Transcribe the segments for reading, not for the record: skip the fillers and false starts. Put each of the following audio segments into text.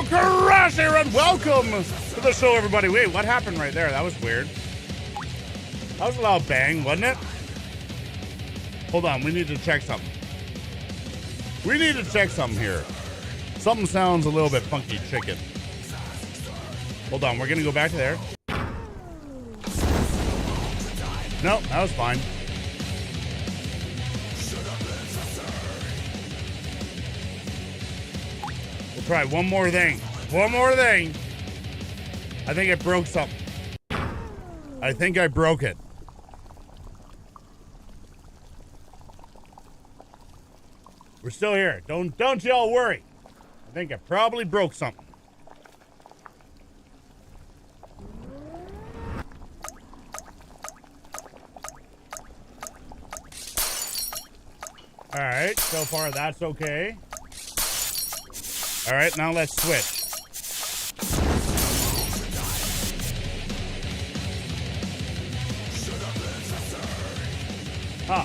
Hello, Crash here, and welcome to the show, everybody. Wait, what happened right there? That was weird. That was a loud bang, wasn't it? Hold on, we need to check something. We need to check something here. Something sounds a little bit funky chicken. Hold on, we're gonna go back to there. No, that was fine. We'll try one more thing. One more thing. I think I broke something. I think I broke it. We're still here. Don't y'all worry. I think I probably broke something. All right, so far that's okay. All right, now let's switch. Huh.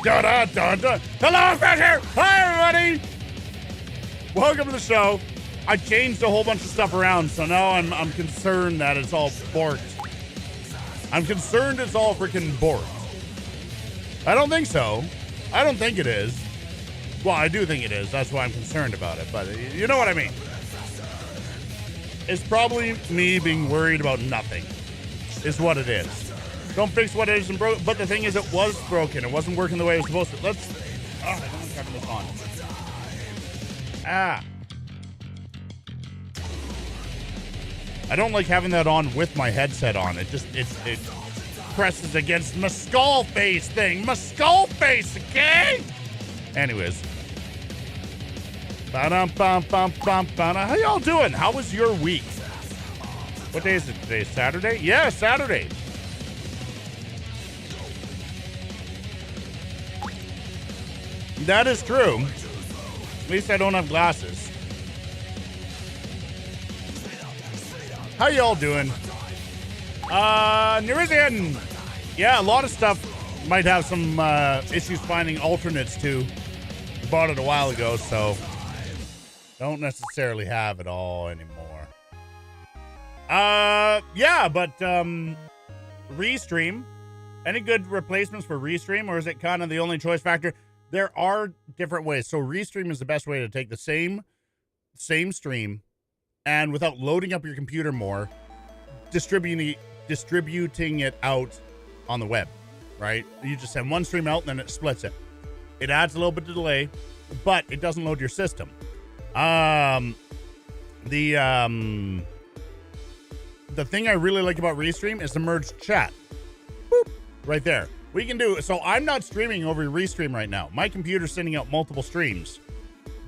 Da da da da. Hello, Crash here. Hi, everybody. Welcome to the show. I changed a whole bunch of stuff around, so now I'm concerned that it's all borked. I'm concerned it's all freaking borked. I don't think so. I don't think it is. Well, I do think it is. That's why I'm concerned about it. But you know what I mean. It's probably me being worried about nothing. Is what it is. Don't fix what isn't broken. But the thing is, it was broken. It wasn't working the way it was supposed to. Let's. Oh, I don't have this on. Ah. I don't like having that on with my headset on. It presses against my skull face thing. My skull face, okay? Anyways. How y'all doing? How was your week? What day is it today? Saturday? Yeah, Saturday. That is true. At least I don't have glasses. How y'all doing? Nerizian. Yeah, a lot of stuff might have some issues finding alternates to. Bought it a while ago, so don't necessarily have it all anymore. Yeah, but Restream. Any good replacements for Restream, or is it kind of the only choice factor? There are different ways. So Restream is the best way to take the same stream and without loading up your computer more, distributing it out on the web, right? You just send one stream out and then it splits it. It adds a little bit of delay, but it doesn't load your system. The thing I really like about Restream is the merged chat. Boop, right there. We can do, so I'm not streaming over Restream right now. My computer's sending out multiple streams.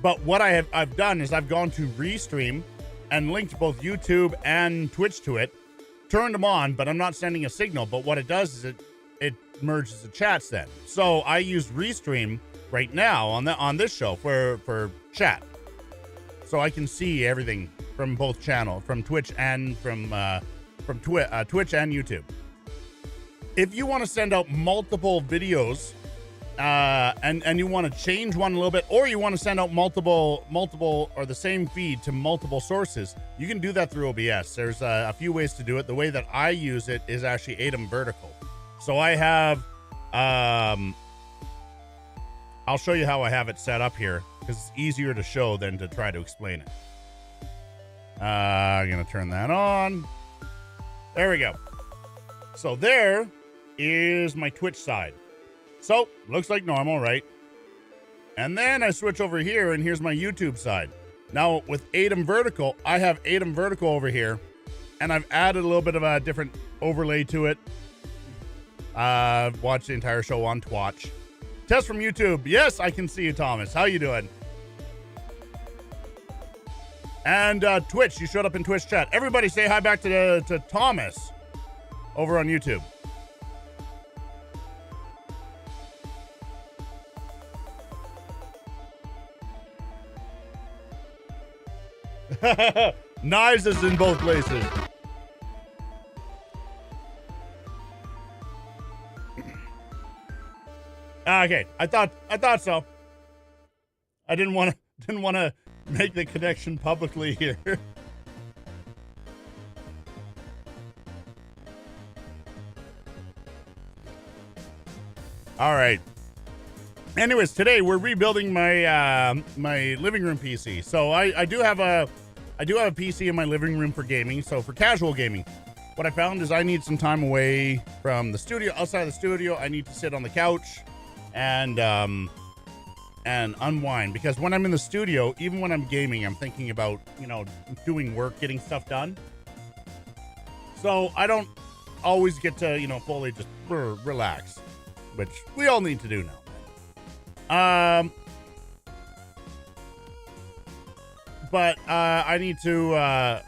But what I've done is I've gone to Restream and linked both YouTube and Twitch to it, turned them on, but I'm not sending a signal. But what it does is it merges the chats then. So I use Restream right now on this show for chat. So I can see everything from both channels, from Twitch and from Twitch and YouTube. If you want to send out multiple videos and you want to change one a little bit, or you want to send out multiple or the same feed to multiple sources, you can do that through OBS. There's a few ways to do it. The way that I use it is actually ATEM Vertical. So I have, I'll show you how I have it set up here because it's easier to show than to try to explain it. I'm going to turn that on. There we go. So there is my Twitch side. So looks like normal, right? And then I switch over here and here's my YouTube side. Now with ATEM Vertical, I have ATEM Vertical over here and I've added a little bit of a different overlay to it. Watch the entire show on Twitch. Test from YouTube. Yes, I can see you, Thomas. How you doing? And Twitch, you showed up in Twitch chat. Everybody say hi back to Thomas over on YouTube. Knives is in both places. Okay, I thought so. I didn't want to make the connection publicly here. All right. Anyways, today we're rebuilding my my living room PC. So I do have a PC in my living room for gaming. So for casual gaming, what I found is I need some time away from the studio. Outside of the studio, I need to sit on the couch and unwind, because when I'm in the studio, even when I'm gaming, I'm thinking about, you know, doing work, getting stuff done. So I don't always get to, you know, fully just relax, which we all need to do now. But I need to,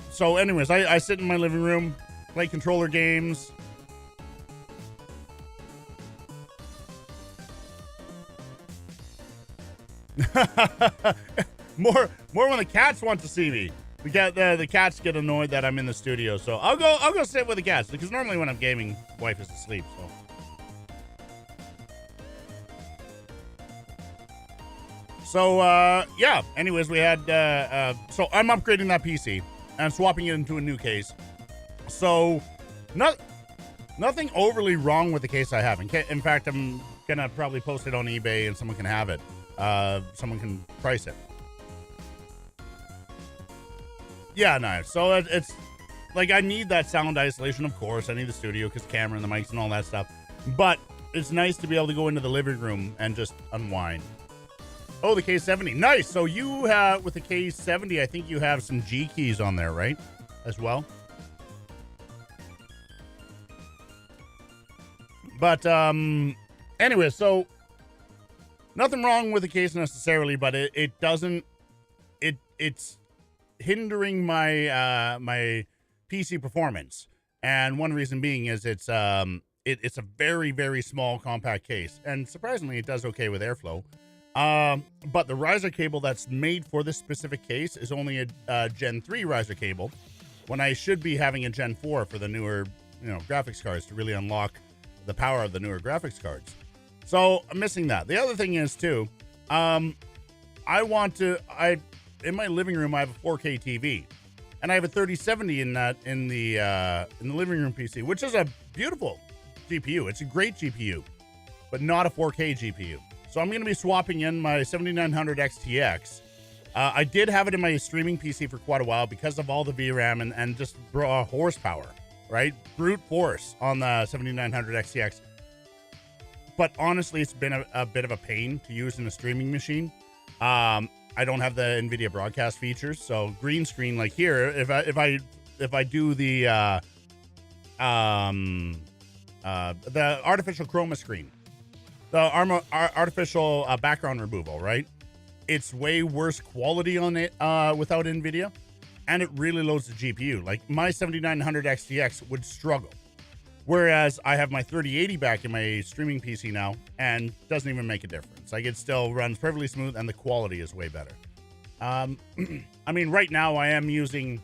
so anyways, I sit in my living room, play controller games. more when the cats want to see me. The cats get annoyed that I'm in the studio, so I'll go sit with the cats, because normally when I'm gaming, wife is asleep, so. So, yeah, anyways, we had, so I'm upgrading that PC and swapping it into a new case. So, nothing overly wrong with the case I have. In fact, I'm gonna probably post it on eBay and someone can have it. Someone can price it. Yeah, no, so it's, like, I need that sound isolation, of course. I need the studio, because the camera and the mics and all that stuff. But it's nice to be able to go into the living room and just unwind. Oh, the K70. Nice. So you have, with the K70, I think you have some G keys on there, right? As well. But, anyway, so nothing wrong with the case necessarily, but it doesn't, it's hindering my, my PC performance. And one reason being is it's a very, very small compact case. And surprisingly, it does okay with airflow. But the riser cable that's made for this specific case is only a Gen 3 riser cable, when I should be having a Gen 4 for the newer, you know, graphics cards to really unlock the power of the newer graphics cards. So I'm missing that. The other thing is too, in my living room, I have a 4K TV, and I have a 3070 in the living room PC, which is a beautiful GPU. It's a great GPU, but not a 4K GPU. So I'm going to be swapping in my 7900 XTX. I did have it in my streaming PC for quite a while because of all the VRAM and just raw horsepower, right? Brute force on the 7900 XTX. But honestly, it's been a bit of a pain to use in a streaming machine. I don't have the NVIDIA broadcast features, so green screen like here, if I do the artificial chroma screen, the artificial background removal, right? It's way worse quality on it without NVIDIA, and it really loads the GPU. Like my 7900 XTX would struggle, whereas I have my 3080 back in my streaming PC now, and doesn't even make a difference. Like it still runs perfectly smooth, and the quality is way better. I mean, right now I am using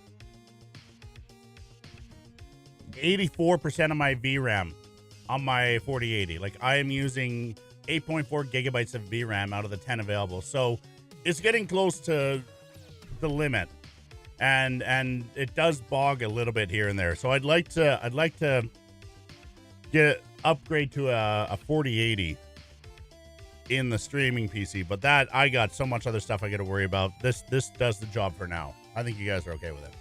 84% of my VRAM on my 4080. Like I am using 8.4 gigabytes of VRAM out of the 10 available. So it's getting close to the limit, and it does bog a little bit here and there. So I'd like to upgrade to a 4080 in the streaming PC, but that I got so much other stuff I got to worry about. This does the job for now. I think you guys are okay with it.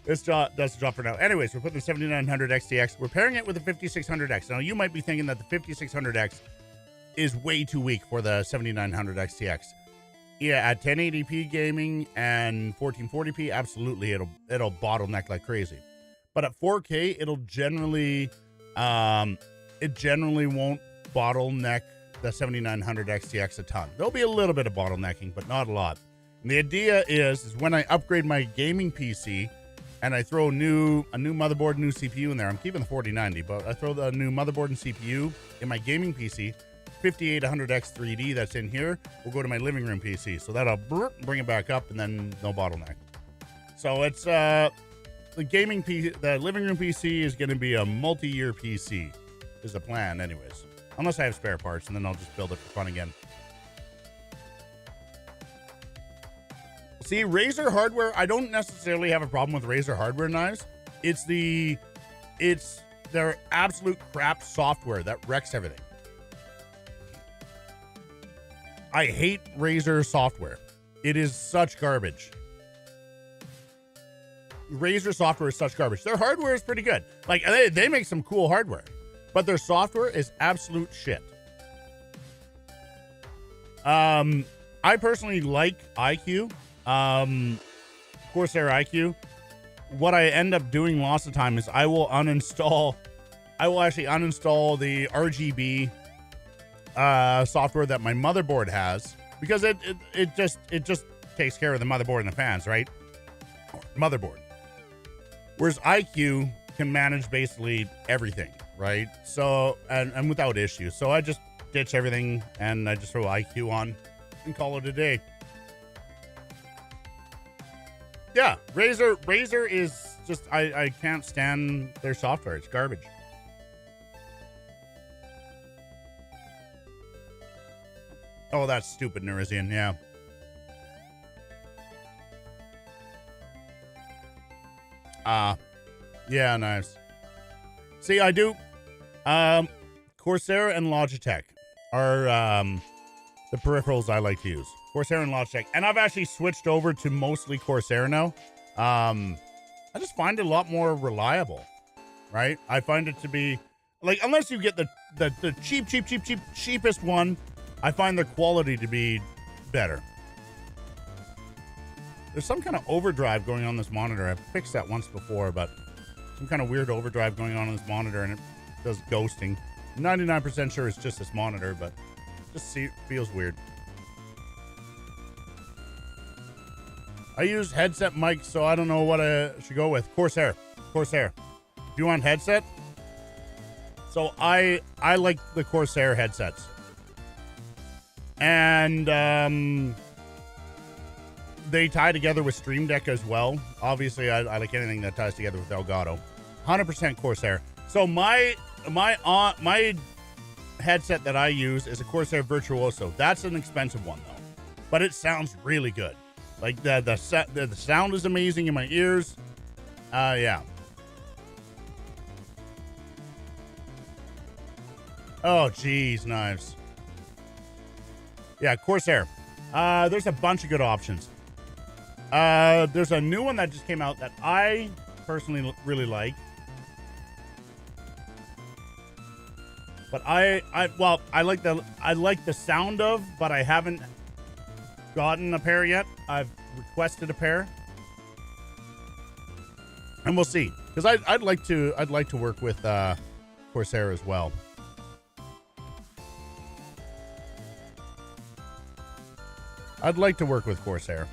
This does the job for now. Anyways, we're putting the 7900 XTX. We're pairing it with the 5600X. Now, you might be thinking that the 5600X is way too weak for the 7900 XTX. Yeah, at 1080p gaming and 1440p, absolutely, it'll bottleneck like crazy. But at 4K, it'll generally, it generally won't bottleneck the 7900 XTX a ton. There'll be a little bit of bottlenecking, but not a lot. And the idea is when I upgrade my gaming PC and I throw a new motherboard, new CPU in there. I'm keeping the 4090, but I throw the new motherboard and CPU in my gaming PC. 5800X 3D that's in here will go to my living room PC. So that'll bring it back up, and then no bottleneck. So it's the gaming PC, the living room PC is going to be a multi-year PC is the plan anyways. Unless I have spare parts, and then I'll just build it for fun again. See, Razer hardware, I don't necessarily have a problem with Razer hardware knives. It's their absolute crap software that wrecks everything. I hate Razer software. It is such garbage. Razer software is such garbage. Their hardware is pretty good. Like, they make some cool hardware, but their software is absolute shit. I personally like iCUE. Corsair iCUE. What I end up doing lots of time is I will actually uninstall the RGB software that my motherboard has, because it just takes care of the motherboard and the fans, right? Motherboard. Whereas iCUE can manage basically everything, right? So, and without issue. So I just ditch everything and I just throw iCUE on and call it a day. Yeah, Razer is just, I can't stand their software. It's garbage. Oh, that's stupid, Nurizian. Yeah. Yeah, nice. See, I do. Corsair and Logitech are the peripherals I like to use. Corsair and Logitech. And I've actually switched over to mostly Corsair now. I just find it a lot more reliable, right? I find it to be, like, unless you get the cheapest one, I find the quality to be better. There's some kind of overdrive going on this monitor. I've fixed that once before, but some kind of weird overdrive going on this monitor, and it does ghosting. 99% sure it's just this monitor, but just feels weird. I use headset mics, so I don't know what I should go with. Corsair. Do you want headset? So I like the Corsair headsets. And they tie together with Stream Deck as well. Obviously, I like anything that ties together with Elgato. 100% Corsair. So my headset that I use is a Corsair Virtuoso. That's an expensive one though, but it sounds really good. Like the sound is amazing in my ears. Yeah. Oh, geez, knives. Yeah, Corsair. There's a bunch of good options. There's a new one that just came out that I personally really like. But I like the sound of, but I haven't gotten a pair yet. I've requested a pair, and we'll see. Because I'd like to work with Corsair as well. I'd like to work with Corsair.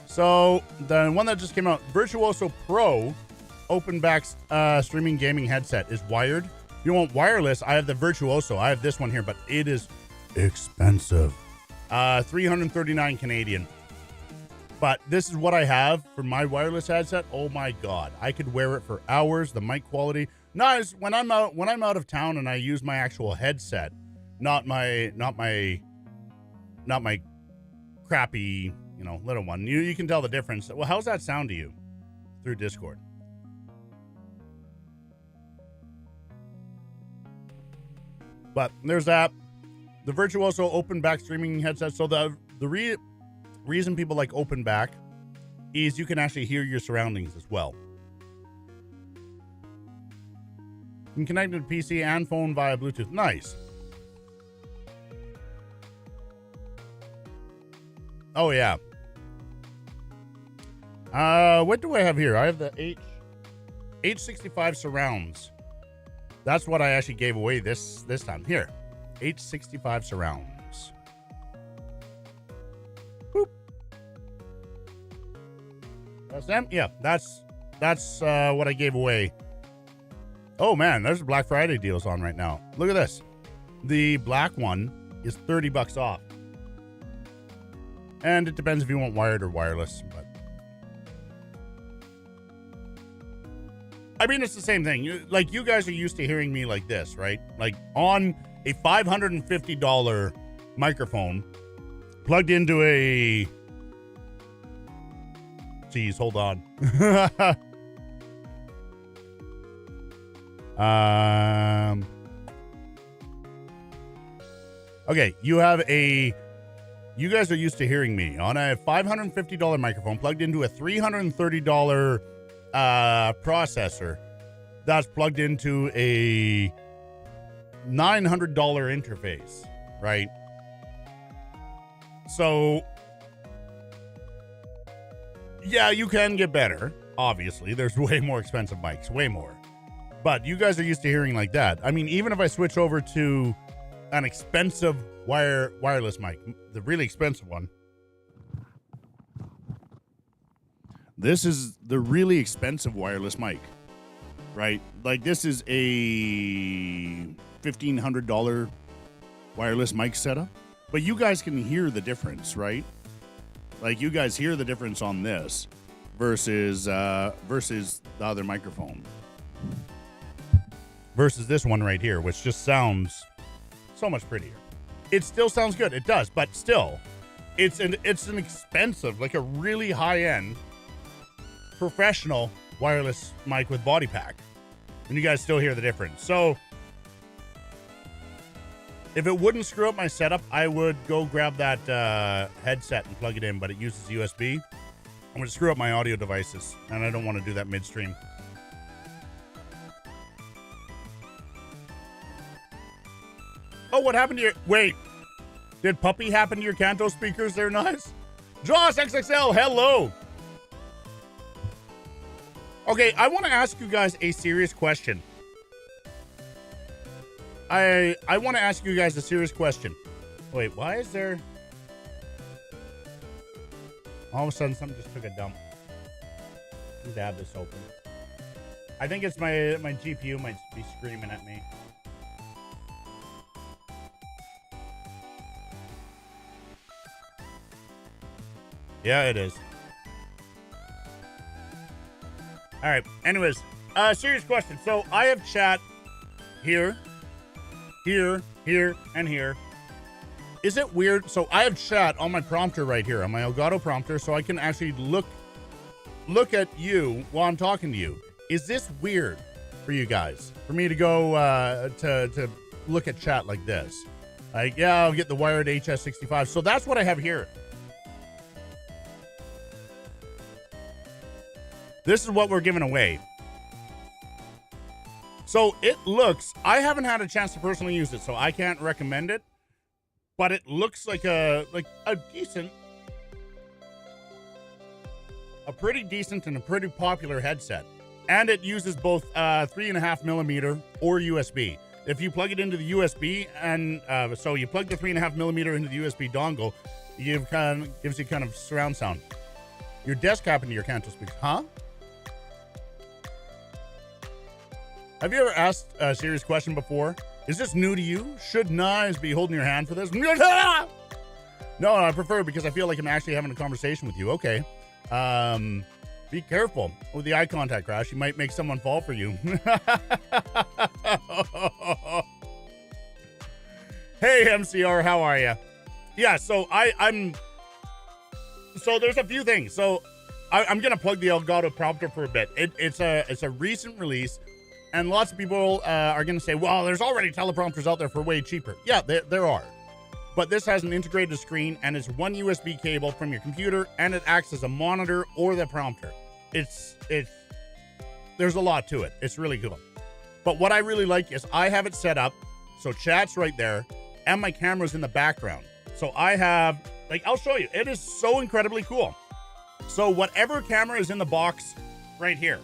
So the one that just came out, Virtuoso Pro open back streaming gaming headset, is wired. If you want wireless, I have the Virtuoso. I have this one here, but it is expensive. 339 Canadian. But this is what I have for my wireless headset. Oh my god, I could wear it for hours. The mic quality. Nice when I'm out of town and I use my actual headset, not my crappy, little one. You can tell the difference. Well, how's that sound to you through Discord? But there's that. The Virtuoso open back streaming headset. So the reason people like open back is you can actually hear your surroundings as well. You can connect to the PC and phone via Bluetooth. Nice. Oh yeah. What do I have here? I have the H65 surrounds. That's what I actually gave away this time. Here, H65 surrounds. Boop. That's them. Yeah, that's what I gave away. Oh man, there's Black Friday deals on right now. Look at this. The black one is $30 off. And it depends if you want wired or wireless. I mean, it's the same thing. Like, you guys are used to hearing me like this, right? Like, on a $550 microphone plugged into a... Geez, hold on. Okay, you guys are used to hearing me on a $550 microphone plugged into a $330 processor that's plugged into a $900 interface, right? So, yeah, you can get better. Obviously, there's way more expensive mics, way more. But you guys are used to hearing like that. I mean, even if I switch over to an expensive wireless mic, the really expensive one. This is the really expensive wireless mic, right? Like, this is a $1,500 wireless mic setup. But you guys can hear the difference, right? Like, you guys hear the difference on this versus the other microphone. Versus this one right here, which just sounds so much prettier. It still sounds good. It does, but still, it's an expensive, like a really high-end professional wireless mic with body pack. And you guys still hear the difference. So if it wouldn't screw up my setup, I would go grab that headset and plug it in, but it uses USB. I'm going to screw up my audio devices, and I don't want to do that midstream. Oh, what happened to your... Wait. Did Puppy happen to your Kanto speakers? They're nice. Joss XXL, hello. Okay, I want to ask you guys a serious question. I want to ask you guys a serious question. Wait, why is there... All of a sudden, something just took a dump. Let me have this open. I think it's my GPU might be screaming at me. Yeah, it is. All right. Anyways, serious question. So I have chat here, and here. Is it weird? So I have chat on my prompter right here, on my Elgato prompter, so I can actually look at you while I'm talking to you. Is this weird for you guys? For me to go to look at chat like this? Like, yeah, I'll get the wired HS65. So that's what I have here. This is what we're giving away. So it looks, I haven't had a chance to personally use it, so I can't recommend it, but it looks like a decent, a pretty decent and a pretty popular headset. And it uses both 3.5 millimeter or USB. If you plug it into the USB, and so you plug the 3.5 millimeter into the USB dongle, gives you kind of surround sound. Your desk cap into your Kanto speakers, huh? Have you ever asked a serious question before? Is this new to you? Should Knives be holding your hand for this? No, I prefer it because I feel like I'm actually having a conversation with you. Okay. Be careful with the eye contact, Crash. You might make someone fall for you. Hey, MCR, how are you? Yeah, so so there's a few things. So I'm going to plug the Elgato prompter for a bit. It's a recent release. And lots of people are going to say, well, there's already teleprompters out there for way cheaper. Yeah, there are. But this has an integrated screen, and it's one USB cable from your computer, and it acts as a monitor or the prompter. There's a lot to it. It's really cool. But what I really like is I have it set up, so chat's right there, and my camera's in the background. So I have, like, I'll show you. It is so incredibly cool. So whatever camera is in the box right here,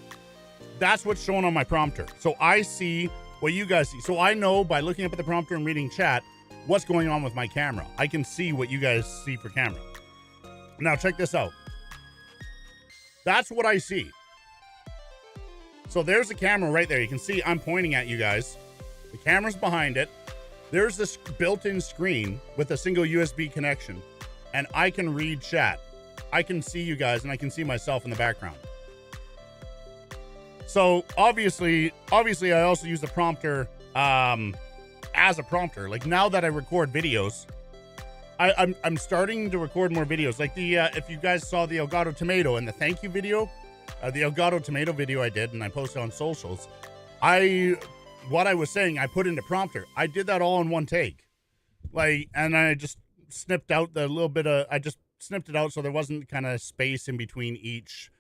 that's what's shown on my prompter. So I see what you guys see. So I know by looking up at the prompter and reading chat what's going on with my camera. I can see what you guys see for camera. Now check this out. That's what I see. So there's the camera right there. You can see I'm pointing at you guys. The camera's behind it. There's this built-in screen with a single USB connection, and I can read chat. I can see you guys, and I can see myself in the background. So obviously, I also use the prompter as a prompter. Like now that I record videos, I'm starting to record more videos. Like the if you guys saw the Elgato Tomato and the thank you video, the Elgato Tomato video I did and I posted on socials. What I was saying, I put into prompter. I did that all in one take. Like, and I just snipped out the little bit of, I just snipped it out so there wasn't kind of space in between each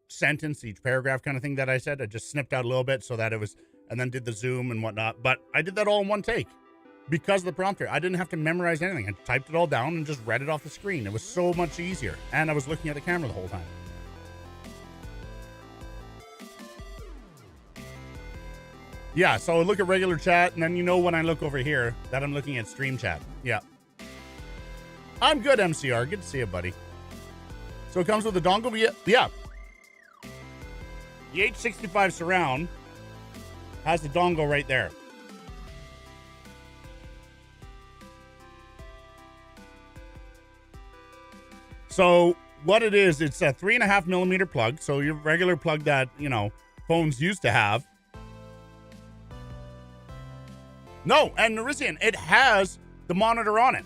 sentence, each paragraph kind of thing that I said. I just snipped out a little bit so that it was, and then did the zoom and whatnot. But I did that all in one take because of the prompter. I didn't have to memorize anything. I typed it all down and just read it off the screen. It was so much easier. And I was looking at the camera the whole time. Yeah, so look at regular chat, and then you know when I look over here that I'm looking at stream chat. Yeah. I'm good, MCR. Good to see you, buddy. So it comes with the dongle? Yeah. The H65 Surround has the dongle right there. So what it is, it's a 3.5 millimeter plug. So your regular plug that, you know, phones used to have. No, and Norizian, it has the monitor on it.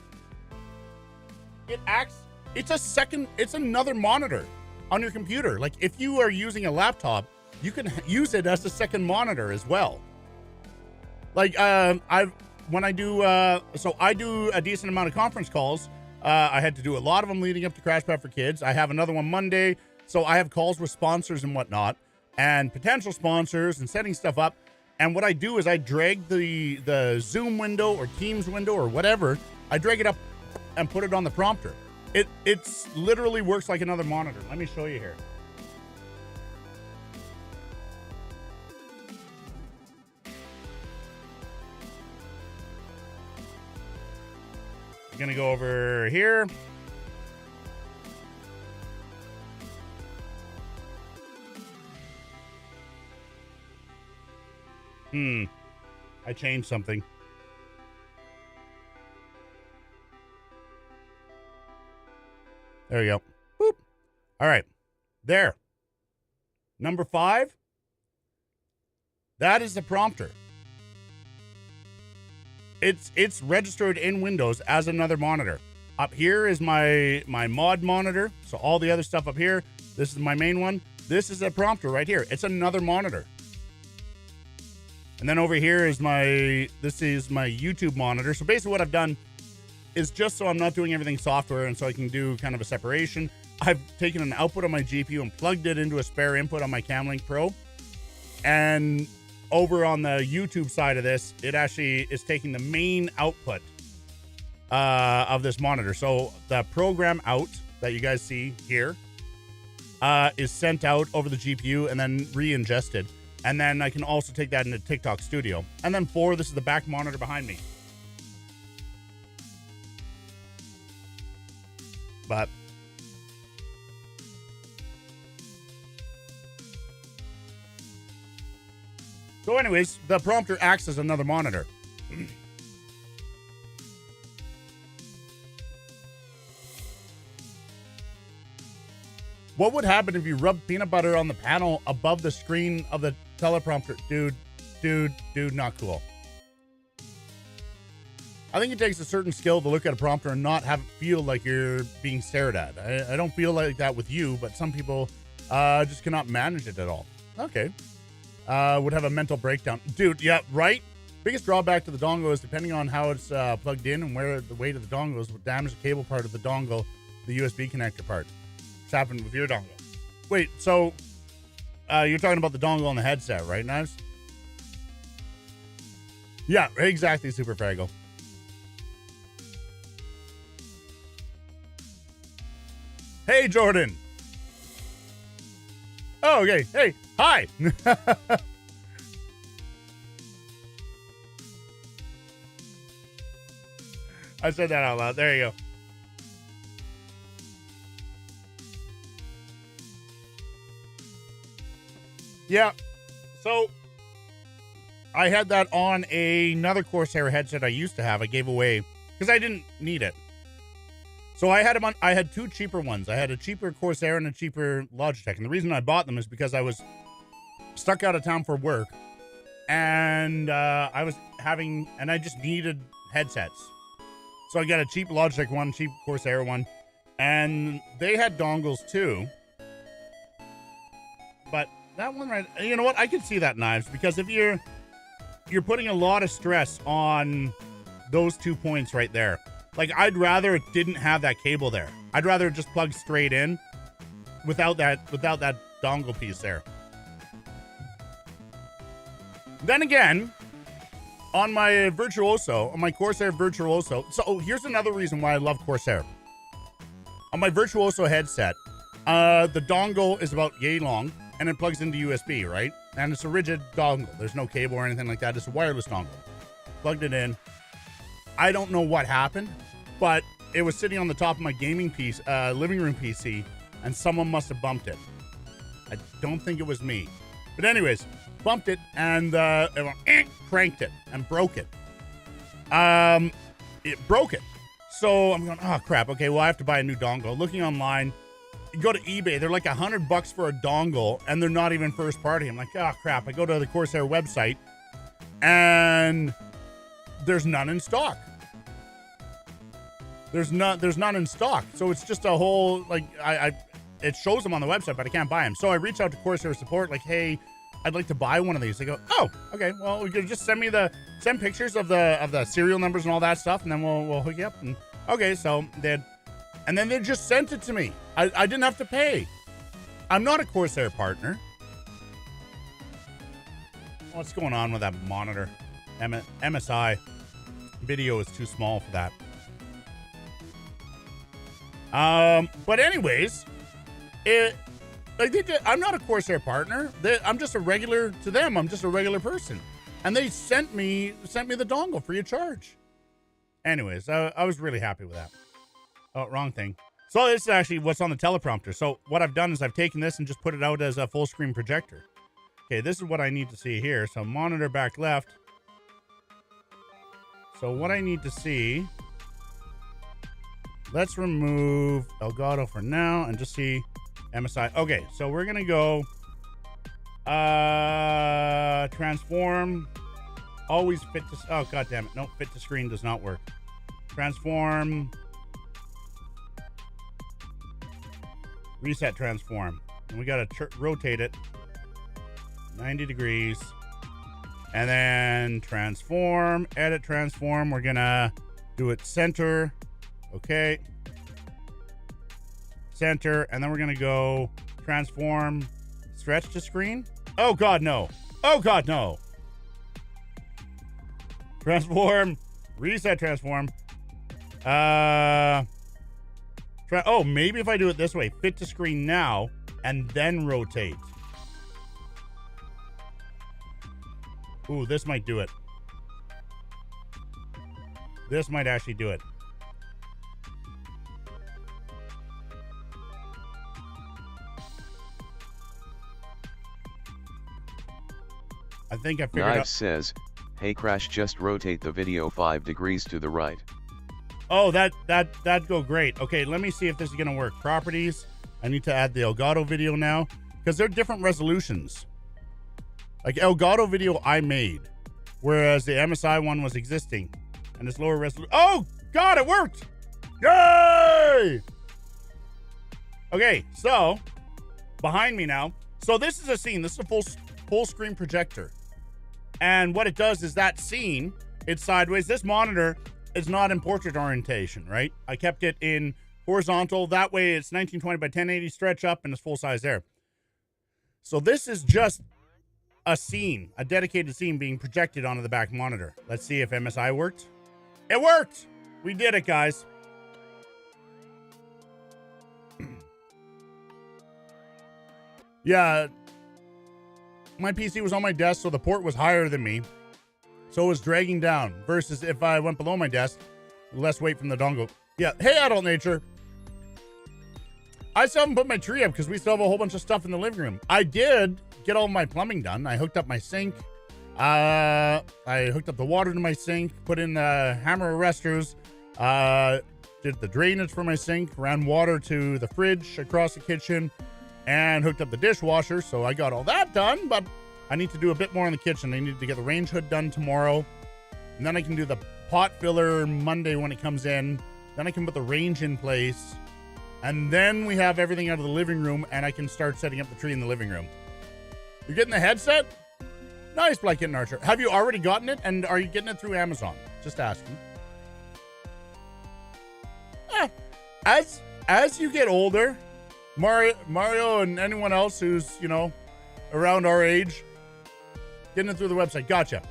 It's another monitor on your computer. Like if you are using a laptop, you can use it as a second monitor as well. Like I do a decent amount of conference calls. I had to do a lot of them leading up to Crash Pad for Kids. I have another one Monday. So I have calls with sponsors and whatnot and potential sponsors and setting stuff up. And what I do is I drag the Zoom window or Teams window or whatever. I drag it up and put it on the prompter. It's literally works like another monitor. Let me show you here. I'm gonna go over here. I changed something. There we go. Boop. All right. There. Number 5. That is the prompter. It's registered in Windows as another monitor. Up here is my mod monitor. So all the other stuff up here. This is my main one. This is a prompter right here. It's another monitor. And then over here is this is my YouTube monitor. So basically what I've done is just so I'm not doing everything software and so I can do kind of a separation, I've taken an output on my GPU and plugged it into a spare input on my Camlink Pro. And over on the YouTube side of this, it actually is taking the main output of this monitor. So the program out that you guys see here is sent out over the GPU and then re-ingested. And then I can also take that into TikTok Studio. And then 4, this is the back monitor behind me. But so anyways, the prompter acts as another monitor. What would happen if you rubbed peanut butter on the panel above the screen of the teleprompter? Dude, not cool. I think it takes a certain skill to look at a prompter and not have it feel like you're being stared at. I don't feel like that with you, but some people just cannot manage it at all. Okay. Would have a mental breakdown. Dude, yeah, right? Biggest drawback to the dongle is depending on how it's plugged in and where the weight of the dongle is, would damage the cable part of the dongle, the USB connector part. It's happened with your dongle. Wait, so you're talking about the dongle on the headset, right, Knives? Yeah, exactly, Super Fraggle. Hey, Jordan. Oh, okay. Hey, hi. I said that out loud. There you go. Yeah. So I had that on another Corsair headset I used to have. I gave away because I didn't need it. So I had them on. I had 2 cheaper ones. I had a cheaper Corsair and a cheaper Logitech. And the reason I bought them is because I was stuck out of town for work, and I just needed headsets. So I got a cheap Logitech one, cheap Corsair one, and they had dongles too. But that one, right? You know what? I can see that, Knives, because if you're putting a lot of stress on those 2 points right there. Like, I'd rather it didn't have that cable there. I'd rather it just plug straight in without that dongle piece there. Then again, on my Corsair Virtuoso, so here's another reason why I love Corsair. On my Virtuoso headset, the dongle is about yay long, and it plugs into USB, right? And it's a rigid dongle. There's no cable or anything like that. It's a wireless dongle. Plugged it in. I don't know what happened, but it was sitting on the top of my gaming piece, living room PC, and someone must have bumped it. I don't think it was me. But anyways, bumped it, and it went, cranked it and broke it. It broke it. So I'm going, oh, crap. Okay, well, I have to buy a new dongle. Looking online, you go to eBay. They're like $100 for a dongle, and they're not even first party. I'm like, oh, crap. I go to the Corsair website, and there's none in stock. There's none in stock. So it's just a whole, like, it shows them on the website, but I can't buy them. So I reach out to Corsair support, like, hey, I'd like to buy one of these. They go, oh, okay, well, you could just send pictures of the serial numbers and all that stuff, and then we'll hook you up. And okay, so they just sent it to me. I didn't have to pay. I'm not a Corsair partner. What's going on with that monitor? MSI video is too small for that. But anyways, I'm not a Corsair partner. I'm just a regular to them. I'm just a regular person, and they sent me the dongle free of charge. Anyways, I was really happy with that. Oh, wrong thing. So this is actually what's on the teleprompter. So what I've done is I've taken this and just put it out as a full screen projector. Okay, this is what I need to see here. So monitor back left. So what I need to see, let's remove Elgato for now and just see MSI. Okay, so we're going to go transform, always fit to, oh, God damn it. No, fit to screen does not work. Transform, reset transform. And we got to rotate it 90 degrees. And then transform, edit transform. We're going to do it center. Okay. Center. And then we're going to go transform, stretch to screen. Oh, God, no. Oh, God, no. Transform, reset transform. Oh, maybe if I do it this way, fit to screen now and then rotate. Ooh, this might do it. This might actually do it. I think I figured out. Knives says, hey Crash, just rotate the video 5 degrees to the right. Oh, that'd go great. Okay, let me see if this is gonna work. Properties. I need to add the Elgato video now because they're different resolutions. Like Elgato video I made, whereas the MSI one was existing, and it's lower resolution. Oh God, it worked! Yay! Okay, so behind me now. So this is a scene. This is a full screen projector, and what it does is that scene, it's sideways. This monitor is not in portrait orientation, right? I kept it in horizontal. That way, it's 1920 by 1080 stretch up, and it's full size there. So this is just a scene, a dedicated scene being projected onto the back monitor. Let's see if MSI worked. It worked! We did it, guys. Yeah, my PC was on my desk, so the port was higher than me. So it was dragging down, versus if I went below my desk, less weight from the dongle. Yeah, hey, Adult Nature. I still haven't put my tree up because we still have a whole bunch of stuff in the living room. I did get all my plumbing done. I hooked up my sink. I hooked up the water to my sink, put in the hammer arresters, did the drainage for my sink, ran water to the fridge across the kitchen, and hooked up the dishwasher. So I got all that done, but I need to do a bit more in the kitchen. I need to get the range hood done tomorrow. And then I can do the pot filler Monday when it comes in. Then I can put the range in place. And then we have everything out of the living room, and I can start setting up the tree in the living room. You're getting the headset? Nice, Black Kitten Archer. Have you already gotten it? And are you getting it through Amazon? Just asking. As you get older, Mario and anyone else who's, you know, around our age, getting it through the website. Gotcha.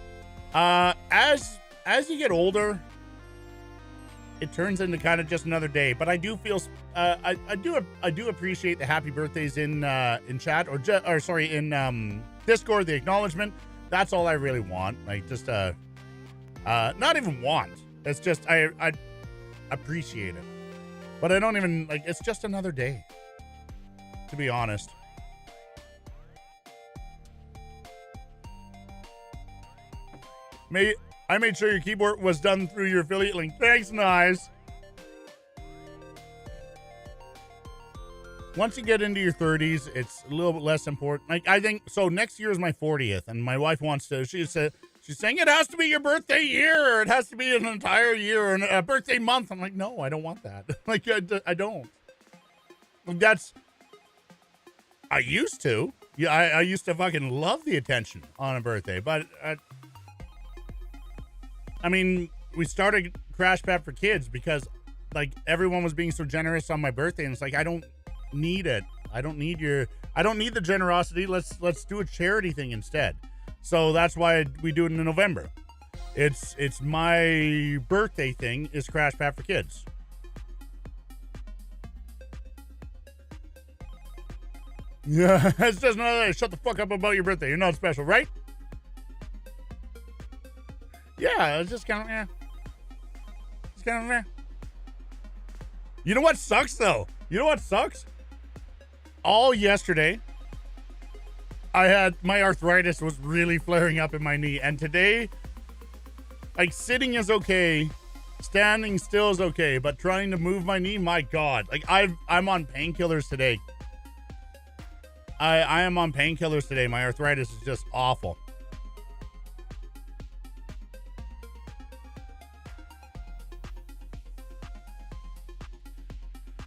As you get older, it turns into kind of just another day. But I do feel, I do appreciate the happy birthdays in chat or in Discord, the acknowledgement. That's all I really want. Like just not even want. It's just I appreciate it. But I don't even like. It's just another day, to be honest. I made sure your keyboard was done through your affiliate link. Thanks, Nice. Once you get into your 30s, it's a little bit less important. Like I think so. Next year is my 40th, and my wife wants to. She's saying it has to be your birthday year, or it has to be an entire year, or a birthday month. I'm like, no, I don't want that. Like I don't. That's. I used to. Yeah, I used to fucking love the attention on a birthday, but. I mean, we started Crash Pad for Kids because, like, everyone was being so generous on my birthday, and it's like I don't need it. I don't need the generosity. Let's do a charity thing instead. So that's why we do it in November. It's my birthday thing is Crash Pad for Kids. Yeah, it's just another shut the fuck up about your birthday. You're not special, right? Yeah, it's just kind of, It's kind of, You know what sucks, though? You know what sucks? All yesterday, my arthritis was really flaring up in my knee. And today, like, sitting is okay. Standing still is okay. But trying to move my knee, my God. Like, I'm on painkillers today. I am on painkillers today. My arthritis is just awful.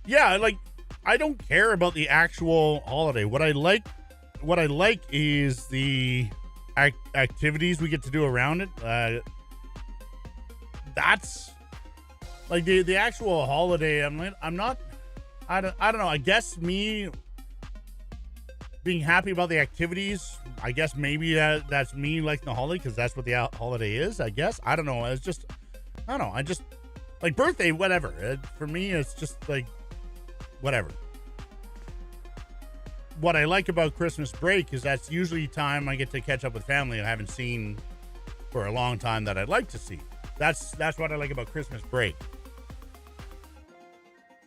Yeah, like, I don't care about the actual holiday. What I like is the activities we get to do around it. That's like the actual holiday. I don't know. I guess me being happy about the activities. I guess maybe that's me liking the holiday because that's what the holiday is. I guess I don't know. It's just I don't know. I just like birthday, whatever. For me, it's just like. Whatever. What I like about Christmas break is that's usually time I get to catch up with family I haven't seen for a long time that I'd like to see. That's what I like about Christmas break.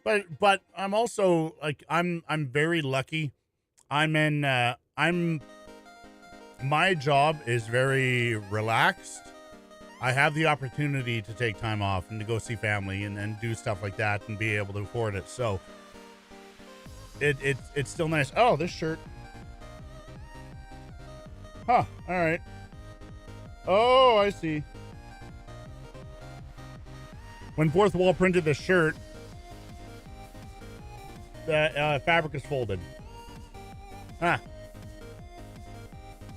But I'm also like I'm very lucky. My job is very relaxed. I have the opportunity to take time off and to go see family and do stuff like that and be able to afford it. So it's still nice. Oh, this shirt. Huh. All right. Oh, I see. When Fourth Wall printed this shirt, the fabric is folded. Huh.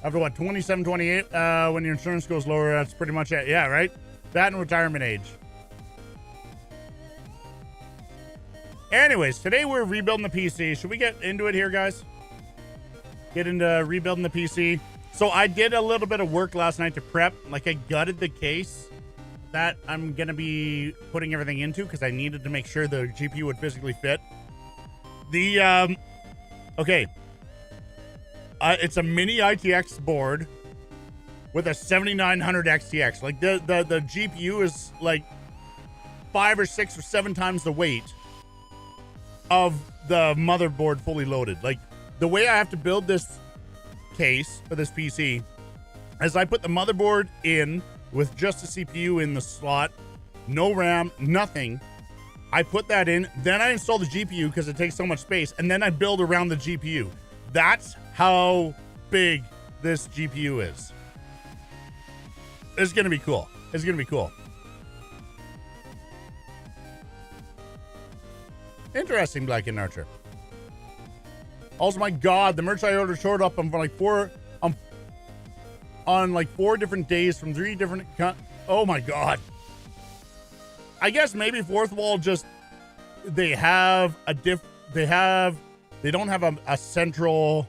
After what, 27, 28, when your insurance goes lower, that's pretty much it. Yeah, right? That and retirement age. Anyways, today we're rebuilding the PC. Should we get into it here, guys? Get into rebuilding the PC. So I did a little bit of work last night to prep. Like, I gutted the case that I'm going to be putting everything into because I needed to make sure the GPU would physically fit. Okay. It's a mini ITX board with a 7900 XTX. Like, the GPU is like 5 or 6 or 7 times the weight of the motherboard fully loaded. Like, the way I have to build this case for this PC is I put the motherboard in with just the CPU in the slot, no RAM, nothing. I put that in, then I install the GPU because it takes so much space, and then I build around the GPU. That's how big this GPU is. It's going to be cool. It's going to be cool. Interesting, Black and Archer. Also, my God, the merch I ordered showed up on like four different days from 3 different. Oh my God. I guess maybe Fourth Wall just they don't have a central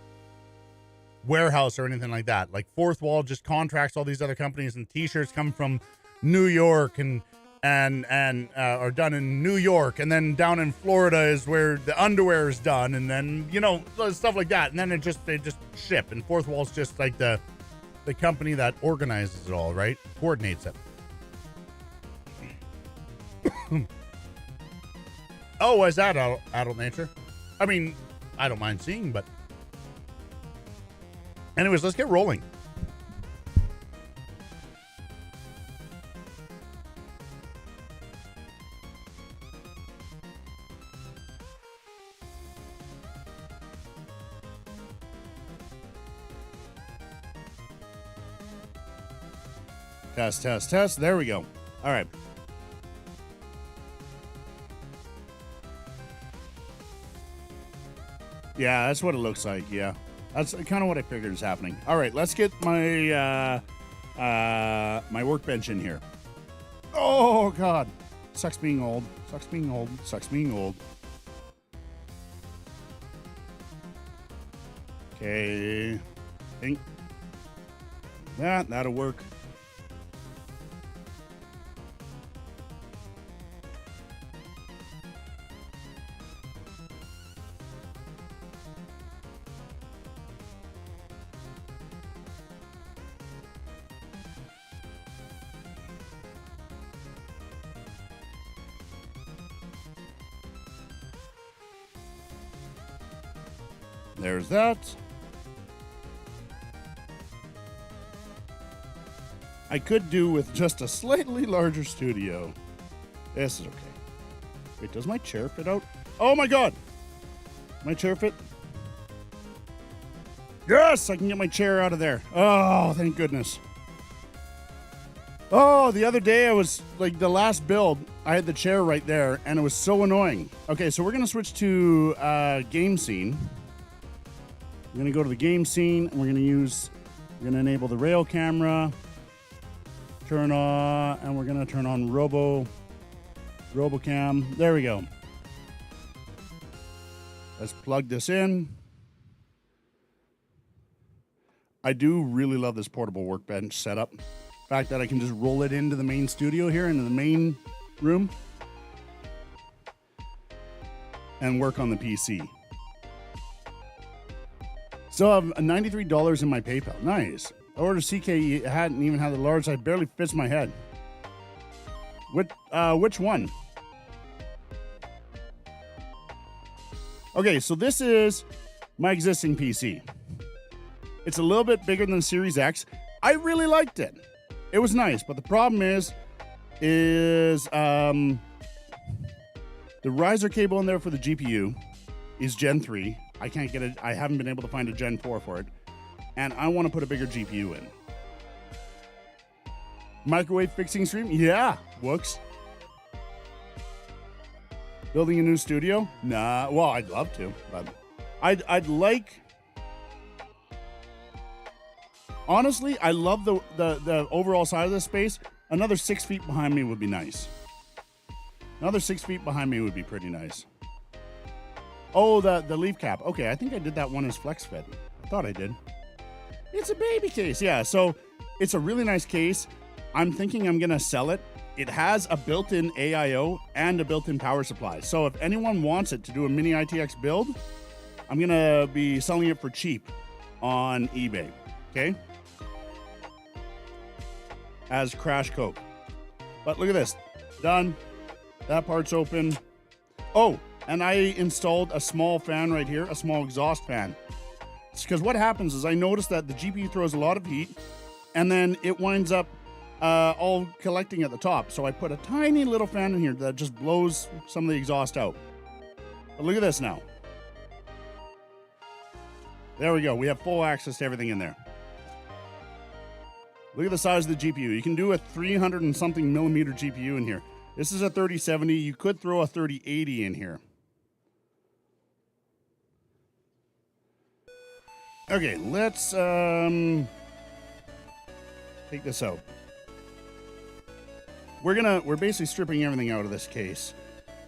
warehouse or anything like that. Like Fourth Wall just contracts all these other companies, and t-shirts come from New York and are done in New York, and then down in Florida is where the underwear is done, and then stuff like that, and then they just ship. And Fourth Wall's just like the company that organizes it all, right? Coordinates it. Oh, why is that adult nature? I mean, I don't mind seeing, but anyways, let's get rolling. Test. There we go. All right. Yeah, that's what it looks like. Yeah, that's kind of what I figured is happening. All right, let's get my my workbench in here. Oh God, sucks being old. Sucks being old. Sucks being old. Okay, think that'll work. There's that. I could do with just a slightly larger studio. This is okay. Wait, does my chair fit out? Oh my God! My chair fit? Yes, I can get my chair out of there. Oh, thank goodness. Oh, the other day I was like the last build, I had the chair right there and it was so annoying. Okay, so we're going to switch to game scene. We're going to go to the game scene and we're going to enable the rail camera, turn on, and we're going to turn on RoboCam. There we go. Let's plug this in. I do really love this portable workbench setup. The fact that I can just roll it into the main studio here, into the main room, and work on the PC. So I have $93 in my PayPal. Nice. I ordered CK, hadn't even had the large. I barely fits my head. Which one? Okay, so this is my existing PC. It's a little bit bigger than the Series X. I really liked it. It was nice, but the problem is the riser cable in there for the GPU is Gen 3. I can't get it. I haven't been able to find a Gen 4 for it. And I want to put a bigger GPU in. Microwave fixing stream? Yeah, works. Building a new studio? Nah, well, I'd love to, but I'd like... Honestly, I love the overall size of the space. Another 6 feet behind me would be nice. Another 6 feet behind me would be pretty nice. Oh, the leaf cap. Okay, I think I did that one as flex fit. I thought I did. It's a baby case. Yeah, so it's a really nice case. I'm thinking I'm going to sell it. It has a built-in AIO and a built-in power supply. So if anyone wants it to do a mini ITX build, I'm going to be selling it for cheap on eBay. Okay? As Crash Coke. But look at this. Done. That part's open. Oh, and I installed a small fan right here, a small exhaust fan. It's because what happens is I noticed that the GPU throws a lot of heat and then it winds up all collecting at the top. So I put a tiny little fan in here that just blows some of the exhaust out. But look at this now. There we go. We have full access to everything in there. Look at the size of the GPU. You can do a 300 and something millimeter GPU in here. This is a 3070. You could throw a 3080 in here. Okay, let's take this out. We're basically stripping everything out of this case.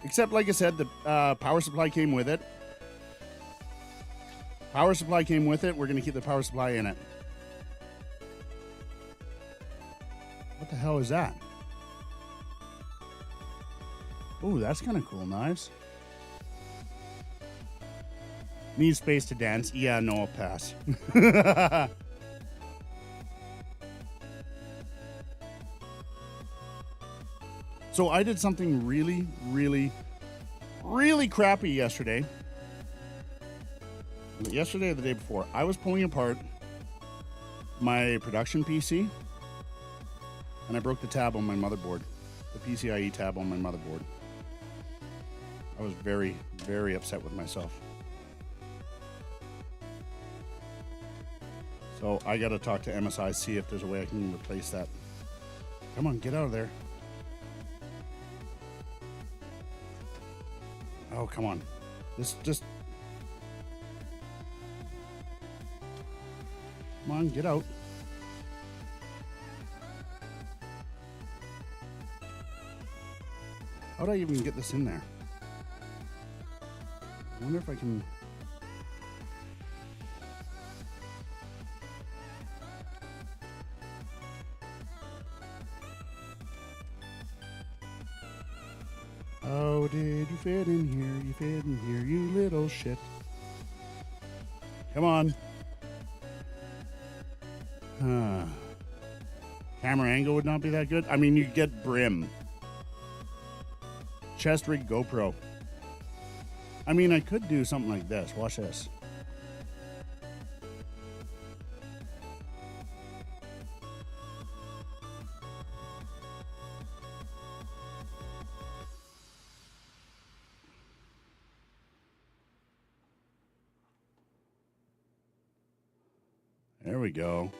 Except, like I said, the power supply came with it. Power supply came with it. We're going to keep the power supply in it. What the hell is that? Ooh, that's kind of cool. Knives. Need space to dance. Yeah, no, I'll pass. So I did something really, really, really crappy yesterday. Yesterday or the day before. I was pulling apart my production PC, and I broke the tab on my motherboard. The PCIe tab on my motherboard. I was very, very upset with myself. So I got to talk to MSI, see if there's a way I can replace that. Come on, get out of there. Oh, come on. Just... Come on, get out. How do I even get this in there? I wonder if I can... Oh, did you fit in here? You fit in here, you little shit. Come on. Camera angle would not be that good. I mean, you get brim. Chest rig GoPro. I mean, I could do something like this. Watch this. There we go.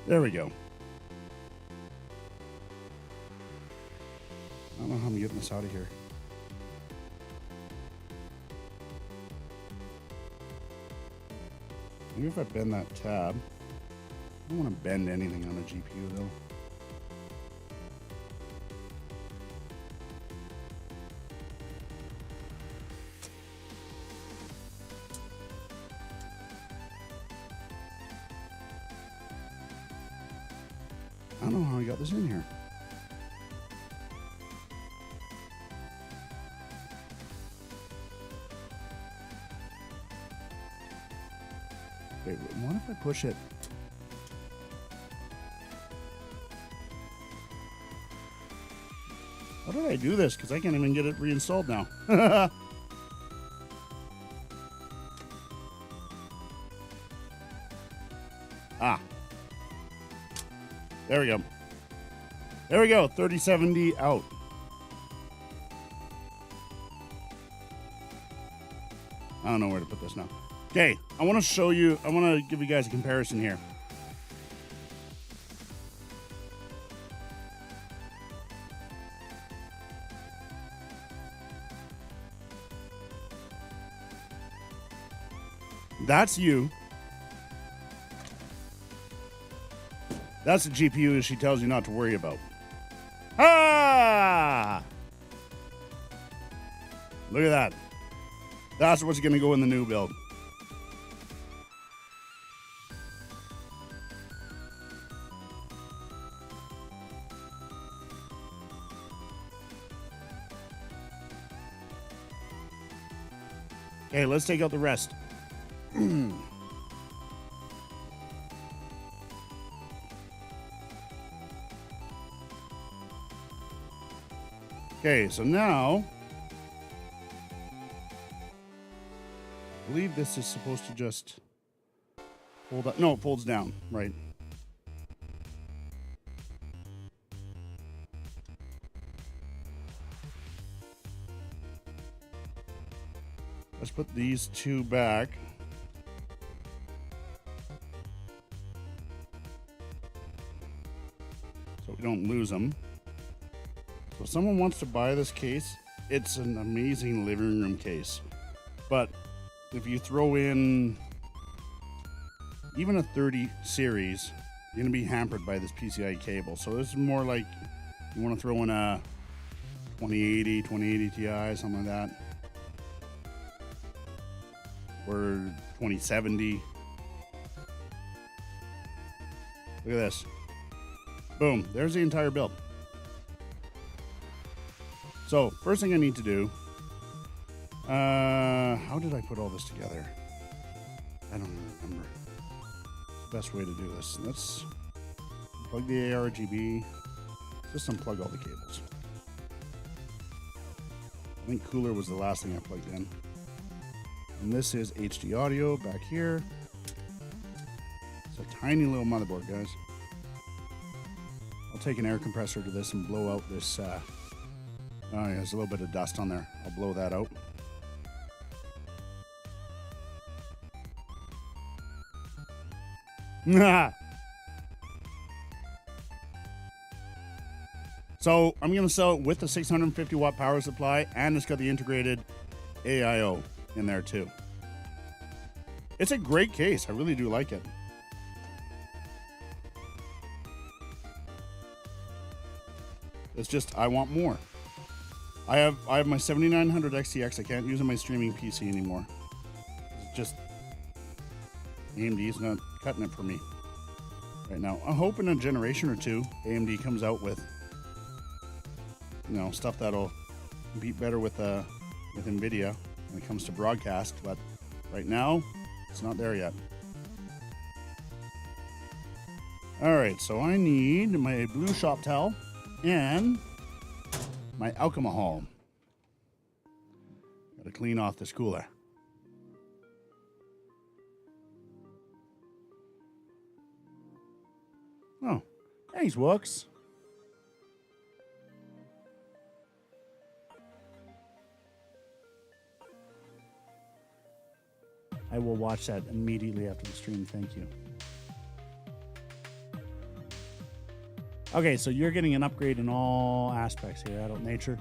There we go. I don't know how I'm getting this out of here. Maybe if I bend that tab. I don't want to bend anything on a GPU though. I don't know how I got this in here. Wait, what if I push it? How did I do this? Because I can't even get it reinstalled now. Ah. There we go. There we go. 3070 out. I don't know where to put this now. Okay, I want to show you, I want to give you guys a comparison here. That's you. That's the GPU she tells you not to worry about. Ah! Look at that. That's what's going to go in the new build. Okay, let's take out the rest. Okay, so now I believe this is supposed to just fold up. No, it folds down, right? Let's let's put these two back. So we don't lose them. So if someone wants to buy this case, it's an amazing living room case. But if you throw in even a 30 series, you're going to be hampered by this PCIe cable. So this is more like you want to throw in a 2080 Ti, something like that. Or 2070. Look at this. Boom, there's the entire build. So, first thing I need to do, how did I put all this together? I don't remember. Best way to do this. Let's plug the ARGB. Just unplug all the cables. I think cooler was the last thing I plugged in. And this is HD audio back here. It's a tiny little motherboard, guys. I'll take an air compressor to this and blow out this. Oh, yeah, there's a little bit of dust on there. I'll blow that out. So I'm going to sell it with the 650 watt power supply, and it's got the integrated AIO in there too. It's a great case. I really do like it. It's just, I want more. I have my 7900 XTX. I can't use it on my streaming PC anymore. It's just, AMD's not cutting it for me right now. I hope in a generation or two, AMD comes out with, you know, stuff that'll compete better with NVIDIA when it comes to broadcast. But right now, it's not there yet. All right, so I need my blue shop towel and my alcohol. Got to clean off this cooler. Oh, thanks, Wooks. I will watch that immediately after the stream. Thank you. Okay, so you're getting an upgrade in all aspects here, Adult Nature.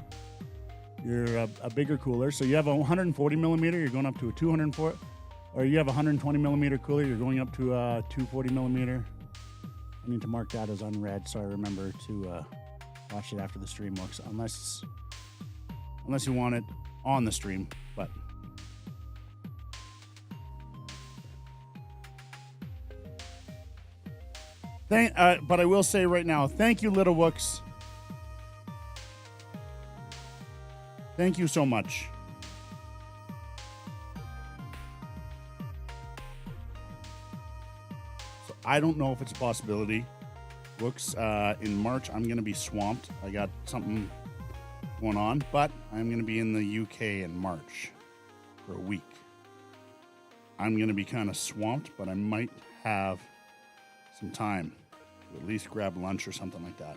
You're a bigger cooler. So you have a 140 millimeter, you're going up to a 204, or you have a 120 millimeter cooler, you're going up to a 240 millimeter. I need to mark that as unread so I remember to watch it after the stream works, unless you want it on the stream, but. But I will say right now, thank you, Little Wooks. Thank you so much. So I don't know if it's a possibility. Wooks, in March, I'm going to be swamped. I got something going on, but I'm going to be in the UK in March for a week. I'm going to be kind of swamped, but I might have some time to at least grab lunch or something like that.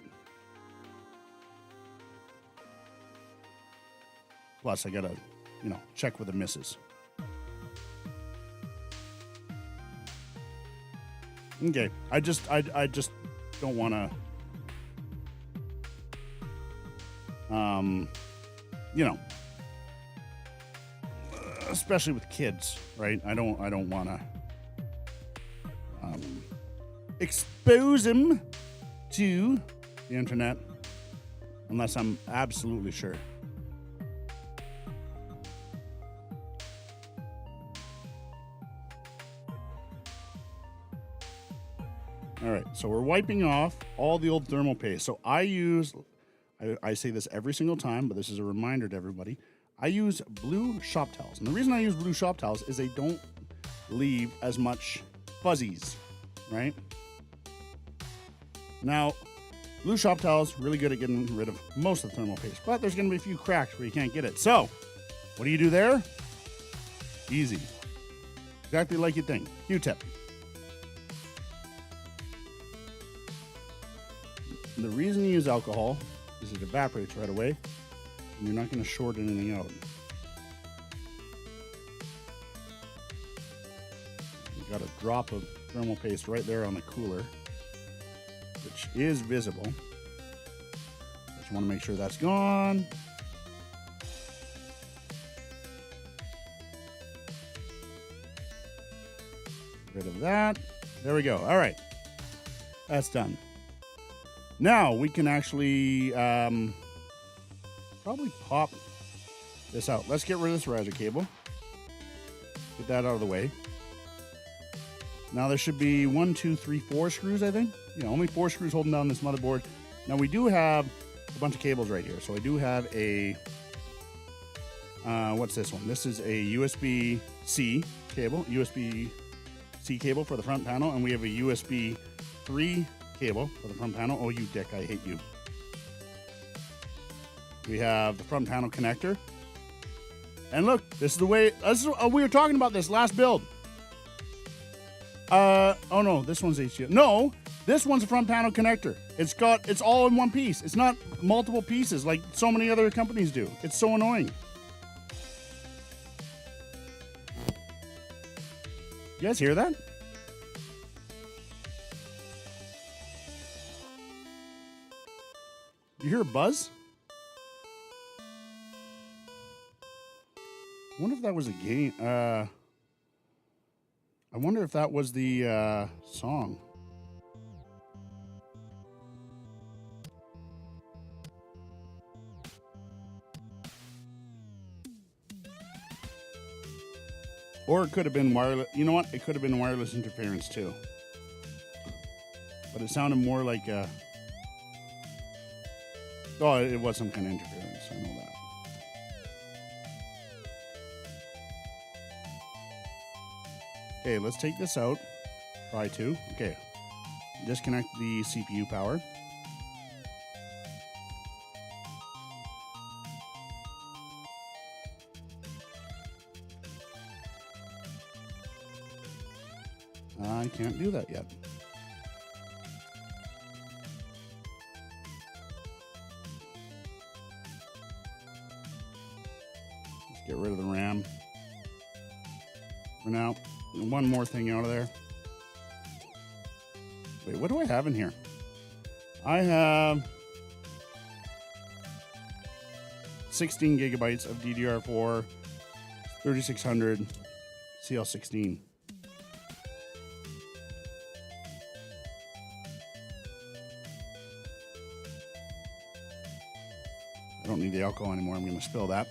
Plus, I gotta, check with the missus. Okay, I just don't want to, especially with kids, right? I don't want to expose them to the internet unless I'm absolutely sure. All right, so we're wiping off all the old thermal paste. So I say this every single time, but this is a reminder to everybody. I use blue shop towels. And the reason I use blue shop towels is they don't leave as much fuzzies, right? Now, blue shop towels, really good at getting rid of most of the thermal paste, but there's gonna be a few cracks where you can't get it. So, what do you do there? Easy. Exactly like you think. Q-tip. The reason you use alcohol is it evaporates right away, and you're not gonna short anything out. We've got a drop of thermal paste right there on the cooler, which is visible. Just want to make sure that's gone. Rid of that. There we go. All right. That's done. Now we can actually probably pop this out. Let's get rid of this riser cable. Get that out of the way. Now there should be 1, 2, 3, 4 screws, I think. Yeah, only 4 screws holding down this motherboard. Now we do have a bunch of cables right here. So I do have a, what's this one? This is a USB-C cable, USB-C cable for the front panel, and we have a USB 3 cable for the front panel. Oh, you dick, I hate you. We have the front panel connector. And look, this is the way, we were talking about this last build. Oh no, this one's HDMI. No, this one's a front panel connector. It's all in one piece. It's not multiple pieces like so many other companies do. It's so annoying. You guys hear that? You hear a buzz? I wonder if that was a game. I wonder if that was the song. Or it could have been wireless. You know what? It could have been wireless interference too. But it sounded more like oh, it was some kind of interference. I know that. Okay, let's take this out. Try to. Okay. Disconnect the CPU power. I can't do that yet. Let's get rid of the RAM for now. And one more thing out of there. Wait, what do I have in here? I have 16 gigabytes of DDR4 3600 CL16. I don't need the alcohol anymore. I'm going to spill that.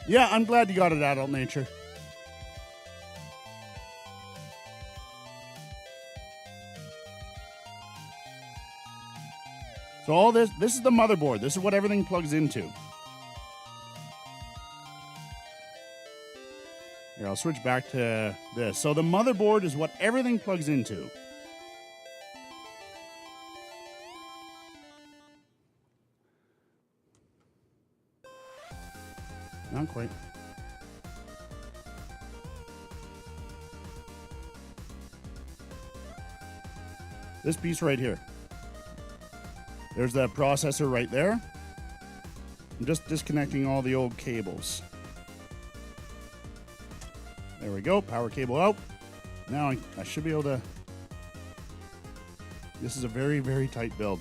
Yeah, I'm glad you got it, Adult Nature. So all this is the motherboard. This is what everything plugs into. Here, I'll switch back to this. So the motherboard is what everything plugs into. Not quite. This piece right here. There's that processor right there. I'm just disconnecting all the old cables. There we go. Power cable out. Now I should be able to... This is a very, very tight build.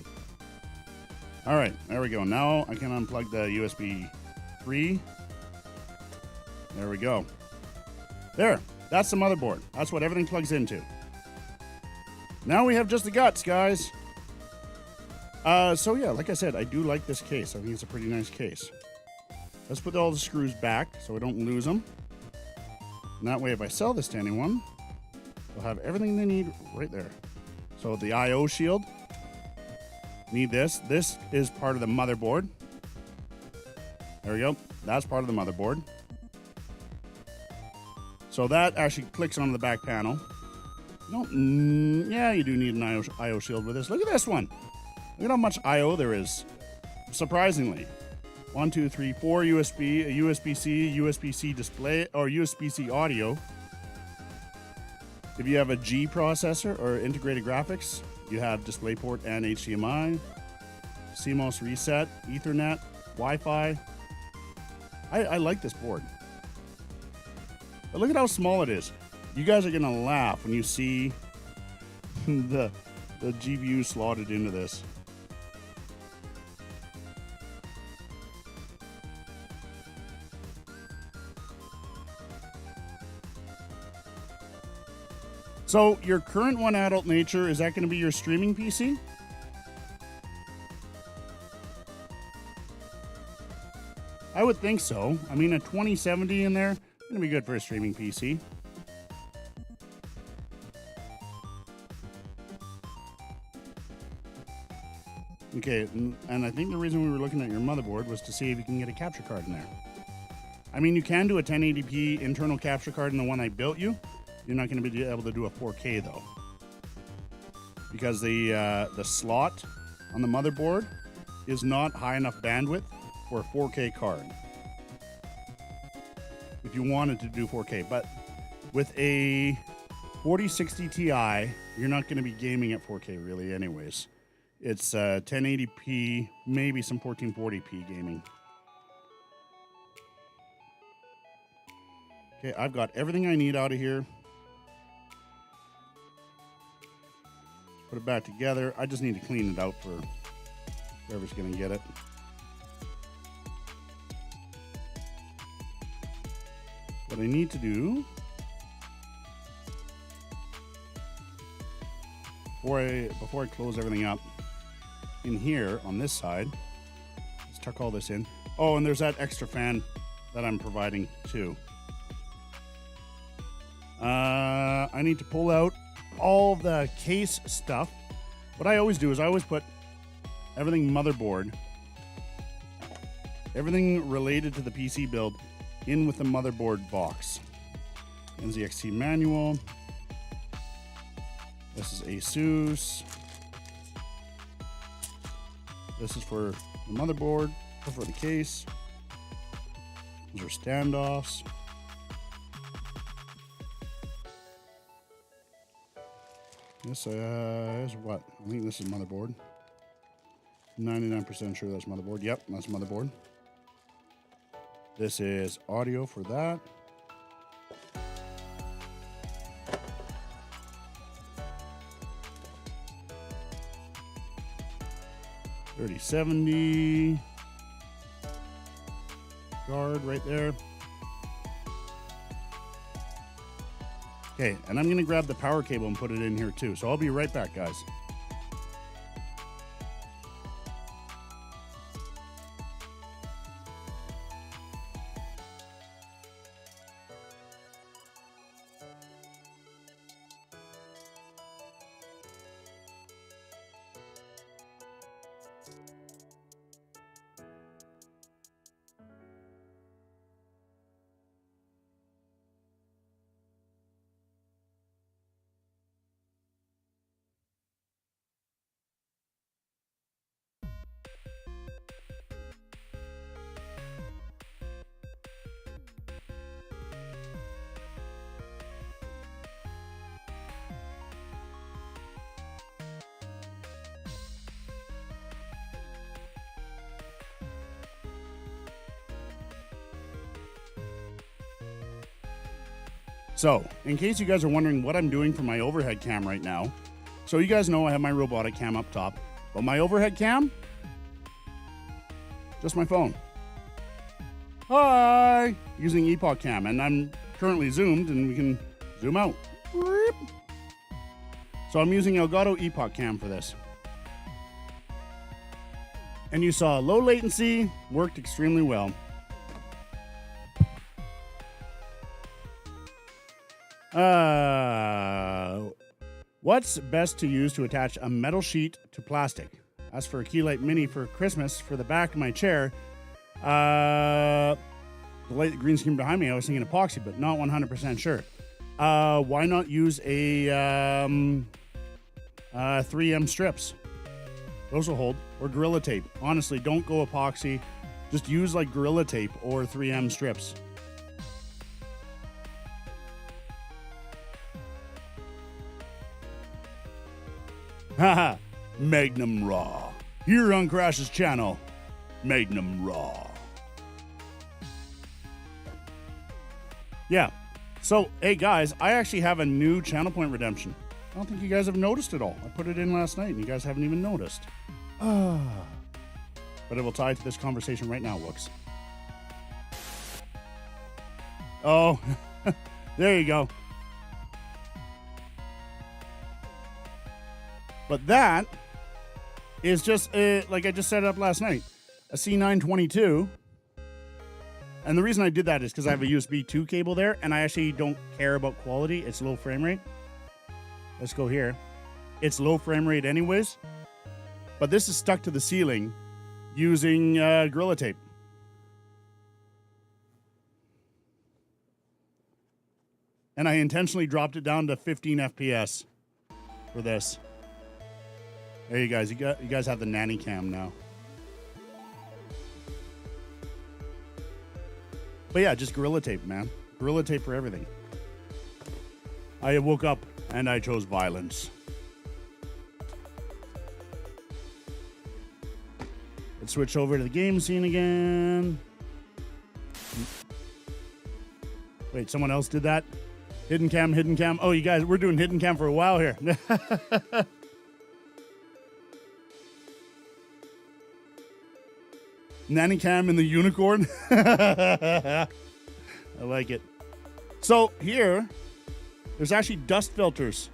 All right, there we go. Now I can unplug the USB 3. There we go. There, that's the motherboard. That's what everything plugs into. Now we have just the guts, guys. So yeah, like I said, I do like this case. I think it's a pretty nice case. Let's put all the screws back so we don't lose them. And that way, if I sell this to anyone, they'll have everything they need right there. So the I/O shield. Need this. This is part of the motherboard. There we go. That's part of the motherboard. So that actually clicks onto the back panel. Yeah, you do need an I/O shield with this. Look at this one. Look at how much I/O there is. Surprisingly. 1, 2, 3, 4 USB, a USB-C, USB-C display, or USB-C audio. If you have a G processor or integrated graphics, you have DisplayPort and HDMI, CMOS reset, Ethernet, Wi-Fi. I like this board. But look at how small it is. You guys are going to laugh when you see the GPU slotted into this. So your current one, Adult Nature, is that going to be your streaming PC? I would think so. I mean, a 2070 in there, going to be good for a streaming PC. Okay, and I think the reason we were looking at your motherboard was to see if you can get a capture card in there. I mean, you can do a 1080p internal capture card in the one I built you. You're not going to be able to do a 4K though, because the slot on the motherboard is not high enough bandwidth for a 4K card. If you wanted to do 4K, but with a 4060 Ti, you're not going to be gaming at 4K really, anyways. It's 1080p, maybe some 1440p gaming. Okay, I've got everything I need out of here. Put it back together. I just need to clean it out for whoever's going to get it. What I need to do before I close everything up in here on this side, let's tuck all this in. Oh, and there's that extra fan that I'm providing too. I need to pull out all the case stuff. What I always do is I always put everything motherboard, everything related to the PC build in with the motherboard box. NZXT manual. This is ASUS. This is for the motherboard, for the case. Those are standoffs. This is what? I think this is motherboard. 99% sure that's motherboard. Yep, that's motherboard. This is audio for that. $3070 guard right there. Okay, and I'm gonna grab the power cable and put it in here too. So I'll be right back, guys. So, in case you guys are wondering what I'm doing for my overhead cam right now, so you guys know I have my robotic cam up top, but my overhead cam, just my phone. Hi! Using Epoch Cam, and I'm currently zoomed, and we can zoom out. So I'm using Elgato Epoch Cam for this. And you saw low latency, worked extremely well. What's best to use to attach a metal sheet to plastic? As for a Keylight Mini for Christmas for the back of my chair, the light green screen behind me, I was thinking epoxy, but not 100% sure. Why not use a 3M strips? Those will hold. Or Gorilla Tape. Honestly, don't go epoxy. Just use like Gorilla Tape or 3M strips. Haha, Magnum Raw. Here on Crash's channel, Magnum Raw. Yeah, So, hey guys, I actually have a new channel point redemption. I don't think you guys have noticed it all. I put it in last night and you guys haven't even noticed. But it will tie to this conversation right now, Wooks. Oh, there you go. But that is just, like I just set it up last night, a C922. And the reason I did that is because I have a USB 2 cable there, and I actually don't care about quality. It's low frame rate. Let's go here. It's low frame rate anyways. But this is stuck to the ceiling using Gorilla Tape. And I intentionally dropped it down to 15 FPS for this. There you guys. You guys have the nanny cam now. But yeah, just Gorilla Tape, man. Gorilla Tape for everything. I woke up and I chose violence. Let's switch over to the game scene again. Wait, someone else did that? Hidden cam, hidden cam. Oh, you guys, we're doing hidden cam for a while here. Nanny cam and the unicorn. I like it. So here, there's actually dust filters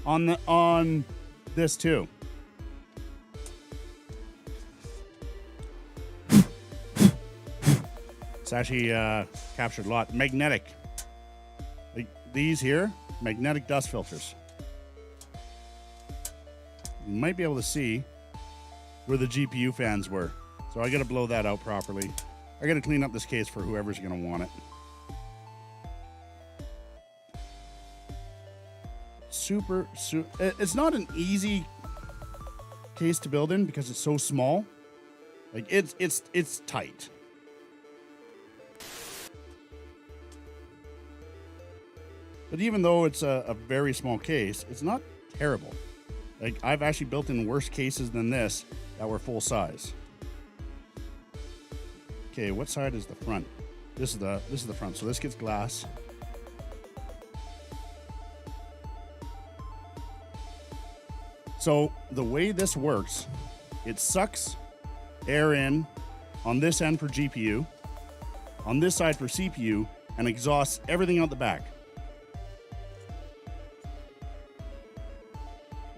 on this too. It's actually captured a lot. Magnetic. Like these here, magnetic dust filters. You might be able to see where the GPU fans were. So I got to blow that out properly. I got to clean up this case for whoever's going to want it. It's not an easy case to build in because it's so small. Like it's tight. But even though it's a very small case, it's not terrible. Like I've actually built in worse cases than this that were full size. Okay, what side is the front? This is the front. So this gets glass. So the way this works, it sucks air in on this end for GPU, on this side for CPU, and exhausts everything out the back.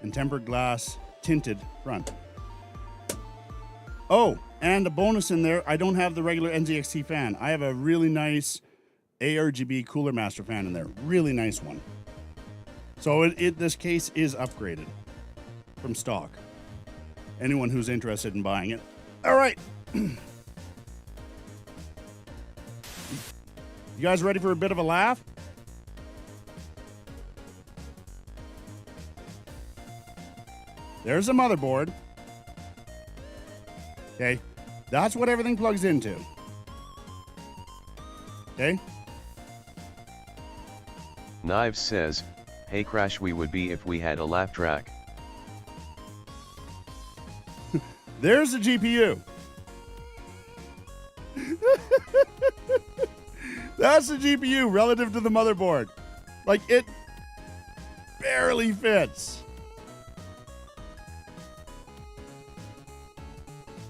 And tempered glass, tinted front. Oh, and a bonus in there, I don't have the regular NZXT fan. I have a really nice ARGB Cooler Master fan in there. Really nice one. So this case is upgraded from stock. Anyone who's interested in buying it. All right. You guys ready for a bit of a laugh? There's a motherboard. Okay. That's what everything plugs into. Okay. Knives says, hey Crash, we would be if we had a laugh track. There's the GPU. That's the GPU relative to the motherboard. Like it barely fits.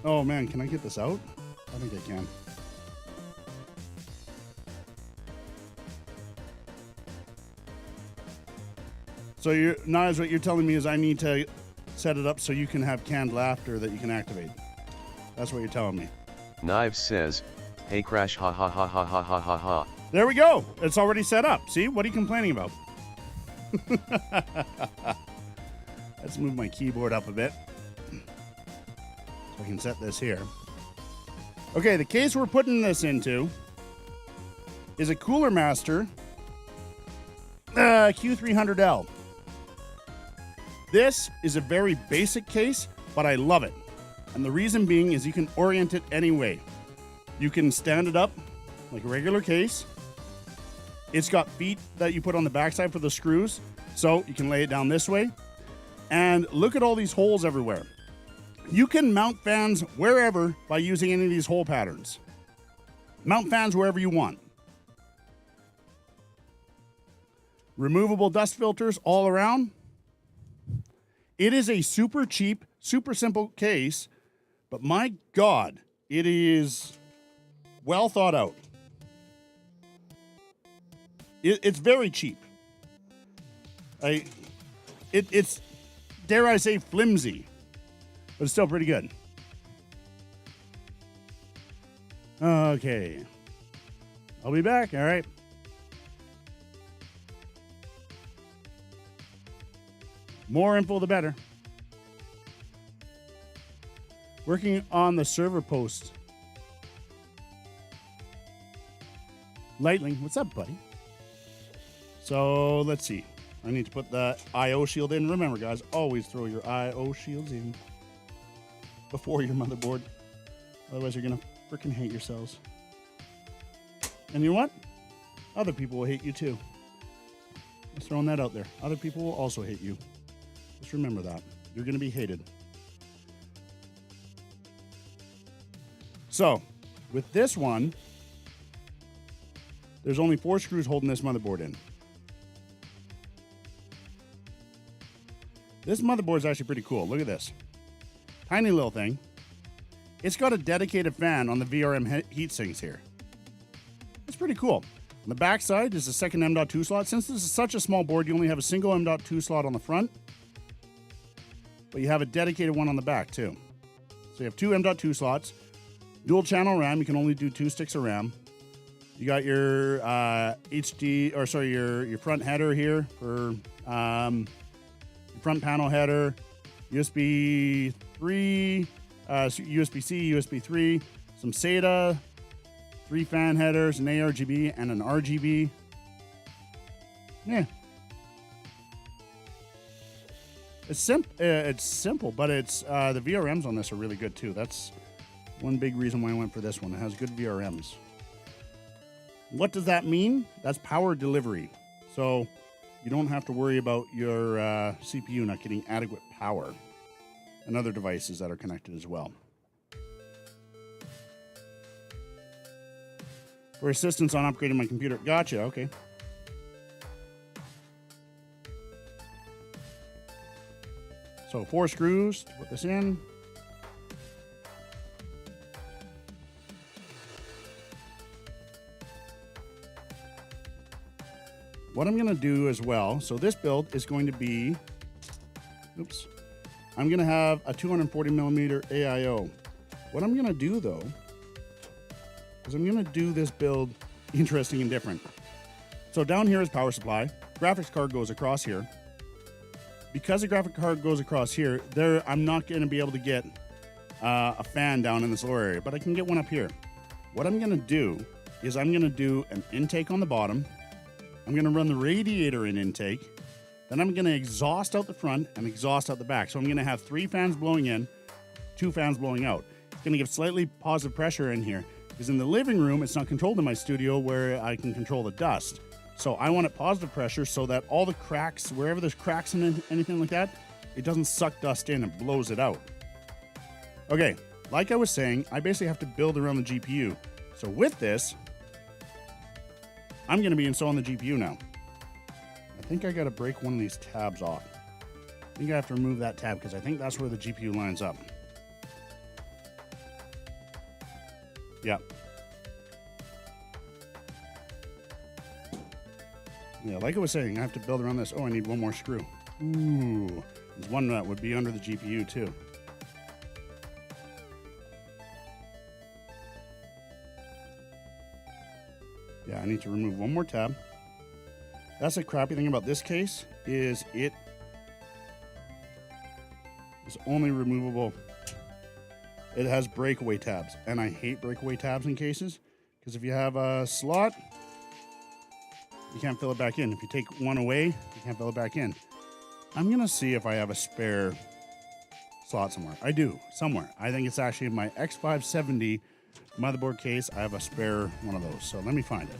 Oh man, can I get this out? I think I can. So Knives, what you're telling me is I need to set it up so you can have canned laughter that you can activate. That's what you're telling me. Knives says, hey Crash, ha ha ha ha ha ha ha ha. There we go. It's already set up. See, what are you complaining about? Let's move my keyboard up a bit. I can set this here. Okay, the case we're putting this into is a Cooler Master Q300L. This is a very basic case, but I love it. And the reason being is you can orient it any way. You can stand it up like a regular case. It's got feet that you put on the backside for the screws, so you can lay it down this way. And look at all these holes everywhere. You can mount fans wherever by using any of these hole patterns. Mount fans wherever you want. Removable dust filters all around. It is a super cheap, super simple case, but my God, it is well thought out. It's very cheap. It's, dare I say, flimsy, but it's still pretty good. Okay. I'll be back, all right? More info, the better. Working on the server post. Lightning, what's up, buddy? So let's see. I need to put the I/O shield in. Remember, guys, always throw your I/O shields in before your motherboard. Otherwise, you're gonna freaking hate yourselves. And you know what? Other people will hate you too. Just throwing that out there. Other people will also hate you. Just remember that. You're gonna be hated. So, with this one, there's only 4 screws holding this motherboard in. This motherboard is actually pretty cool. Look at this. Tiny little thing. It's got a dedicated fan on the VRM heat sinks here. It's pretty cool. On the back side is a second M.2 slot. Since this is such a small board, you only have a single M.2 slot on the front, but you have a dedicated one on the back too. So you have 2 M.2 slots, dual channel RAM. You can only do 2 sticks of RAM. You got your your front header here for your front panel header, USB 3, USB-C, USB 3, some SATA, 3 fan headers, an ARGB, and an RGB. Yeah. It's simple, but it's the VRMs on this are really good too. That's one big reason why I went for this one. It has good VRMs. What does that mean? That's power delivery. So you don't have to worry about your CPU not getting adequate power, and other devices that are connected as well. For assistance on upgrading my computer. Gotcha, okay. So 4 screws to put this in. What I'm going to do as well, so this build is going to be, I'm going to have a 240 millimeter AIO. What I'm going to do though, is I'm going to do this build interesting and different. So down here is power supply. Graphics card goes across here. Because the graphic card goes across here, I'm not going to be able to get a fan down in this lower area, but I can get one up here. What I'm going to do is I'm going to do an intake on the bottom. I'm going to run the radiator in intake. Then I'm going to exhaust out the front and exhaust out the back. So I'm going to have 3 fans blowing in, 2 fans blowing out. It's going to give slightly positive pressure in here, because in the living room, it's not controlled in my studio where I can control the dust. So I want it positive pressure so that all the cracks, wherever there's cracks and anything like that, it doesn't suck dust in and blows it out. Okay, like I was saying, I basically have to build around the GPU. So with this, I'm going to be installing the GPU now. I think I got to break one of these tabs off. I think I have to remove that tab because I think that's where the GPU lines up. Yep. Yeah, like I was saying, I have to build around this. Oh, I need one more screw. Ooh, there's one that would be under the GPU too. Yeah, I need to remove one more tab. That's the crappy thing about this case, is it is only removable. It has breakaway tabs, and I hate breakaway tabs in cases, because if you have a slot, you can't fill it back in. If you take one away, you can't fill it back in. I'm going to see if I have a spare slot somewhere. I do, somewhere. I think it's actually in my X570 motherboard case. I have a spare one of those, so let me find it.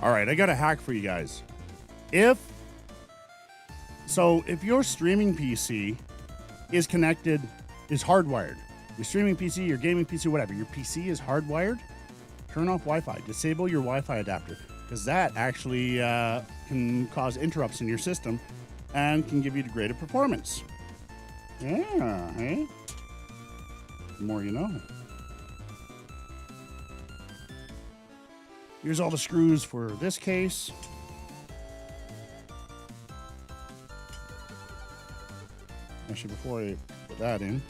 All right, I got a hack for you guys. If your streaming PC is connected, is hardwired, your streaming PC, your gaming PC, whatever, your PC is hardwired, turn off Wi-Fi. Disable your Wi-Fi adapter, because that actually can cause interrupts in your system and can give you degraded performance. Yeah, eh? The more you know. Here's all the screws for this case. Actually, before I put that in,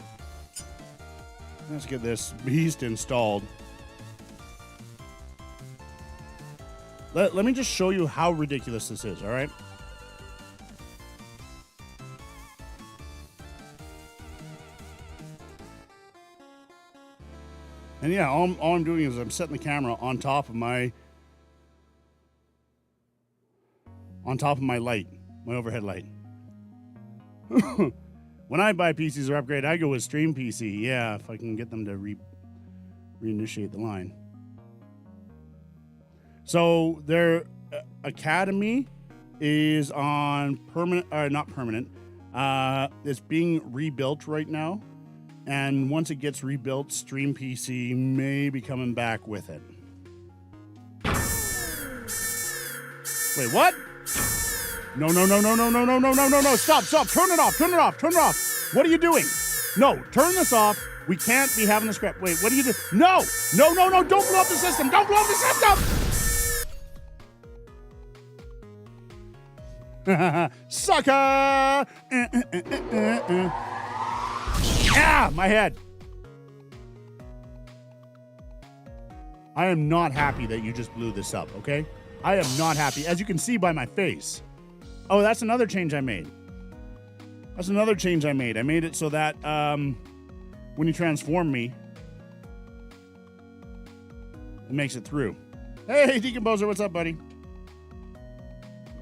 let's get this beast installed. Let me just show you how ridiculous this is, all right? And yeah, all I'm doing is I'm setting the camera on top of my light, my overhead light. When I buy PCs or upgrade, I go with Stream PC. Yeah, if I can get them to reinitiate the line. So their Academy is on not permanent. It's being rebuilt right now. And once it gets rebuilt, Stream PC may be coming back with it. Wait, what? No. Stop. Turn it off. What are you doing? No, turn this off. We can't be having this crap. Wait, what are you doing? No. Don't blow up the system. Sucker! Ah, my head. I am not happy that you just blew this up, okay? I am not happy, as you can see by my face. Oh, that's another change I made. I made it so that when you transform me, it makes it through. Hey, Decomposer, what's up, buddy?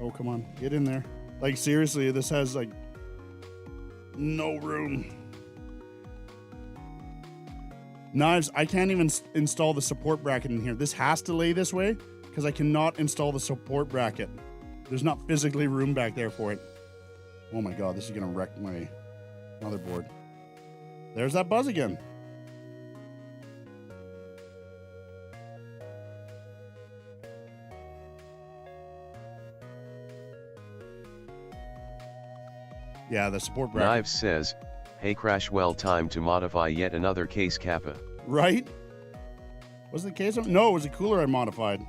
Oh, come on, get in there. Like, seriously, this has, like, no room. Knives, I can't even install the support bracket in here. This has to lay this way because I cannot install the support bracket. There's not physically room back there for it. Oh my God, this is gonna wreck my motherboard. There's that buzz again. Yeah, the support bracket. Knives says, hey Crash, well time to modify yet another case Kappa. Right? Was it the case? No, it was a cooler I modified.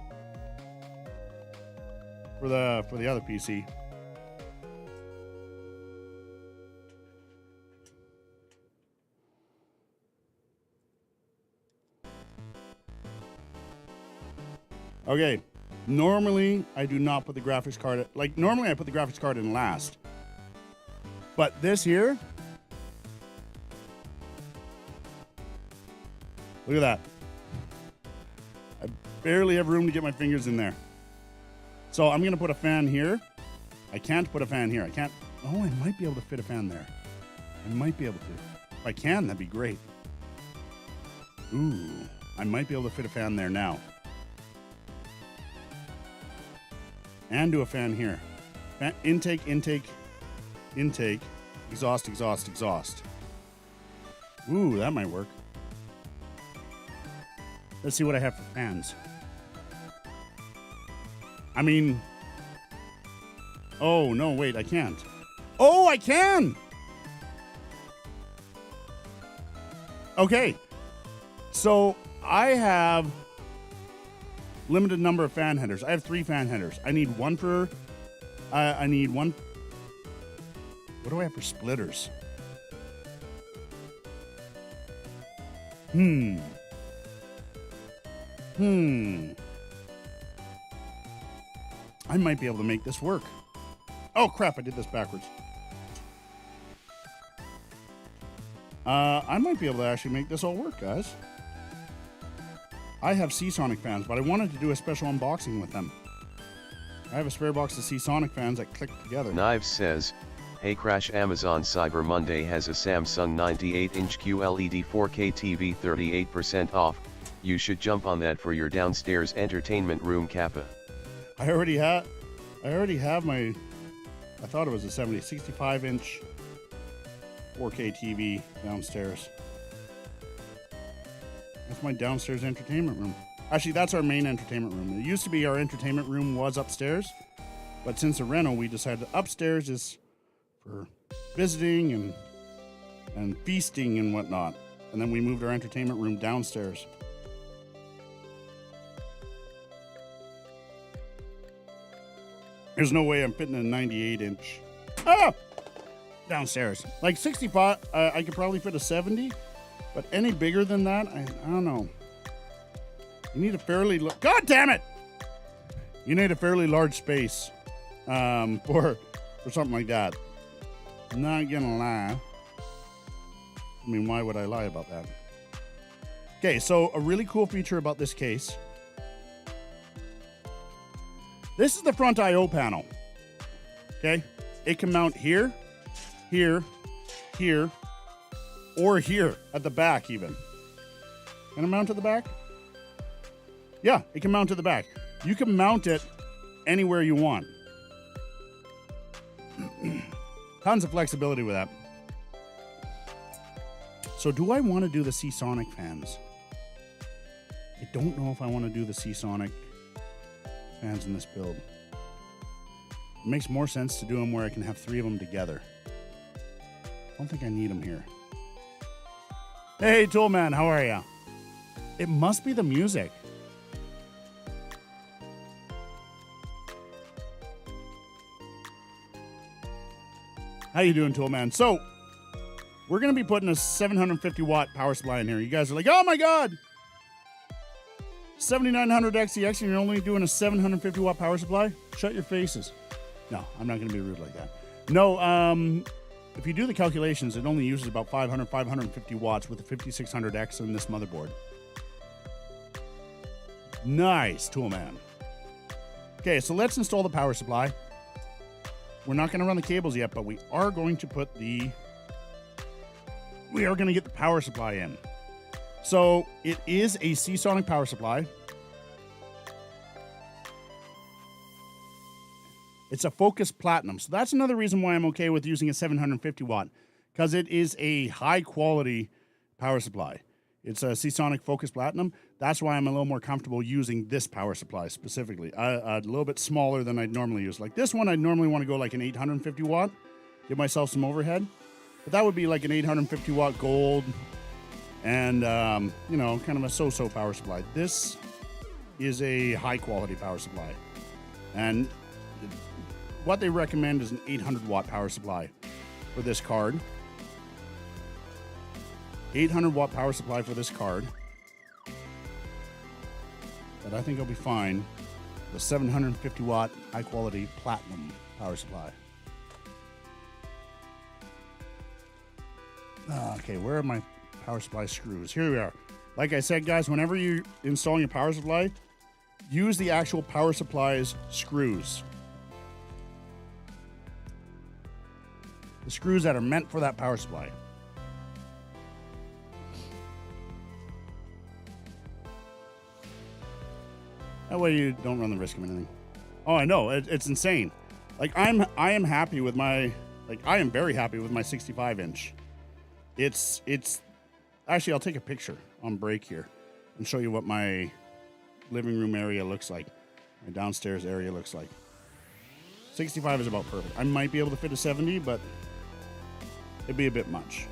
For the other PC. Okay, normally I do not put the graphics card, normally I put the graphics card in last. But this here, look at that. I barely have room to get my fingers in there. So I'm gonna put a fan here. I can't put a fan here. I can't, oh, I might be able to fit a fan there. I might be able to. If I can, that'd be great. Ooh, I might be able to fit a fan there now. And do a fan here. Fan, intake, exhaust. Ooh, that might work. Let's see what I have for fans. I mean, oh, no, wait, I can't. Oh, I can! Okay, so I have limited number of fan headers. I have 3 fan headers. I need one for, I need one. What do I have for splitters? I might be able to make this work. Oh crap, I did this backwards. I might be able to actually make this all work, guys. I have Seasonic fans, but I wanted to do a special unboxing with them. I have a spare box of Seasonic fans that click together. Knives says, hey Crash, Amazon Cyber Monday has a Samsung 98-inch QLED 4K TV 38% off. You should jump on that for your downstairs entertainment room Kappa. I already have my, I thought it was a 65-inch 4K TV downstairs. That's my downstairs entertainment room. Actually, that's our main entertainment room. It used to be our entertainment room was upstairs, but since the reno, we decided upstairs is for visiting and feasting and whatnot. And then we moved our entertainment room downstairs. There's no way I'm fitting a 98-inch downstairs. Like 65, I could probably fit a 70, but any bigger than that, I don't know. You need a fairly, God damn it! You need a fairly large space for something like that. Not gonna lie. I mean, why would I lie about that? Okay, so a really cool feature about this case. This is the front I/O panel. Okay, it can mount here, here, here, or here at the back even. Can it mount to the back? Yeah, it can mount to the back. You can mount it anywhere you want. Tons of flexibility with that. So do I want to do the Seasonic fans? I don't know if I want to do the Seasonic fans in this build. It makes more sense to do them where I can have 3 of them together. I don't think I need them here. Hey, Toolman, how are ya? It must be the music. How you doing, Toolman? So, we're going to be putting a 750 watt power supply in here. You guys are like, oh my God! 7900 XEX and you're only doing a 750 watt power supply? Shut your faces. No, I'm not going to be rude like that. No, if you do the calculations, it only uses about 550 watts with the 5600X in this motherboard. Nice, Toolman. Okay, so let's install the power supply. We're not going to run the cables yet, but we are going to put we are going to get the power supply in. So it is a Seasonic power supply. It's a Focus Platinum. So that's another reason why I'm okay with using a 750 watt, because it is a high quality power supply. It's a Seasonic Focus Platinum. That's why I'm a little more comfortable using this power supply specifically. A little bit smaller than I'd normally use. Like this one, I'd normally want to go like an 850 watt, give myself some overhead. But that would be like an 850 watt gold and, you know, kind of a so-so power supply. This is a high quality power supply. And what they recommend is an 800 watt power supply for this card. 800 watt power supply for this card. But I think I'll be fine. The 750 watt high quality platinum power supply. Okay, where are my power supply screws? Here we are. Like I said, guys, whenever you're installing a power supply, use the actual power supply's screws. The screws that are meant for that power supply. That way you don't run the risk of anything. Oh, I know. It's insane. Like, I am happy with my, like, I am very happy with my 65-inch. It's, actually, I'll take a picture on break here and show you what my living room area looks like. My downstairs area looks like. 65 is about perfect. I might be able to fit a 70, but it'd be a bit much.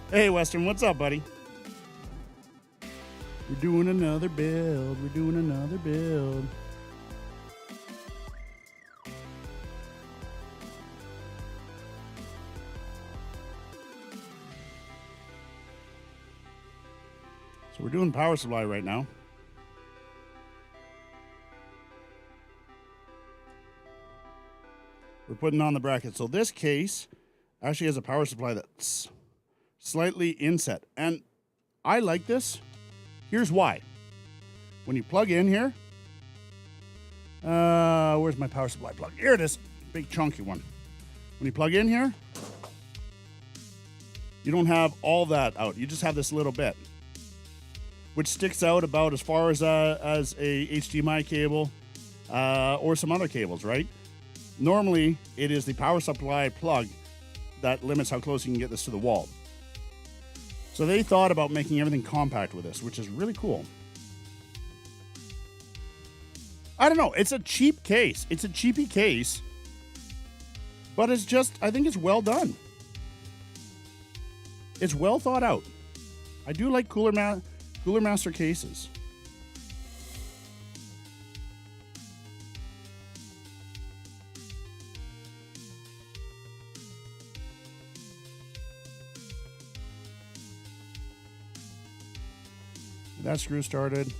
Hey, Western, what's up, buddy? We're doing another build. We're doing another build. So we're doing power supply right now. We're putting on the bracket. So this case actually has a power supply that's slightly inset. And I like this. Here's why. When you plug in here, where's my power supply plug? Here it is, big chunky one. When you plug in here, you don't have all that out. You just have this little bit. which sticks out about as far as a HDMI cable or some other cables, right? Normally, it is the power supply plug that limits how close you can get this to the wall. So they thought about making everything compact with this, which is really cool. I don't know. It's a cheap case. It's a cheapy case, but it's just, I think it's well done. It's well thought out. I do like Cooler Master cases. That screw started.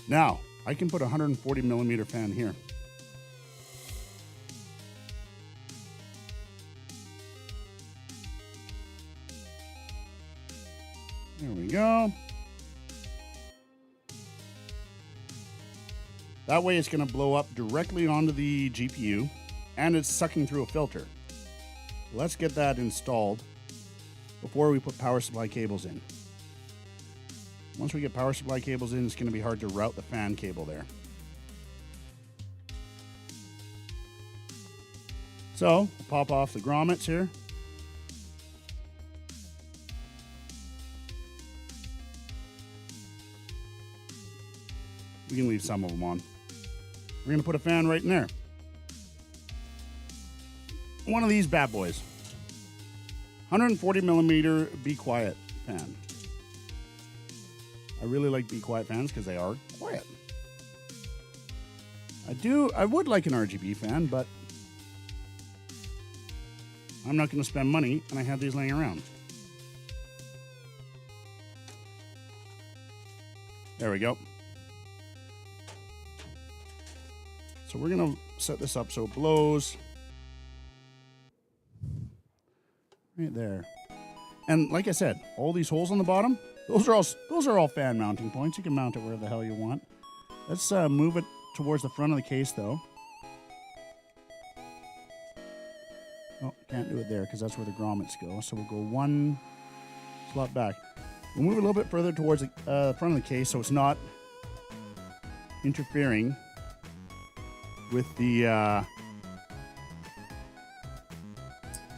Now, I can put a 140 millimeter fan here. There we go. That way it's going to blow up directly onto the GPU, and it's sucking through a filter. Let's get that installed before we put power supply cables in. Once we get power supply cables in, it's going to be hard to route the fan cable there. So, we'll pop off the grommets here. We can leave some of them on. We're going to put a fan right in there. One of these bad boys. 140 millimeter Be Quiet fan. I really like Be Quiet fans because they are quiet. I would like an RGB fan, but I'm not going to spend money, and I have these laying around. There we go. So we're going to set this up so it blows right there. And like I said, all these holes on the bottom, those are all fan mounting points. You can mount it wherever the hell you want. Let's move it towards the front of the case, though. Oh, can't do it there because that's where the grommets go. So we'll go one slot back. We'll move it a little bit further towards the front of the case so it's not interfering with the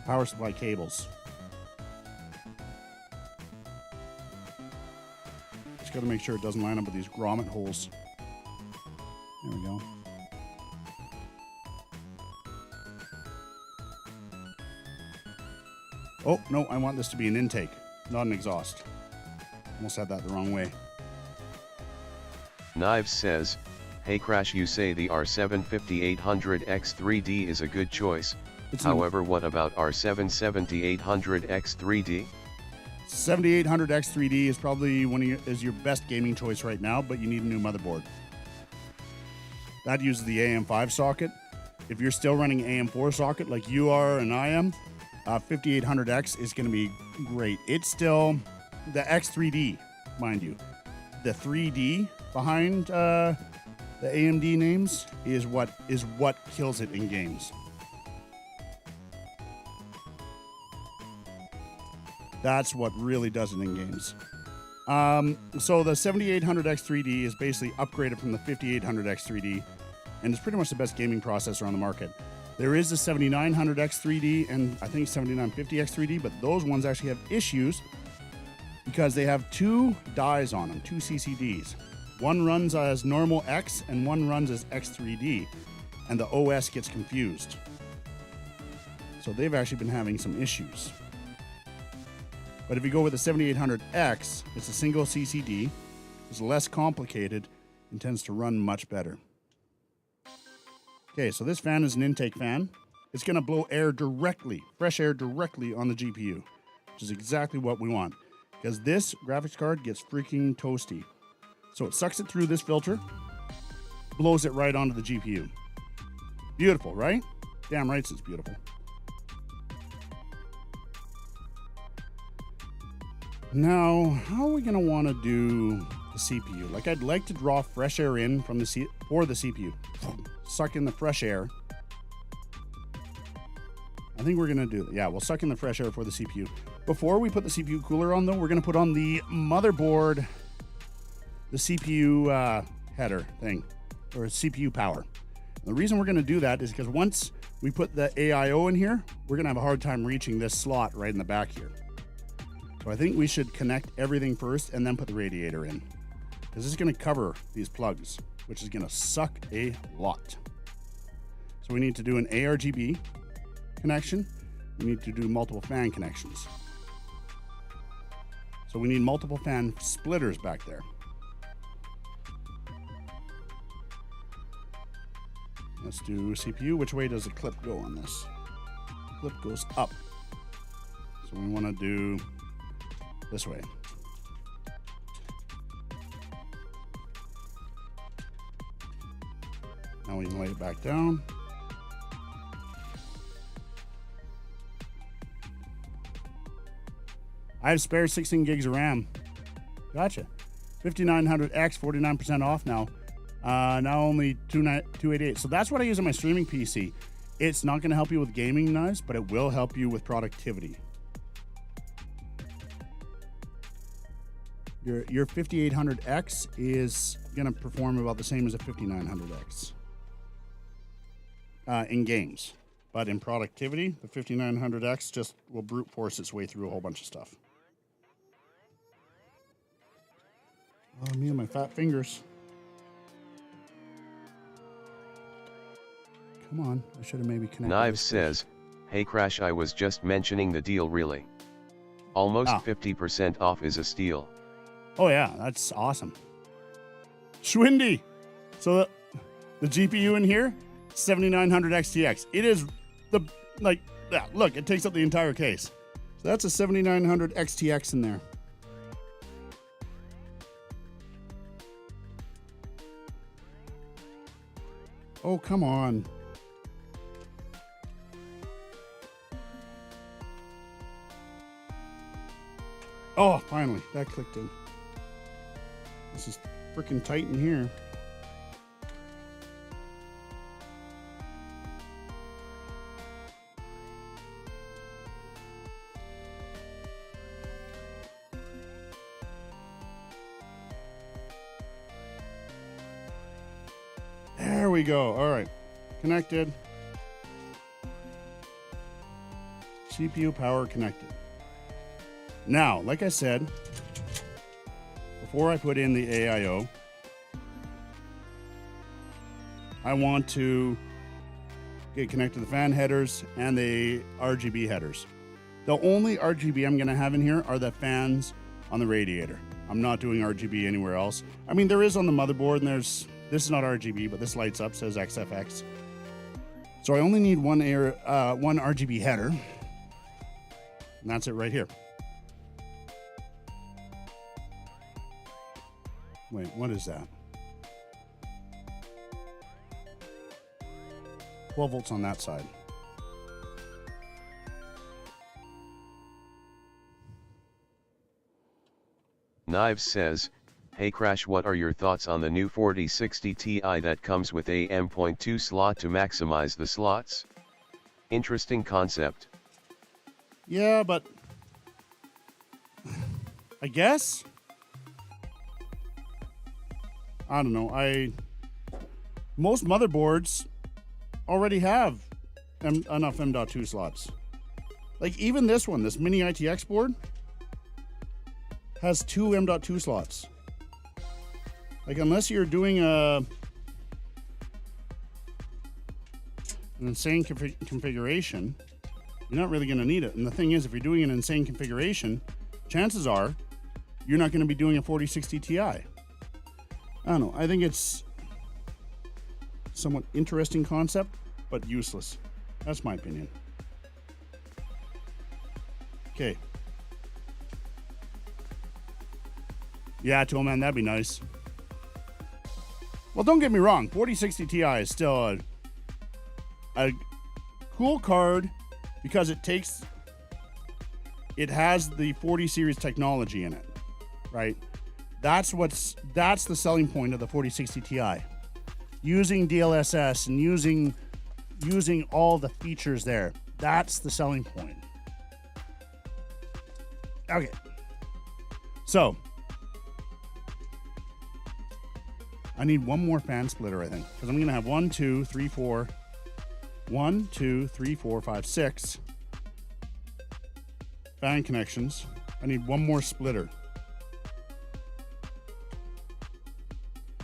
power supply cables. Just got to make sure it doesn't line up with these grommet holes. There we go. Oh, no, I want this to be an intake, not an exhaust. Almost had that the wrong way. Knives says, hey Crash, you say the R7 5800X3D is a good choice. However, what about R7 7800X3D? 7800X3D is probably is your best gaming choice right now, but you need a new motherboard. That uses the AM5 socket. If you're still running AM4 socket like you are and I am, 5800X is going to be great. It's still the X3D, mind you. The 3D behind the AMD names is what kills it in games. That's what really does it in games. So the 7800X3D is basically upgraded from the 5800X3D, and it's pretty much the best gaming processor on the market. There is the 7900X3D and I think 7950X3D, but those ones actually have issues because they have two dies on them, two CCDs. One runs as normal X and one runs as X3D, and the OS gets confused. So they've actually been having some issues. But if you go with the 7800X, it's a single CCD, it's less complicated, and tends to run much better. Okay, so this fan is an intake fan. It's going to blow air directly, fresh air directly on the GPU, which is exactly what we want, because this graphics card gets freaking toasty. So it sucks it through this filter, blows it right onto the GPU. Beautiful, right? Damn right it's beautiful. Now, how are we going to want to do the CPU? Like, I'd like to draw fresh air in from for the CPU. Suck in the fresh air. I think we're going to do that. Yeah, we'll suck in the fresh air for the CPU. Before we put the CPU cooler on, though, we're going to put on the motherboard the CPU header thing, or CPU power. The reason we're going to do that is because once we put the AIO in here, we're going to have a hard time reaching this slot right in the back here. So I think we should connect everything first and then put the radiator in, because this is going to cover these plugs, which is going to suck a lot. So we need to do an ARGB connection. We need to do multiple fan connections. So we need multiple fan splitters back there. Let's do CPU. Which way does the clip go on this? Clip goes up. So we want to do this way. Now we can lay it back down. I have spare 16 gigs of RAM. Gotcha. 5900X, 49% off now. Now only 288. So that's what I use on my streaming PC. It's not going to help you with gaming knives, but it will help you with productivity. Your 5800X is going to perform about the same as a 5900X in games. But in productivity, the 5900X just will brute force its way through a whole bunch of stuff. Oh, me and my fat fingers. Come on, I should have maybe connected. Knives says, hey Crash, I was just mentioning the deal really. Almost 50% off is a steal. Oh yeah, that's awesome. Schwindy! So the GPU in here, 7900 XTX. It is the, like, yeah, look, it takes up the entire case. So that's a 7900 XTX in there. Oh, come on. Oh, finally, that clicked in. This is freaking tight in here. There we go. All right, connected. CPU power connected. Now, like I said, before I put in the AIO, I want to get connected to the fan headers and the RGB headers. The only RGB I'm going to have in here are the fans on the radiator. I'm not doing RGB anywhere else. I mean, there is on the motherboard, and this is not RGB, but this lights up, says XFX. So I only need one RGB header, and that's it right here. Wait, what is that? 12 volts on that side. Knives says, hey Crash, what are your thoughts on the new 4060 Ti that comes with a M.2 slot to maximize the slots? Interesting concept. Yeah, but I guess, I don't know. Most motherboards already have enough M.2 slots. Like even this one, this mini ITX board, has 2 M.2 slots. Like unless you're doing an insane configuration, you're not really going to need it. And the thing is, if you're doing an insane configuration, chances are you're not going to be doing a 4060 Ti. I don't know. I think it's somewhat interesting concept, but useless. That's my opinion. Okay. Yeah, Toolman, that'd be nice. Well, don't get me wrong. 4060 Ti is still a cool card because it has the 40 series technology in it, right? That's the selling point of the 4060 Ti. Using DLSS and using all the features there. That's the selling point. Okay. So, I need one more fan splitter, I think, because I'm going to have 1, 2, 3, 4, 1, 2, 3, 4, 5, 6 fan connections. I need one more splitter.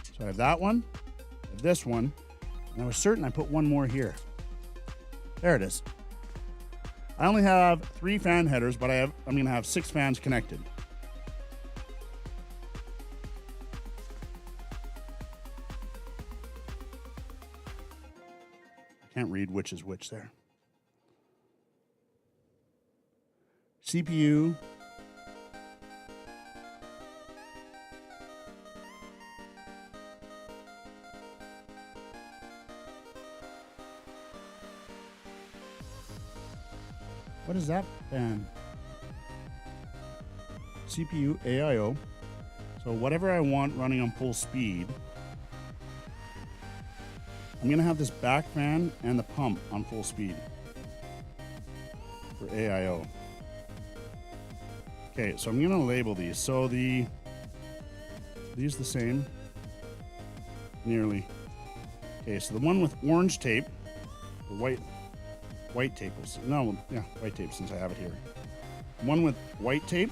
So I have that one, I have this one, and I was certain I put one more here. There it is. I only have 3 fan headers, but I'm going to have 6 fans connected. Can't read which is which there. CPU. What is that fan? CPU AIO. So whatever I want running on full speed. I'm going to have this back fan and the pump on full speed for AIO. Okay, so I'm going to label these. So these the same? Nearly. Okay, so the one with orange tape, or white tape. No, yeah, white tape since I have it here. One with white tape.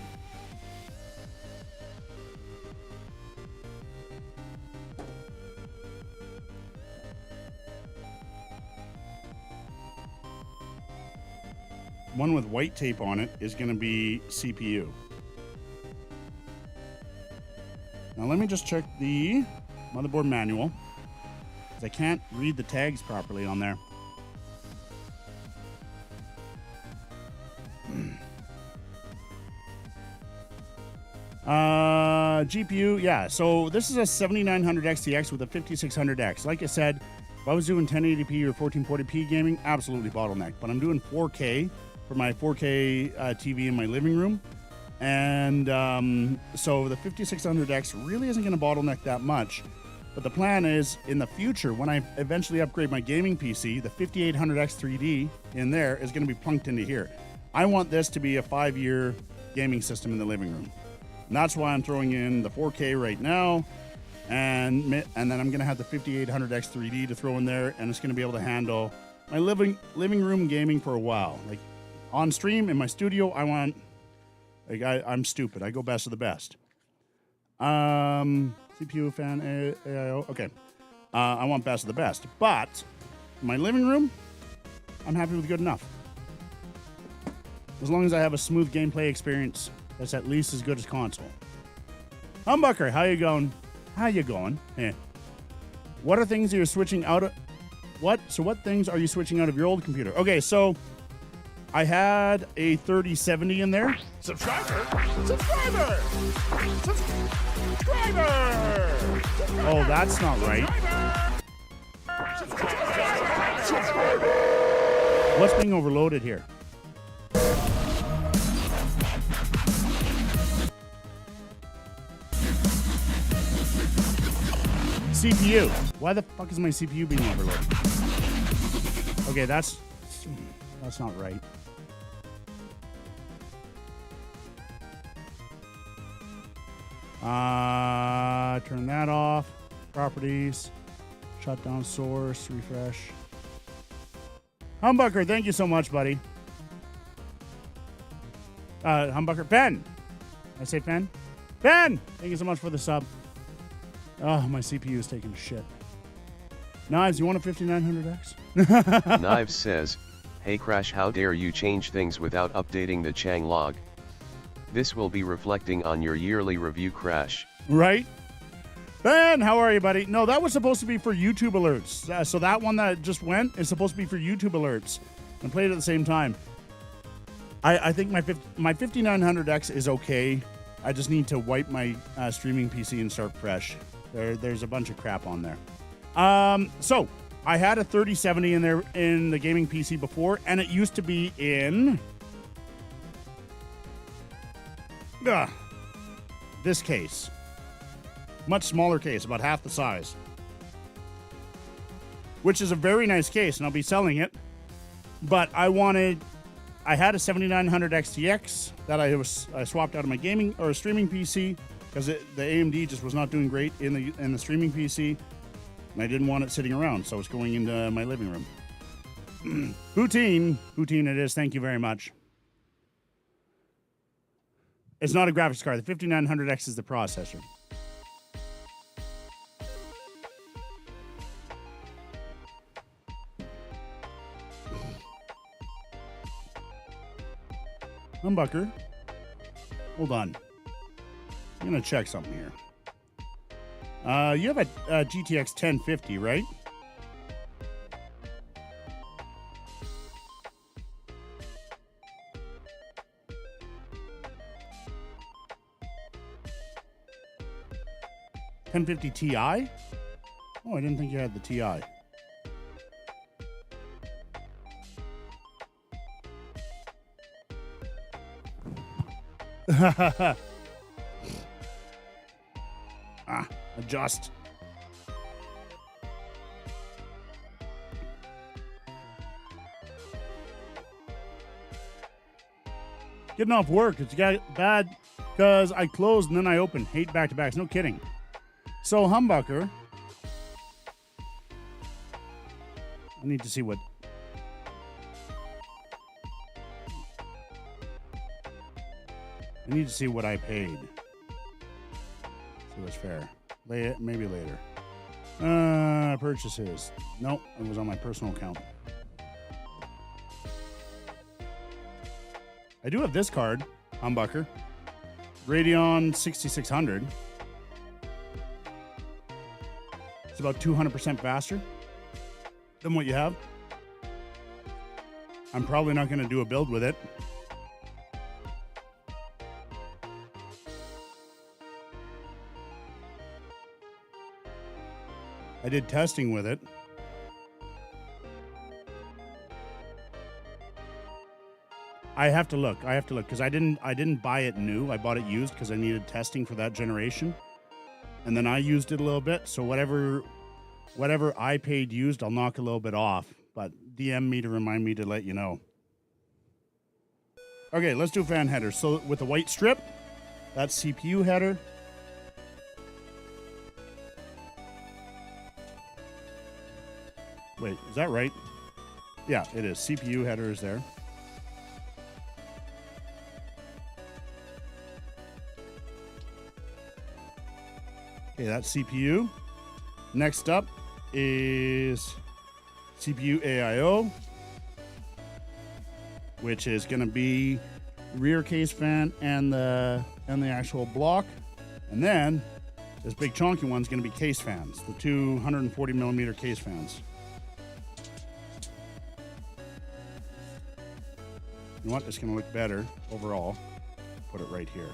One with white tape on it is going to be CPU. Now let me just check the motherboard manual, because I can't read the tags properly on there. GPU, yeah. So this is a 7900 XTX with a 5600X. Like I said, if I was doing 1080p or 1440p gaming, absolutely bottleneck. But I'm doing 4K for my 4K TV in my living room. And so the 5600X really isn't going to bottleneck that much. But the plan is, in the future, when I eventually upgrade my gaming PC, the 5800X 3D in there is going to be plunked into here. I want this to be a 5-year gaming system in the living room. And that's why I'm throwing in the 4K right now. And then I'm going to have the 5800X 3D to throw in there. And it's going to be able to handle my living room gaming for a while. Like on stream, in my studio, I want... I'm stupid. I go best of the best. CPU fan AIO. Okay. I want best of the best. But in my living room, I'm happy with good enough. As long as I have a smooth gameplay experience that's at least as good as console. Humbucker, how you going? How you going? What are things you're switching out of? What things are you switching out of your old computer? Okay, so I had a 3070 in there. Subscriber! Oh, that's not right. What's being overloaded here? CPU. Why the fuck is my CPU being overloaded? Okay, that's not right. Turn that off. Properties. Shut down source. Refresh. Humbucker, thank you so much, buddy. Humbucker. Ben! I say Ben? Ben! Thank you so much for the sub. Oh, my CPU is taking a shit. Knives, you want a 5900X? Knives says, "Hey Crash, how dare you change things without updating the Chang log? This will be reflecting on your yearly review, Crash." Right? Ben, how are you, buddy? No, that was supposed to be for YouTube alerts. So that one that just went is supposed to be for YouTube alerts. And played at the same time. I think my 5900X is okay. I just need to wipe my streaming PC and start fresh. There's a bunch of crap on there. So I had a 3070 in there in the gaming PC before, and it used to be in this case. Much smaller case, about half the size. Which is a very nice case, and I'll be selling it. But I had a 7900 XTX that I swapped out of my gaming or streaming PC, because the AMD just was not doing great in the streaming PC, and I didn't want it sitting around, so it's going into my living room. Poutine it is. Thank you very much. It's not a graphics card. The 5900X is the processor. Humbucker. Hold on. I'm going to check something here. You have a GTX 1050, right? $1050 Ti? Oh, I didn't think you had the Ti. Adjust. Getting off work. It's got bad because I closed and then I opened. Hate back-to-backs. No kidding. So, Humbucker. I need to see what... I need to see what I paid. See what's fair. Maybe later. Purchases. Nope, it was on my personal account. I do have this card, Humbucker. Radeon 6600. It's about 200% faster than what you have. I'm probably not going to do a build with it. I did testing with it. I have to look because I didn't buy it new. I bought it used because I needed testing for that generation. And then I used it a little bit. So whatever I paid used, I'll knock a little bit off. But DM me to remind me to let you know. Okay, let's do fan headers. So with the white strip, that's CPU header. Wait, is that right? Yeah, it is. CPU header is there. Okay, that's CPU. Next up is CPU AIO, which is going to be rear case fan and the actual block. And then this big chunky one's going to be case fans, the 240 millimeter case fans. You know what? It's going to look better overall. Put it right here.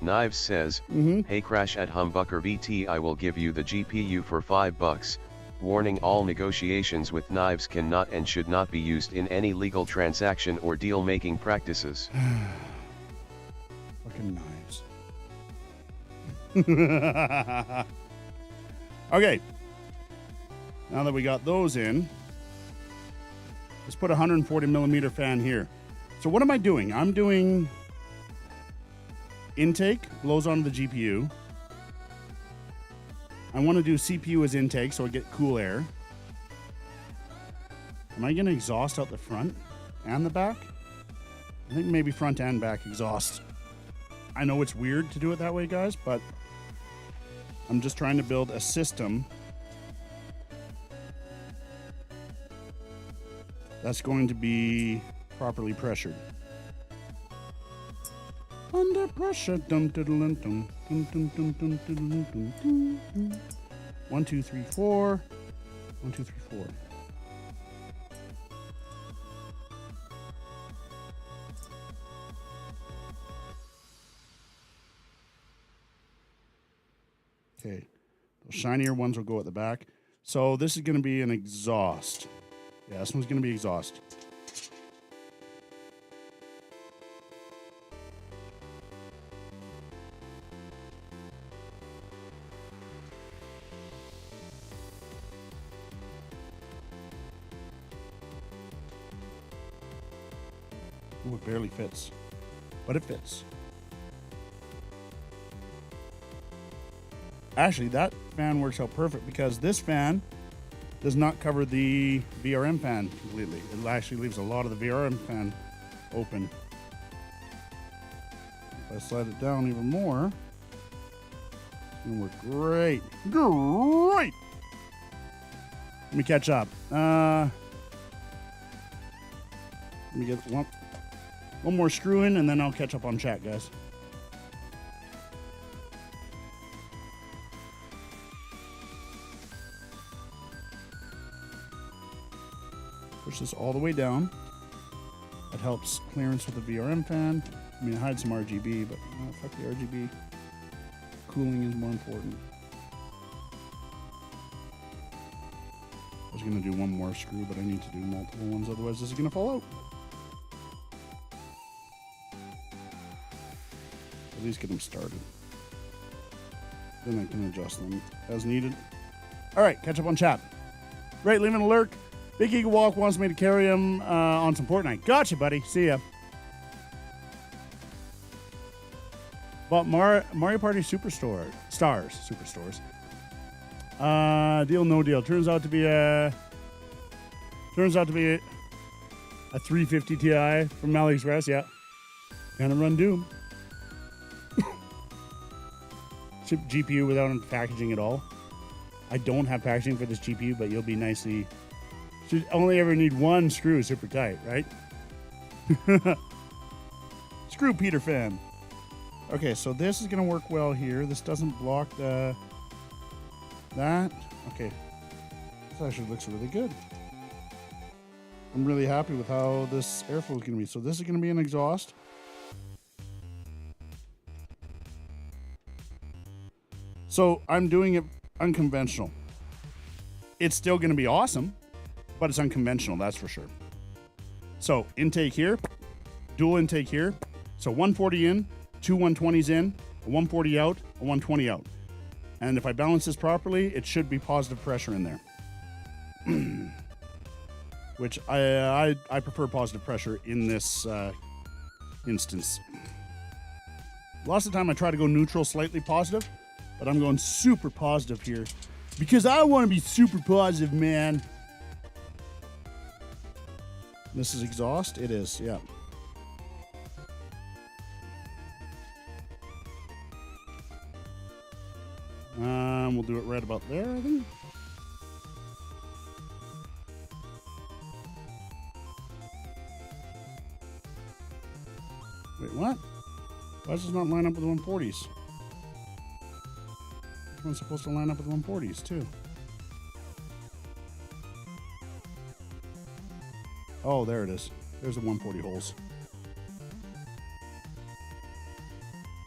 Knives says, Hey Crash at Humbucker VT, I will give you the GPU for $5. Warning, all negotiations with Knives cannot and should not be used in any legal transaction or deal-making practices. Fucking Knives. Okay. Now that we got those in, let's put a 140 millimeter fan here. So what am I doing? I'm doing intake, blows onto the GPU. I want to do CPU as intake so I get cool air. Am I going to exhaust out the front and the back? I think maybe front and back exhaust. I know it's weird to do it that way, guys, but I'm just trying to build a system that's going to be properly pressured. Under pressure. Dum, dum, dum, dum, dum, dum, dum, dum, dum, dum, dum. 1, 2, 3, 4. 1, 2, 3, 4. Okay, those shinier ones will go at the back. So this is going to be an exhaust. Yeah, this one's going to be exhaust. Ooh, it barely fits, but it fits. Actually, that fan works out perfect because this fan does not cover the VRM fan completely. It actually leaves a lot of the VRM fan open. If I slide it down even more, it's gonna work great. Great! Let me catch up. Let me get one more screw in and then I'll catch up on chat, guys. Push this all the way down. That helps clearance with the VRM fan. I mean, it hides some RGB, but fuck the RGB. Cooling is more important. I was gonna do one more screw, but I need to do multiple ones, otherwise this is gonna fall out. At least get them started. Then I can adjust them as needed. All right, catch up on chat. Right, leaving a lurk. Big Eagle Walk wants me to carry him on some Fortnite. Gotcha, buddy. See ya. Bought Mario Party Superstores. Deal, no deal. Turns out to be a 350 Ti from AliExpress. Yeah, gonna run Doom. Ship GPU without packaging at all. I don't have packaging for this GPU, but you'll be nicely. Should only ever need one screw super tight, right? Screw Peter fan. Okay, so this is gonna work well here. This doesn't block that. Okay, this actually looks really good. I'm really happy with how this airflow is gonna be. So this is gonna be an exhaust. So I'm doing it unconventional. It's still gonna be awesome, but it's unconventional, that's for sure. So intake here, dual intake here. So 140 in, two 120s in, a 140 out, a 120 out. And if I balance this properly, it should be positive pressure in there. Which I prefer positive pressure in this instance. Lots of the time I try to go neutral, slightly positive, but I'm going super positive here because I want to be super positive, man. This is exhaust? It is, yeah. We'll do it right about there, I think. Wait, what? Why does this not line up with the 140s? This one's supposed to line up with 140s, too. Oh, there it is. There's the 140 holes.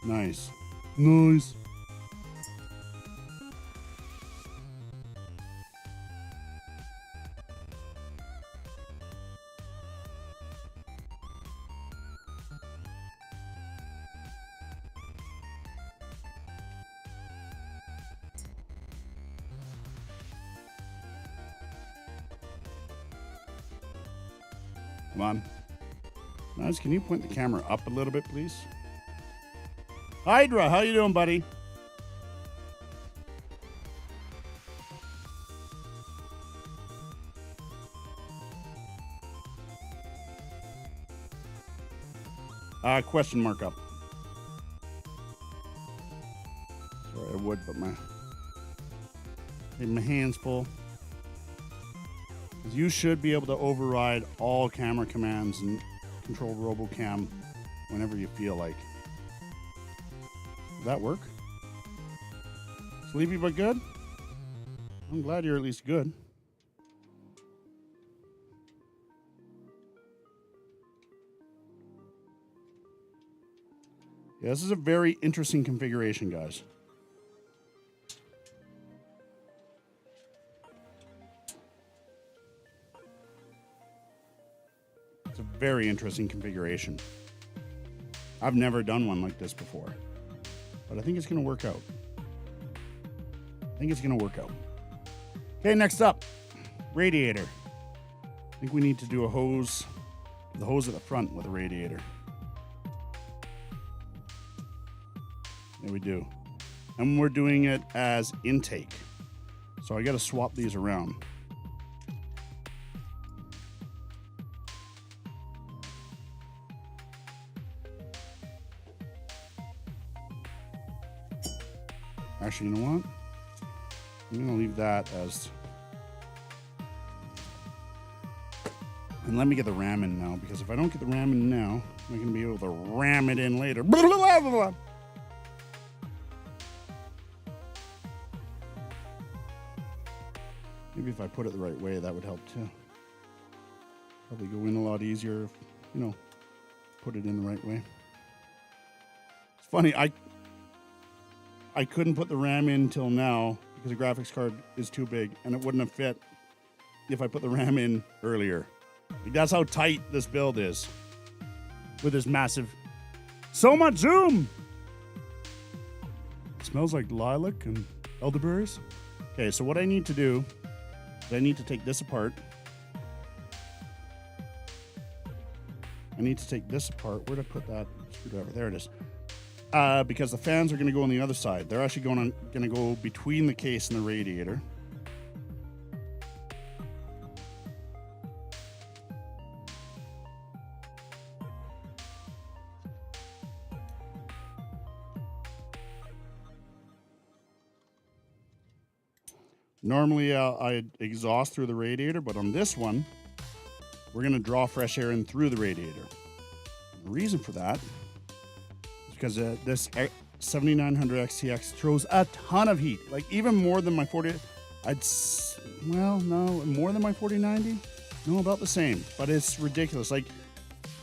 Nice. Nice. Come on. Nice. Can you point the camera up a little bit, please? Hydra, how you doing, buddy? Question mark up. Sorry, I would, but my hand's full. You should be able to override all camera commands and control RoboCam whenever you feel like. Does that work? Sleepy but good? I'm glad you're at least good. Yeah, this is a very interesting configuration, guys. It's a very interesting configuration. I've never done one like this before, but I think it's going to work out. Okay, next up, radiator. I think we need to do a hose the hose at the front with a radiator. There we do. And we're doing it as intake. So I got to swap these around. Actually, you know what? I'm going to leave that as... And let me get the ram in now, because if I don't get the ram in now, I'm not going to be able to ram it in later. Blah, blah, blah, blah, blah. Maybe if I put it the right way, that would help too. Probably go in a lot easier if, you know, put it in the right way. It's funny, I couldn't put the RAM in till now because the graphics card is too big, and it wouldn't have fit if I put the RAM in earlier. Like, that's how tight this build is with this massive... So much zoom! It smells like lilac and elderberries. Okay, so what I need to do is I need to take this apart. I need to take this apart. Where'd I put that screwdriver? There it is. Because the fans are going to go on the other side. They're actually going to go between the case and the radiator. Normally, I exhaust through the radiator, but on this one, we're going to draw fresh air in through the radiator. The reason for that is because this 7900 XTX throws a ton of heat, like even more than my 40. Well, no, more than my 4090. No, about the same, but it's ridiculous. Like,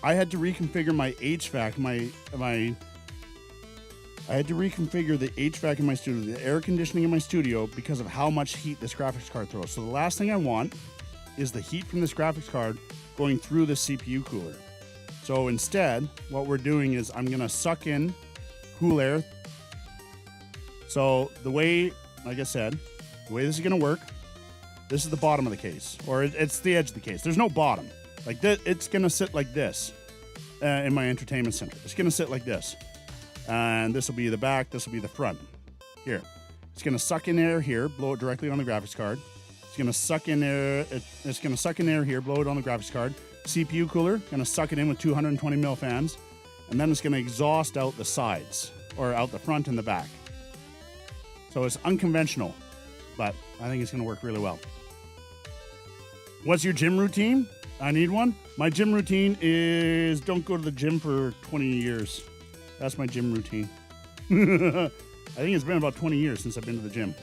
I had to reconfigure my HVAC, I had to reconfigure the HVAC in my studio, the air conditioning in my studio, because of how much heat this graphics card throws. So the last thing I want is the heat from this graphics card going through the CPU cooler. So instead, what we're doing is I'm gonna suck in cool air. So the way, like I said, the way this is gonna work, this is the bottom of the case, or it's the edge of the case. There's no bottom. Like this, it's gonna sit like this in my entertainment center. It's gonna sit like this. And this will be the back, this will be the front. Here. It's gonna suck in air here, blow it directly on the graphics card. It's gonna suck in air, it's gonna suck in air here, blow it on the graphics card. CPU cooler, gonna suck it in with 220 mil fans, and then it's gonna exhaust out the sides, or out the front and the back. So it's unconventional, but I think it's gonna work really well. What's your gym routine? I need one. My gym routine is don't go to the gym for 20 years. That's my gym routine. I think it's been about 20 years since I've been to the gym.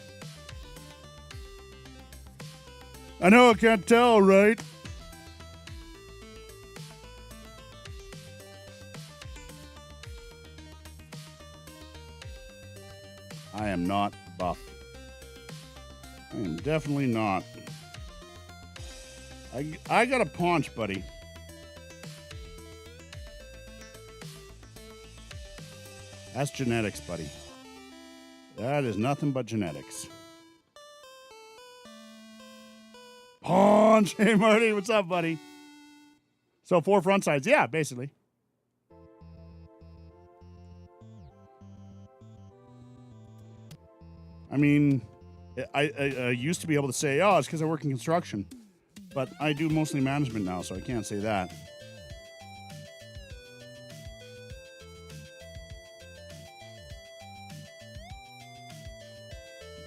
I know I can't tell, right? I am not buff. I am definitely not. I got a paunch, buddy. That's genetics, buddy. That is nothing but genetics. Paunch! Hey, Marty, what's up, buddy? So 4 front sides. Yeah, basically. I mean, I used to be able to say, oh, it's because I work in construction. But I do mostly management now, so I can't say that.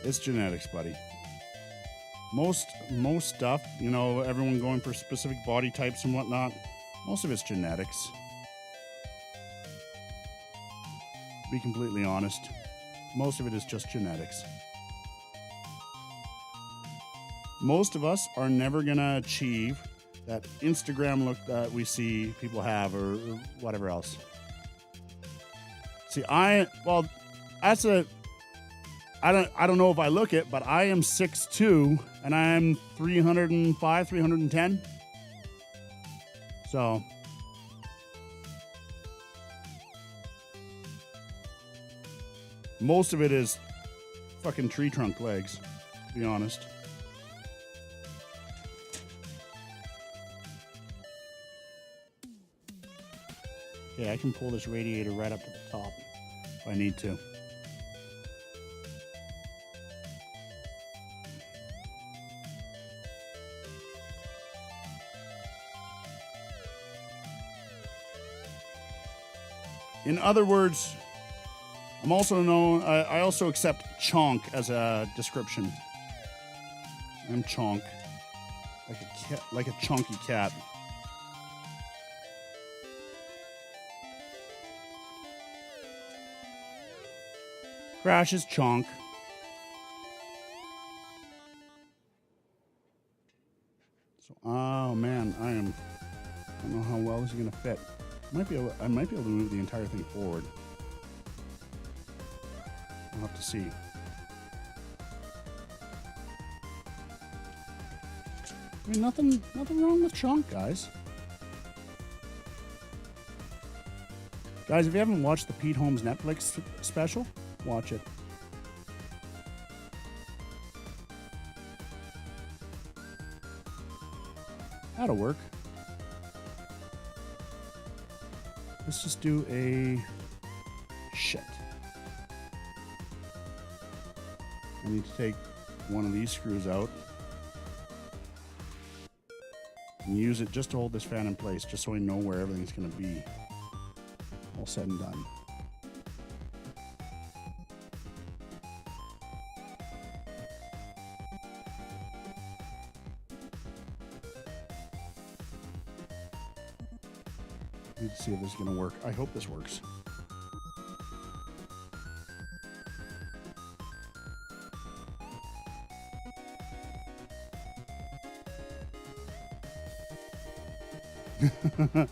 It's genetics, buddy. Most stuff, you know, everyone going for specific body types and whatnot, most of it's genetics. To be completely honest, most of it is just genetics. Most of us are never gonna achieve that Instagram look that we see people have, or whatever else. See, I don't know if I look it, but I am 6'2", and I'm 305, 310. So most of it is fucking tree trunk legs, to be honest. Okay, I can pull this radiator right up to the top if I need to. In other words, I'm also known. I also accept chonk as a description. I'm chonk, like a cat, like a chunky cat. Crash is chonk. So, oh man, I don't know how well this is gonna fit. I might be able to move the entire thing forward. I'll have to see. I mean, nothing wrong with chunk, guys. Guys, if you haven't watched the Pete Holmes Netflix special, watch it. That'll work. Let's just do a shit. I need to take one of these screws out and use it just to hold this fan in place, just so I know where everything's going to be. All said and done. Need to see if this is going to work. I hope this works. You're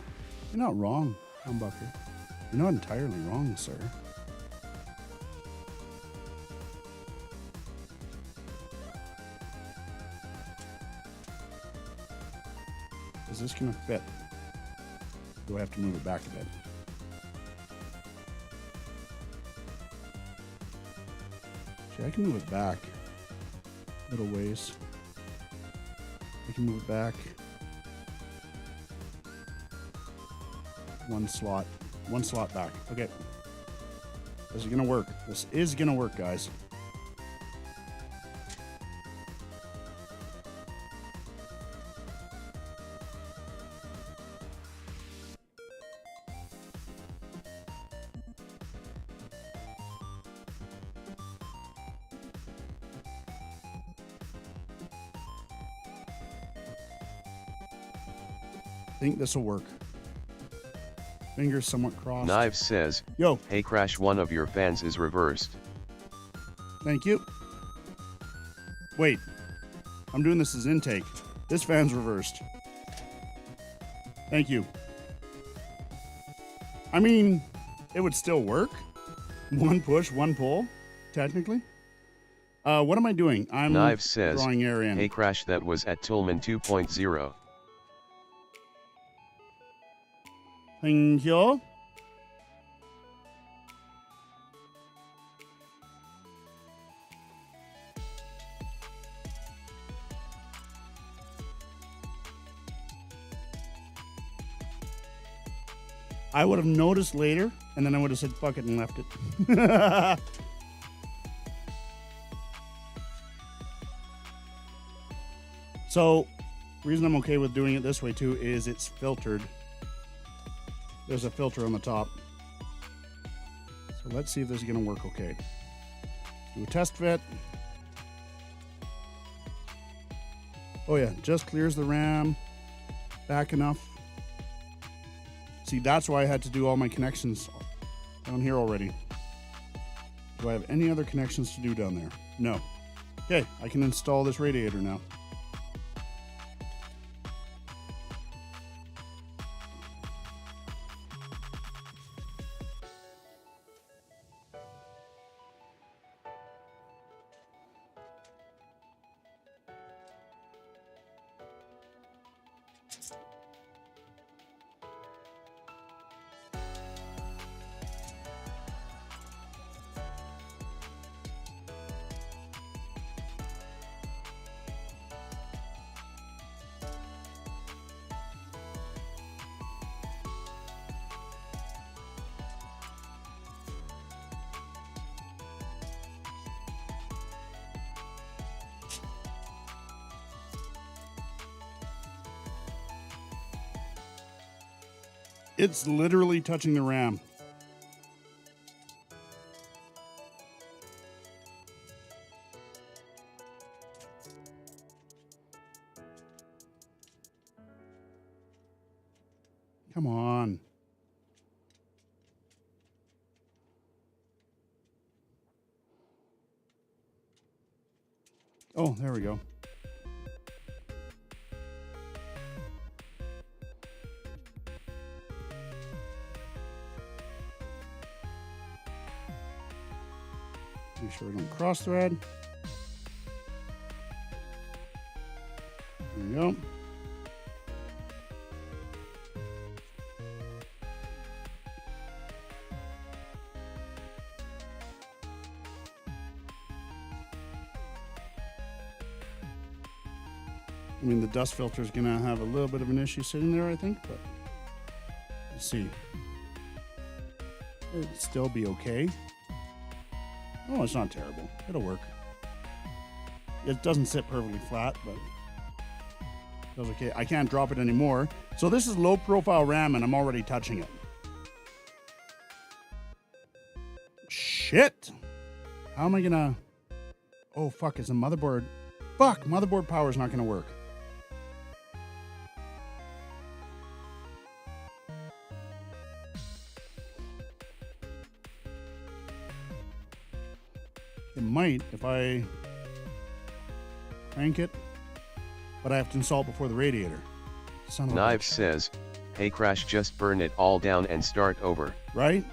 not wrong, humbucker. You're not entirely wrong, sir. Is this going to fit? Do I have to move it back a bit? See, I can move it back a little ways. I can move it back one slot back. Okay. This is gonna work. This is gonna work, guys. I think this will work. Fingers somewhat crossed. Knives says, Yo. Hey Crash, one of your fans is reversed. Thank you. Wait. I'm doing this as intake. This fan's reversed. Thank you. I mean, it would still work. One push, one pull, technically. What am I doing? I'm Knives says, drawing air in. Hey Crash, that was at Tillman 2.0. Thank you. I would have noticed later, and then I would have said fuck it and left it. So, the reason I'm okay with doing it this way too is it's filtered. There's a filter on the top. So let's see if this is going to work okay. Do a test fit. Oh yeah, just clears the RAM. Back enough. See, that's why I had to do all my connections down here already. Do I have any other connections to do down there? No. Okay, I can install this radiator now. It's literally touching the RAM. Come on. Oh, there we go. Make sure we don't cross thread. There we go. I mean, the dust filter is going to have a little bit of an issue sitting there, I think, but let's see. It'll still be okay. Oh, it's not terrible. It'll work. It doesn't sit perfectly flat, but that's okay. I can't drop it anymore. So this is low profile RAM and I'm already touching it. Shit. How am I gonna... Oh, fuck, it's a motherboard. Fuck, motherboard power is not gonna work. It might if I crank it, but I have to install it before the radiator. Son of a Knives bitch. says, hey Crash, just burn it all down and start over. Right?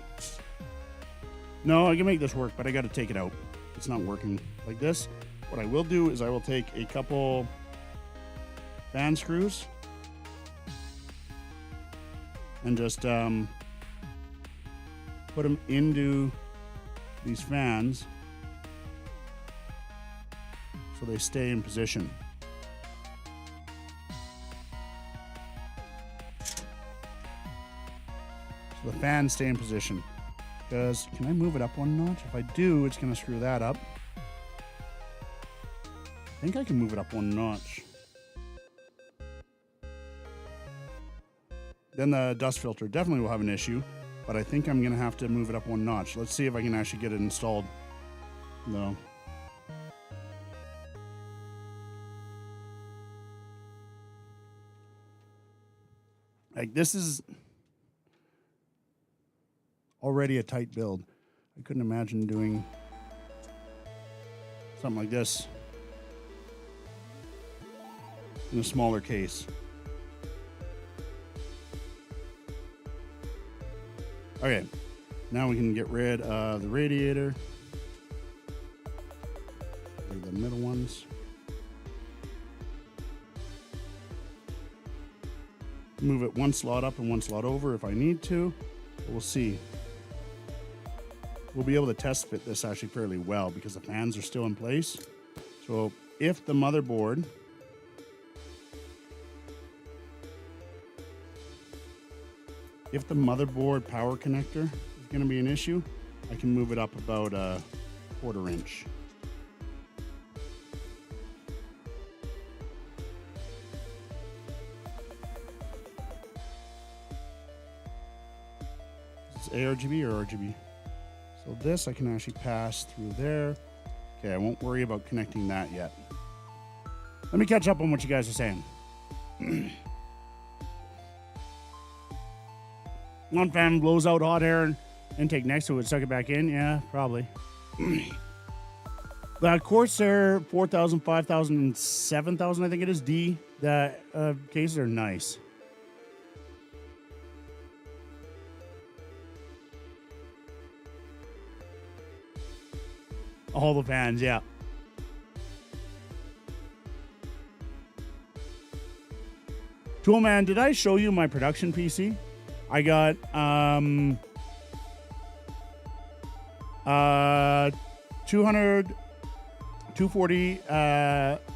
No, I can make this work, but I got to take it out. It's not working like this. What I will do is I will take a couple fan screws and just put them into these fans so they stay in position. So the fans stay in position. Because, can I move it up one notch? If I do, it's going to screw that up. I think I can move it up one notch. Then the dust filter definitely will have an issue, but I think I'm going to have to move it up one notch. Let's see if I can actually get it installed. No. Like, this is already a tight build. I couldn't imagine doing something like this in a smaller case. Okay, now we can get rid of the radiator. The middle ones. Move it one slot up and one slot over if I need to. We'll see. We'll be able to test fit this actually fairly well because the fans are still in place. So if the motherboard power connector is going to be an issue, I can move it up about a 1/4 inch. Is this ARGB or RGB? So this I can actually pass through there. Okay, I won't worry about connecting that yet. Let me catch up on what you guys are saying. One fan blows out hot air and intake next to it, suck it back in. Yeah, probably. The Corsair 4000, 5000, and 7000, I think it is, D. The cases are nice. All the fans, yeah. Toolman, did I show you my production PC? I got 240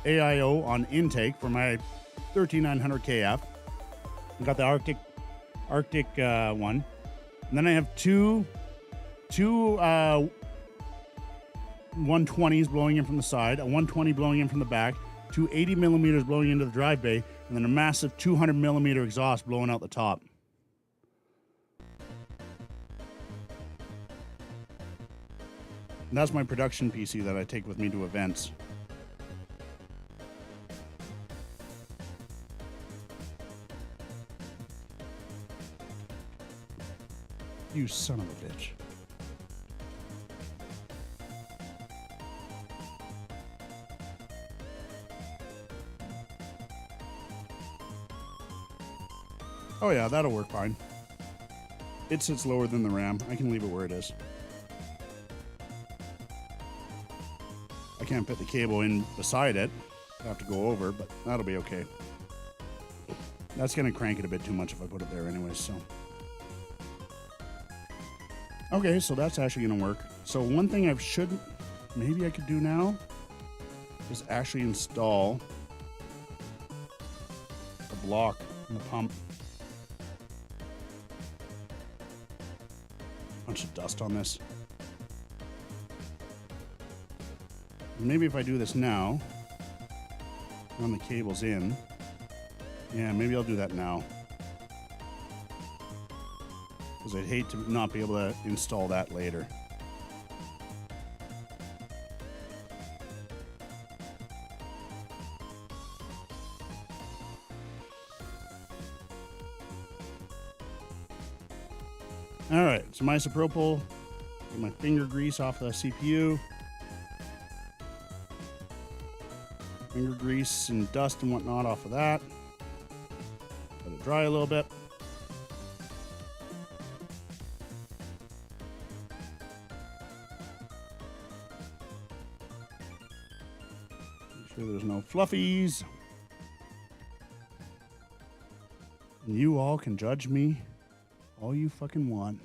AIO on intake for my 13900 KF. I got the Arctic one, and then I have two 120s blowing in from the side, a 120 blowing in from the back, two 80 millimeters blowing into the drive bay, and then a massive 200 millimeter exhaust blowing out the top. And that's my production PC that I take with me to events. You son of a bitch. Oh yeah, that'll work fine. It sits lower than the RAM. I can leave it where it is. I can't put the cable in beside it. I have to go over, but that'll be okay. That's going to crank it a bit too much if I put it there anyways, so. Okay, so that's actually going to work. So one thing maybe I could do now is actually install the block in the pump. Bunch of dust on this. Maybe if I do this now, run the cables in. Yeah, maybe I'll do that now. Because I'd hate to not be able to install that later. All right, some isopropyl. Get my finger grease off the CPU. Finger grease and dust and whatnot off of that. Let it dry a little bit. Make sure there's no fluffies. And you all can judge me all you fucking want.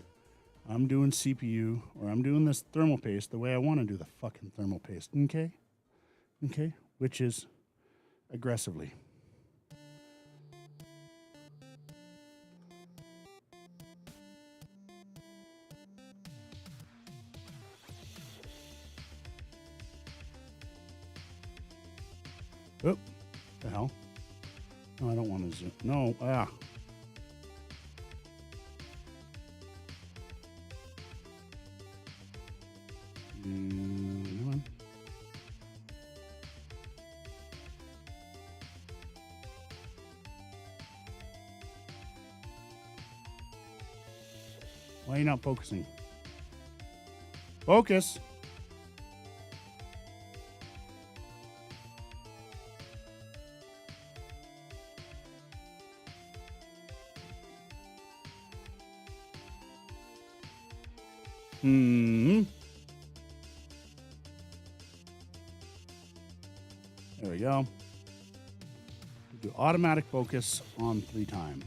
I'm doing CPU, or I'm doing this thermal paste the way I want to do the fucking thermal paste. Okay? Okay? Which is aggressively. Oh, the hell? No, I don't want to zoom. No, Come on. Why are you not focusing? Focus. There we go. Do automatic focus on 3 times.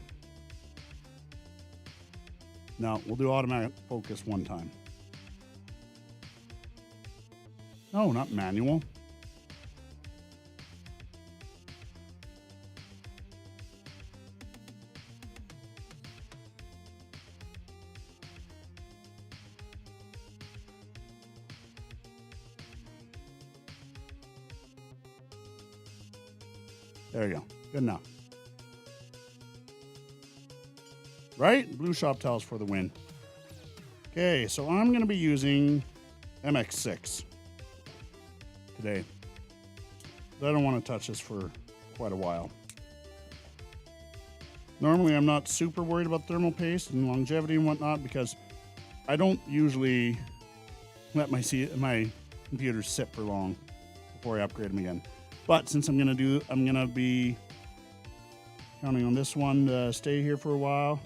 No, we'll do automatic focus 1 time. No, not manual. There you go. Good enough. Right? Blue shop towels for the win. Okay, so I'm going to be using MX6 today. I don't want to touch this for quite a while. Normally, I'm not super worried about thermal paste and longevity and whatnot because I don't usually let my computers sit for long before I upgrade them again. But since I'm gonna be counting on this one to stay here for a while.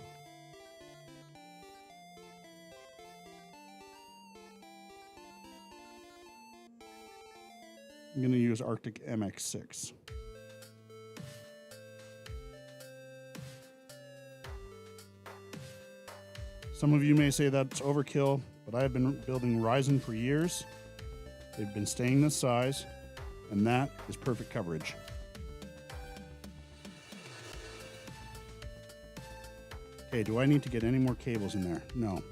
I'm gonna use Arctic MX6. Some of you may say that's overkill, but I have been building Ryzen for years. They've been staying this size. And that is perfect coverage. Okay, do I need to get any more cables in there? No.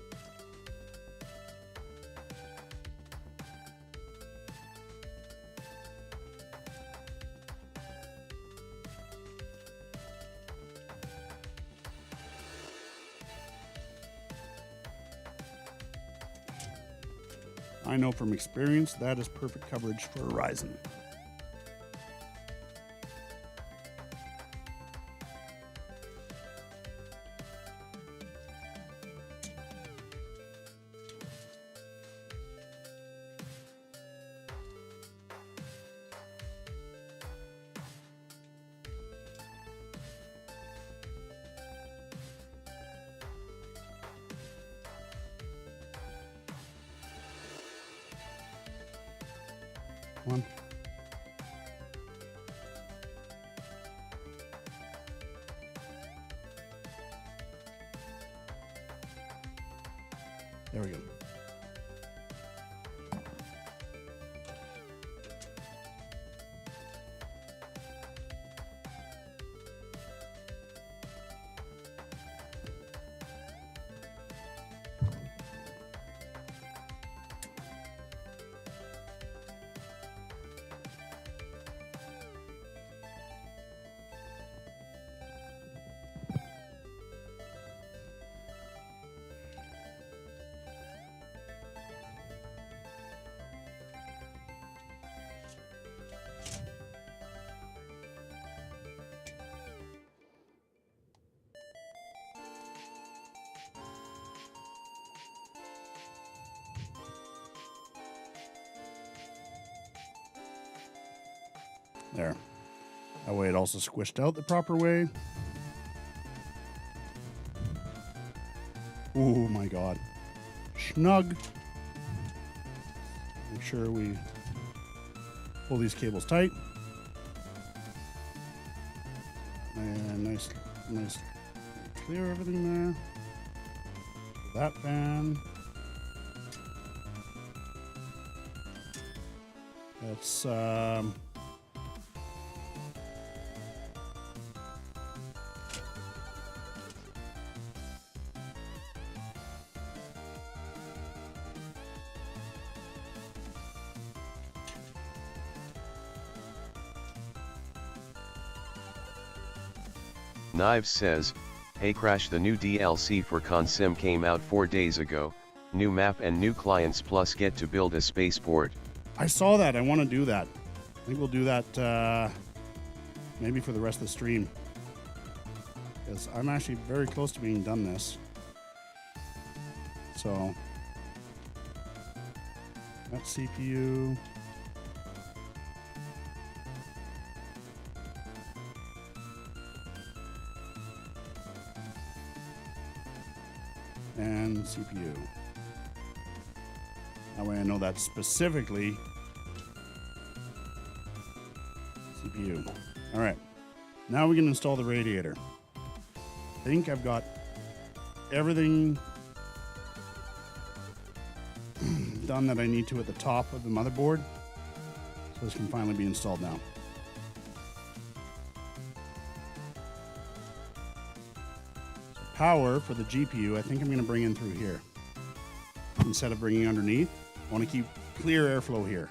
I know from experience that is perfect coverage for a Ryzen. One. There we go. There. That way it also squished out the proper way. Oh my God. Snug. Make sure we pull these cables tight. And nice clear everything there. That fan. That's Knives says, hey Crash, the new DLC for Consim came out 4 days ago, new map and new clients plus get to build a spaceport. I saw that. I want to do that. I think we'll do that maybe for the rest of the stream. Because I'm actually very close to being done this. So, that CPU. And CPU. That way I know that specifically CPU. All right, now we can install the radiator. I think I've got everything done that I need to at the top of the motherboard. So this can finally be installed now. Power for the GPU, I think I'm going to bring in through here instead of bringing underneath. I want to keep clear airflow here.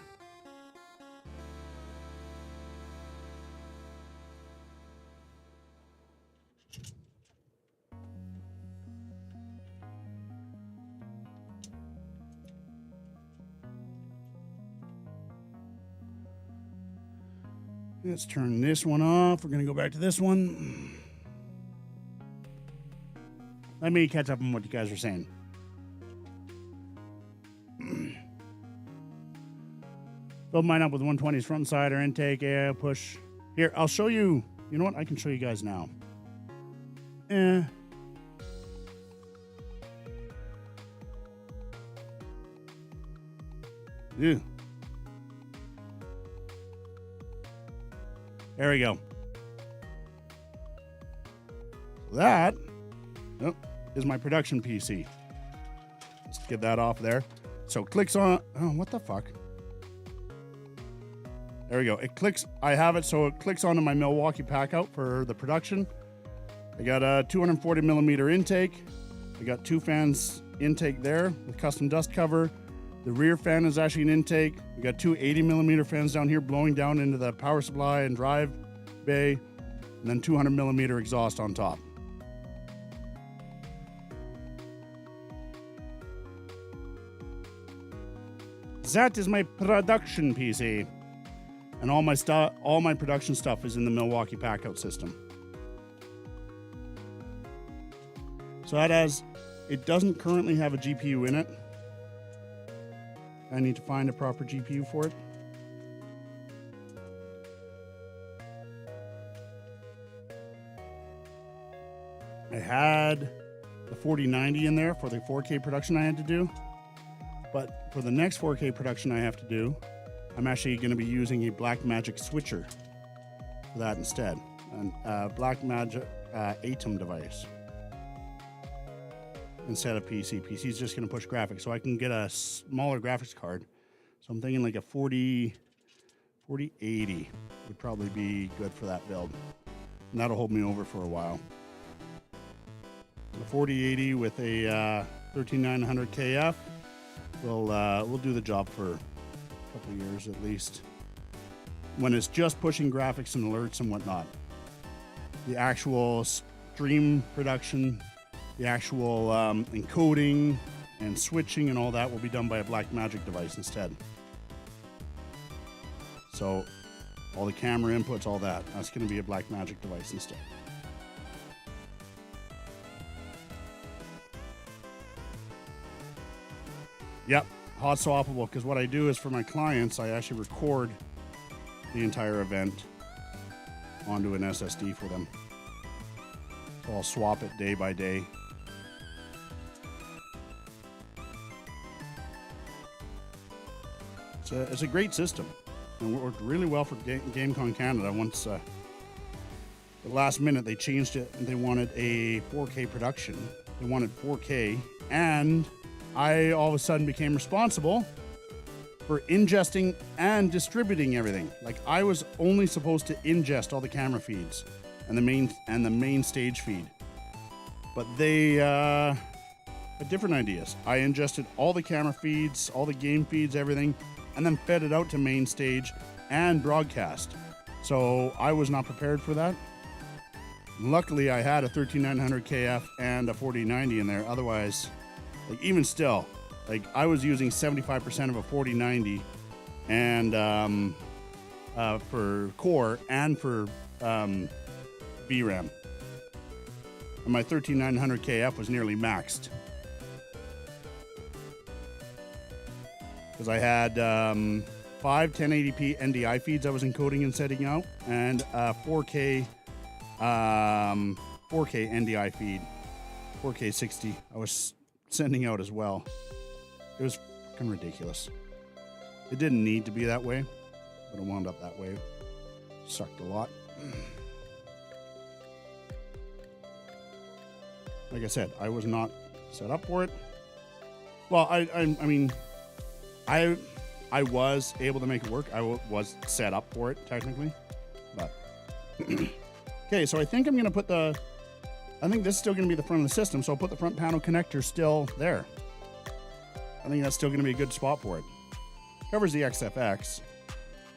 Let's turn this one off. We're going to go back to this one. Let me catch up on what you guys are saying. Build mine up with 120s front and side or intake, yeah, push. Here, I'll show you. You know what? I can show you guys now. Ew. There we go. That is my production PC. Let's get that off there. So it clicks on. Oh, what the fuck? There we go. It clicks. I have it so it clicks onto my Milwaukee pack out for the production. I got a 240 millimeter intake. I got 2 fans intake there with custom dust cover. The rear fan is actually an intake. We got 2 80 millimeter fans down here blowing down into the power supply and drive bay, and then 200 millimeter exhaust on top. That is my production PC. And all my production stuff is in the Milwaukee Packout system. So it doesn't currently have a GPU in it. I need to find a proper GPU for it. I had the 4090 in there for the 4K production I had to do. But for the next 4K production I have to do, I'm actually going to be using a Blackmagic switcher for that instead. A Blackmagic Atom device instead of PC. PC is just going to push graphics, so I can get a smaller graphics card. So I'm thinking like a 4080 would probably be good for that build. And that'll hold me over for a while. The 4080 with a 13900 KF will do the job for a couple of years at least. When it's just pushing graphics and alerts and whatnot. The actual stream production, the actual encoding and switching and all that will be done by a Blackmagic device instead. So all the camera inputs, all that's going to be a Blackmagic device instead. Yep, hot swappable, because what I do is for my clients, I actually record the entire event onto an SSD for them. So I'll swap it day by day. It's a great system, and it worked really well for GameCon Canada. Once the last minute they changed it, and they wanted a 4K production. They wanted 4K, and I all of a sudden became responsible for ingesting and distributing everything. Like I was only supposed to ingest all the camera feeds and the main stage feed, but they had different ideas. I ingested all the camera feeds, all the game feeds, everything, and then fed it out to main stage and broadcast. So I was not prepared for that. Luckily, I had a 13900 KF and a 4090 in there. Otherwise, like even still, like I was using 75% of a 4090 and for core and for VRAM. And my 13900 KF was nearly maxed. Because I had 5 1080p NDI feeds I was encoding and setting out, and 4K NDI feed, 4K 60 I was sending out as well. It was fucking ridiculous. It didn't need to be that way, but it wound up that way. Sucked a lot. Like I said, I was not set up for it. Well, I mean, I was able to make it work. I was set up for it technically, but okay. So I think I'm going to put I think this is still going to be the front of the system. So I'll put the front panel connector still there. I think that's still going to be a good spot for it. Covers the XFX.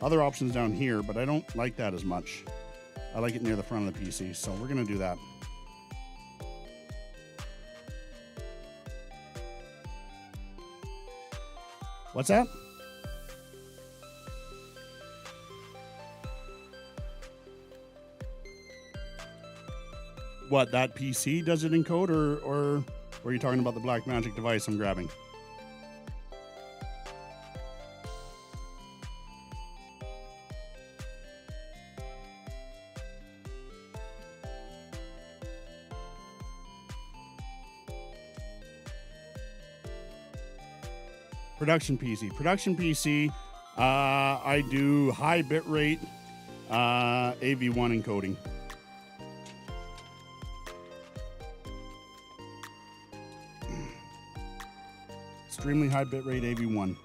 Other options down here, but I don't like that as much. I like it near the front of the PC. So we're going to do that. What's that? What, that PC does it encode, or are you talking about the Blackmagic device I'm grabbing? Production PC, I do high bitrate AV1 encoding. Extremely high bitrate AV1.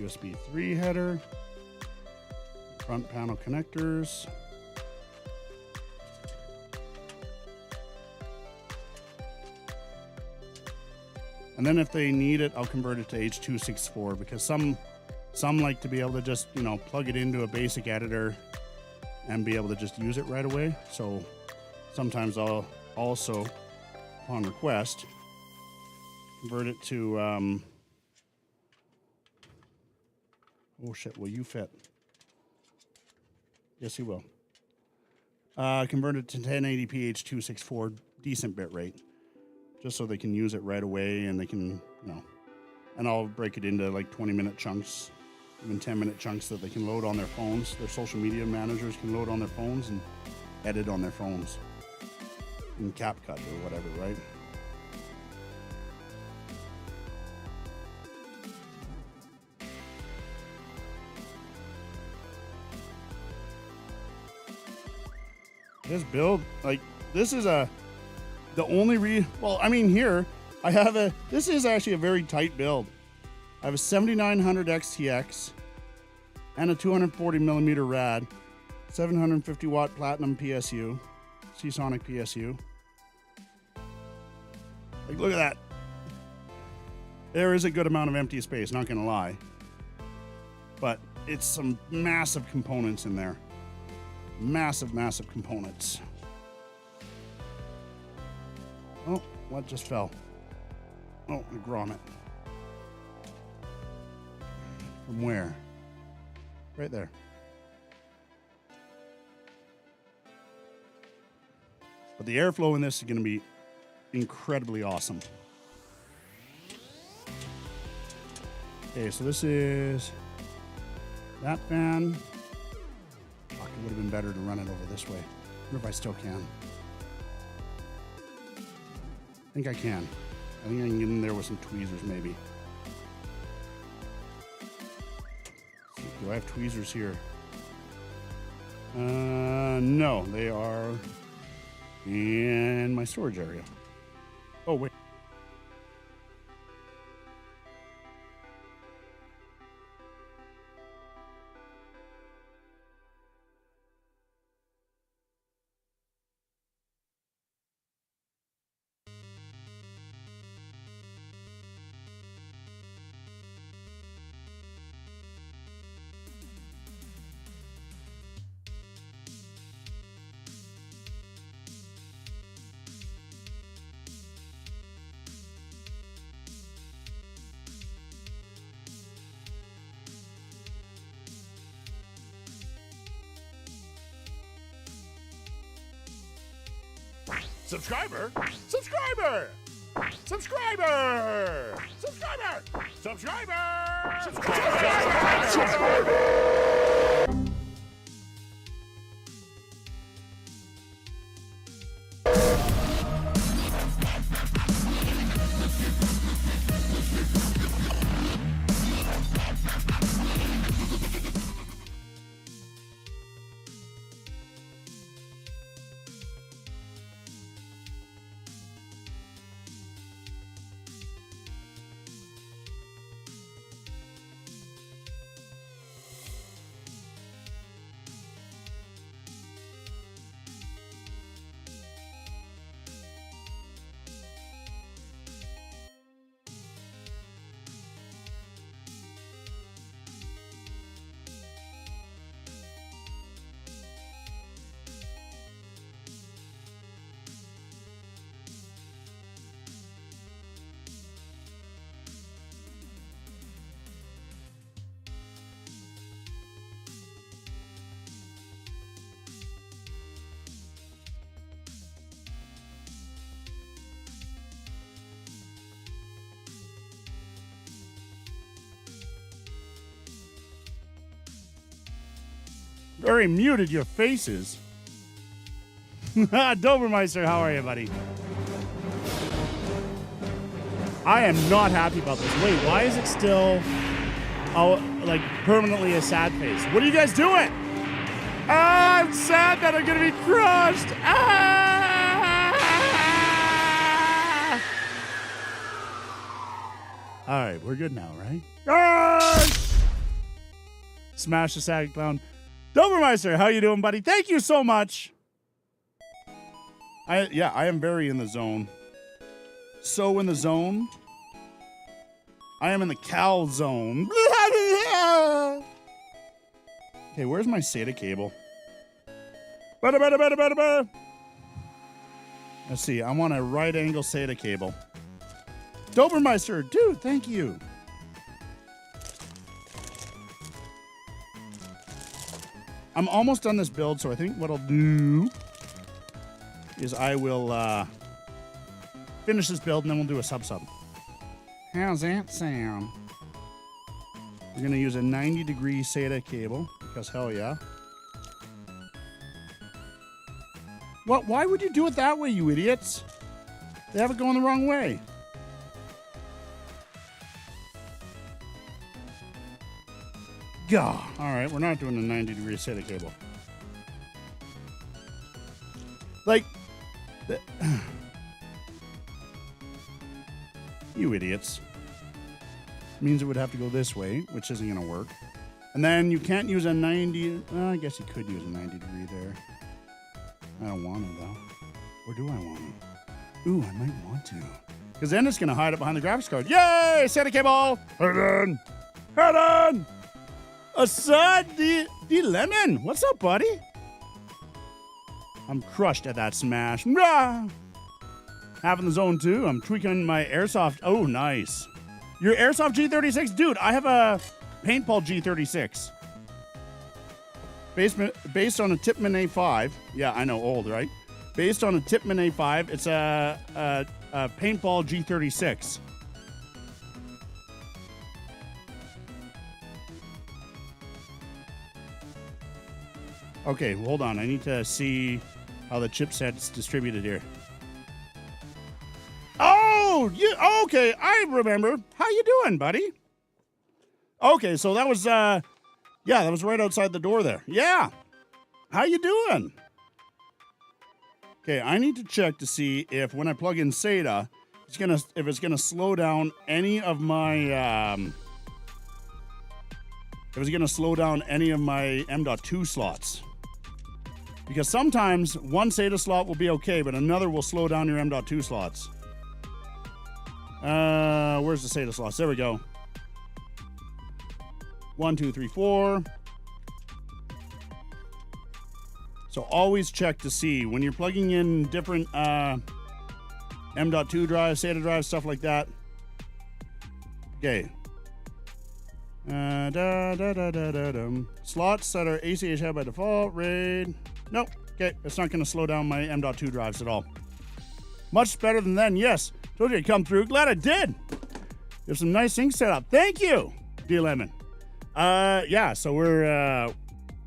USB 3 header. Front panel connectors. And then if they need it, I'll convert it to H.264 because some Some like to be able to just, plug it into a basic editor and be able to just use it right away. So sometimes I'll also, upon request, convert it to, oh shit, will you fit? Yes, you will. Convert it to 1080p H.264, decent bit rate, just so they can use it right away and they can, and I'll break it into like 20-minute chunks, even 10-minute chunks that they can load on their phones. Their social media managers can load on their phones and edit on their phones in CapCut or whatever, right? This build, like, this is the only here I have this is actually a very tight build. I have a 7900 XTX and a 240 millimeter rad, 750 watt platinum PSU, Seasonic PSU. Like, look at that. There is a good amount of empty space, not gonna lie. But it's some massive components in there. Massive, massive components. Oh, what just fell? Oh, a grommet. From where? Right there. But the airflow in this is going to be incredibly awesome. Okay, so this is that fan. Fuck, it would have been better to run it over this way. I wonder if I still can. I think I can. I think I can get in there with some tweezers, maybe. Do I have tweezers here? No, they are in my storage area. Oh, wait. Subscriber! Subscriber! Subscriber! Subscriber! Subscriber! Subscriber! Very muted your faces. Dobermeister, how are you, buddy? I am not happy about this. Wait, why is it still like permanently a sad face? What are you guys doing? I'm sad that I'm gonna be crushed. All right, we're good now, right? Smash the sad clown. Dobermeister, how you doing, buddy? Thank you so much. I am very in the zone. So in the zone. I am in the cow zone. Ah! Okay, where's my SATA cable? Bada, bada, bada, bada, bada. Let's see. I want a right angle SATA cable. Dobermeister, dude, thank you. I'm almost done this build, so I think what I'll do is I will finish this build and then we'll do a sub-sub. How's that sound? We're going to use a 90-degree SATA cable because hell yeah. What? Why would you do it that way, you idiots? They have it going the wrong way. Gah. All right, we're not doing a 90-degree SATA cable. Like, you idiots. Means it would have to go this way, which isn't going to work. And then you can't use a 90... Well, I guess you could use a 90-degree there. I don't want to, though. Or do I want to? Ooh, I might want to. Because then it's going to hide it behind the graphics card. Yay! SATA cable! Head on! Head on! Assad D Lemon! What's up, buddy? I'm crushed at that smash. Rah! Having the zone 2. I'm tweaking my airsoft. Oh, nice. Your airsoft G36? Dude, I have a paintball G36. Based on a Tippmann A5. Yeah, I know, old, right? Based on a Tippmann A5, it's a paintball G36. Okay, hold on. I need to see how the chipset's distributed here. Oh, okay. I remember. How you doing, buddy? Okay, so that was yeah, that was right outside the door there. Yeah. How you doing? Okay, I need to check to see if when I plug in SATA, if it's gonna slow down any of my M.2 slots. Because sometimes one SATA slot will be okay, but another will slow down your M.2 slots. Where's the SATA slots? There we go. 1, 2, 3, 4. So always check to see when you're plugging in different M.2 drives, SATA drives, stuff like that. Okay. Slots that are ACH by default, RAID. Nope. Okay, it's not going to slow down my M.2 drives at all. Much better than then, yes. Told you I'd come through. Glad I did. There's some nice things set up. Thank you, D Lemon. Yeah, so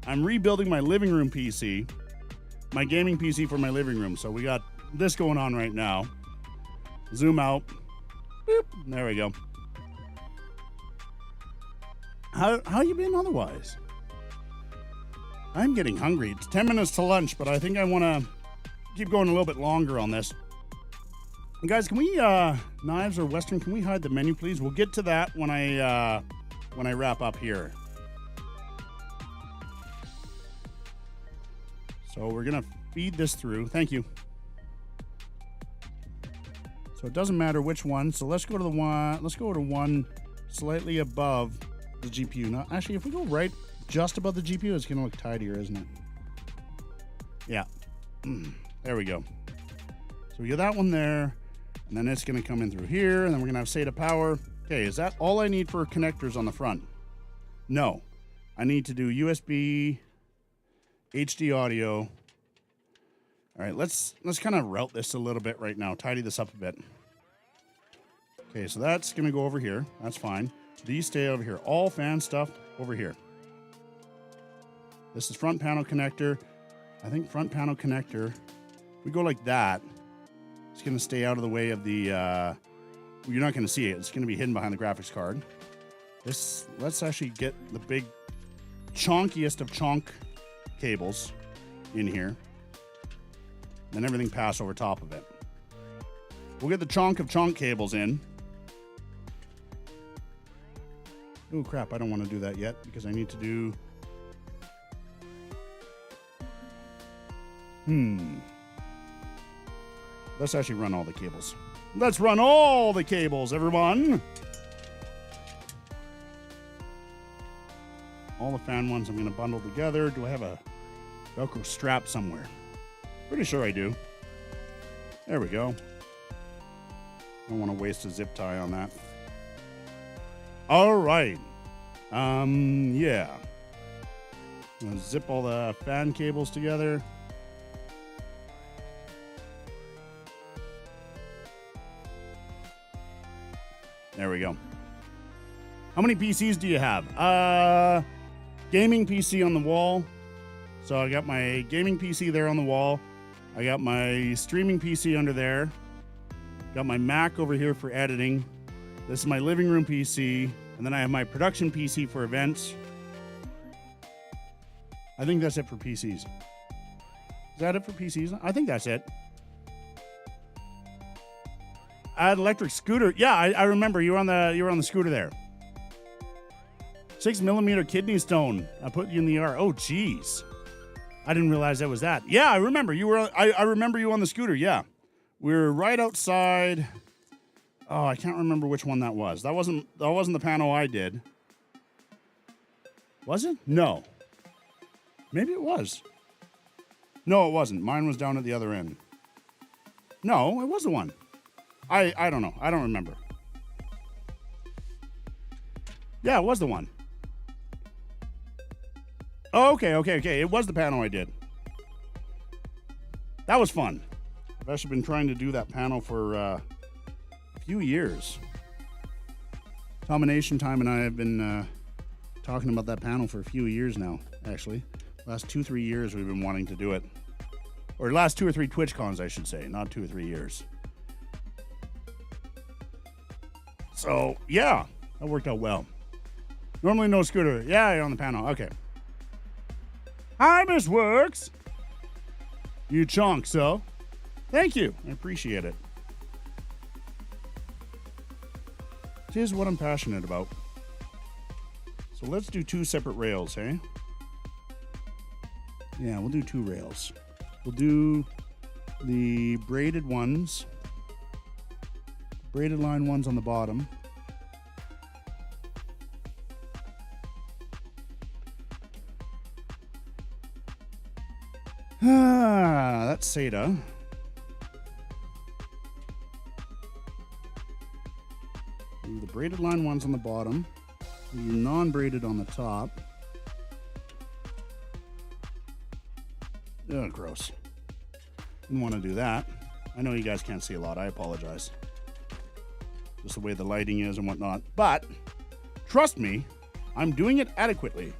I'm rebuilding my living room PC, my gaming PC for my living room. So we got this going on right now. Zoom out. Boop. There we go. How you been otherwise? I'm getting hungry. It's 10 minutes to lunch, but I think I want to keep going a little bit longer on this. And guys, can we, Knives or Western, can we hide the menu, please? We'll get to that when I wrap up here. So we're going to feed this through. Thank you. So it doesn't matter which one. So let's go to the one, slightly above the GPU. Now, actually, if we go right just above the GPU, it's going to look tidier, isn't it? Yeah. There we go. So we get that one there, and then it's going to come in through here, and then we're going to have SATA power. Okay, is that all I need for connectors on the front? No. I need to do USB, HD audio. All right, let's kind of route this a little bit right now, tidy this up a bit. Okay, so that's going to go over here. That's fine. These stay over here. All fan stuff over here. This is front panel connector. I think front panel connector, we go like that. It's going to stay out of the way of the, you're not going to see it. It's going to be hidden behind the graphics card. Let's actually get the big chonkiest of chonk cables in here. Then everything pass over top of it. We'll get the chonk of chonk cables in. Oh crap, I don't want to do that yet because I need to do... Let's actually run all the cables. Let's run all the cables, everyone. all the fan ones I'm going to bundle together. Do I have a Velcro strap somewhere? Pretty sure I do. There we go. Don't want to waste a zip tie on that. All right. Yeah. I'm going to zip all the fan cables together. There we go. How many PCs do you have? Gaming PC on the wall. So I got my gaming PC there on the wall. I got my streaming PC under there. Got my Mac over here for editing. This is my living room PC. And then I have my production PC for events. I think that's it for PCs. Is that it for PCs? I think that's it. I had electric scooter. Yeah, I remember you were on the scooter there. 6mm kidney stone. I put you in the ER. Oh, jeez. I didn't realize that was that. Yeah, I remember you were. I remember you on the scooter. Yeah, we were right outside. Oh, I can't remember which one that was. That wasn't the panel I did. Was it? No. Maybe it was. No, it wasn't. Mine was down at the other end. No, it was the one. I don't know. I don't remember. Yeah, it was the one. Oh, okay. It was the panel I did. That was fun. I've actually been trying to do that panel for a few years. Combination Time and I have been talking about that panel for a few years now, actually. Last 2-3 years we've been wanting to do it. Or last 2 or 3 TwitchCons, I should say, not 2 or 3 years. So, yeah, that worked out well. Normally no scooter. Yeah, you're on the panel. Okay. Hi, Miss Works. You chonk, so. Thank you. I appreciate it. Here's what I'm passionate about. So let's do 2 separate rails, hey? Yeah, we'll do 2 rails. We'll do the braided ones. Braided line ones on the bottom. That's SATA. The braided line ones on the bottom. The non-braided on the top. Oh, gross. Didn't want to do that. I know you guys can't see a lot. I apologize. Just the way the lighting is and whatnot. But, trust me, I'm doing it adequately.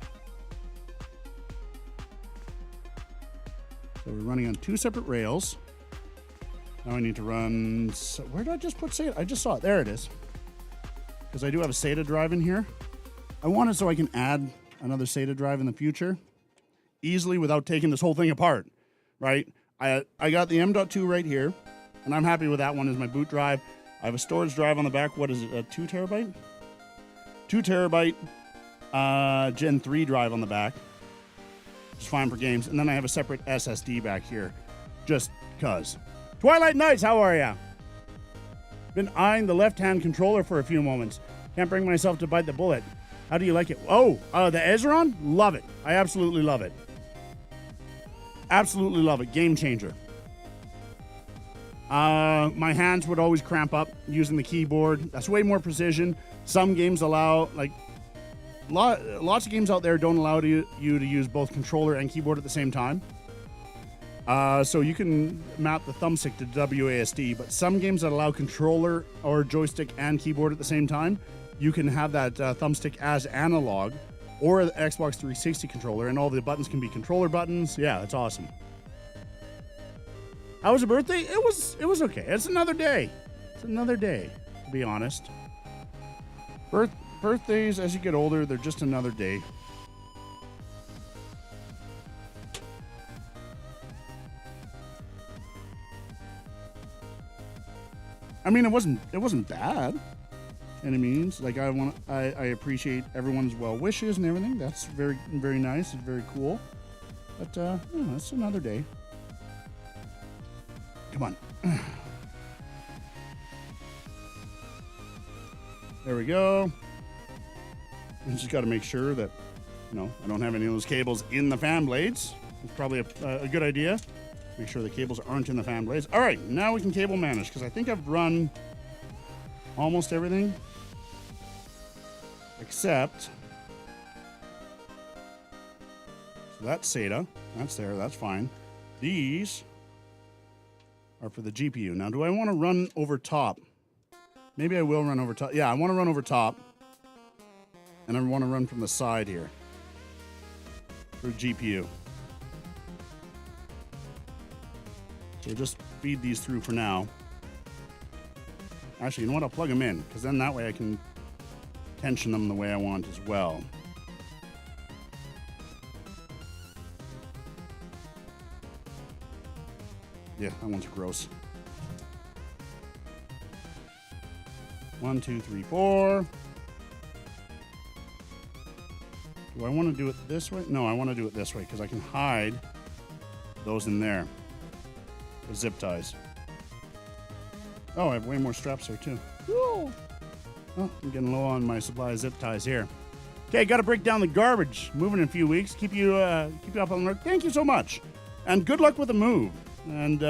So we're running on 2 separate rails. Now I need to run... Where did I just put SATA? I just saw it. There it is. Because I do have a SATA drive in here. I want it so I can add another SATA drive in the future easily without taking this whole thing apart, right? I got the M.2 right here, and I'm happy with that one as my boot drive. I have a storage drive on the back. What is it, a 2 terabyte? 2 terabyte Gen 3 drive on the back. It's fine for games. And then I have a separate SSD back here, just cuz. Twilight Nights, how are ya? Been eyeing the left-hand controller for a few moments. Can't bring myself to bite the bullet. How do you like it? Oh, the Ezron? Love it. I absolutely love it. Absolutely love it. Game changer. My hands would always cramp up using the keyboard. That's way more precision. Some games allow, like, lots of games out there don't allow you to use both controller and keyboard at the same time. So you can map the thumbstick to WASD, but some games that allow controller or joystick and keyboard at the same time, you can have that thumbstick as analog or the Xbox 360 controller, and all the buttons can be controller buttons. Yeah, it's awesome. How was your birthday? It was okay. It's another day. It's another day, to be honest. Birthdays, as you get older, they're just another day. I mean, it wasn't bad. Any means, like I appreciate everyone's well wishes and everything. That's very, very nice and very cool. But yeah, it's another day. Come on. There we go. I just got to make sure that I don't have any of those cables in the fan blades. It's probably a good idea. Make sure the cables aren't in the fan blades. All right, now we can cable manage because I think I've run almost everything except. So that's SATA. That's there. That's fine. These are for the GPU. Now, do I want to run over top? Maybe I will run over top. Yeah, I want to run over top. And I want to run from the side here for GPU. So just feed these through for now. Actually, you know what? I'll plug them in because then that way I can tension them the way I want as well. Yeah, that one's gross. 1, 2, 3, 4. Do I want to do it this way? No, I want to do it this way because I can hide those in there. The zip ties. Oh, I have way more straps there too. Woo! Oh, I'm getting low on my supply of zip ties here. Okay, got to break down the garbage. Moving in a few weeks. Keep you up on the mark. Thank you so much, and good luck with the move. And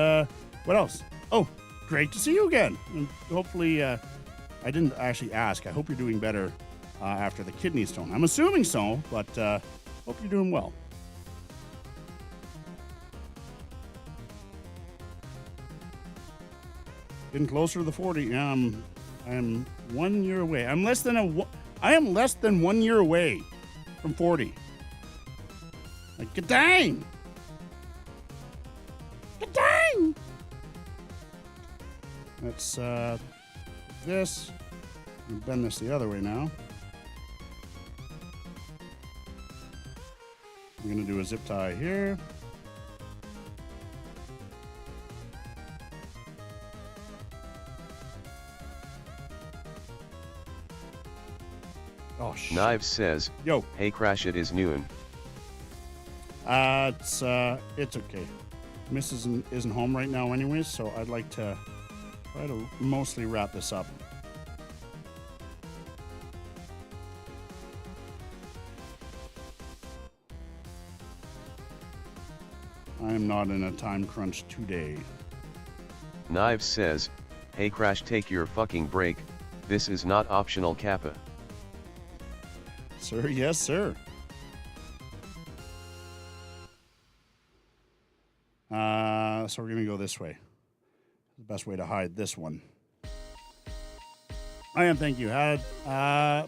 what else? Oh, great to see you again. And hopefully, I didn't actually ask. I hope you're doing better after the kidney stone. I'm assuming so, but hope you're doing well. Getting closer to the 40. I am 1 year away. I am less than 1 year away from 40. Like, dang! Dang! Let's this. And bend this the other way now. I'm gonna do a zip tie here. Oh, shit. Knives says, Yo. Hey Crash, it is noon. It's okay. Mrs. isn't home right now anyways, so I'd like to try to mostly wrap this up. I am not in a time crunch today. Knives says, Hey Crash, take your fucking break. This is not optional Kappa. Sir, yes, sir. So we're gonna go this way. The best way to hide this one. I am, thank you. Had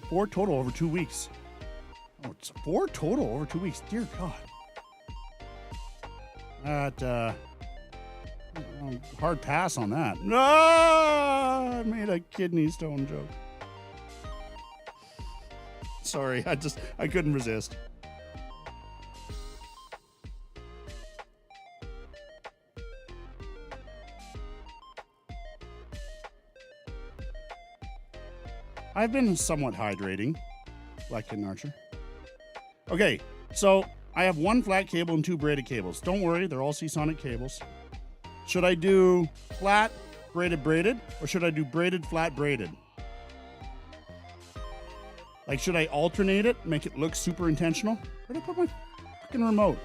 4 total over 2 weeks. Oh, it's 4 total over 2 weeks. Dear God. That hard pass on that. No, I made a kidney stone joke. Sorry, I couldn't resist. I've been somewhat hydrating, Black Kid Archer. Okay, so I have 1 flat cable and 2 braided cables. Don't worry, they're all Seasonic cables. Should I do flat, braided, or should I do braided, flat, braided? Like, should I alternate it, make it look super intentional? Where did I put my fucking remote?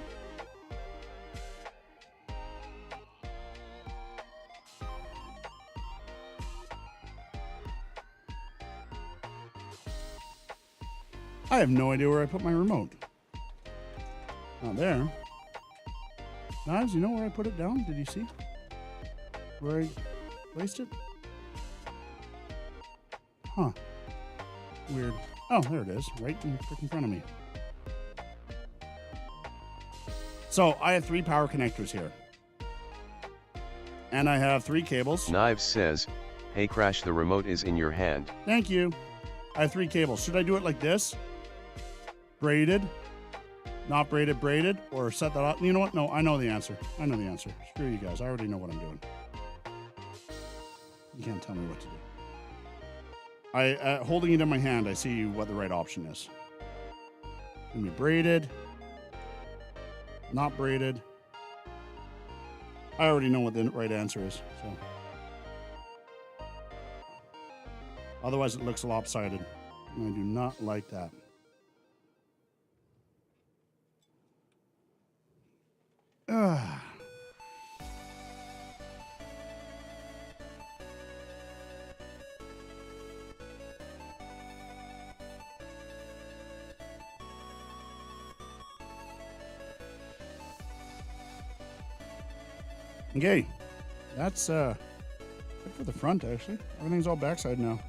I have no idea where I put my remote. Not there. Knives, you know where I put it down? Did you see? Where I placed it? Huh. Weird. Oh, there it is. Right in front of me. So, I have 3 power connectors here. And I have 3 cables. Knives says, Hey Crash, the remote is in your hand. Thank you. I have 3 cables. Should I do it like this? Braided? Not braided, braided? Or set that up? You know what? No, I know the answer. I know the answer. Screw you guys. I already know what I'm doing. You can't tell me what to do. Holding it in my hand, I see what the right option is. It's gonna be braided. Not braided. I already know what the right answer is, so. Otherwise, it looks lopsided. And I do not like that. Ugh. Okay, that's good for the front, actually. Everything's all backside now.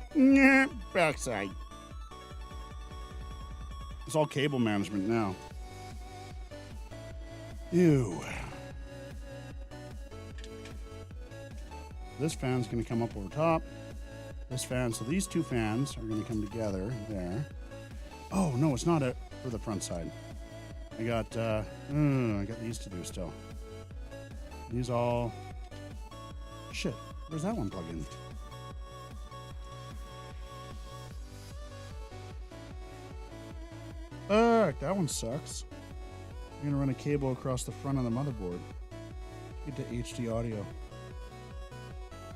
Backside. It's all cable management now. Ew. This fan's going to come up over top. This fan, so these two fans are going to come together there. Oh, no, it's not for the front side. I got these to do still. These all... Shit, where's that one plug in? That one sucks. I'm gonna run a cable across the front of the motherboard. Get to HD audio.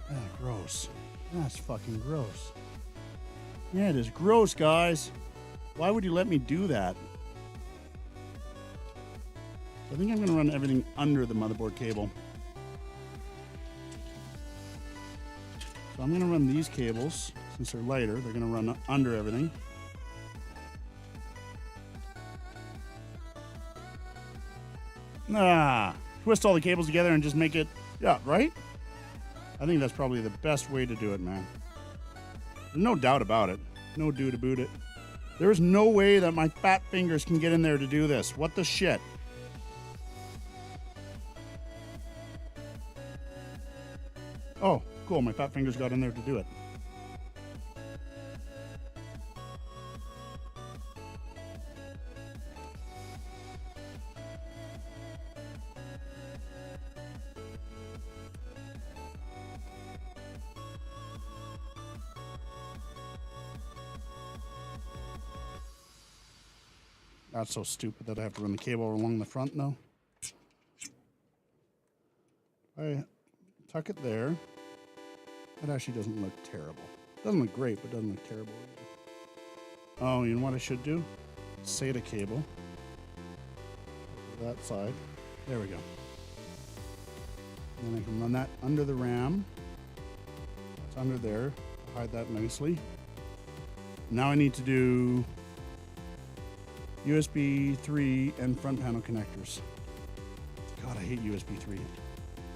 Ah, gross. That's fucking gross. Yeah, it is gross, guys. Why would you let me do that? I think I'm gonna run everything under the motherboard cable. So I'm gonna run these cables, since they're lighter, they're gonna run under everything. Twist all the cables together and just make it, yeah, right? I think that's probably the best way to do it, man. There's no doubt about it. No doubt about it. There is no way that my fat fingers can get in there to do this. What the shit? Oh, cool. My fat fingers got in there to do it. That's so stupid that I have to run the cable along the front now. I tuck it there. It actually doesn't look terrible. It doesn't look great, but it doesn't look terrible either. Oh, you know what I should do? SATA cable. That side. There we go. And then I can run that under the RAM. It's under there. Hide that nicely. Now I need to do USB 3 and front panel connectors. God, I hate USB 3.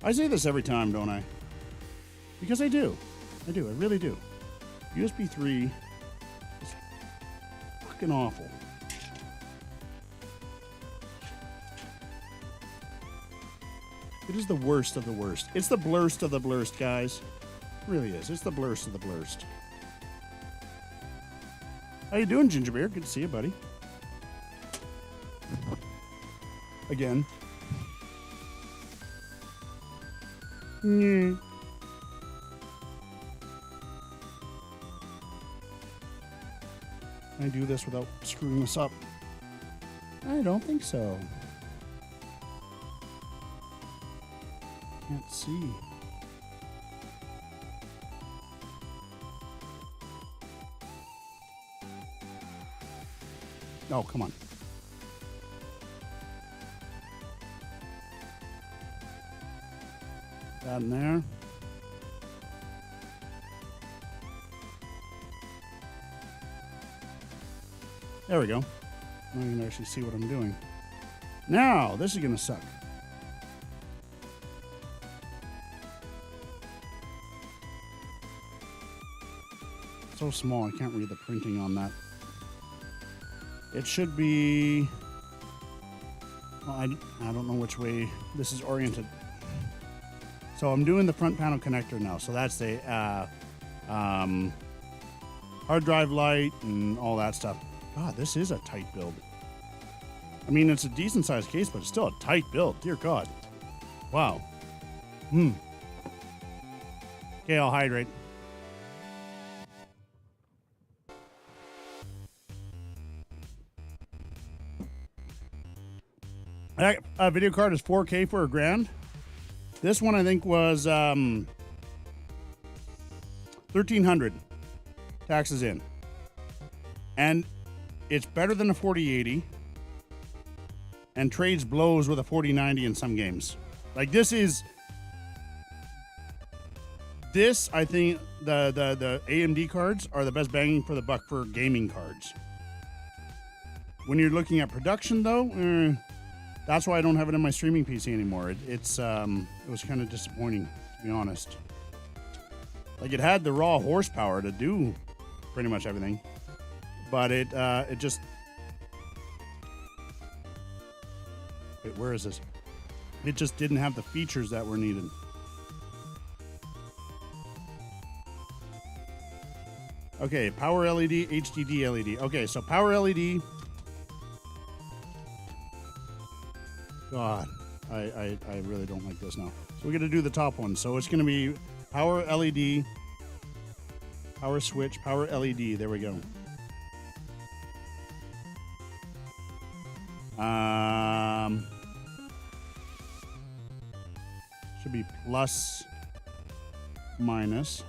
I say this every time, don't I? Because I do. I really do. USB 3 is fucking awful. It is the worst of the worst. It's the blurst of the blurst, guys. It really is. It's the blurst of the blurst. How you doing, Ginger Beer? Good to see you, buddy. Again. Can I do this without screwing this up? I don't think so. Can't see. Oh, come on. That in there. There we go. Now you can actually see what I'm doing. Now, this is gonna suck. So small, I can't read the printing on that. It should be, well, I don't know which way this is oriented. So I'm doing the front panel connector now. So that's the hard drive light and all that stuff. God, this is a tight build. I mean, it's a decent sized case, but it's still a tight build. Dear God. Wow. Okay, I'll hydrate. A video card is 4K for $1,000. This one I think was $1,300 taxes in, and it's better than a 4080. and trades blows with a 4090 in some games. Like this, I think the AMD cards are the best banging for the buck for gaming cards. When you're looking at production, though, that's why I don't have it in my streaming PC anymore. It was kind of disappointing, to be honest. Like it had the raw horsepower to do pretty much everything, but it just. Wait, where is this? It just didn't have the features that were needed. Okay, power LED, HDD LED. Okay, so power LED. God, I really don't like this now. So we're gonna do the top one. So it's gonna be power LED, power switch, power LED. There we go. Should be plus, minus.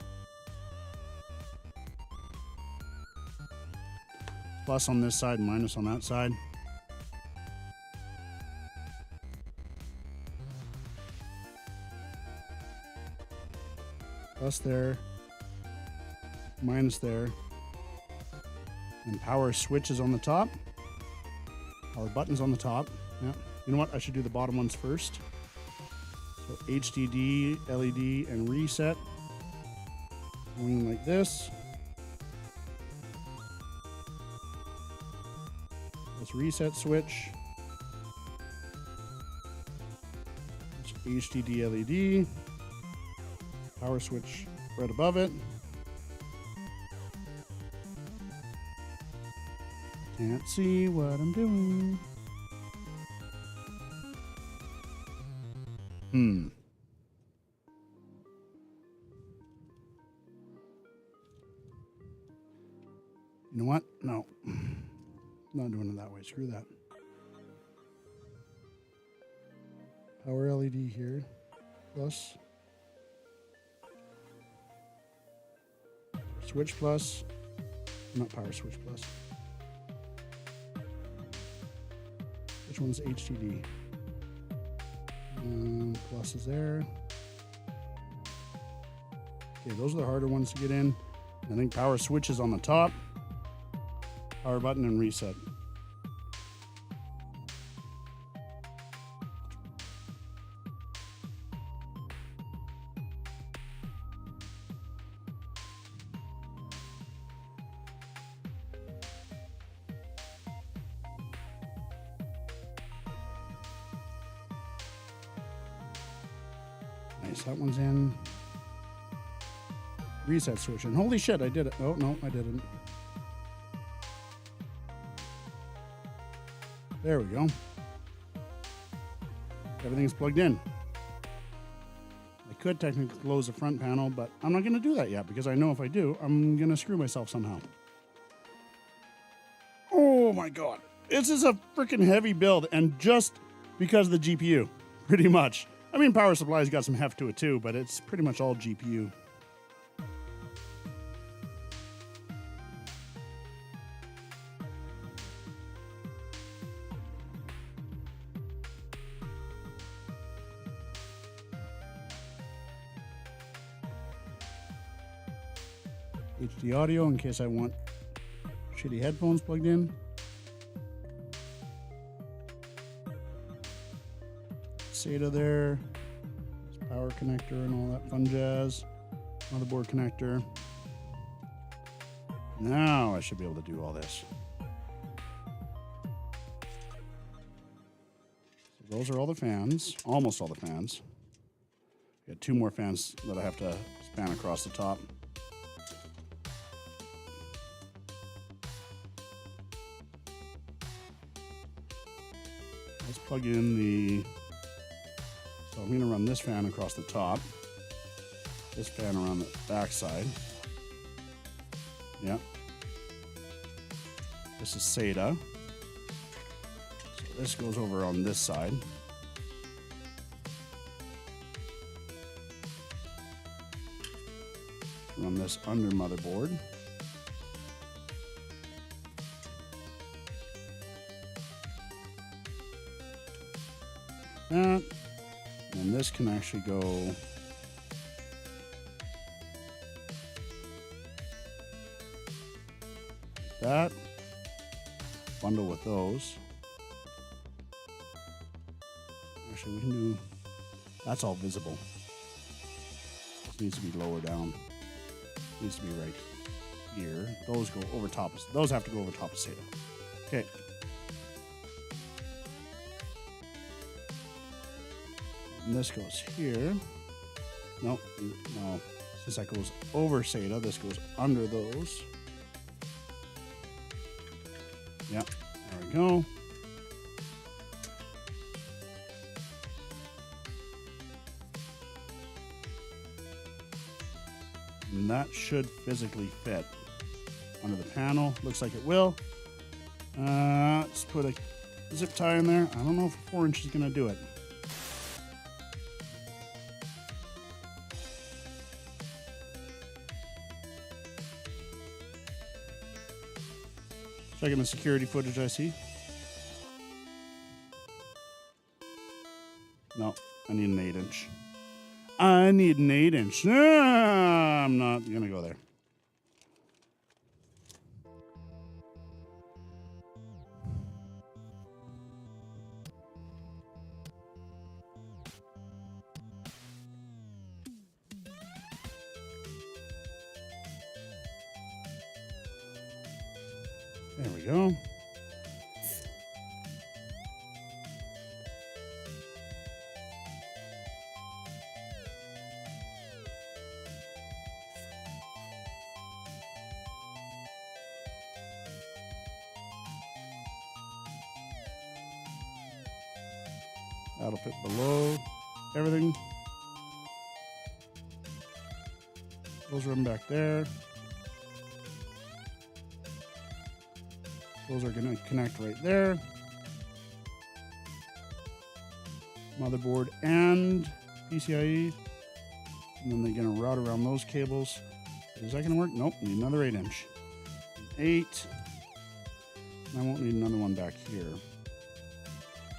Plus on this side, minus on that side. Plus there, minus there, and power switches on the top, power buttons on the top. Yeah, you know what? I should do the bottom ones first. So HDD, LED, and reset. Going like this. This reset switch. HDD, LED. Power switch right above it. Can't see what I'm doing. You know what? No. I'm not doing it that way. Screw that. Power LED here. Plus. Switch plus, not power switch plus. Which one's HDD? Plus is there. Okay, those are the harder ones to get in. I think power switch is on the top. Power button and reset. Nice, that one's in. Reset switch, and holy shit, I did it. Oh, no, I didn't. There we go. Everything's plugged in. I could technically close the front panel, but I'm not going to do that yet because I know if I do, I'm going to screw myself somehow. Oh my god. This is a freaking heavy build, and just because of the GPU, pretty much. I mean, power supply's got some heft to it too, but it's pretty much all GPU. HD audio in case I want shitty headphones plugged in. SATA there. Power connector and all that fun jazz. Motherboard connector. Now I should be able to do all this. So those are all the fans. Almost all the fans. Got two more fans that I have to span across the top. Let's plug in the... So I'm going to run this fan across the top. This fan around the back side. Yeah. This is SATA. So this goes over on this side. Run this under motherboard. that. And this can actually go like that. Bundle with those. Actually, we can do, that's all visible. This needs to be lower down. Needs to be right here. Those go over top of, those have to go over top of SATA. Okay. And this goes here. Nope, no. Since that goes over SATA, this goes under those. Yep, there we go. And that should physically fit under the panel. Looks like it will. Let's put a zip tie in there. I don't know if a 4-inch is going to do it. Checking the security footage I see. No, I need an 8-inch. I need an 8-inch. I'm not going to go there. There we go. That'll fit below everything. Those run back there. Those are going to connect right there. Motherboard and PCIe. And then they're going to route around those cables. Is that going to work? Nope. Need another 8-inch. 8. And I won't need another one back here.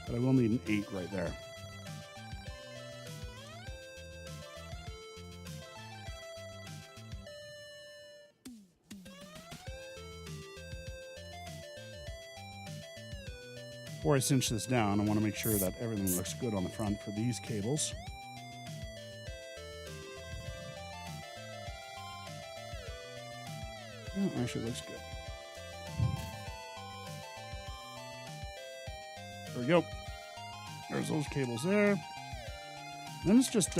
But I will need an 8 right there. Before I cinch this down, I want to make sure that everything looks good on the front for these cables. Oh, actually, it looks good. There we go. There's those cables there. Then it's just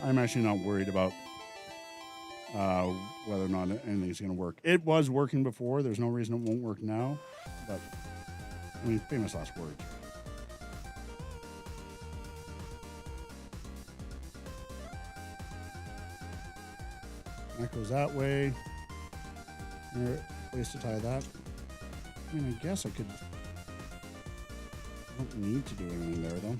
I'm actually not worried about whether or not anything's going to work. It was working before. There's no reason it won't work now. But, I mean, famous last words. That goes that way. There, place to tie that. I mean, I guess I could. I don't need to do anything there, though.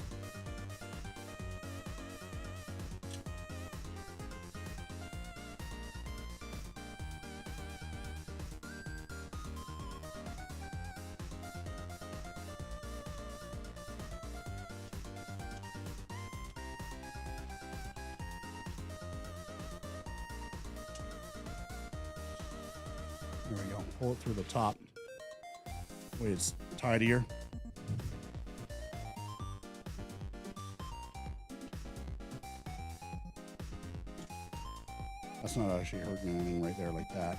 There we go. Pull it through the top. Way it's tidier. That's not actually hurting anything right there like that.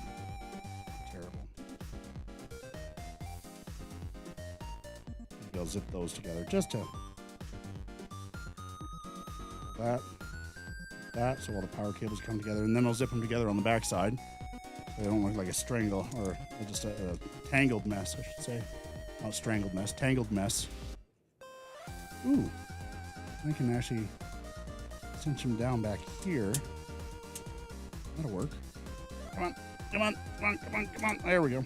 Terrible. Maybe I'll zip those together just to that, so all the power cables come together, and then I'll zip them together on the back side. They don't look like a strangle, or just a tangled mess, I should say. Not strangled mess, tangled mess. Ooh, I can actually cinch them down back here. That'll work. Come on, come on, come on, come on, come on. There we go.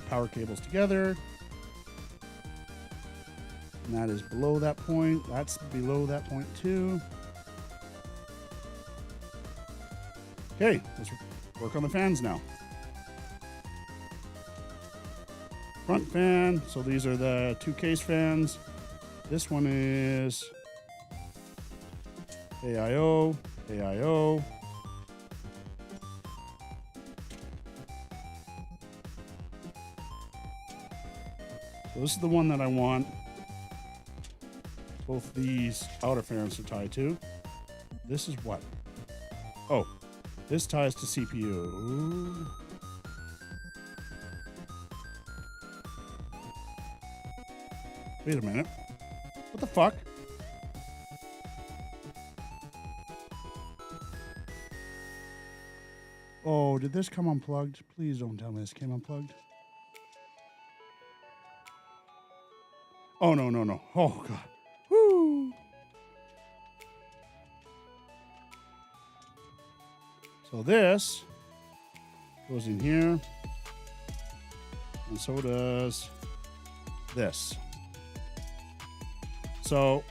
power cables together. And that is below that point. That's below that point too. Okay, let's work on the fans now. Front fan, so these are the 2 case fans. This one is AIO, AIO. So this is the one that I want both these outer fans to tie to. This is what? Oh, this ties to CPU. Ooh. Wait a minute. What the fuck? Oh, did this come unplugged? Please don't tell me this came unplugged. Oh, no, no, no. Oh, God. Woo! So this goes in here. And so does this. So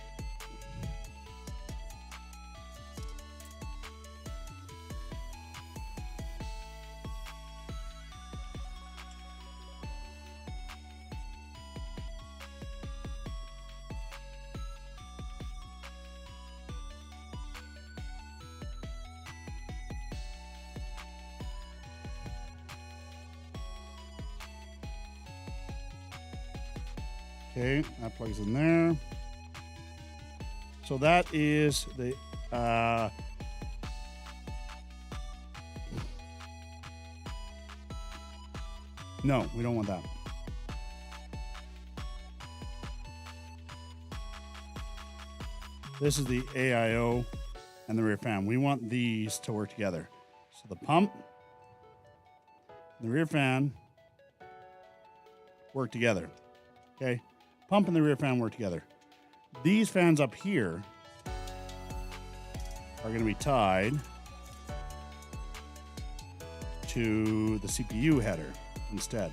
okay, that plugs in there. So that is the no, we don't want that. This is the AIO and the rear fan. We want these to work together. So the pump, the rear fan work together. Okay, pump and the rear fan work together. These fans up here are going to be tied to the CPU header instead.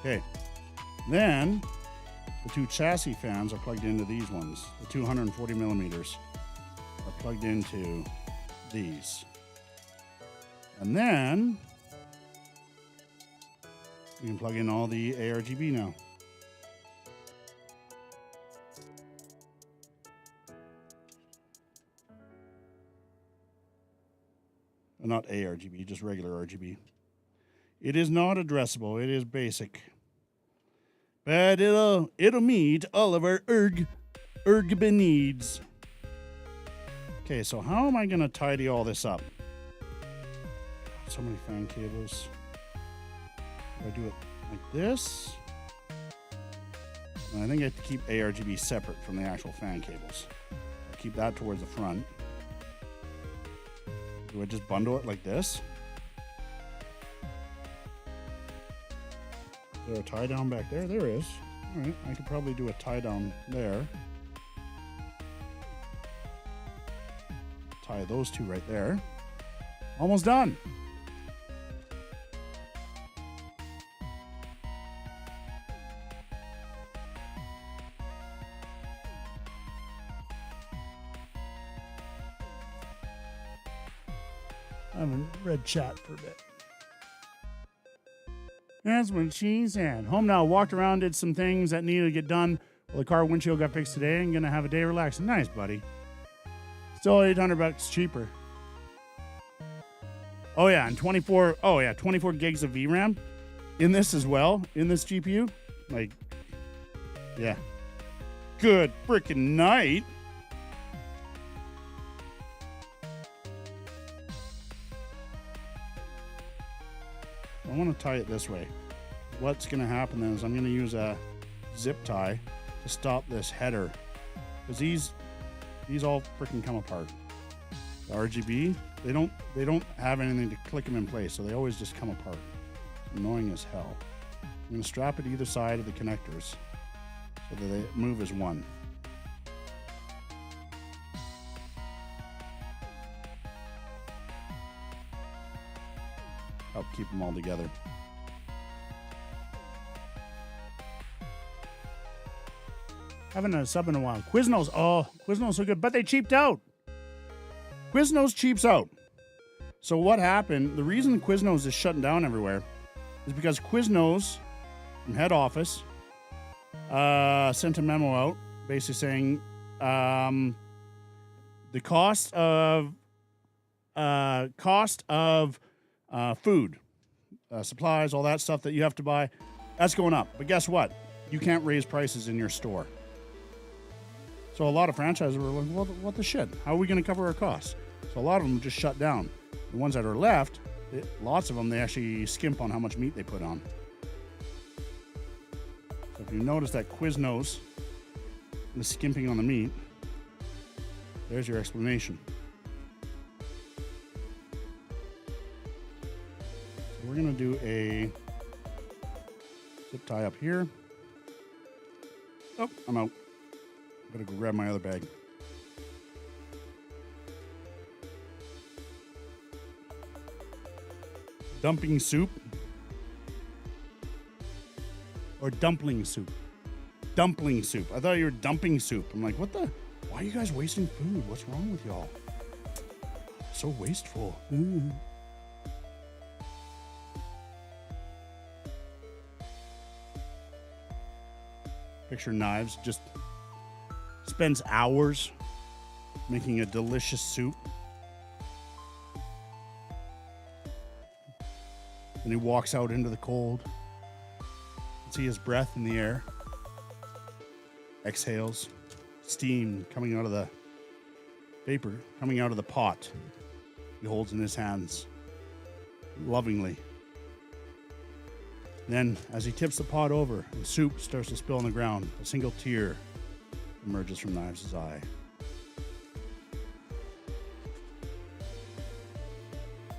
Okay, then the 2 chassis fans are plugged into these ones. The 240 millimeters are plugged into these. And then we can plug in all the ARGB now. Not ARGB, just regular RGB. It is not addressable, it is basic. But it'll meet all of our RGB needs. Okay, so how am I going to tidy all this up? So many fan cables. Do I do it like this? And I think I have to keep ARGB separate from the actual fan cables. I'll keep that towards the front. Do I just bundle it like this? Is there a tie down back there? There is. All right, I could probably do a tie down there. Tie those 2 right there. Almost done. I haven't read chat for a bit. That's what she said. Home now. Walked around, did some things that needed to get done. Well, the car windshield got fixed today. I'm going to have a day relaxing. Nice, buddy. Still $800 cheaper. Oh, yeah. And 24 gigs of VRAM in this as well. In this GPU. Like, yeah. Good freaking night. I want to tie it this way. What's going to happen then is I'm going to use a zip tie to stop this header, because these all freaking come apart. The RGB, they don't have anything to click them in place, so they always just come apart. Annoying as hell. I'm going to strap it either side of the connectors so that they move as one. keep them all together. Haven't had a sub in a while. Quiznos. Oh, Quiznos so good, but they cheaped out. Quiznos cheaps out. So what happened, the reason Quiznos is shutting down everywhere is because Quiznos from head office sent a memo out basically saying the cost of food, supplies, all that stuff that you have to buy, that's going up. But guess what? You can't raise prices in your store. So a lot of franchises were like, well, what the shit? How are we going to cover our costs? So a lot of them just shut down. The ones that are left, lots of them, they actually skimp on how much meat they put on. So if you notice that Quiznos is skimping on the meat, there's your explanation. So we're going to do a zip tie up here. Oh, I'm out. Gotta go grab my other bag. Dumping soup. Or dumpling soup. Dumpling soup. I thought you were dumping soup. I'm like, what the? Why are you guys wasting food? What's wrong with y'all? So wasteful. Picture Knives just spends hours making a delicious soup. And he walks out into the cold. You see his breath in the air. Exhales. Steam coming out of the vapor, coming out of the pot. He holds in his hands lovingly. Then, as he tips the pot over, and soup starts to spill on the ground, a single tear emerges from Knives' eye.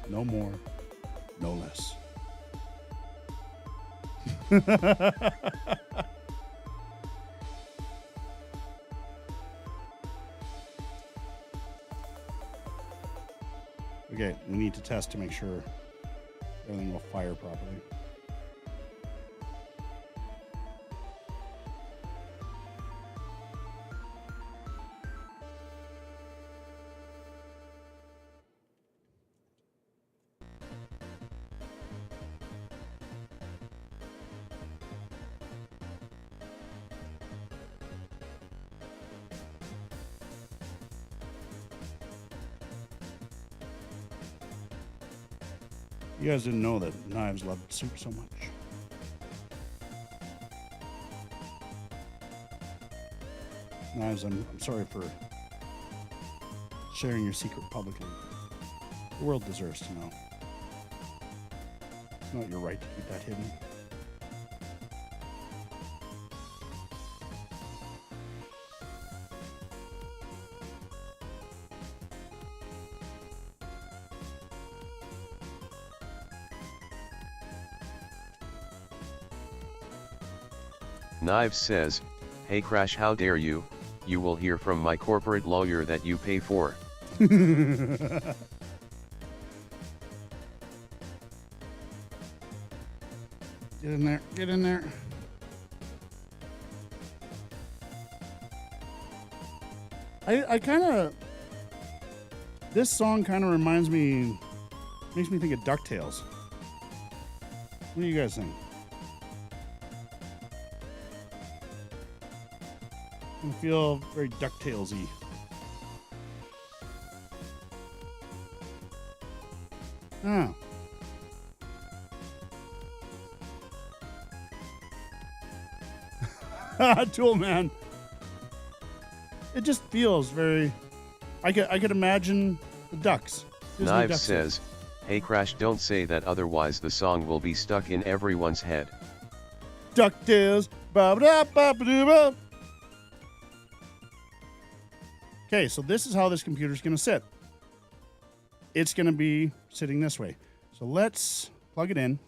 No more, no less. Okay, we need to test to make sure everything will fire properly. You guys didn't know that Knives loved soup so much. Knives, I'm sorry for sharing your secret publicly. The world deserves to know. It's not your right to keep that hidden. Knives says, "Hey Crash, how dare you? You will hear from my corporate lawyer that you pay for." Get in there, get in there. I kind of, this song kind of reminds me, makes me think of DuckTales. What do you guys think? I feel very DuckTales-y. Oh. Tool Man. It just feels very. I could imagine the ducks. Disney Knives ducks. says, "Hey Crash, don't say that, otherwise the song will be stuck in everyone's head." DuckTales. Ba-ba-da-ba-ba-doo-ba. Okay, so this is how this computer's going to sit. It's going to be sitting this way. So let's plug it in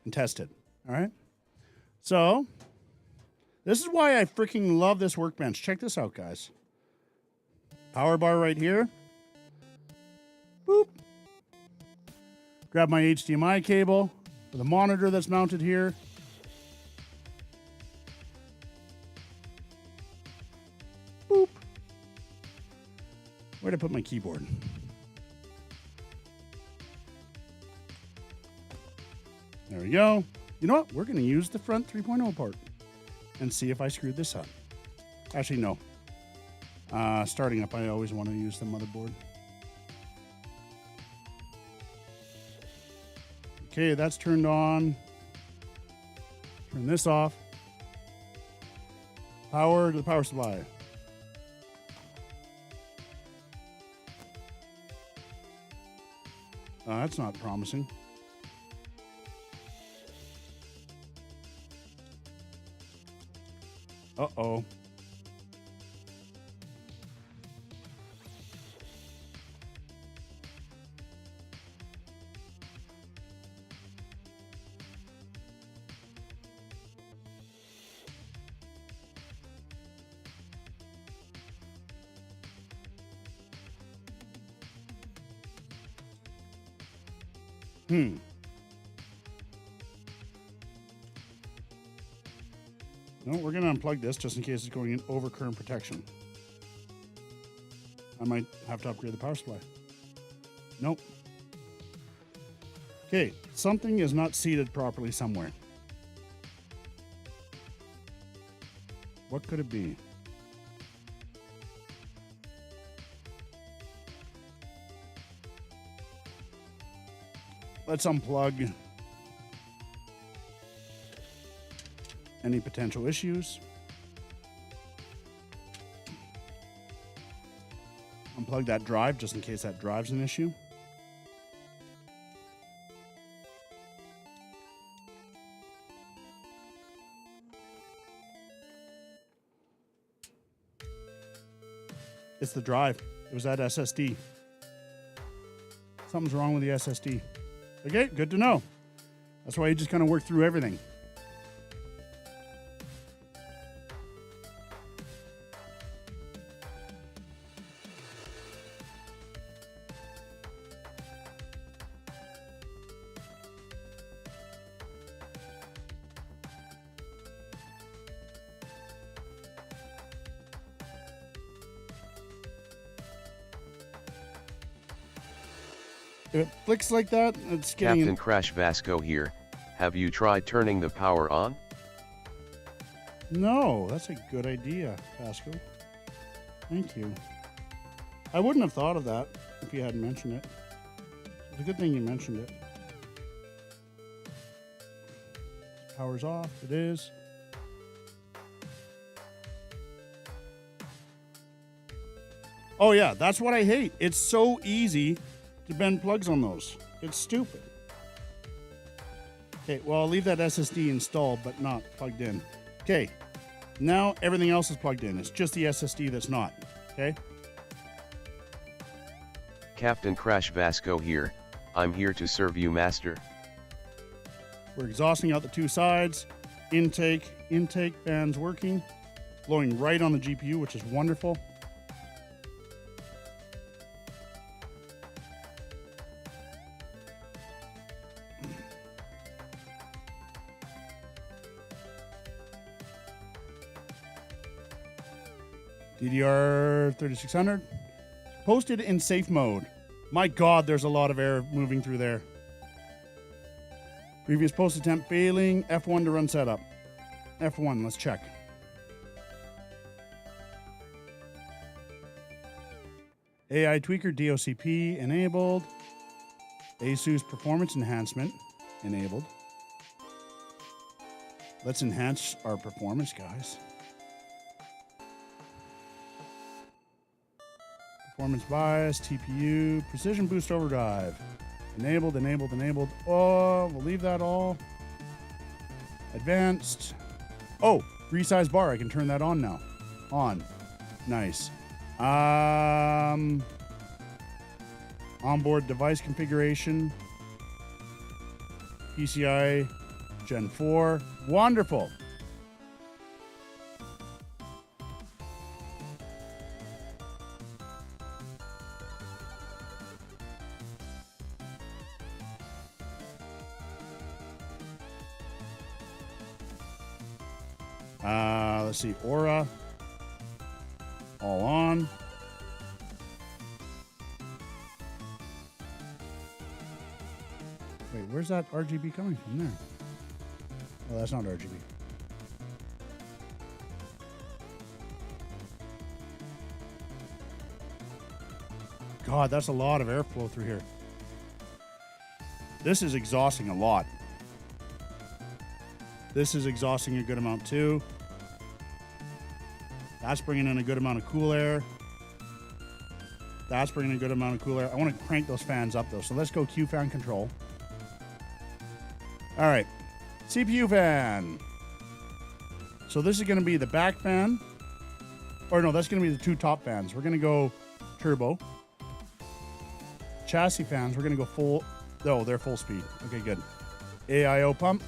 and test it. All right? So this is why I freaking love this workbench. Check this out, guys. Power bar right here. Boop. Grab my HDMI cable for the monitor that's mounted here. Boop. Where'd I put my keyboard? There we go. You know what? We're going to use the front 3.0 part and see if I screwed this up. Actually, no. Starting up, I always want to use the motherboard. Okay, that's turned on. Turn this off. Power to the power supply. That's not promising. Uh-oh. No, we're going to unplug this just in case it's going in over current protection. I might have to upgrade the power supply. Nope. Okay, something is not seated properly somewhere. What could it be? Let's unplug any potential issues. Unplug that drive just in case that drive's an issue. It's the drive. It was that SSD. Something's wrong with the SSD. Okay, good to know. That's why you just kind of work through everything. If it flicks like that, it's getting... Captain Crash Vasco here. Have you tried turning the power on? No, that's a good idea, Vasco. Thank you. I wouldn't have thought of that if you hadn't mentioned it. It's a good thing you mentioned it. Power's off. It is. Oh yeah, that's what I hate. It's so easy to bend plugs on those. It's stupid. Okay, well, I'll leave that SSD installed but not plugged in. Okay, now everything else is plugged in. It's just the SSD that's not. Okay? Captain Crash Vasco here. I'm here to serve you, master. We're exhausting out the two sides. Intake fan's working. Blowing right on the GPU, which is wonderful. DDR 3600 posted in safe mode. My God, there's a lot of air moving through there. Previous post attempt failing. F1 to run setup. F1, let's check. AI tweaker DOCP enabled. ASUS performance enhancement enabled. Let's enhance our performance, guys. Performance bias, TPU, precision boost overdrive. Enabled. Oh, we'll leave that all. Advanced. Oh, resize bar. I can turn that on now. On. Nice. Onboard device configuration. PCI Gen 4. Wonderful. Let's see, Aura. All on. Wait, where's that RGB coming from there? Oh, that's not RGB. God, that's a lot of airflow through here. This is exhausting a lot. This is exhausting a good amount too. That's bringing in a good amount of cool air. That's bringing in a good amount of cool air. I want to crank those fans up though. So let's go Q fan control. All right, CPU fan. So this is going to be the back fan. Or no, that's going to be the two top fans. We're going to go turbo. Chassis fans, we're going to go full. Oh, they're full speed. Okay, good. AIO pump,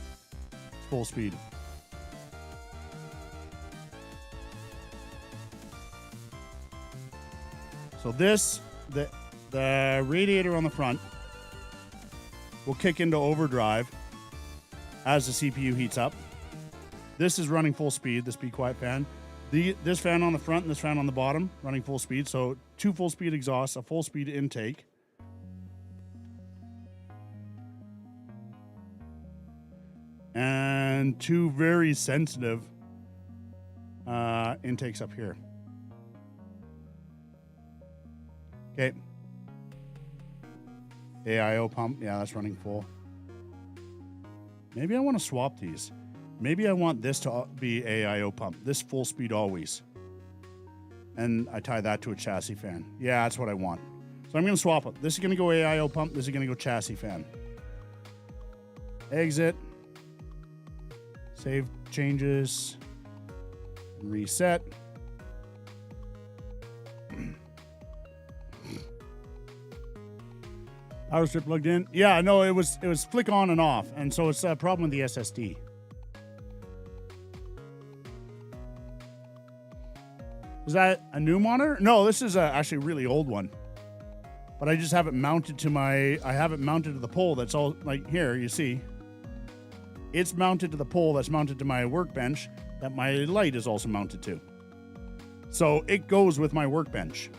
full speed. So this, the radiator on the front will kick into overdrive as the CPU heats up. This is running full speed, this Be Quiet fan. This fan on the front and this fan on the bottom running full speed. So 2 full speed exhausts, a full speed intake. And 2 very sensitive intakes up here. Okay. AIO pump. Yeah, that's running full. Maybe I want to swap these. Maybe I want this to be AIO pump. This full speed always. And I tie that to a chassis fan. Yeah, that's what I want. So I'm going to swap it. This is going to go AIO pump. This is going to go chassis fan. Exit. Save changes. Reset. Power strip plugged in. Yeah, no, it was flick on and off, and so it's a problem with the SSD. Is that a new monitor? No, this is actually a really old one. But I just have it mounted to I have it mounted to the pole that's all, like here, you see. It's mounted to the pole that's mounted to my workbench that my light is also mounted to. So it goes with my workbench.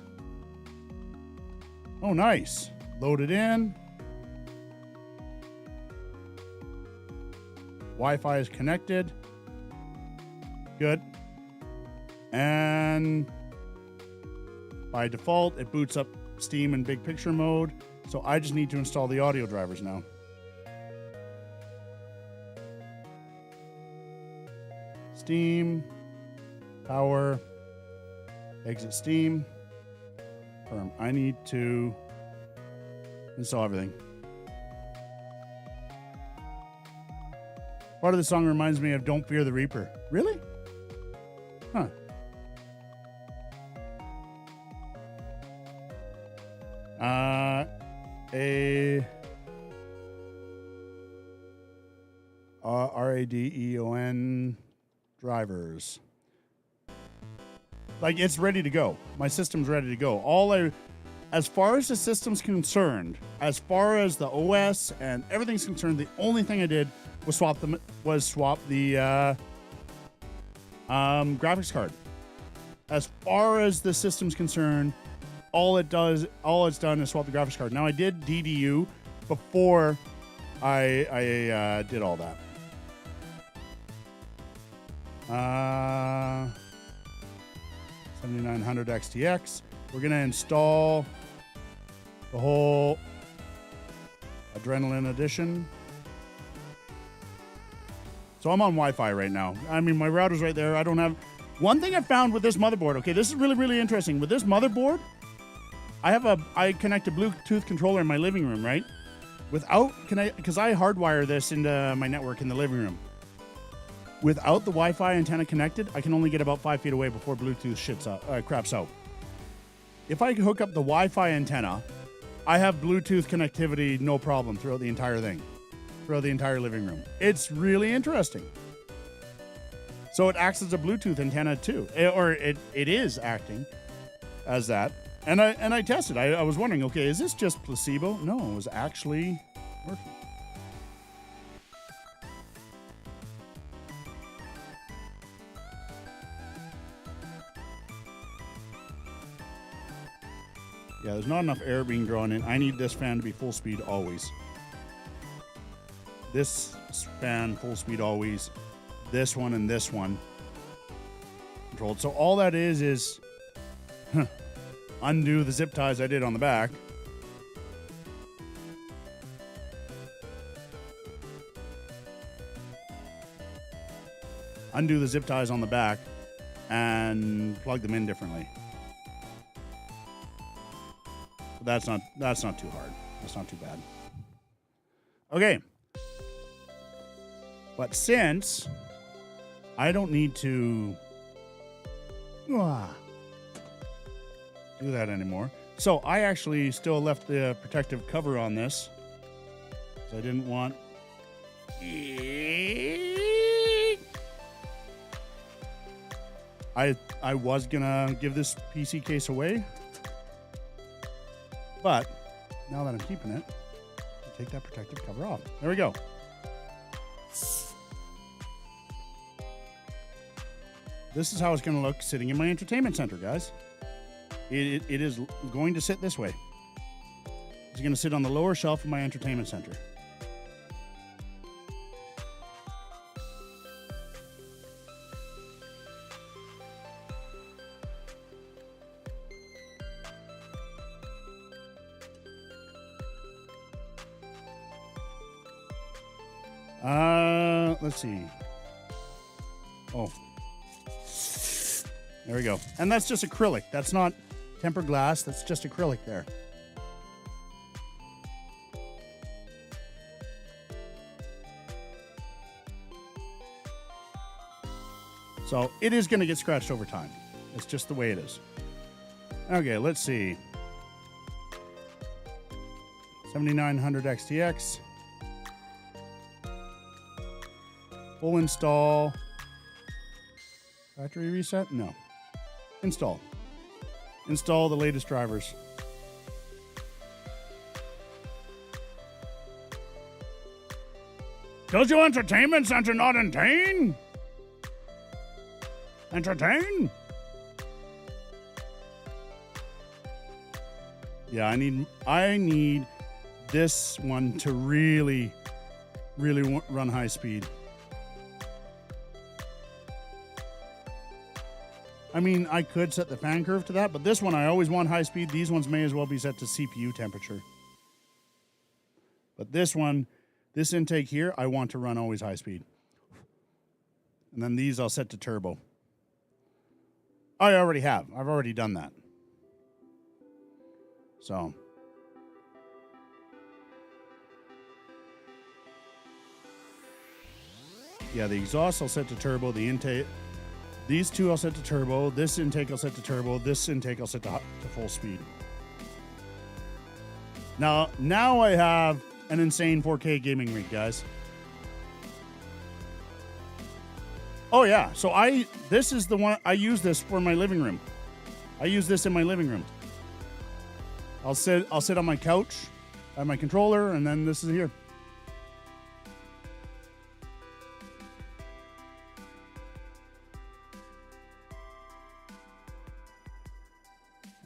Oh, nice. Load it in. Wi-Fi is connected. Good. And by default, it boots up Steam in big picture mode. So I just need to install the audio drivers now. Steam, power, exit Steam. Confirm. I need to install everything. Part of the song reminds me of Don't Fear the Reaper. Really? Huh. RADEON drivers. Like, it's ready to go. My system's ready to go. As far as the system's concerned, as far as the OS and everything's concerned, the only thing I did was swap the graphics card. As far as the system's concerned, all it's done is swap the graphics card. Now I did DDU before I did all that. 7900 XTX. We're gonna install the whole Adrenaline Edition. So I'm on Wi-Fi right now. I mean, my router's right there. I don't have... One thing I found with this motherboard, okay, this is really, really interesting. With this motherboard, I connect a Bluetooth controller in my living room, right? Because I hardwire this into my network in the living room. Without the Wi-Fi antenna connected, I can only get about 5 feet away before Bluetooth craps out. If I hook up the Wi-Fi antenna, I have Bluetooth connectivity, no problem, throughout the entire thing, throughout the entire living room. It's really interesting. So it acts as a Bluetooth antenna too, or it is acting as that. And I tested. I was wondering, okay, is this just placebo? No, it was actually working. Yeah, there's not enough air being drawn in. I need this fan to be full speed always. This fan full speed always. This one and this one controlled. So all that is undo the zip ties I did on the back. Undo the zip ties on the back and plug them in differently. That's not too hard. That's not too bad. Okay. But since I don't need to do that anymore, so I actually still left the protective cover on this. So I didn't want I was gonna give this PC case away, but now that I'm keeping it, I'll take that protective cover off. There we go. This is how it's going to look sitting in my entertainment center, guys. It is going to sit this way. It's going to sit on the lower shelf of my entertainment center. Let's see. Oh. There we go. And that's just acrylic. That's not tempered glass. That's just acrylic there. So it is going to get scratched over time. It's just the way it is. Okay, let's see. 7900 XTX. Full install. Factory reset? No. Install. Install the latest drivers. Does your entertainment center not entertain? Entertain? Yeah, I need this one to really run high speed. I mean, I could set the fan curve to that, but this one I always want high speed. These ones may as well be set to CPU temperature. But this one, this intake here, I want to run always high speed. And then these I'll set to turbo. I already have. I've already done that. So. Yeah, the exhaust I'll set to turbo. The intake, these two I'll set to turbo. This intake I'll set to turbo. This intake I'll set to full speed. Now I have an insane 4K gaming rig, guys. Oh yeah, so this is the one I use this for my living room. I use this in my living room. I'll sit on my couch, I have my controller, and then this is here.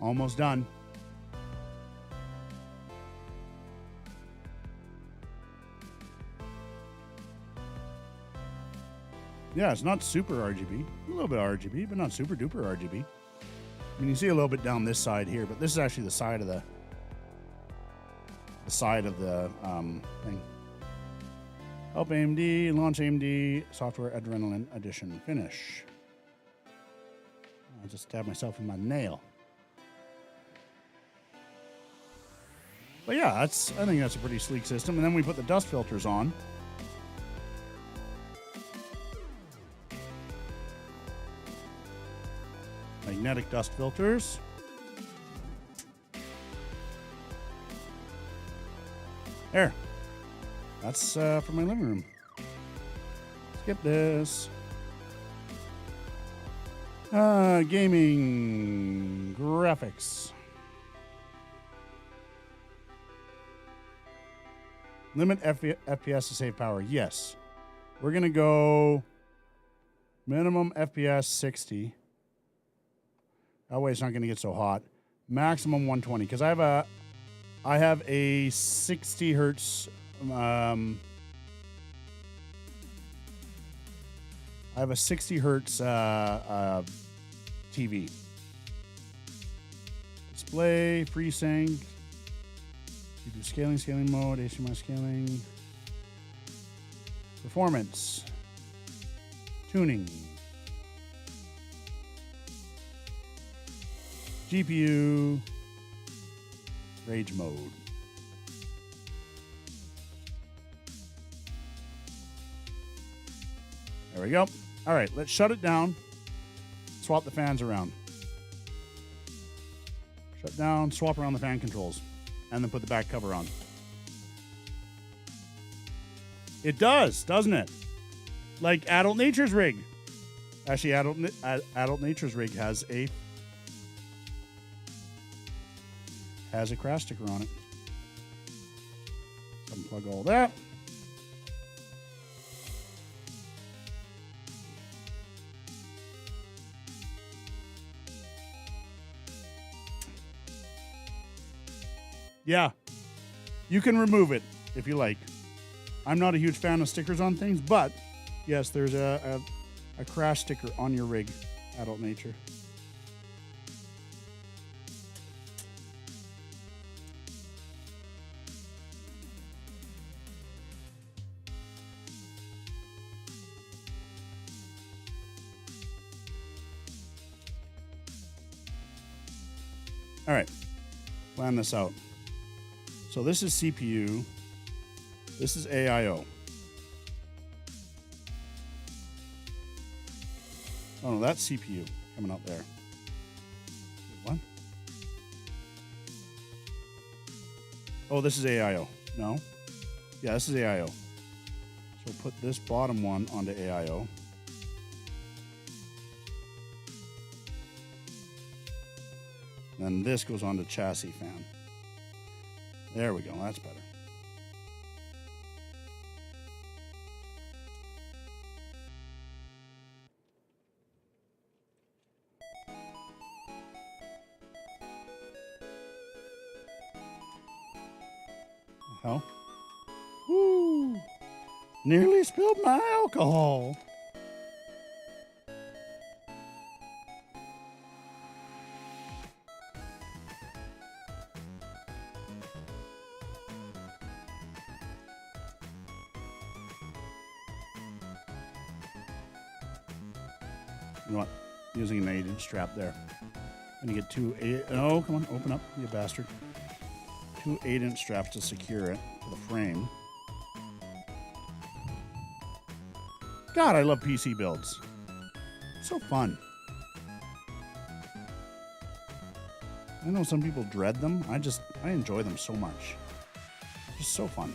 Almost done. Yeah, it's not super RGB. A little bit RGB, but not super duper RGB. I mean, you see a little bit down this side here, but this is actually the side of the thing. Help AMD, launch AMD, software Adrenaline Edition, finish. I just stabbed myself in my nail. But yeah, I think that's a pretty sleek system. And then we put the dust filters on. Magnetic dust filters. There. That's for my living room. Skip this. Gaming graphics. Limit FPS to save power. Yes. We're going to go minimum FPS 60. That way it's not going to get so hot. Maximum 120 because I have a 60 hertz. I have a 60 hertz TV. Display, FreeSync. You do scaling mode, HDMI scaling. Performance. Tuning. GPU. Rage mode. There we go. All right, let's shut it down. Swap the fans around. Shut down, swap around the fan controls, and then put the back cover on. It does, doesn't it? Like Adult Nature's rig. Actually, Adult Nature's rig has a crash sticker on it. Unplug all that. Yeah, you can remove it if you like. I'm not a huge fan of stickers on things, but yes, there's a crash sticker on your rig, Adult Nature. All right, plan this out. So this is CPU. This is AIO. Oh no, that's CPU coming out there. What? Oh, this is AIO. No? Yeah, this is AIO. So put this bottom one onto AIO. Then this goes onto chassis fan. There we go, that's better. Hell? Woo! Nearly spilled my alcohol. You know what? Using an 8-inch strap there. Gonna get oh, come on, open up, you bastard. 2 8-inch straps to secure it to the frame. God, I love PC builds. So fun. I know some people dread them. I enjoy them so much. Just so fun.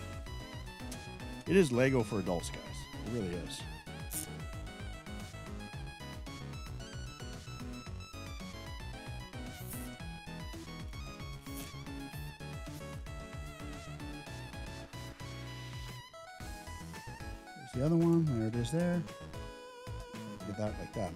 It is Lego for adults, guys. It really is. There's the other one. There it is there. Get that like that.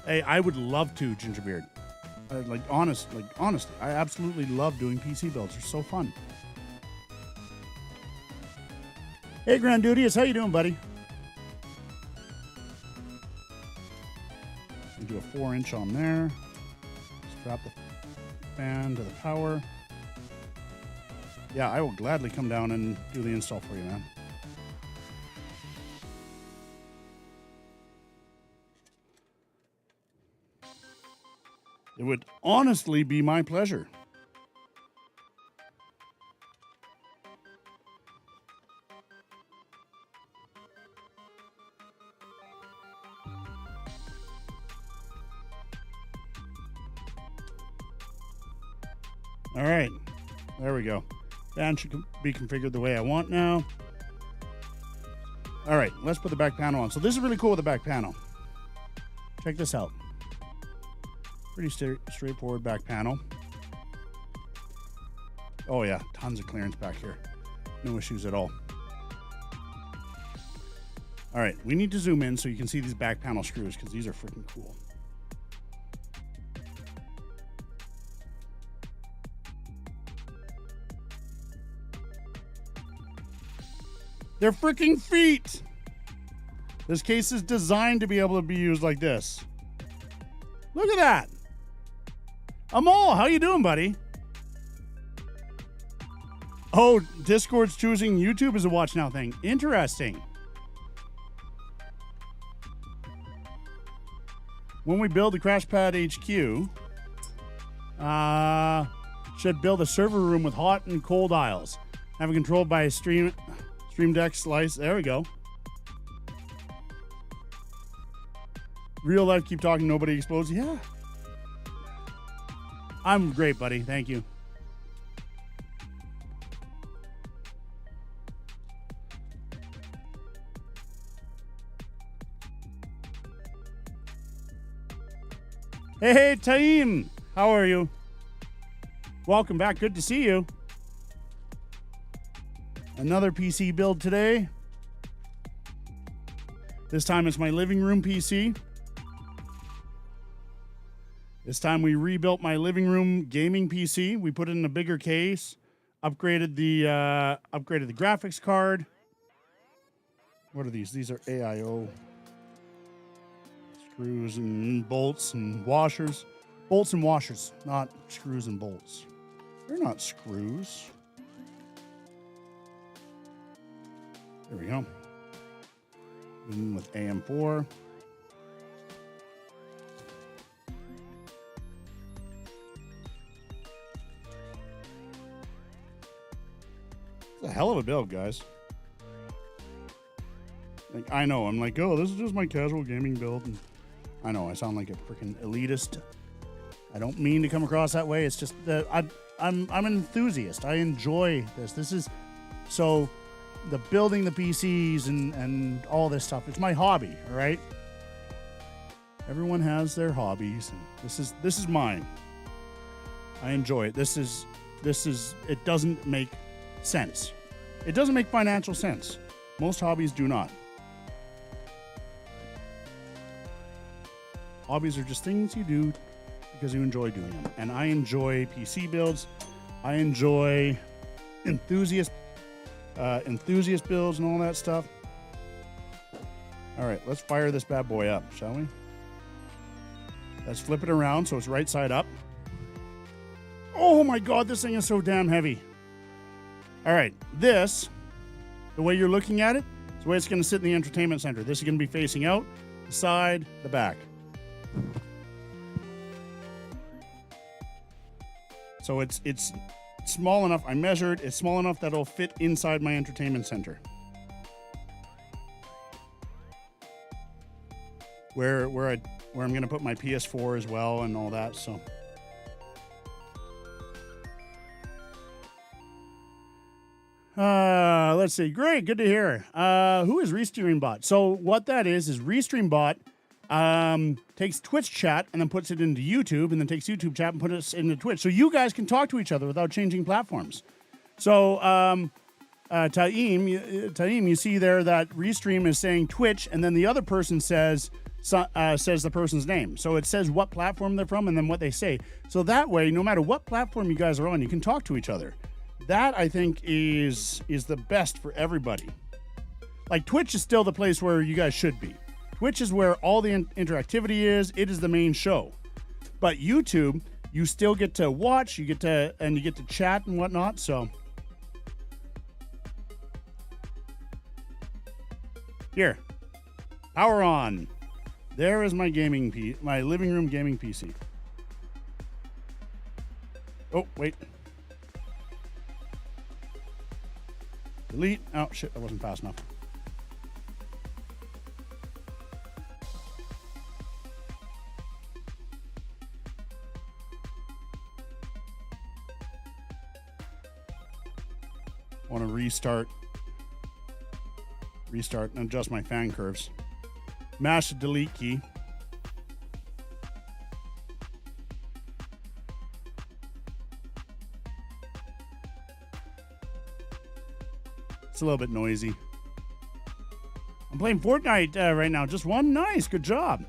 Hey, I would love to, Gingerbeard. Honestly, I absolutely love doing PC builds. They're so fun. Hey, Grandudius, how you doing, buddy? We do a 4-inch on there. Strap the fan to the power. Yeah, I will gladly come down and do the install for you, man. It would honestly be my pleasure. All right, there we go. Fan should be configured the way I want now. All right, let's put the back panel on. So this is really cool with the back panel. Check this out. Pretty straightforward back panel. Oh yeah, tons of clearance back here. No issues at all. All right, we need to zoom in so you can see these back panel screws because these are freaking cool. They're freaking feet. This case is designed to be able to be used like this. Look at that. Amal, how you doing, buddy? Oh, Discord's choosing YouTube as a watch now thing. Interesting. When we build the CrashPad HQ, should build a server room with hot and cold aisles. Have it controlled by a Stream Deck slice. There we go. Real life, keep talking, nobody explodes. Yeah. I'm great, buddy. Thank you. Hey, Taim. How are you? Welcome back. Good to see you. Another PC build today. This time it's my living room PC. This time we rebuilt my living room gaming PC. We put it in a bigger case, upgraded the graphics card. What are these? These are AIO screws and bolts and washers. Bolts and washers, not screws and bolts. They're not screws. There we go. And with AM4. It's a hell of a build, guys. Like, I know, I'm like, oh, this is just my casual gaming build. And I know, I sound like a freaking elitist. I don't mean to come across that way. It's just that I'm an enthusiast. I enjoy this. This is so the building the PCs and all this stuff. It's my hobby, all right? Everyone has their hobbies, and this is mine. I enjoy it. This is it doesn't make sense. It doesn't make financial sense. Most hobbies do not. Hobbies are just things you do because you enjoy doing them. And I enjoy PC builds. I enjoy enthusiast builds and all that stuff. All right, let's fire this bad boy up, shall we? Let's flip it around so it's right side up. Oh my God, this thing is so damn heavy. All right, this, the way you're looking at it, is the way it's going to sit in the entertainment center. This is going to be facing out, the side, the back. So it's small enough. I measured. It's small enough that it'll fit inside my entertainment center. Where I'm going to put my PS4 as well and all that. So. Let's see. Great. Good to hear. Who is ReStreamBot? So what that is ReStreamBot takes Twitch chat and then puts it into YouTube and then takes YouTube chat and puts it into Twitch. So you guys can talk to each other without changing platforms. So, Taim, you see there that Restream is saying Twitch and then the other person says the person's name. So it says what platform they're from and then what they say. So that way, no matter what platform you guys are on, you can talk to each other. That, I think, is the best for everybody. Like, Twitch is still the place where you guys should be. Twitch is where all the interactivity is. It is the main show. But YouTube, you still get to watch, you get to chat and whatnot, so. Here. Power on. There is my my living room gaming PC. Oh, wait. Delete. Oh, shit, that wasn't fast enough. Want to restart restart, and adjust my fan curves. Mash the delete key. It's a little bit noisy. I'm playing Fortnite right now. Just one. Nice. Good job.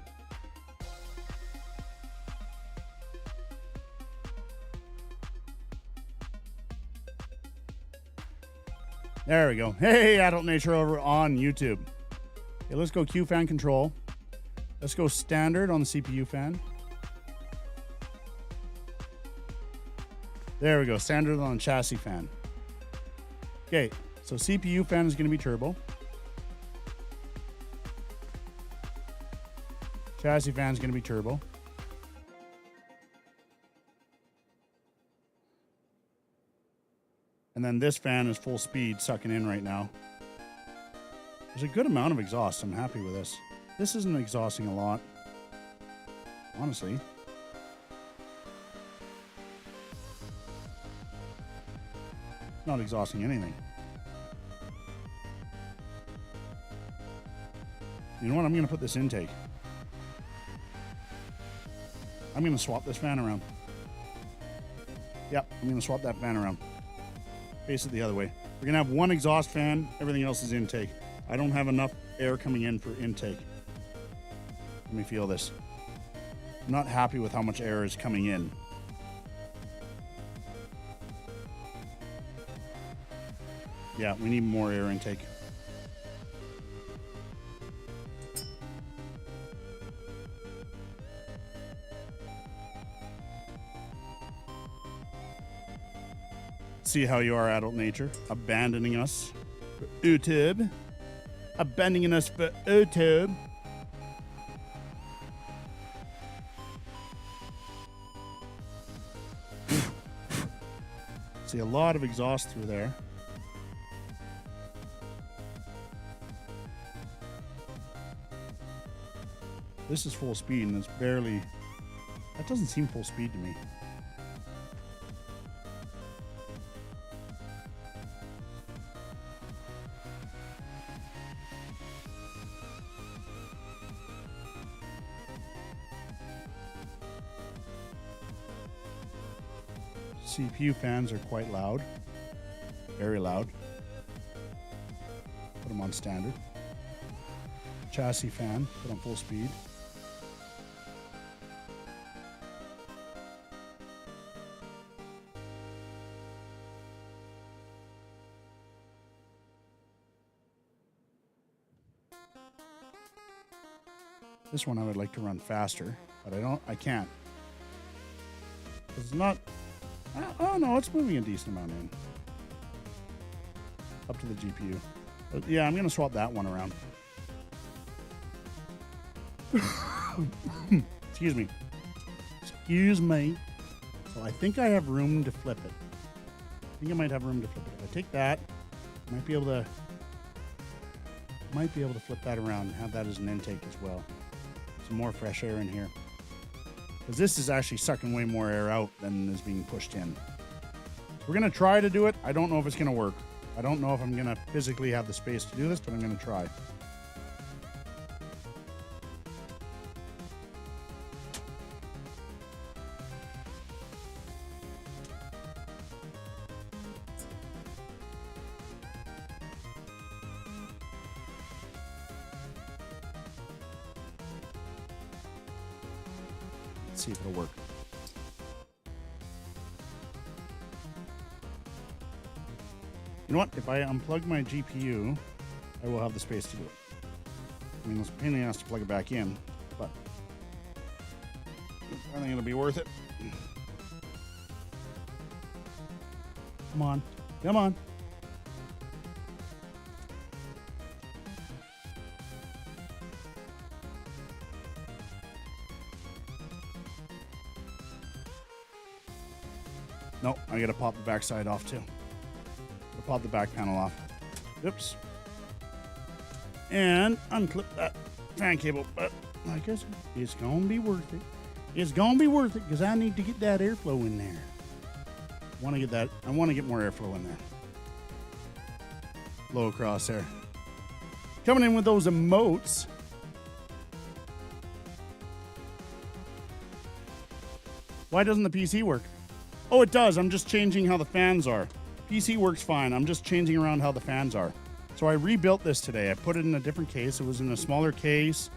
There we go. Hey, Adult Nature over on YouTube. Okay, let's go Q fan control. Let's go standard on the CPU fan. There we go. Standard on the chassis fan. Okay, so CPU fan is going to be turbo. Chassis fan is going to be turbo. And then this fan is full speed, sucking in right now. There's a good amount of exhaust. I'm happy with this. This isn't exhausting a lot, honestly. Not exhausting anything. You know what? I'm going to put this intake. I'm going to swap this fan around. Yep, I'm going to swap that fan around. Face it the other way. We're going to have one exhaust fan. Everything else is intake. I don't have enough air coming in for intake. Let me feel this. I'm not happy with how much air is coming in. Yeah, we need more air intake. See how you are, Adult Nature, abandoning us for YouTube. Abandoning us for YouTube. See a lot of exhaust through there. This is full speed and it's barely, that doesn't seem full speed to me. CPU fans are quite loud, very loud. Put them on standard. Chassis fan, put on full speed. This one I would like to run faster, but I can't. It's not. Oh no, it's moving a decent amount in. Up to the GPU. But yeah, I'm going to swap that one around. Excuse me. Excuse me. So I think I have room to flip it. I think I might have room to flip it. If I take that, I might be able to flip that around and have that as an intake as well. Some more fresh air in here. Because this is actually sucking way more air out than is being pushed in. We're going to try to do it. I don't know if it's going to work. I don't know if I'm going to physically have the space to do this, but I'm going to try. Let's see if it'll work. You know what? If I unplug my GPU, I will have the space to do it. I mean, it's a pain in the ass to plug it back in, but I think it'll be worth it. Come on. Come on. No, I gotta pop the backside off too. I'll pop the back panel off. Oops. And unclip that fan cable. But I guess it's gonna be worth it. It's gonna be worth it because I need to get that airflow in there. I want to get more airflow in there. Low across there. Coming in with those emotes. Why doesn't the PC work? Oh, it does. I'm just changing how the fans are. PC works fine. I'm just changing around how the fans are. So I rebuilt this today. I put it in a different case. It was in a smaller case.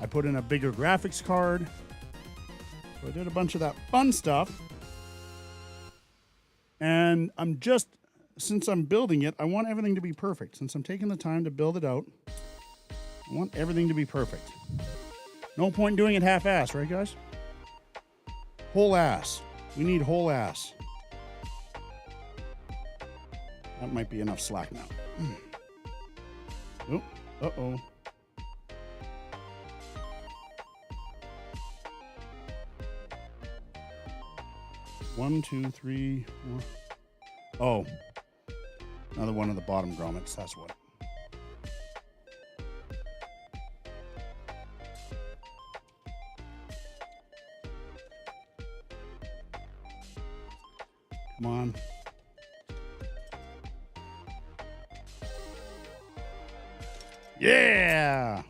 I put in a bigger graphics card. So I did a bunch of that fun stuff. And I'm just, since I'm building it, I want everything to be perfect. Since I'm taking the time to build it out, I want everything to be perfect. No point in doing it half-ass, right, guys? Whole ass. We need whole ass. That might be enough slack now. Oh, uh-oh. One, two, three, four. Oh. Another one of the bottom grommets, that's what. Come on. Yeah!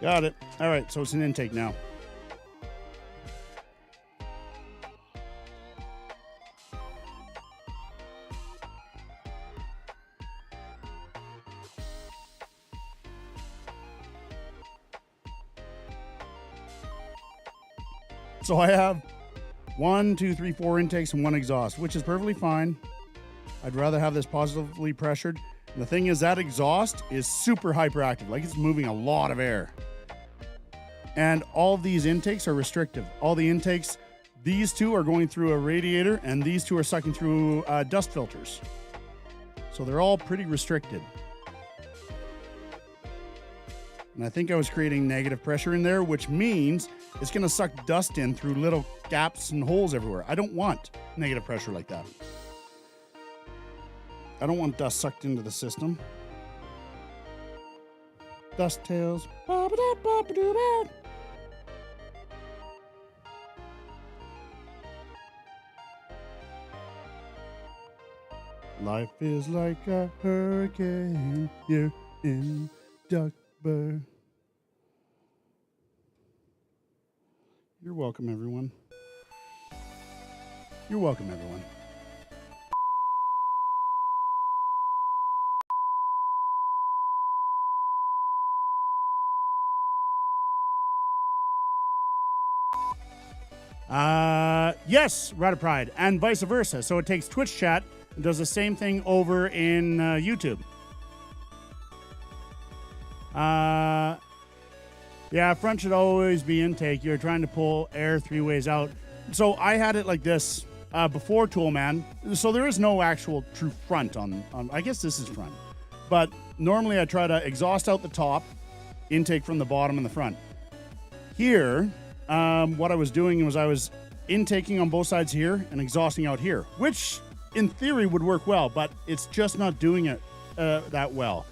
Got it. All right, so it's an intake now. So I have 1, 2, 3, 4 intakes and 1 exhaust, which is perfectly fine. I'd rather have this positively pressured. And the thing is, that exhaust is super hyperactive, like it's moving a lot of air. And all of these intakes are restrictive. All the intakes, these two are going through a radiator, and these two are sucking through dust filters. So they're all pretty restricted. And I think I was creating negative pressure in there, which means it's going to suck dust in through little gaps and holes everywhere. I don't want negative pressure like that. I don't want dust sucked into the system. Dust tails. Life is like a hurricane here in Duckburg. You're welcome, everyone. You're welcome, everyone. Yes, Rata Pride, and vice versa. So it takes Twitch chat and does the same thing over in YouTube. Yeah, front should always be intake. You're trying to pull air 3 ways out. So I had it like this before Toolman. So there is no actual true front on I guess this is front. But normally I try to exhaust out the top, intake from the bottom and the front. Here, what I was doing was I was intaking on both sides here and exhausting out here, which in theory would work well, but it's just not doing it that well.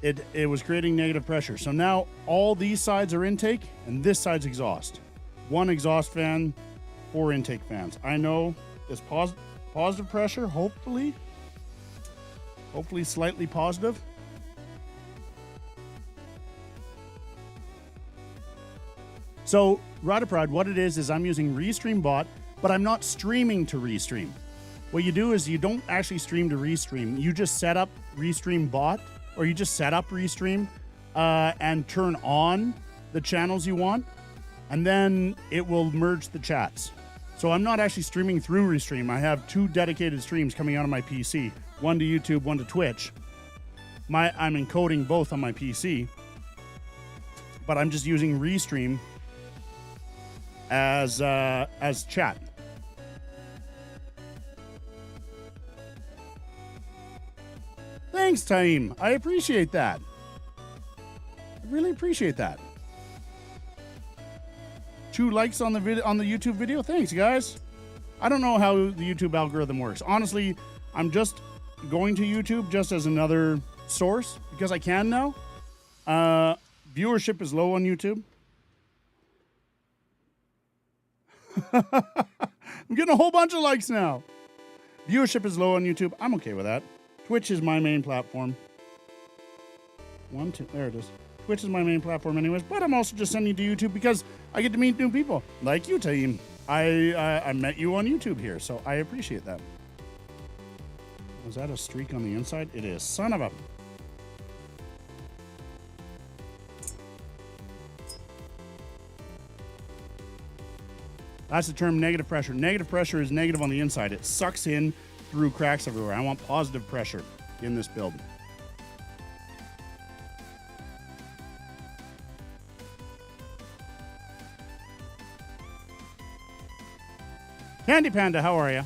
It was creating negative pressure. So now all these sides are intake and this side's exhaust. 1 exhaust fan, 4 intake fans. I know it's positive pressure, hopefully slightly positive. So Ratapride, what it is I'm using Restream Bot, but I'm not streaming to Restream. What you do is you don't actually stream to Restream. You just set up Restream Bot, or you just set up Restream and turn on the channels you want, and then it will merge the chats. So I'm not actually streaming through Restream. I have 2 dedicated streams coming out of my PC, one to YouTube, one to Twitch. I'm encoding both on my PC, but I'm just using Restream as chat. Thanks, Taim. I appreciate that. I really appreciate that. 2 likes on the YouTube video. Thanks, guys. I don't know how the YouTube algorithm works. Honestly, I'm just going to YouTube just as another source because I can now. Viewership is low on YouTube. I'm getting a whole bunch of likes now. Viewership is low on YouTube. I'm okay with that. Twitch is my main platform. There it is. Twitch is my main platform anyways, but I'm also just sending to YouTube because I get to meet new people. Like you, Taim. I met you on YouTube here, so I appreciate that. Was that a streak on the inside? It is. Son of a... That's the term negative pressure. Negative pressure is negative on the inside. It sucks in through cracks everywhere. I want positive pressure in this build. Candy Panda, how are you?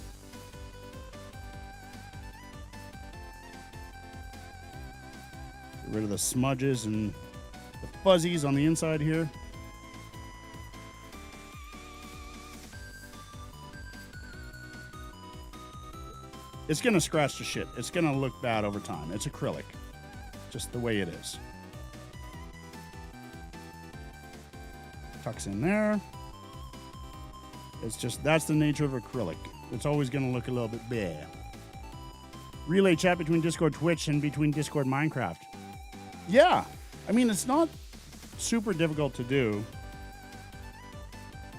Get rid of the smudges and the fuzzies on the inside here. It's going to scratch the shit. It's going to look bad over time. It's acrylic. Just the way it is. Tucks in there. It's just, that's the nature of acrylic. It's always going to look a little bit bad. Relay chat between Discord Twitch and between Discord Minecraft. Yeah. I mean, it's not super difficult to do.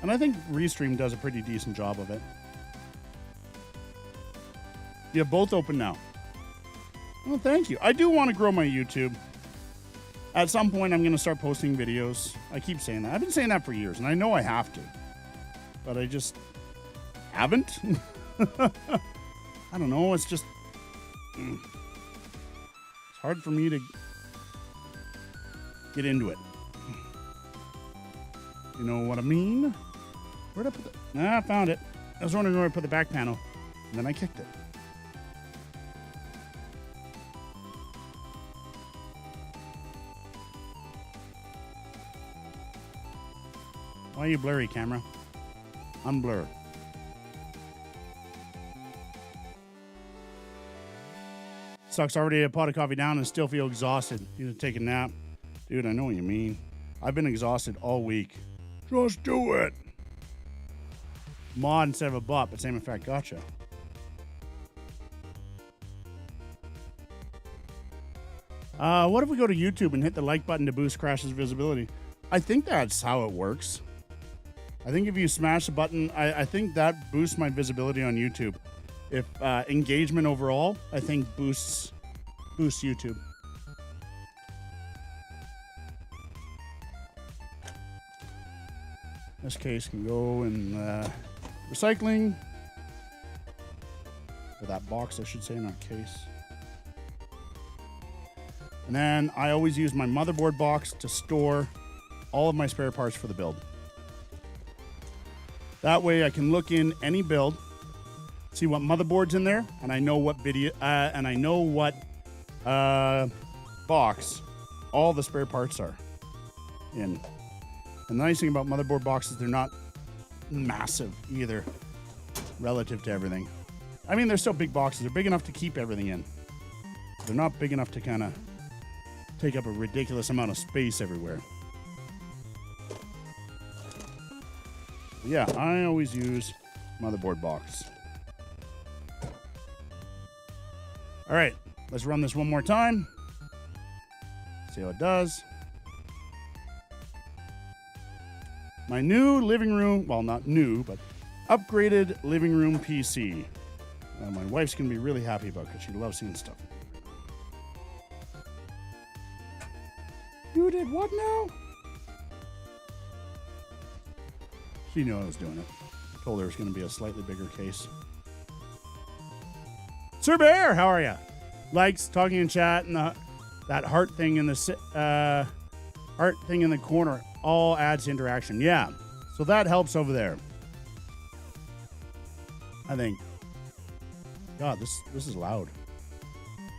And I think Restream does a pretty decent job of it. You have both open now. Well, thank you. I do want to grow my YouTube. At some point, I'm going to start posting videos. I keep saying that. I've been saying that for years, and I know I have to. But I just haven't. I don't know. It's just... It's hard for me to get into it. You know what I mean? Where'd I put the... Nah, I found it. I was wondering where I put the back panel. And then I kicked it. Why are you blurry, camera? Unblur. Sucks, already a pot of coffee down and still feel exhausted. Need to take a nap. Dude, I know what you mean. I've been exhausted all week. Just do it. Mod instead of a bot, but same effect. Gotcha. What if we go to YouTube and hit the like button to boost Crash's visibility? I think that's how it works. I think if you smash the button, I think that boosts my visibility on YouTube. If engagement overall, I think boosts YouTube. This case can go in recycling. Or that box, I should say, not case. And then I always use my motherboard box to store all of my spare parts for the build. That way I can look in any build, see what motherboard's in there, and I know what box all the spare parts are in. And the nice thing about motherboard boxes, they're not massive either relative to everything. I mean, they're still big boxes. They're big enough to keep everything in. They're not big enough to kind of take up a ridiculous amount of space everywhere. Yeah, I always use motherboard box. All right, let's run this one more time. See how it does. My new living room, well, not new, but upgraded living room PC. My wife's going to be really happy about it because she loves seeing stuff. You did what now? She knew I was doing it. I told her it was going to be a slightly bigger case. Sir Bear, how are you? Likes, talking in chat, and that heart thing in the corner all adds interaction. Yeah, so that helps over there. I think. God, this is loud.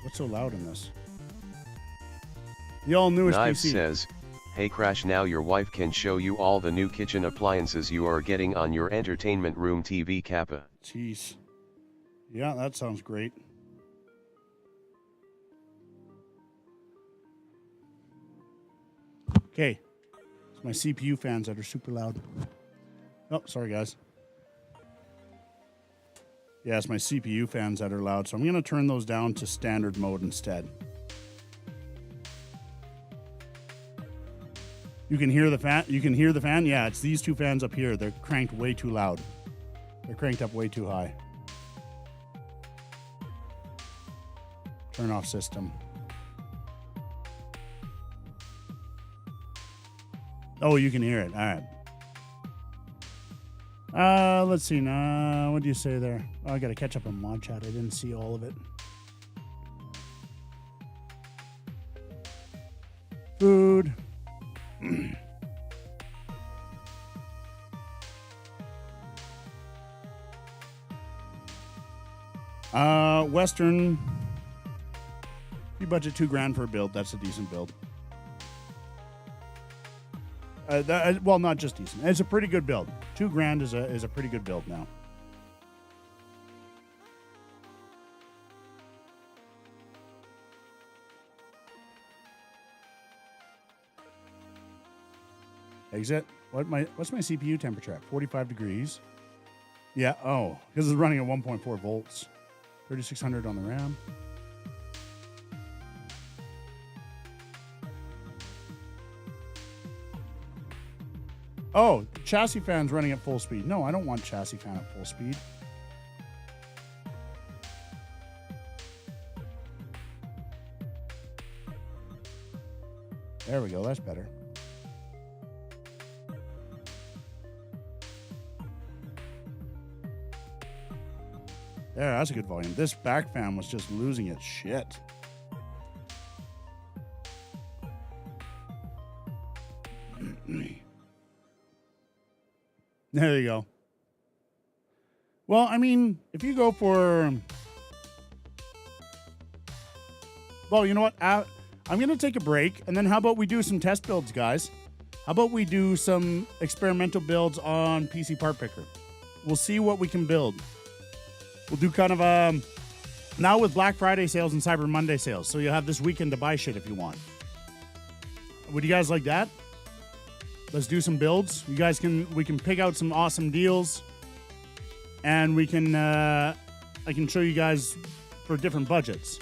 What's so loud in this? The all newest Knives PC says, "Hey Crash, now your wife can show you all the new kitchen appliances you are getting on your entertainment room TV Kappa." Jeez. Yeah, that sounds great. Okay. It's my CPU fans that are super loud. Oh, sorry guys. Yeah, it's my CPU fans that are loud, so I'm going to turn those down to standard mode instead. You can hear the fan? You can hear the fan? Yeah, it's these two fans up here. They're cranked way too loud. They're cranked up way too high. Turn off system. Oh, you can hear it. All right. Let's see now. What do you say there? Oh, I got to catch up on mod chat. I didn't see all of it. Food. Western. You budget $2,000 for a build. That's a decent build. Well, not just decent. It's a pretty good build. $2,000 is a pretty good build now. Exit. What's my CPU temperature at? 45 degrees. Yeah. Oh, because it's running at 1.4 volts. 3600 on the RAM. Oh, chassis fan's running at full speed. No, I don't want chassis fan at full speed. There we go. That's better. There, that's a good volume. This back fan was just losing its shit. There you go. Well, I mean, if you go for... Well, you know what? I'm going to take a break, and then how about we do some test builds, guys? How about we do some experimental builds on PC Part Picker? We'll see what we can build. We'll do kind of now with Black Friday sales and Cyber Monday sales, so you'll have this weekend to buy shit if you want. Would you guys like that? Let's do some builds. We can pick out some awesome deals, and we can I can show you guys for different budgets.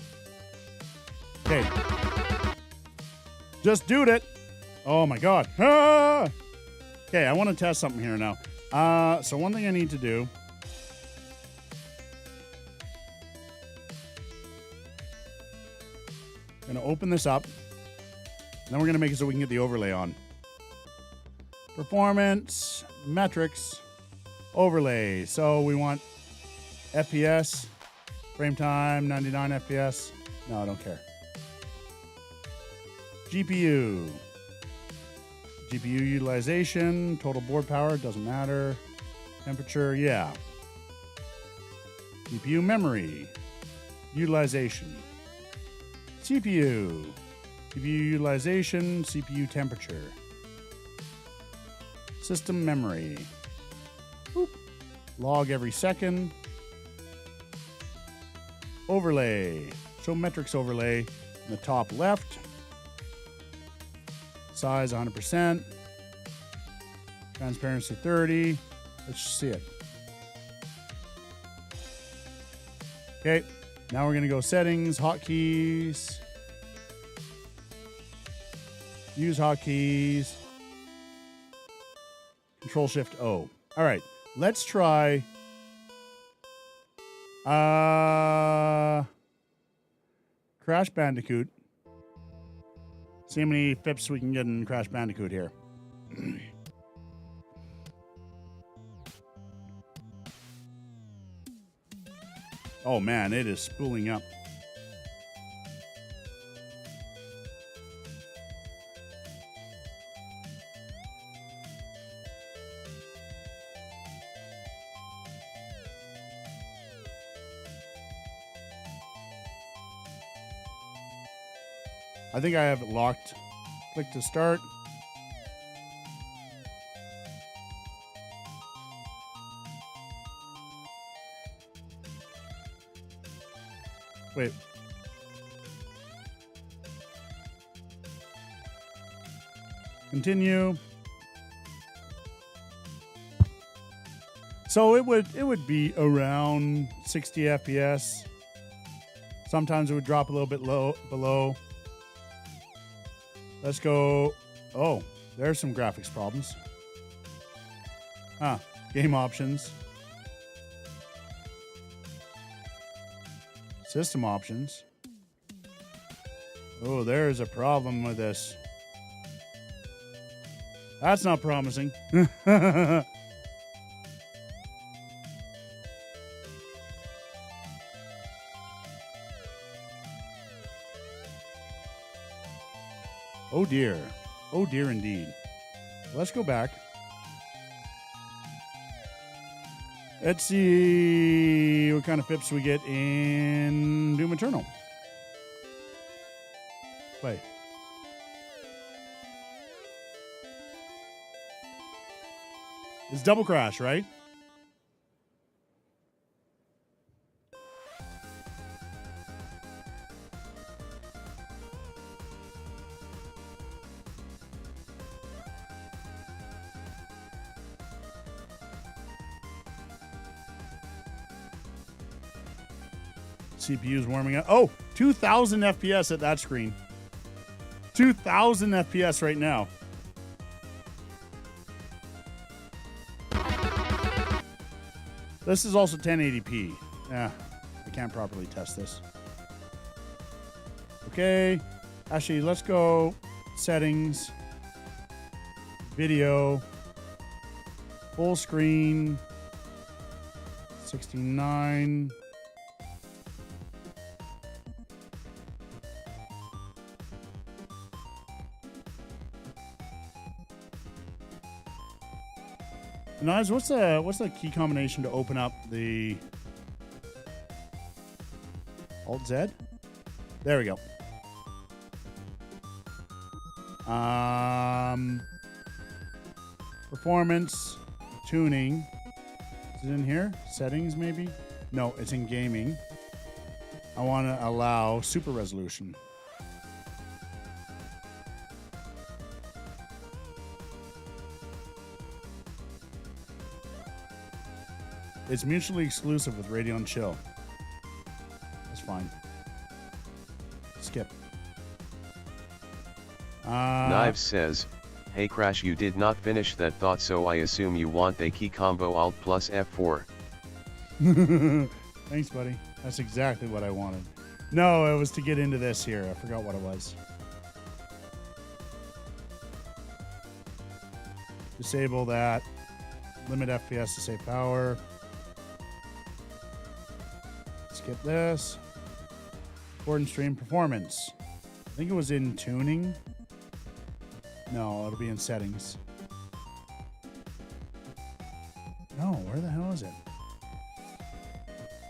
Okay, just do it. Oh my god. Ah! Okay, I want to test something here now. So one thing I need to do. I'm gonna open this up. Then we're gonna make it so we can get the overlay on. Performance, metrics, overlay. So we want FPS, frame time, 99 FPS. No, I don't care. GPU. GPU utilization, total board power, doesn't matter. Temperature, yeah. GPU memory, utilization. CPU, CPU utilization, CPU temperature. System memory. Boop. Log every second. Overlay. Show metrics overlay in the top left. Size 100%. Transparency 30. Let's see it. Okay. Now we're going to go settings, hotkeys. Use hotkeys. Control-Shift-O. All right, let's try Crash Bandicoot. See how many FIPS we can get in Crash Bandicoot here. Oh man, it is spooling up. I think I have it locked. Click to start. Wait. Continue. So it would be around 60 FPS. Sometimes it would drop a little bit below. Let's go. Oh, there's some graphics problems. Game options. System options. Oh, there's a problem with this. That's not promising. Oh dear. Oh dear indeed. Let's go back. Let's see what kind of fips we get in Doom Eternal. Play. It's double crash, right? CPU's warming up. Oh, 2,000 FPS at that screen. 2,000 FPS right now. This is also 1080p. Yeah, I can't properly test this. Okay. Actually, let's go settings, video, full screen, 69. Knives, what's the key combination to open up the Alt Z? There we go. Performance, tuning. Is it in here? Settings, maybe? No, it's in gaming. I want to allow super resolution. It's mutually exclusive with Radeon Chill. That's fine. Skip. Knives says, "Hey Crash, you did not finish that thought, so I assume you want the key combo Alt plus F4. Thanks, buddy. That's exactly what I wanted. No, it was to get into this here. I forgot what it was. Disable that. Limit FPS to save power. Skip this. Record and stream performance. I think it was in tuning. No, it'll be in settings. No, where the hell is it?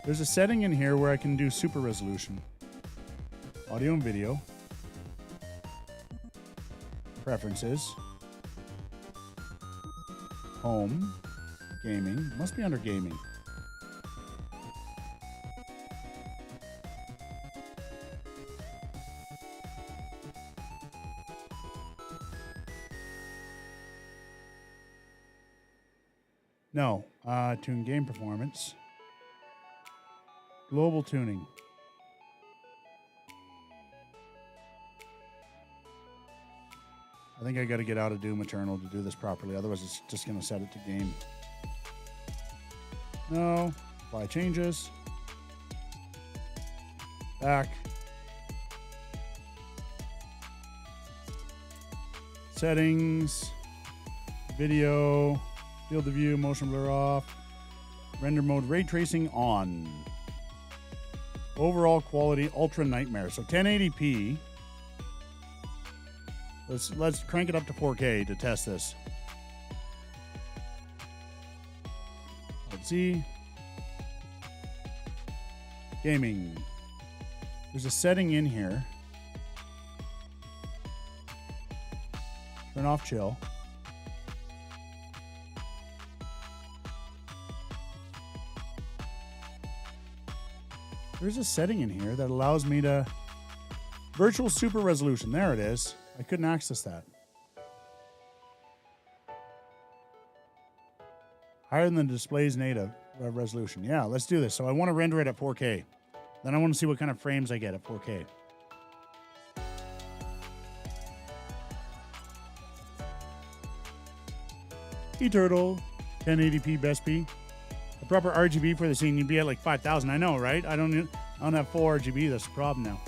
There's a setting in here where I can do super resolution. Audio and video. Preferences. Home. Gaming. Must be under gaming. No, tune game performance. Global tuning. I think I got to get out of Doom Eternal to do this properly. Otherwise, it's just going to set it to game. No. Apply changes. Back. Settings. Video. Field of view, motion blur off. Render mode, ray tracing on. Overall quality, ultra nightmare. So 1080p. Let's crank it up to 4K to test this. Let's see. Gaming. There's a setting in here. Turn off chill. There's a setting in here that allows me to virtual super resolution. There it is. I couldn't access that. Higher than the display's native resolution. Yeah, let's do this. So I want to render it at 4K. Then I want to see what kind of frames I get at 4K. eTurtle, 1080p best P. The proper RGB for the scene, you'd be at like 5,000. I know, right? I don't have full RGB. That's the problem now.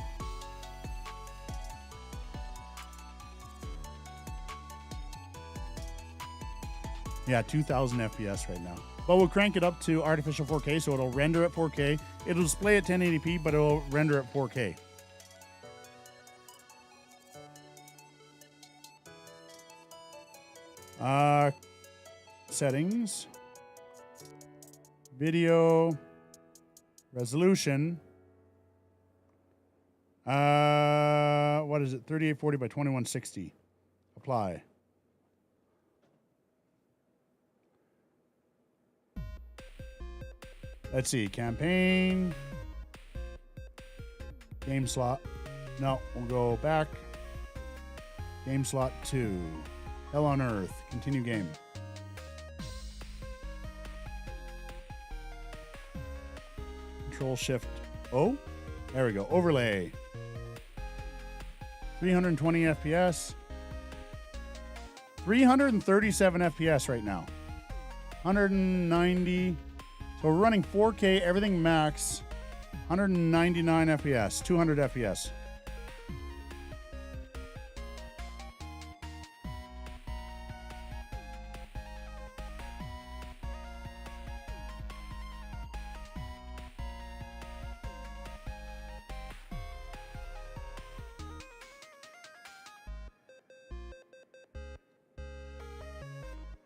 Yeah, 2,000 FPS right now. But we'll crank it up to artificial 4K, so it'll render at 4K. It'll display at 1080p, but it'll render at 4K. Settings. Video. Resolution. What is it? 3840 by 2160. Apply. Let's see. Campaign. Game slot. No, we'll go back. Game slot 2. Hell on Earth. Continue game. Control Shift O. There we go. Overlay. 320 FPS. 337 FPS right now. 190. So we're running 4K, everything max. 199 FPS. 200 FPS.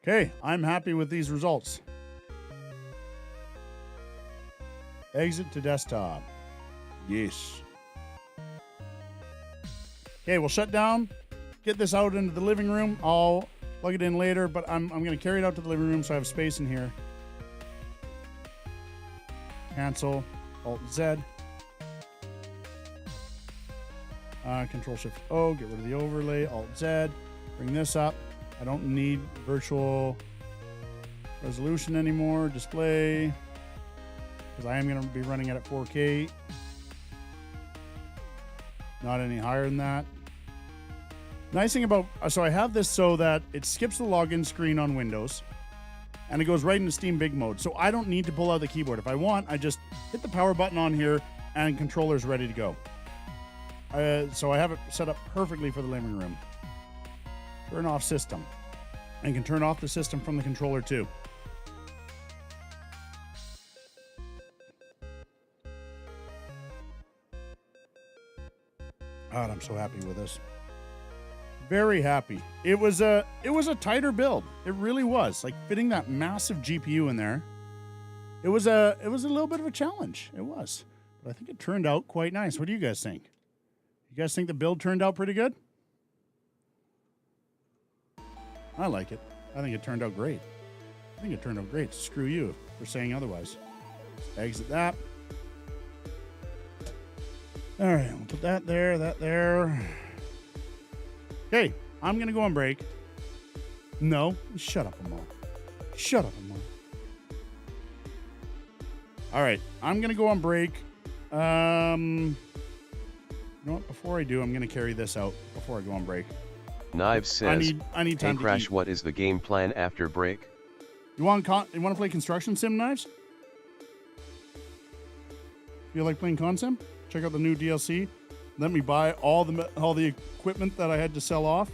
Okay, I'm happy with these results. Exit to desktop. Yes. Okay, we'll shut down. Get this out into the living room. I'll plug it in later, but I'm going to carry it out to the living room so I have space in here. Cancel. Alt-Z. Control Shift O. Get rid of the overlay. Alt-Z. Bring this up. I don't need virtual resolution anymore. Display. Because I am going to be running it at 4K. Not any higher than that. Nice thing about, so I have this so that it skips the login screen on Windows and it goes right into Steam Big Mode. So I don't need to pull out the keyboard. If I want, I just hit the power button on here and controller's ready to go. So I have it set up perfectly for the living room. Turn off system. And can turn off the system from the controller too. God, I'm so happy with this. Very happy. It was a tighter build. It really was. Like fitting that massive GPU in there. It was a little bit of a challenge. It was. But I think it turned out quite nice. What do you guys think? You guys think the build turned out pretty good? I like it. I think it turned out great. I think it turned out great. Screw you for saying otherwise. Exit that. All right, we'll put that there, that there. Okay, I'm going to go on break. No, shut up, Amal. Shut up, Amal. All right, I'm going to go on break. You know what? Before I do, I'm going to carry this out before I go on break. Knives says, I need time hey to Crash, eat. what is the game plan after break? You want to play Construction Sim, Knives? Feel like playing Consim? Check out the new DLC. Let me buy all the equipment that I had to sell off.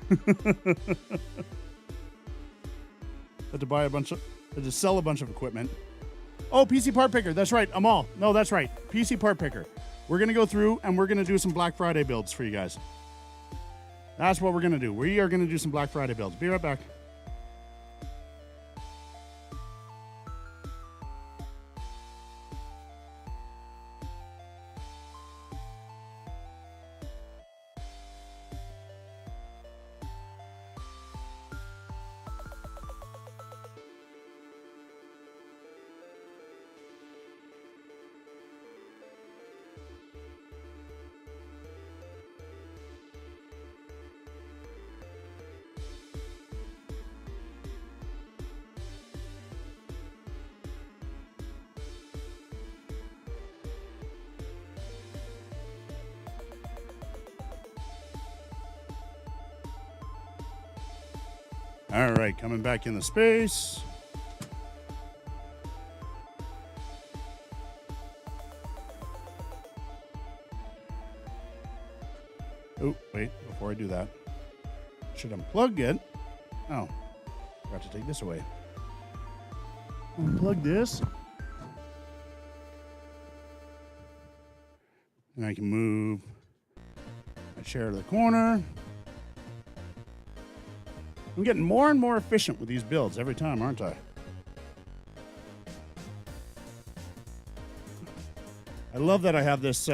Had to sell a bunch of equipment. Oh, PC Part Picker. That's right. Amal. No, that's right. PC Part Picker. We're going to go through and we're going to do some Black Friday builds for you guys. That's what we're going to do. We are going to do some Black Friday builds. Be right back. All right, coming back in the space. Oh, wait, before I do that, should unplug it. Oh, forgot to take this away. Unplug this. And I can move my chair to the corner. I'm getting more and more efficient with these builds every time, aren't I? I love that I have this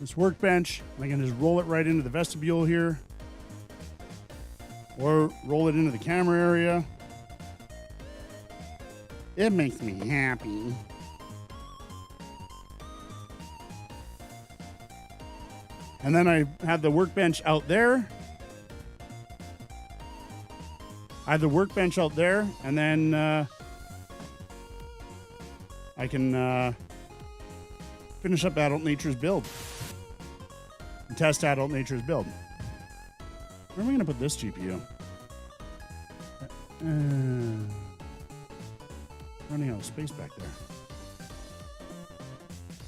this workbench. I can just roll it right into the vestibule here, or roll it into the camera area. It makes me happy. And then I have the workbench out there. I have the workbench out there, and then I can finish up Adult Nature's build and test Adult Nature's build. Where am I going to put this GPU? Running out of space back there.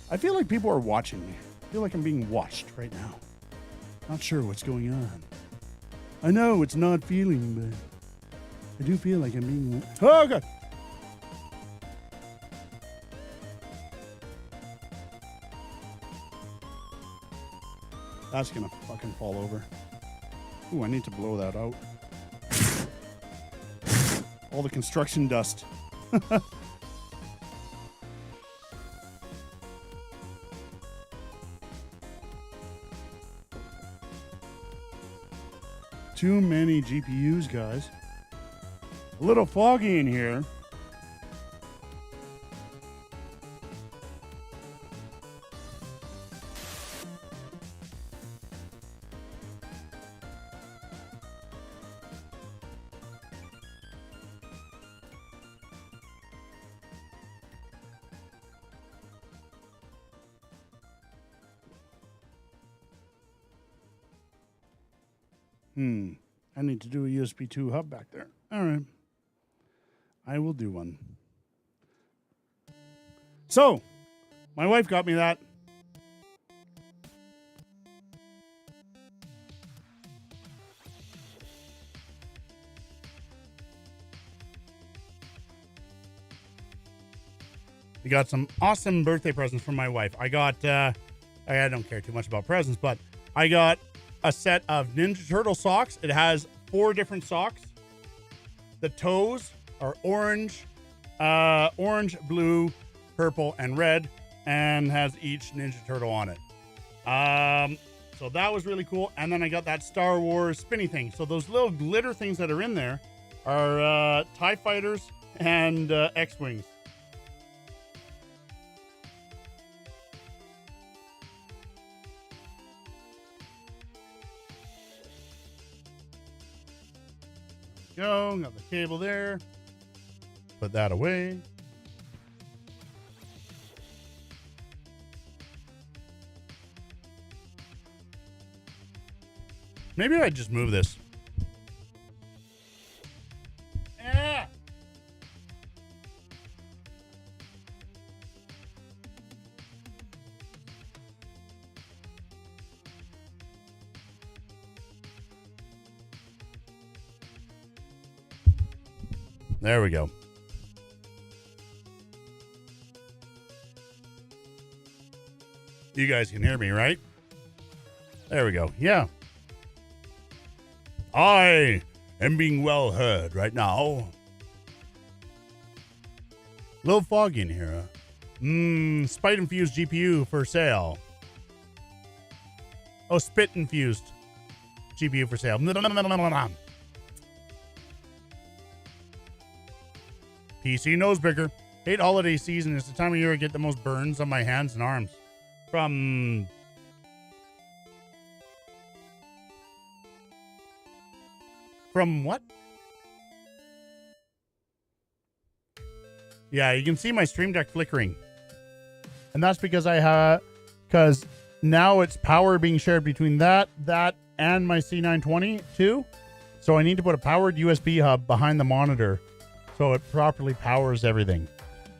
I feel like people are watching me. I feel like I'm being watched right now. Not sure what's going on. I know it's not feeling, but I do feel like I'm being... Oh, God! That's gonna fucking fall over. Ooh, I need to blow that out. All the construction dust. Too many GPUs, guys. A little foggy in here. I need to do a USB 2 hub back there. All right. I will do one. So, my wife got me that. We got some awesome birthday presents from my wife. I don't care too much about presents, but I got a set of Ninja Turtle socks. It has 4 different socks. The toes are orange, blue, purple, and red, and has each Ninja Turtle on it. So that was really cool. And then I got that Star Wars spinny thing. So those little glitter things that are in there are TIE Fighters and X-Wings. Go, got the cable there. Put that away. Maybe I just move this. Ah! There we go. You guys can hear me, right? There we go. Yeah. I am being well heard right now. A little foggy in here. Spite infused GPU for sale. Oh, spit infused GPU for sale. PC nose bigger. Hate holiday season. It's the time of year I get the most burns on my hands and arms. From what? Yeah, you can see my Stream Deck flickering. And that's because because now it's power being shared between that, and my C920 too. So I need to put a powered USB hub behind the monitor so it properly powers everything.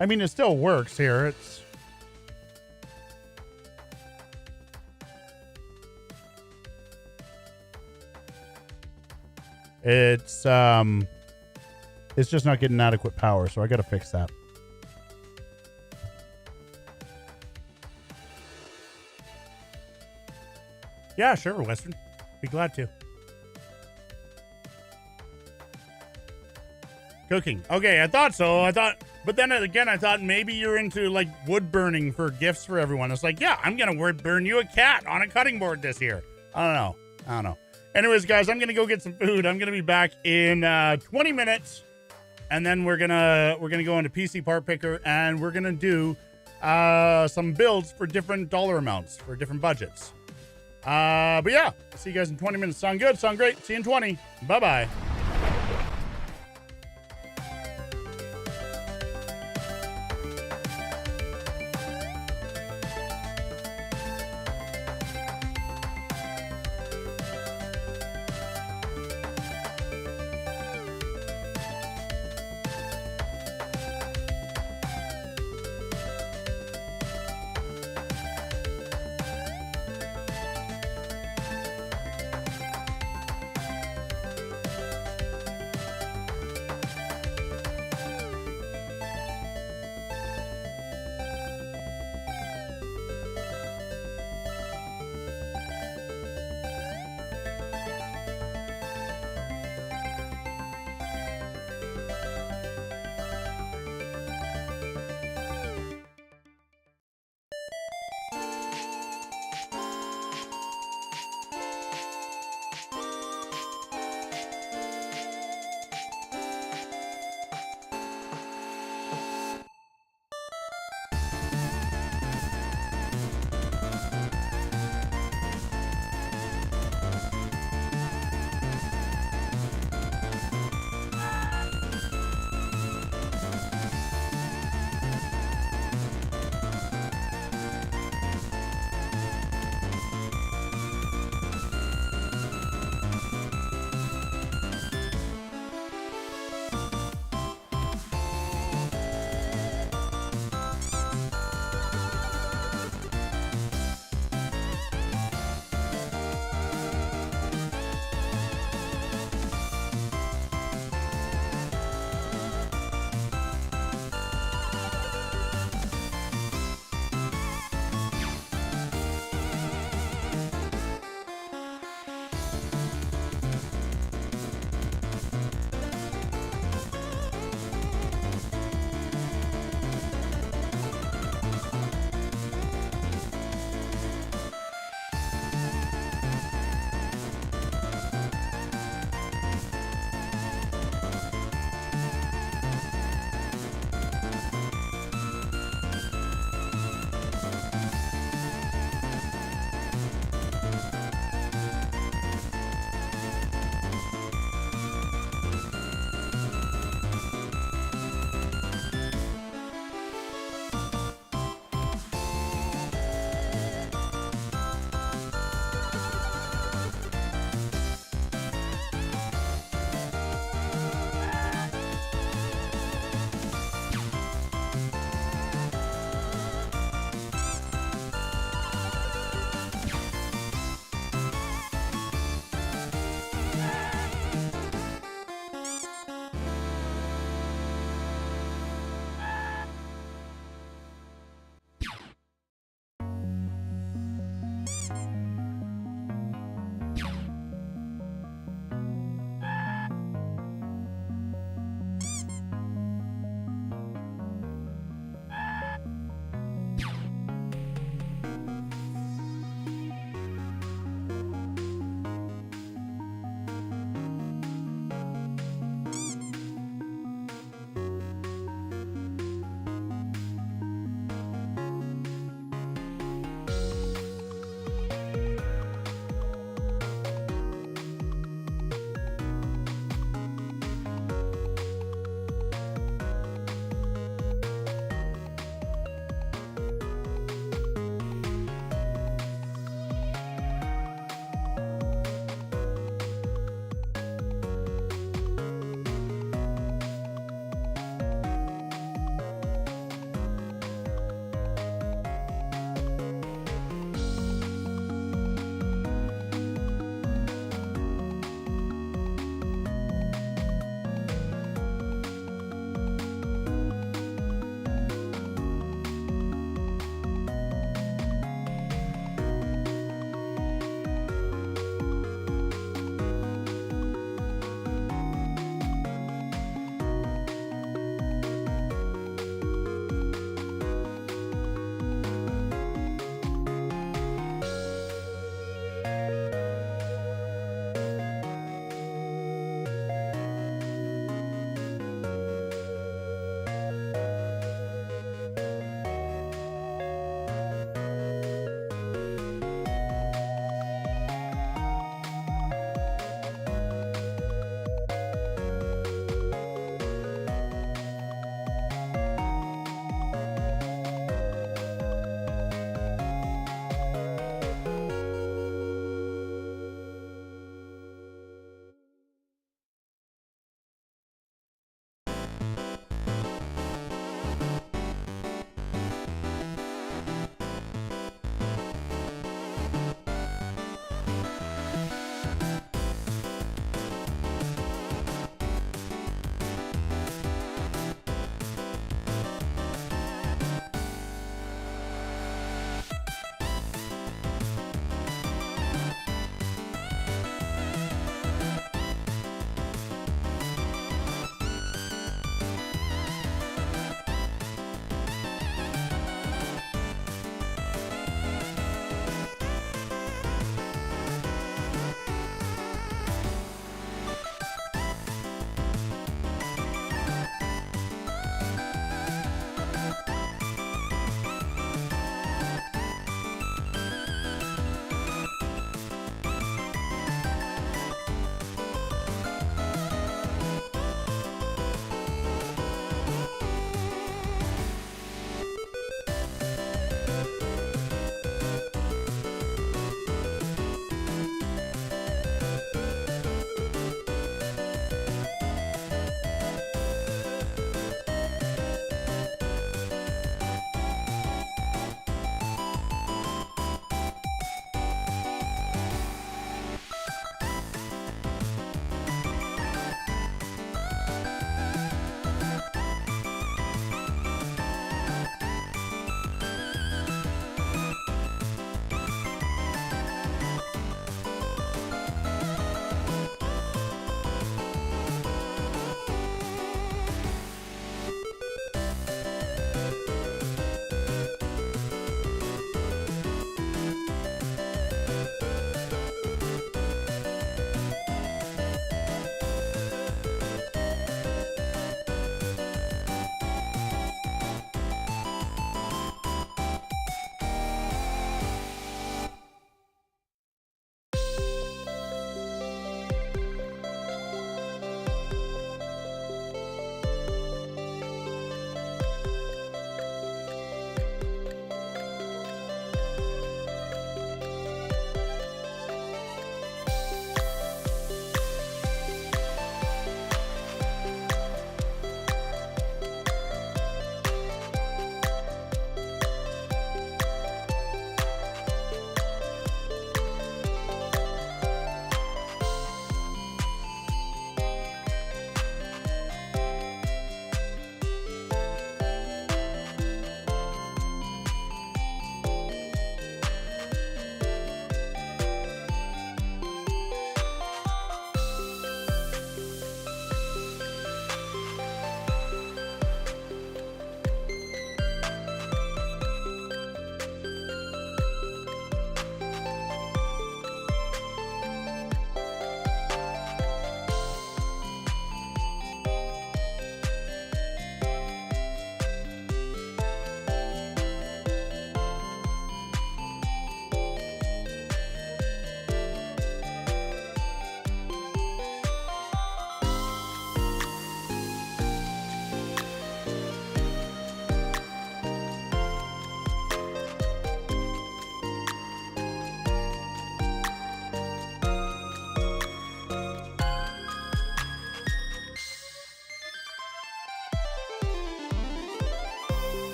I mean, it still works here. It's just not getting adequate power, so I got to fix that. Yeah, sure, Western. Be glad to. Cooking. Okay, I thought so. But then again, I thought maybe you're into like wood burning for gifts for everyone. It's like, yeah, I'm going to burn you a cat on a cutting board this year. I don't know. Anyways, guys, I'm going to go get some food. I'm going to be back in 20 minutes. And then we're going to go into PC Part Picker and we're going to do some builds for different dollar amounts for different budgets. But yeah, see you guys in 20 minutes. Sound good? Sound great? See you in 20. Bye-bye.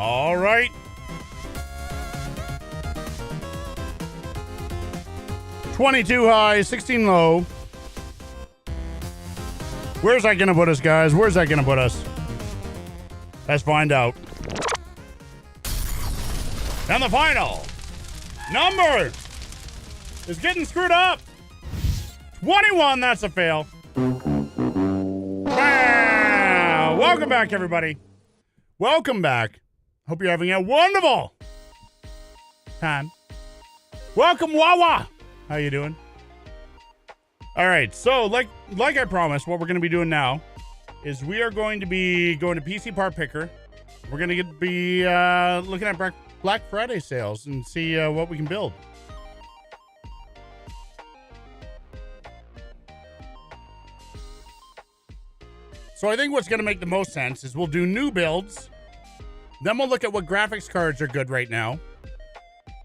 All right. $22 high, 16 low. Where's that going to put us, guys? Where's that going to put us? Let's find out. And the final number is getting screwed up. 21, that's a fail. Wow. Welcome back, everybody. Welcome back. Hope you're having a wonderful time. Welcome, Wawa. How you doing? All right, so like I promised, what we're going to be doing now is we are going to be going to PC Part Picker. We're going to be looking at Black Friday sales and see what we can build. So I think what's going to make the most sense is we'll do new builds. Then we'll look at what graphics cards are good right now.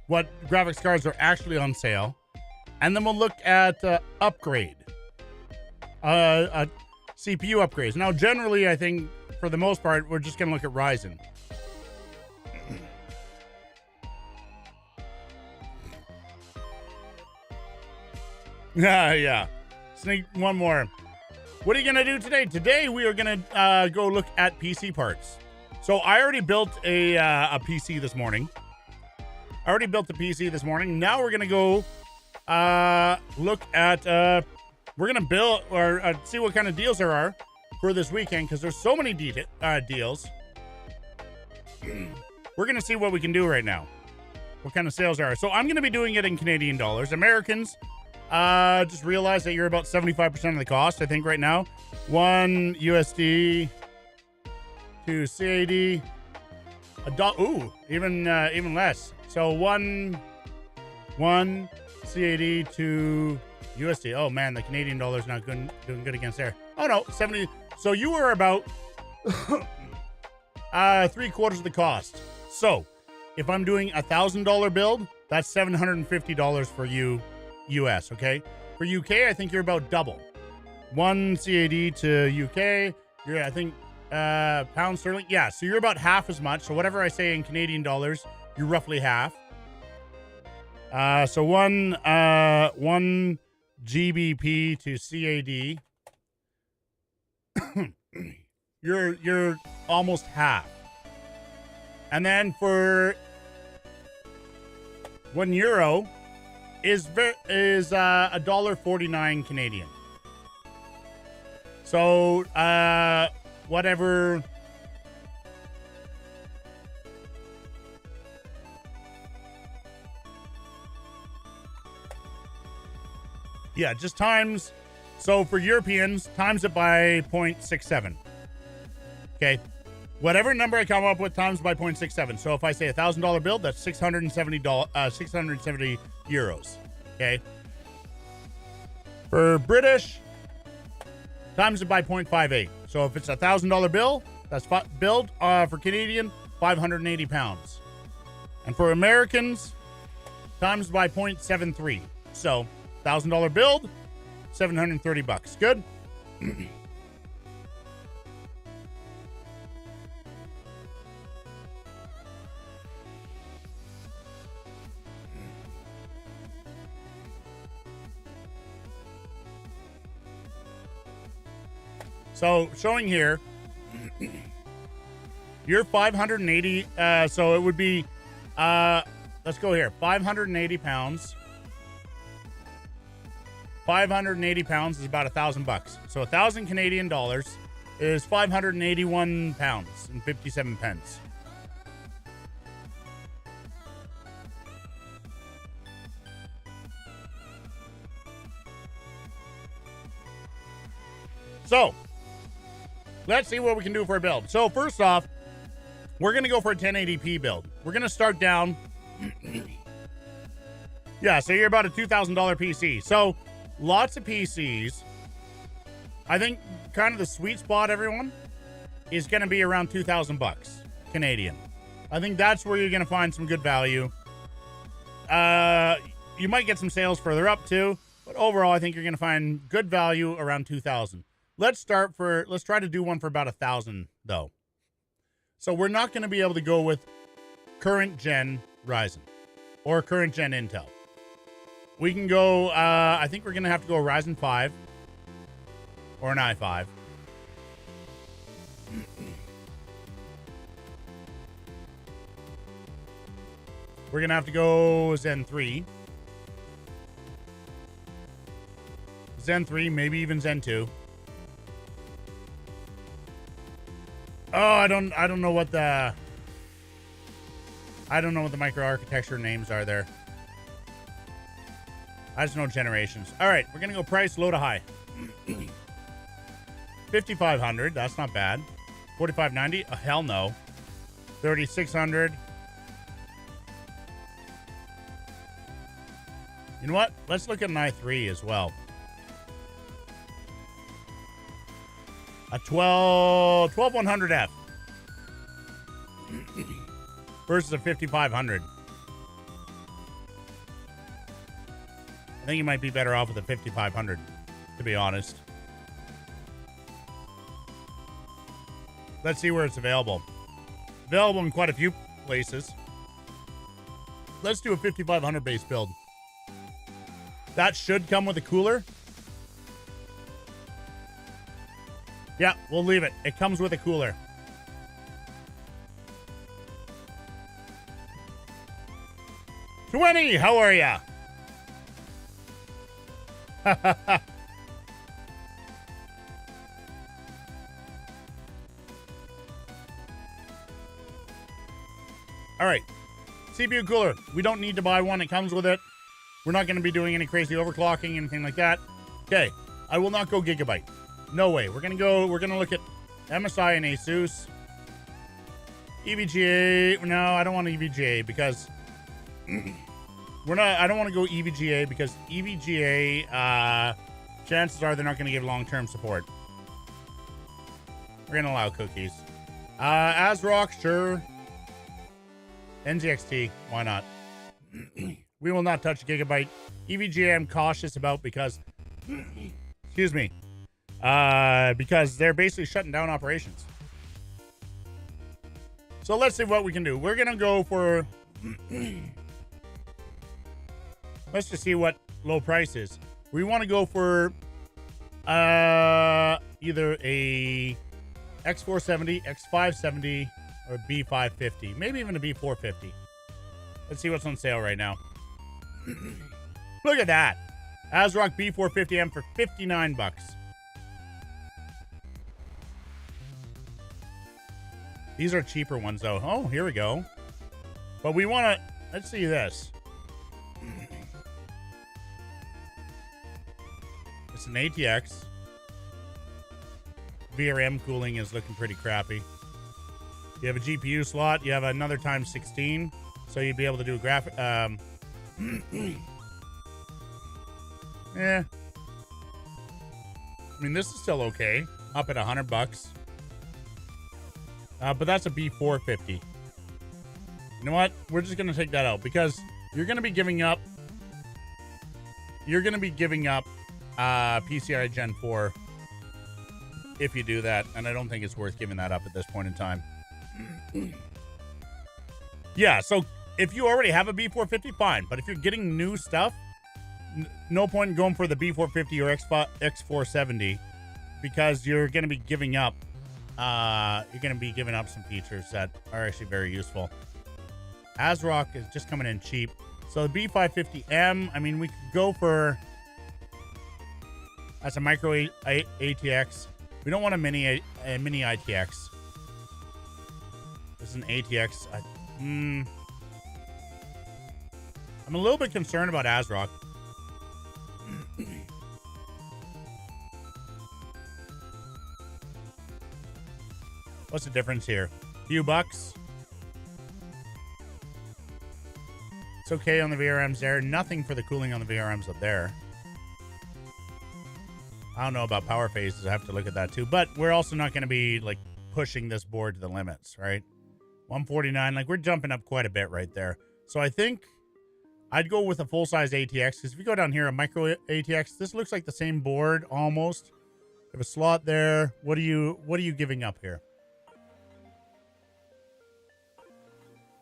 What graphics cards are actually on sale. And then we'll look at upgrade. CPU upgrades. Now, generally, I think, for the most part, we're just going to look at Ryzen. Yeah. Sneak one more. What are you going to do today? Today, we are going to go look at PC parts. So, I already built a PC this morning. Now, we're going to go look at, we're going to build or see what kind of deals there are for this weekend because there's so many deals. We're going to see what we can do right now. What kind of sales there are. So I'm going to be doing it in Canadian dollars. Americans, just realize that you're about 75% of the cost, I think, right now. 1 USD to CAD, even less. So one CAD to USD. Oh man, the Canadian dollar's not doing good against there. Oh no, 70. So you were about 3/4 of the cost. So if I'm doing $1,000 build, that's $750 for you US. Okay, for UK, I think you're about double. 1 CAD to UK, you're I think pound sterling. Yeah, so you're about half as much. So whatever I say in Canadian dollars, you're roughly half. So one GBP to CAD, you're almost half. And then for €1 is $1.49 Canadian. So whatever. Yeah, just times. So for Europeans, times it by 0.67. Okay. Whatever number I come up with, times by 0.67. So if I say $1,000 build, that's 670 euros. Okay. For British, times it by 0.58. So if it's $1,000 bill, that's build for Canadian, 580 pounds. And for Americans, times by 0.73. So $1,000 build, $730. Good. So showing here, you're 580. So it would be, let's go here. 580 pounds. 580 pounds is about $1,000. So 1,000 Canadian dollars is 581 pounds and 57 pence. So let's see what we can do for a build. So first off, we're going to go for a 1080p build. We're going to start down. Yeah, so you're about a $2,000 PC. So lots of PCs. I think kind of the sweet spot, everyone, is going to be around $2,000 Canadian. I think that's where you're going to find some good value. You might get some sales further up too, but overall, I think you're going to find good value around $2,000. Let's try to do one for about $1,000 though. So we're not going to be able to go with current gen Ryzen or current gen Intel. We can go, I think we're going to have to go Ryzen 5 or an i5. We're going to have to go Zen 3. Zen 3, maybe even Zen 2. Oh, I don't know what the microarchitecture names are there. I just know generations. All right, we're going to go price low to high. 5,500, that's not bad. 4,590, oh, hell no. 3,600. You know what? Let's look at an i3 as well. A 12100F versus a 5500. I think you might be better off with a 5500, to be honest. Let's see where it's available. Available in quite a few places. Let's do a 5500 base build. That should come with a cooler. Yeah, we'll leave it. It comes with a cooler. $20, how are ya? All right. CPU cooler. We don't need to buy one. It comes with it. We're not going to be doing any crazy overclocking, anything like that. Okay. I will not go Gigabyte. No way. We're going to look at MSI and Asus. EVGA. No, I don't want EVGA because I don't want to go EVGA because EVGA, chances are they're not going to give long-term support. We're going to allow cookies. ASRock, sure. NZXT, why not? We will not touch Gigabyte. EVGA I'm cautious about because, excuse me, because they're basically shutting down operations. So let's see what we can do. We're going to go for, let's just see what low price is. We want to go for either a X470, X570, or B550. Maybe even a B450. Let's see what's on sale right now. Look at that. ASRock B450M for $59. These are cheaper ones, though. Oh, here we go. But we want to... Let's see this. It's an ATX. VRM cooling is looking pretty crappy. You have a GPU slot. You have another times 16. So you'd be able to do a graphic... yeah. I mean, this is still okay. Up at $100. But that's a B450. You know what? We're just going to take that out because you're going to be giving up... You're going to be giving up PCI Gen 4 if you do that. And I don't think it's worth giving that up at this point in time. Yeah, so if you already have a B450, fine. But if you're getting new stuff, no point in going for the B450 or X470 because you're going to be giving up some features that are actually very useful. ASRock is just coming in cheap. So the B550M, I mean, we could go for... That's a micro ATX. We don't want a mini ITX. This is an ATX. I'm a little bit concerned about ASRock. What's the difference here? Few bucks. It's okay on the VRMs there. Nothing for the cooling on the VRMs up there. I don't know about power phases. I have to look at that too. But we're also not going to be like pushing this board to the limits, right? 149, like we're jumping up quite a bit right there. So I think I'd go with a full-size ATX because if you go down here, a micro ATX, this looks like the same board almost. You have a slot there. What are you giving up here?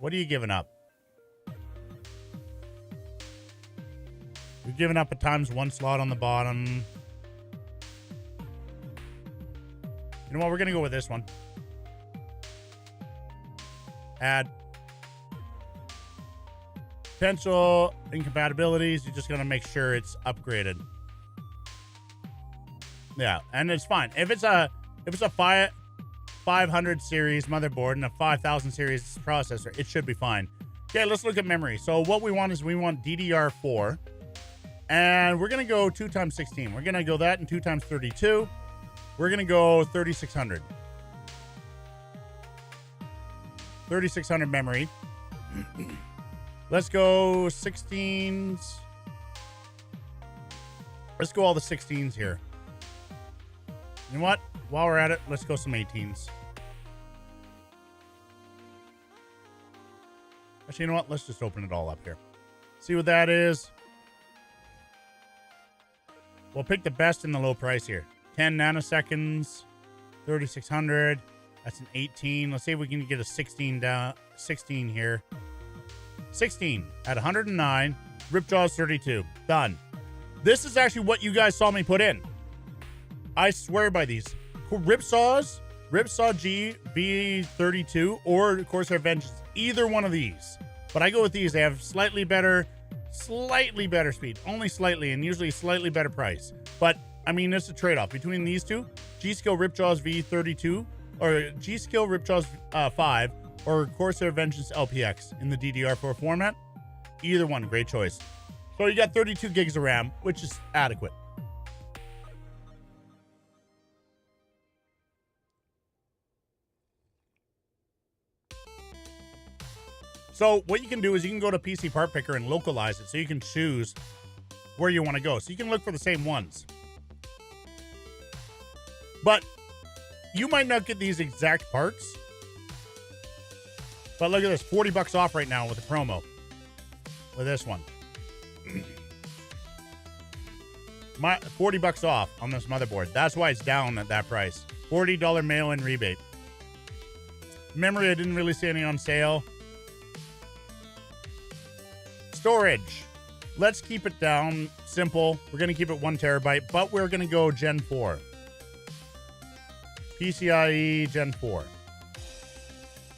What are you giving up? You're giving up a ×1 slot on the bottom. You know what? We're going to go with this one. Add. Potential incompatibilities. You're just going to make sure it's upgraded. Yeah, and it's fine. If it's a 500 series motherboard and a 5000 series processor, it should be fine. Okay, let's look at memory. So what we want is we want DDR4. And we're going to go 2 × 16. We're going to go that and 2 × 32. We're going to go 3600. 3600 memory. Let's go 16s. Let's go all the 16s here. You know what? While we're at it, let's go some 18s. Actually, you know what? Let's just open it all up here. See what that is. We'll pick the best in the low price here. 10 nanoseconds, 3600. That's an 18. Let's see if we can get a 16 down. 16 here. 16 at 109. Ripjaws 32. Done. This is actually what you guys saw me put in. I swear by these. Ripsaw G V32 or Corsair Vengeance. Either one of these. But I go with these. They have slightly better speed. Only slightly, and usually slightly better price. But, I mean, it's a trade-off between these two. G-Skill Ripjaws V32 or G-Skill Ripjaws 5 or Corsair Vengeance LPX in the DDR4 format. Either one, great choice. So you got 32 gigs of RAM, which is adequate. So what you can do is you can go to PC Part Picker and localize it so you can choose where you want to go. So you can look for the same ones. But you might not get these exact parts. But look at this, $40 off right now with a promo. With this one. $40 off on this motherboard. That's why it's down at that price. $40 mail-in rebate. Memory, I didn't really see any on sale. Storage. Let's keep it down simple. We're going to keep it 1 terabyte, but we're going to go Gen 4. PCIe Gen 4.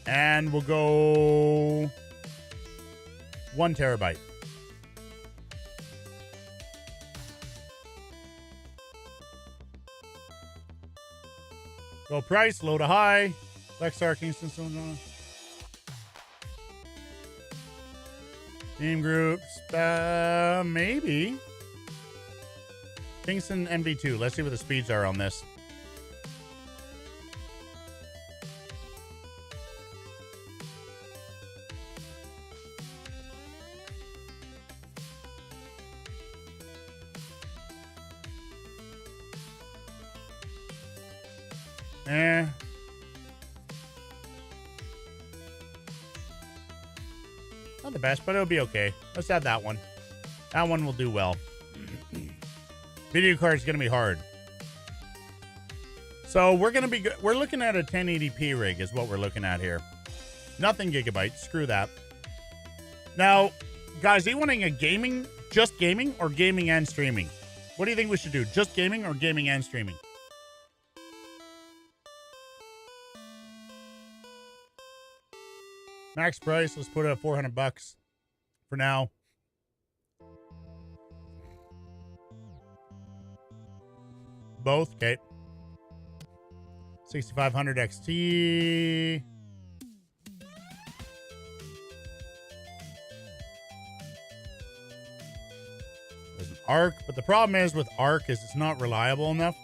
And we'll go 1 terabyte. Go price, low to high. Lexar, Kingston, Team groups, maybe. Kingston MV2. Let's see what the speeds are on this. Not the best, but it'll be okay. Let's add that one. That one will do well. Video card's gonna be hard. So we're looking at a 1080p rig is what we're looking at here. Nothing gigabytes. Screw that. Now, guys, are you wanting a gaming, just gaming, or gaming and streaming? What do you think we should do? Just gaming or gaming and streaming? Max price, let's put it at $400 for now. Both, okay. 6500 XT. There's an ARC, but the problem is with ARC is it's not reliable enough.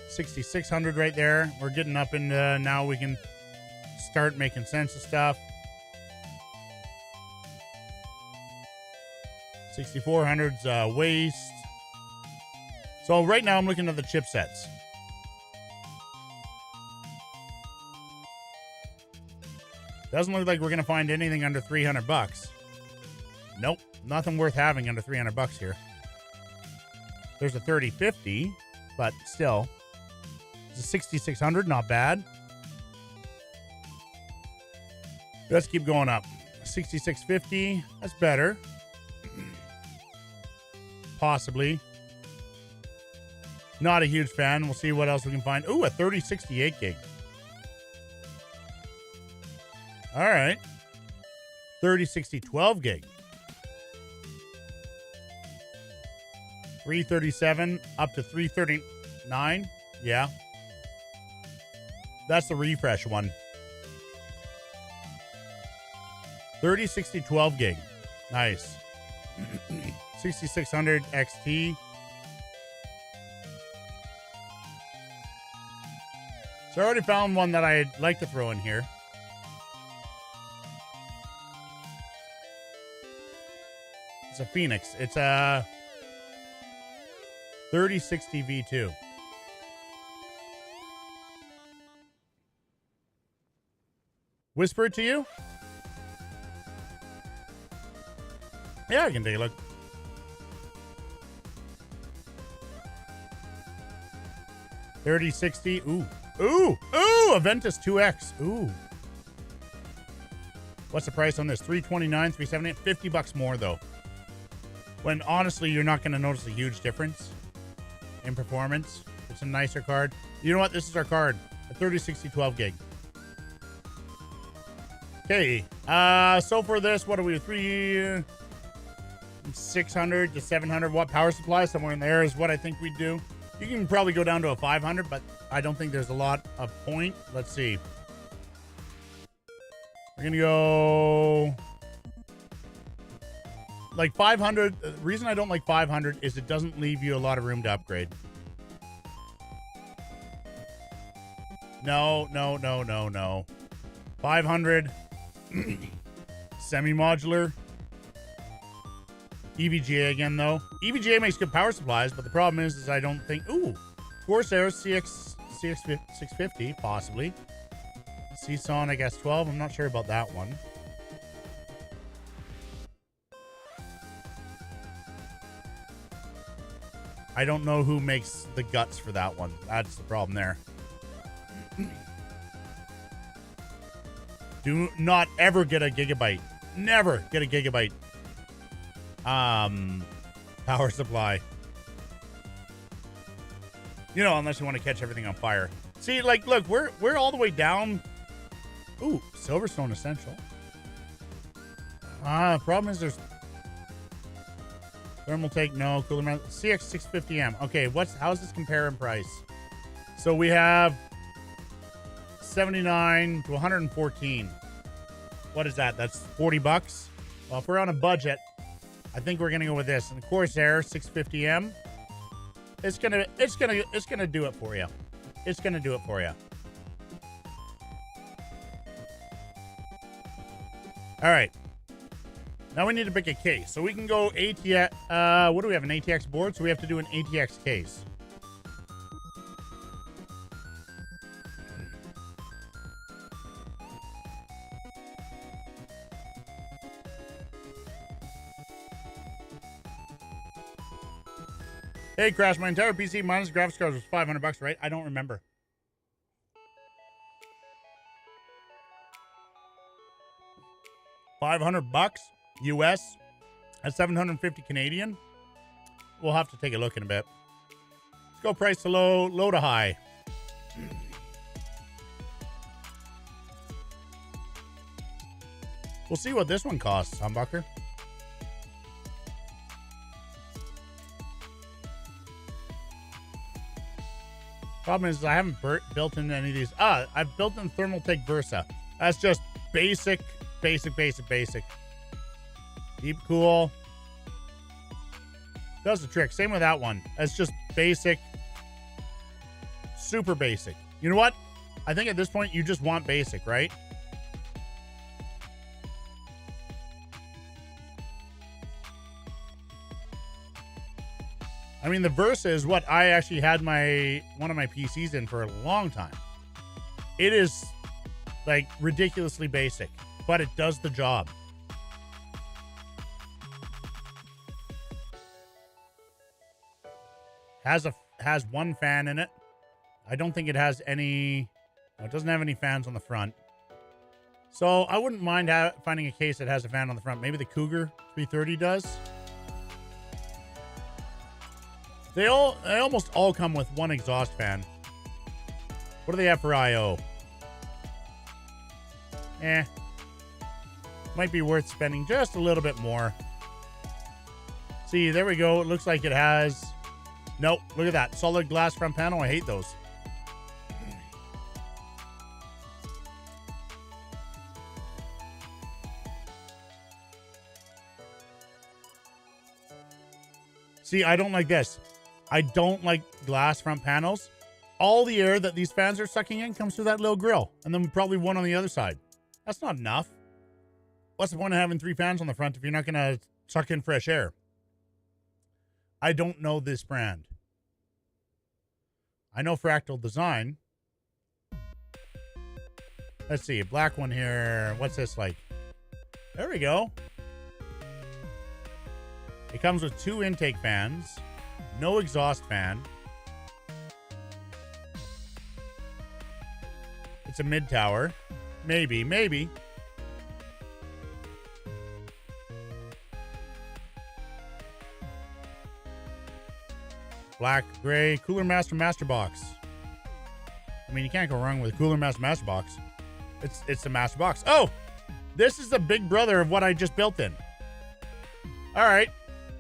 6600 right there. We're getting up into now we can start making sense of stuff. 6400's waste. So right now I'm looking at the chipsets. Doesn't look like we're gonna find anything under $300. Nope, nothing worth having under $300 here. There's a 3050, but still, it's a 6600, not bad. Let's keep going up. 6650. That's better. Possibly. Not a huge fan. We'll see what else we can find. Ooh, a 3068 gig. All right. 3060 12 gig. 337 up to 339. Yeah. That's the refresh one. 3060 12 gig. Nice. 6600 XT. So I already found one that I'd like to throw in here. It's a Phoenix. It's a 3060 V2. Whisper it to you? Yeah, I can take a look. $3060. Ooh. Ooh. Ooh. Aventus 2X. Ooh. What's the price on this? $329, $378. $50 more though. When honestly, you're not going to notice a huge difference in performance. It's a nicer card. You know what? This is our card. A 3060 12 gig. Okay. So for this, what are we? 600 to 700 watt power supply, somewhere in there is what I think we'd do. You can probably go down to a 500, but I don't think there's a lot of point. Let's see. We're gonna go like 500. The reason I don't like 500 is it doesn't leave you a lot of room to upgrade. No. 500 semi-modular. EVGA again, though. EVGA makes good power supplies, but the problem is I don't think... Ooh, Corsair CX650, possibly. Seasonic S12, I'm not sure about that one. I don't know who makes the guts for that one. That's the problem there. Do not ever get a gigabyte. Never get a gigabyte. Power supply. You know, unless you want to catch everything on fire. See, like, look, we're all the way down. Ooh, Silverstone Essential. Problem is there's thermal take, no. Cooler mount. CX650M. Okay, how's this compare in price? So we have 79 to 114. What is that? That's $40. Well, if we're on a budget, I think we're gonna go with this. And the Corsair 650M. It's gonna do it for you. It's gonna do it for you. All right. Now we need to pick a case. So we can go ATX. What do we have? An ATX board? So we have to do an ATX case. Hey, Crash, my entire PC minus graphics cards was $500, right? I don't remember. $500 US at 750 Canadian. We'll have to take a look in a bit. Let's go price to low to high. We'll see what this one costs, Humbucker. Problem is, I haven't built in any of these. I've built in Thermaltake Versa. That's just basic. Deep cool. Does the trick. Same with that one. That's just basic. Super basic. You know what? I think at this point, you just want basic, right? I mean, the Versa is what I actually had one of my PCs in for a long time. It is like ridiculously basic, but it does the job. Has one fan in it. I don't think it has any. No, it doesn't have any fans on the front. So I wouldn't mind finding a case that has a fan on the front. Maybe the Cougar 330 does. They almost all come with one exhaust fan. What do they have for I/O? Might be worth spending just a little bit more. See, there we go. It looks like it has... Nope, look at that. Solid glass front panel. I hate those. See, I don't like this. I don't like glass front panels. All the air that these fans are sucking in comes through that little grill. And then probably one on the other side. That's not enough. What's the point of having 3 fans on the front if you're not going to suck in fresh air? I don't know this brand. I know Fractal Design. Let's see, a black one here. What's this like? There we go. It comes with 2 intake fans, no exhaust fan. It's a mid-tower. Maybe. Black, gray, Cooler Master Master Box. I mean, you can't go wrong with a Cooler Master Master Box. It's the Master Box. Oh, this is the big brother of what I just built in. All right.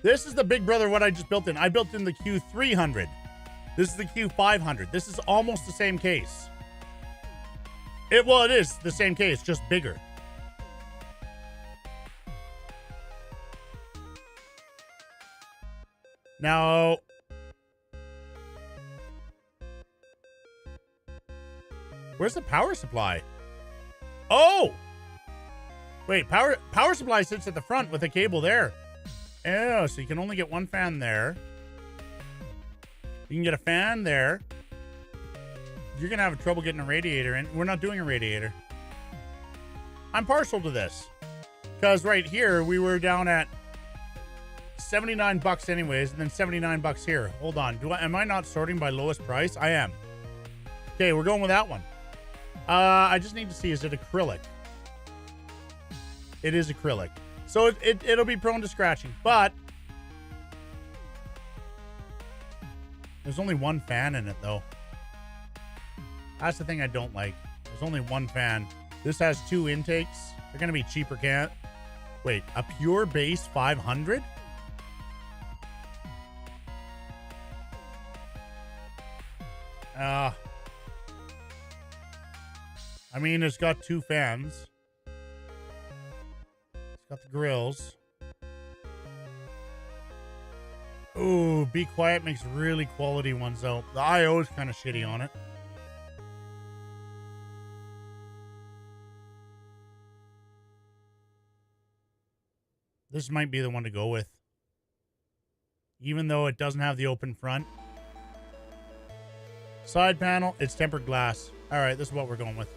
This is the big brother of what I just built in. I built in the Q300. This is the Q500. This is almost the same case. It is the same case, just bigger. Now, where's the power supply? Oh! Wait, power supply sits at the front with a cable there. Oh, so you can only get one fan there. You can get a fan there. You're going to have trouble getting a radiator in. We're not doing a radiator. I'm partial to this. Because right here, we were down at $79 anyways, and then $79 here. Hold on. Am I not sorting by lowest price? I am. Okay, we're going with that one. I just need to see, is it acrylic? It is acrylic. So it'll be prone to scratching, but there's only one fan in it, though. That's the thing I don't like. There's only one fan. This has 2 intakes. They're going to be cheaper, can't... Wait, a pure base 500? I mean, it's got 2 fans. Got the grills. Ooh, Be Quiet makes really quality ones, though. The I/O is kind of shitty on it. This might be the one to go with. Even though it doesn't have the open front. Side panel, it's tempered glass. All right, this is what we're going with.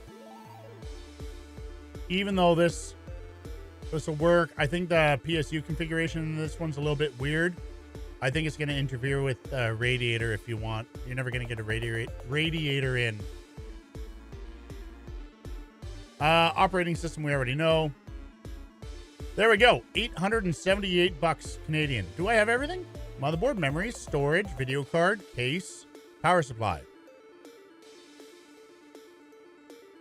Even though this will work, I think the PSU configuration in this one's a little bit weird. I think it's going to interfere with radiator if you want. You're never going to get a radiator in. Operating system we already know. There we go. $878 Canadian. Do I have everything? Motherboard, memory, storage, video card, case, power supply.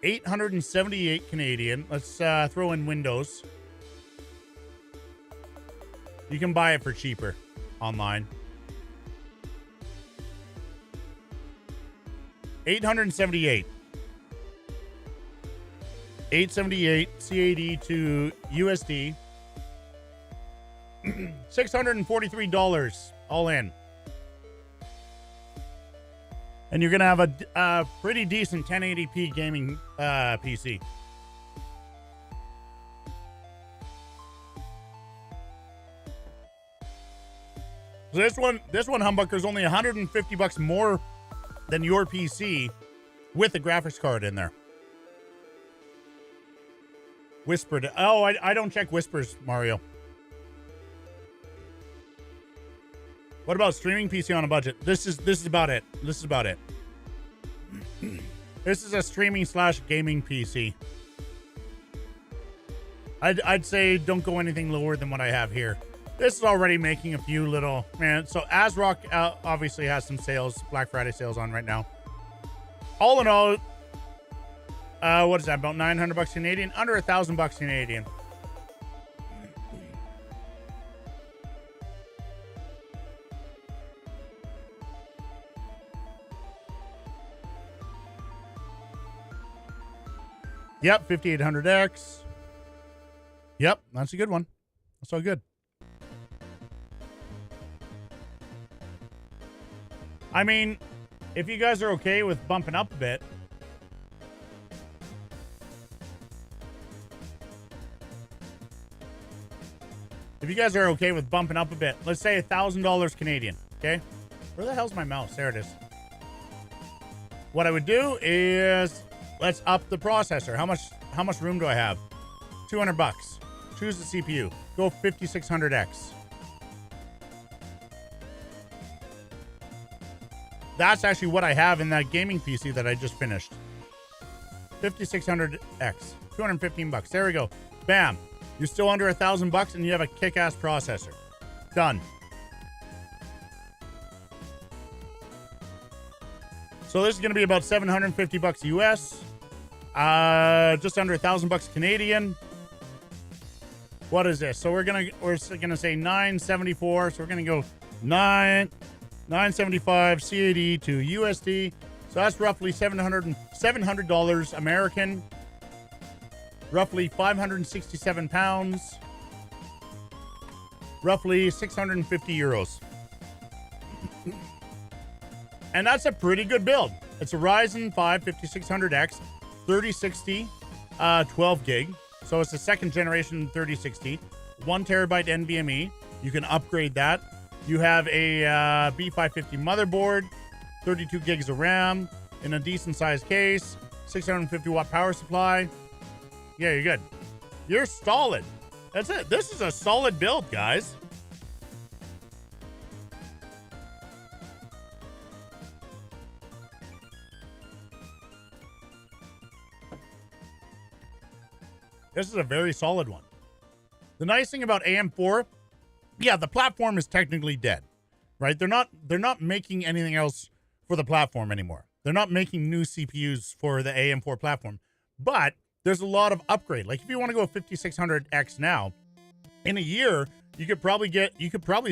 878 Canadian. Let's throw in Windows. You can buy it for cheaper online. 878. 878 CAD to USD. $643 all in. And you're going to have a pretty decent 1080p gaming PC. So this one humbucker is only $150 more than your PC with a graphics card in there. Whispered. Oh, I don't check whispers, Mario. What about streaming PC on a budget? This is about it. This is about it. This is a streaming / gaming PC. I'd say don't go anything lower than what I have here. This is already making a few little, man. So ASRock obviously has some sales, Black Friday sales on right now. All in all, what is that? About 900 bucks Canadian, under $1,000 Canadian. Yep, 5800X. Yep, that's a good one. That's all good. I mean, if you guys are okay with bumping up a bit, let's say $1,000 Canadian, okay? Where the hell's my mouse? There it is. What I would do is let's up the processor. How much room do I have? 200 bucks. Choose the CPU. Go 5600X. That's actually what I have in that gaming PC that I just finished. 5600X. 215 bucks. There we go. Bam. You're still under $1,000 and you have a kick-ass processor. Done. So this is going to be about 750 bucks US. Just under $1,000 Canadian. What is this? So we're gonna say 974. So we're gonna go 975 CAD to USD. So that's roughly $700 American. Roughly 567 pounds. Roughly 650 euros. And that's a pretty good build. It's a Ryzen 5 5600X 3060 12 gig. So it's the second generation 3060, 1 terabyte NVMe. You can upgrade that. You have a B550 motherboard, 32 gigs of RAM in a decent sized case, 650 watt power supply. Yeah, you're good. You're solid. That's it. This is a solid build, guys. This is a very solid one. The nice thing about AM4, yeah, the platform is technically dead, right? They're not making anything else for the platform anymore. They're not making new CPUs for the AM4 platform, but there's a lot of upgrade. Like if you want to go 5600X now, in a year, you could probably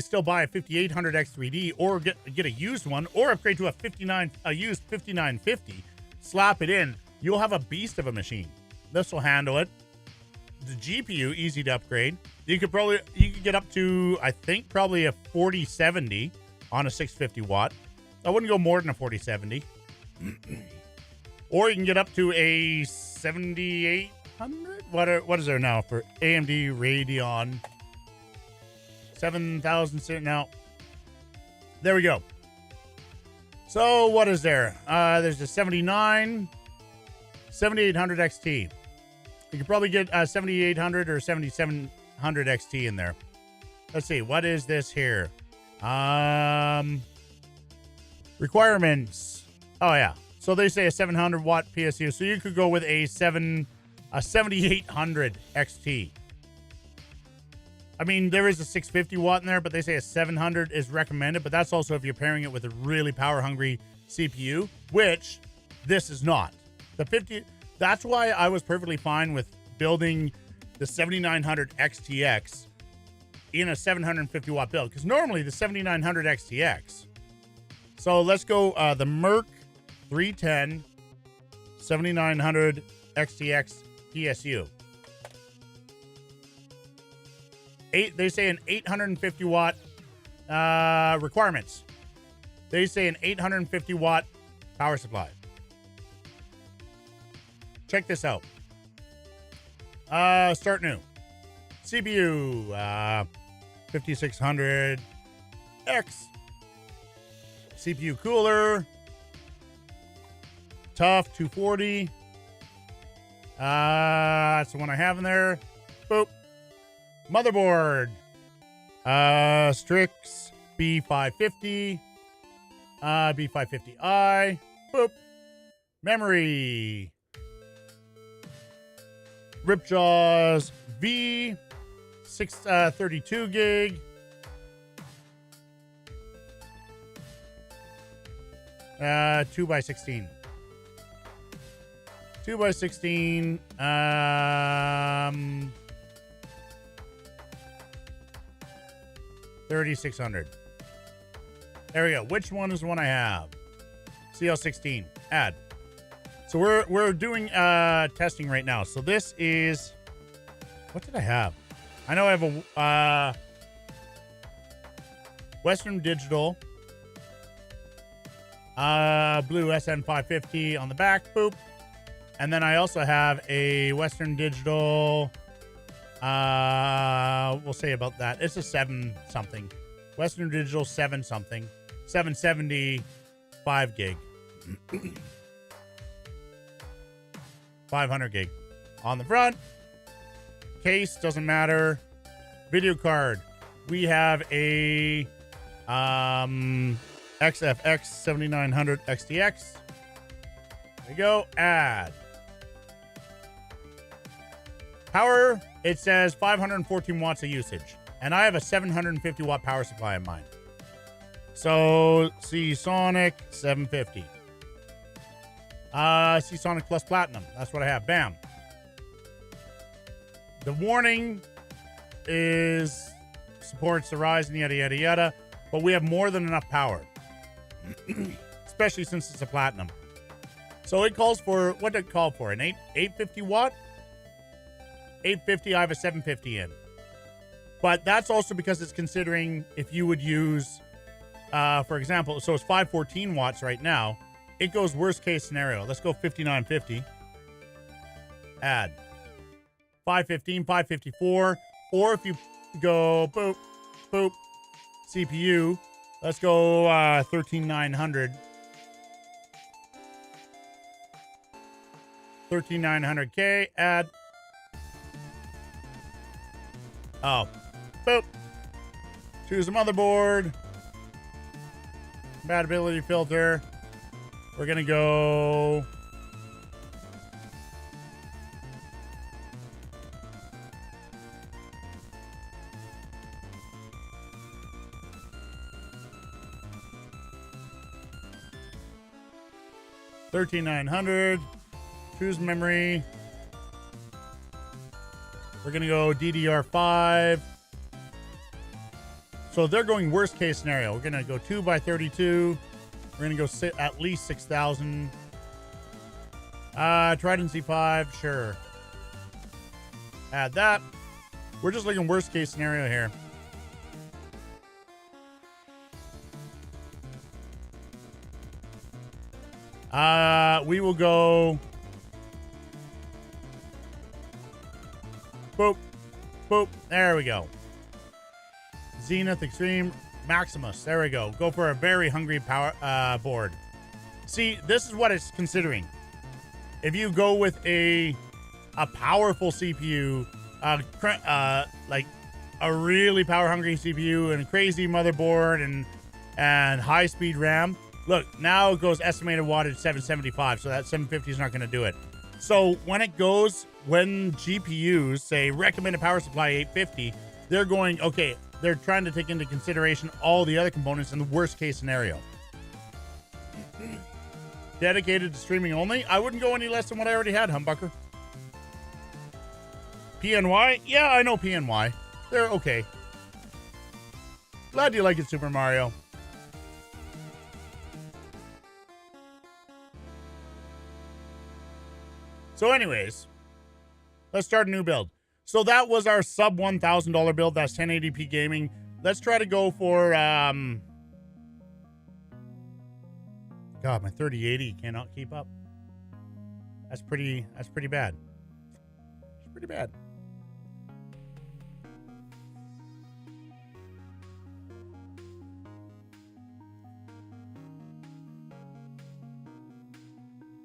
still buy a 5800X 3D or get a used one or upgrade to a used 5950, slap it in. You'll have a beast of a machine. This will handle it. The GPU, easy to upgrade. You could get up to, I think, probably a 4070 on a 650 watt. I wouldn't go more than a 4070. Or you can get up to a 7800. What is there now for AMD Radeon? 7,000 now. There we go. So what is there? There's a 7800 XT. You could probably get 7800 or 7700 XT in there. Let's see. What is this here? Requirements. Oh, yeah. So they say a 700 watt PSU. So you could go with a 7800 XT. I mean, there is a 650 watt in there, but they say a 700 is recommended. But that's also if you're pairing it with a really power hungry CPU, which this is not. The 50. That's why I was perfectly fine with building the 7900 XTX in a 750 watt build, because normally the 7900 XTX. So let's go the Merc 310 7900 XTX PSU. They say an 850 watt requirements. They say an 850 watt power supply. Check this out. Start new. CPU 5600X. CPU cooler. Tough 240. That's the one I have in there. Boop. Motherboard. Strix B550. B550i. Boop. Memory. Ripjaws V, 32 gig. Uh, 2x16. 2x16. 3600. There we go. Which one is the one I have? CL16. Add. So we're doing testing right now. So this is, what did I have? I know I have a Western Digital blue SN550 on the back. Boop. And then I also have a Western Digital, we'll say about that. It's a 7 something. Western Digital 7 something. 770 5 gig. 500 gig. On the front. Case, doesn't matter. Video card. We have a XFX 7900 XTX. There you go. Add. Power, it says 514 watts of usage. And I have a 750 watt power supply in mine. So, Seasonic 750. Seasonic Plus Platinum. That's what I have. Bam. The warning is supports the Ryzen, yada, yada, yada. But we have more than enough power. Especially since it's a Platinum. So it calls for, what did it call for? An 850 watt? 850, I have a 750 in. But that's also because it's considering if you would use, for example, so it's 514 watts right now. It goes worst case scenario. Let's go 5950. Add. 515, 554. Or if you go boop, boop, CPU, let's go 13900. 13900K. Add. Oh, boop. Choose a motherboard. Compatibility filter. We're going to go. $13900. Choose memory. We're going to go DDR5. So they're going worst case scenario. We're going to go 2x32. We're going to go at least 6,000. Trident Z5. Sure. Add that. We're just looking worst case scenario here. We will go. Boop. Boop. There we go. Zenith Extreme Maximus. There we go. Go for a very hungry power board. See, this is what it's considering. If you go with a powerful CPU, like a really power hungry CPU and a crazy motherboard and high speed RAM. Look, now it goes estimated wattage 775, so that 750 is not going to do it. So when GPUs say recommended power supply 850, they're going, okay, they're trying to take into consideration all the other components in the worst case scenario. Dedicated to streaming only? I wouldn't go any less than what I already had, Humbucker. PNY? Yeah, I know PNY. They're okay. Glad you like it, Super Mario. So anyways, let's start a new build. So that was our sub $1,000 build. That's 1080p gaming. Let's try to go for, God, my 3080 cannot keep up. That's pretty bad. It's pretty bad.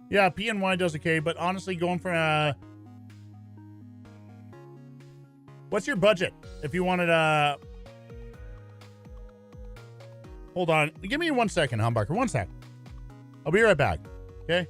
Yeah, PNY does okay, but honestly, going for what's your budget? If you wanted hold on. Give me 1 second, Humbucker. 1 sec. I'll be right back. Okay?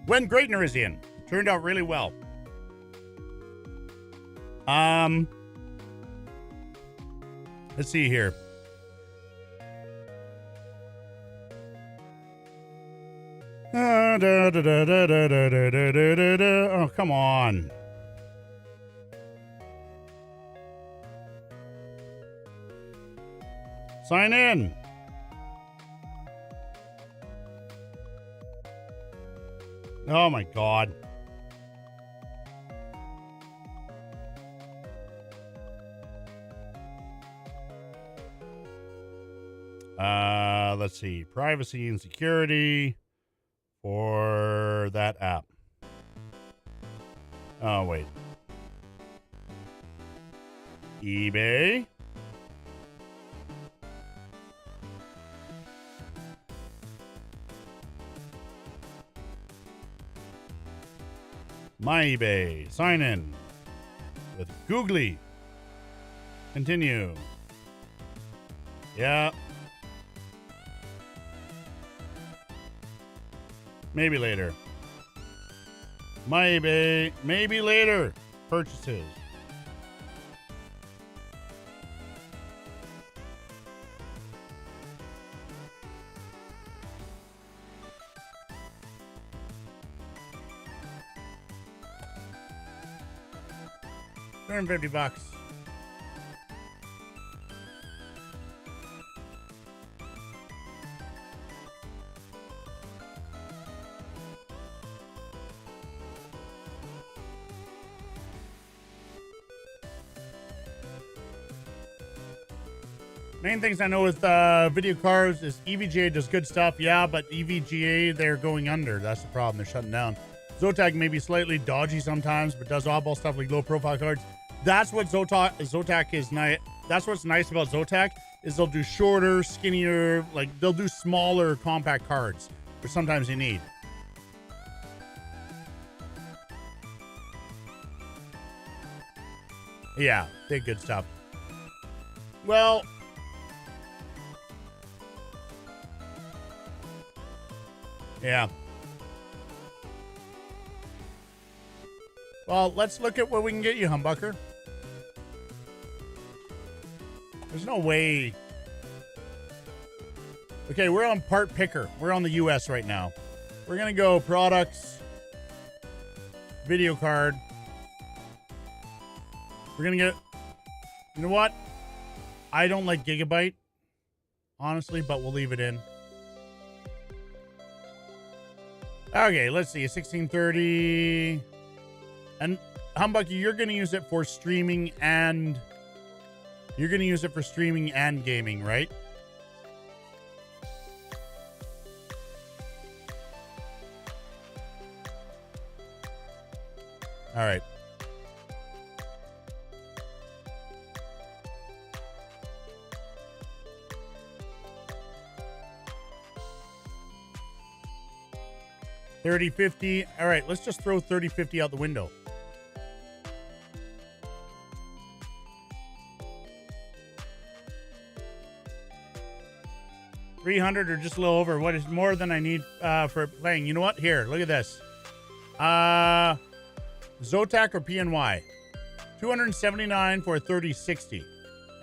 When Greatner is in. Turned out really well. Let's see here. Oh, come on. Sign in. Oh my God. Let's see. Privacy and security for that app. Oh, wait. eBay. My eBay. Sign in with Googly. Continue. Yeah. Maybe later. My eBay. Maybe later. Purchases. $250. Main things I know with video cards is EVGA does good stuff, yeah, but EVGA, they're going under. That's the problem. They're shutting down. Zotac may be slightly dodgy sometimes, but does oddball stuff like low profile cards. That's what Zotac is nice. That's what's nice about Zotac is they'll do shorter, skinnier, like they'll do smaller, compact cards, which sometimes you need. Yeah, they good stuff. Well, yeah. Well, let's look at what we can get you, Humbucker. There's no way. Okay, we're on Part Picker. We're on the US right now. We're going to go products, video card. We're going to get, you know what? I don't like Gigabyte, honestly, but we'll leave it in. Okay, let's see. 1630. And Humbucker, you're going to use it for streaming and gaming, right? All right. $30.50. All right, let's just throw $30.50 out the window. $300 or just a little over. What is more than I need for playing? You know what? Here, look at this. Zotac or PNY. $279 for a 3060.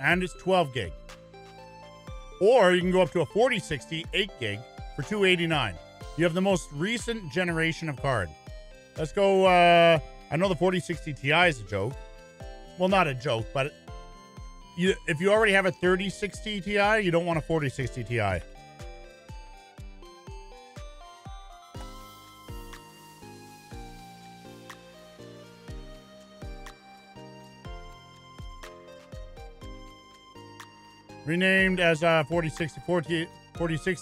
And it's 12 gig. Or you can go up to a 4060 8 gig for $289. You have the most recent generation of card. Let's go. I know the 4060 Ti is a joke. Well, not a joke, but if you already have a 3060 Ti, you don't want a 4060 Ti. Renamed as 4060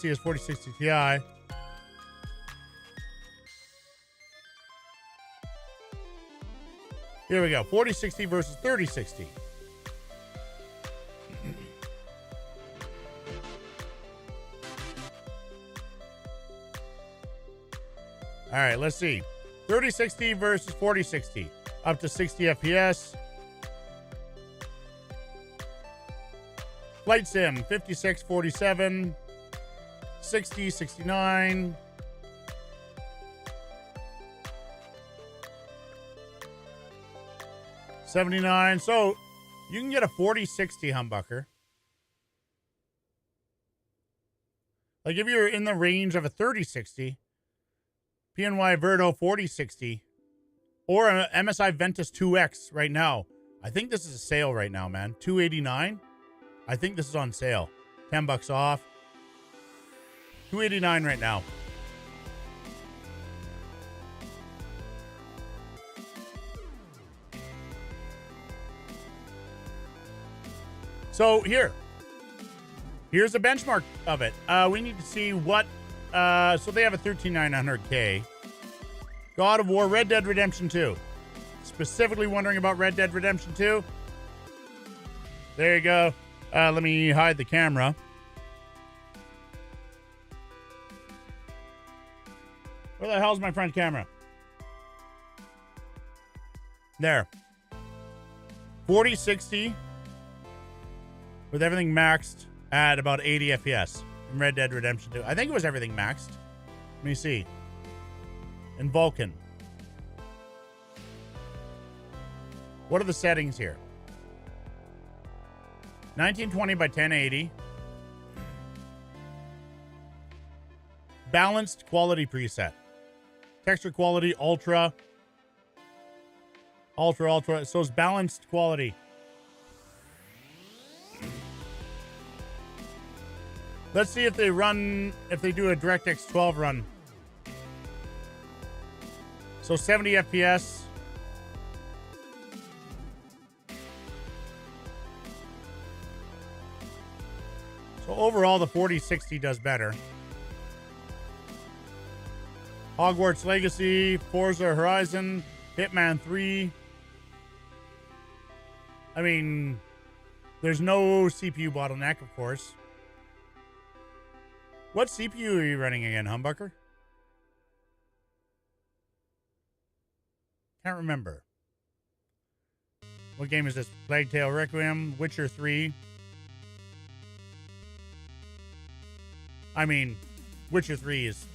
as 4060 Ti. Here we go. 4060 versus 3060. All right, let's see. 3060 versus 4060. Up to 60 FPS. Flight Sim, 5647. 60, 69. $79. So you can get a 4060 humbucker. Like if you're in the range of a 3060, PNY Verto 4060, or an MSI Ventus 2X right now. I think this is a sale right now, man. $289. I think this is on sale. $10 off. $289 right now. So here's a benchmark of it. We need to see what, so they have a 13900K. God of War, Red Dead Redemption 2. Specifically wondering about Red Dead Redemption 2. There you go. Let me hide the camera. Where the hell's my front camera? There. 4060 with everything maxed at about 80 FPS in Red Dead Redemption 2. I think it was everything maxed. Let me see. In Vulcan. What are the settings here? 1920 by 1080. Balanced quality preset. Texture quality, ultra. Ultra. So it's balanced quality. Let's see if they do a DirectX 12 run. So 70 FPS. So overall, the 4060 does better. Hogwarts Legacy, Forza Horizon, Hitman 3. I mean, there's no CPU bottleneck, of course. What CPU are you running again, Humbucker? Can't remember. What game is this? Plague Tale Requiem, Witcher 3. I mean, Witcher 3 is...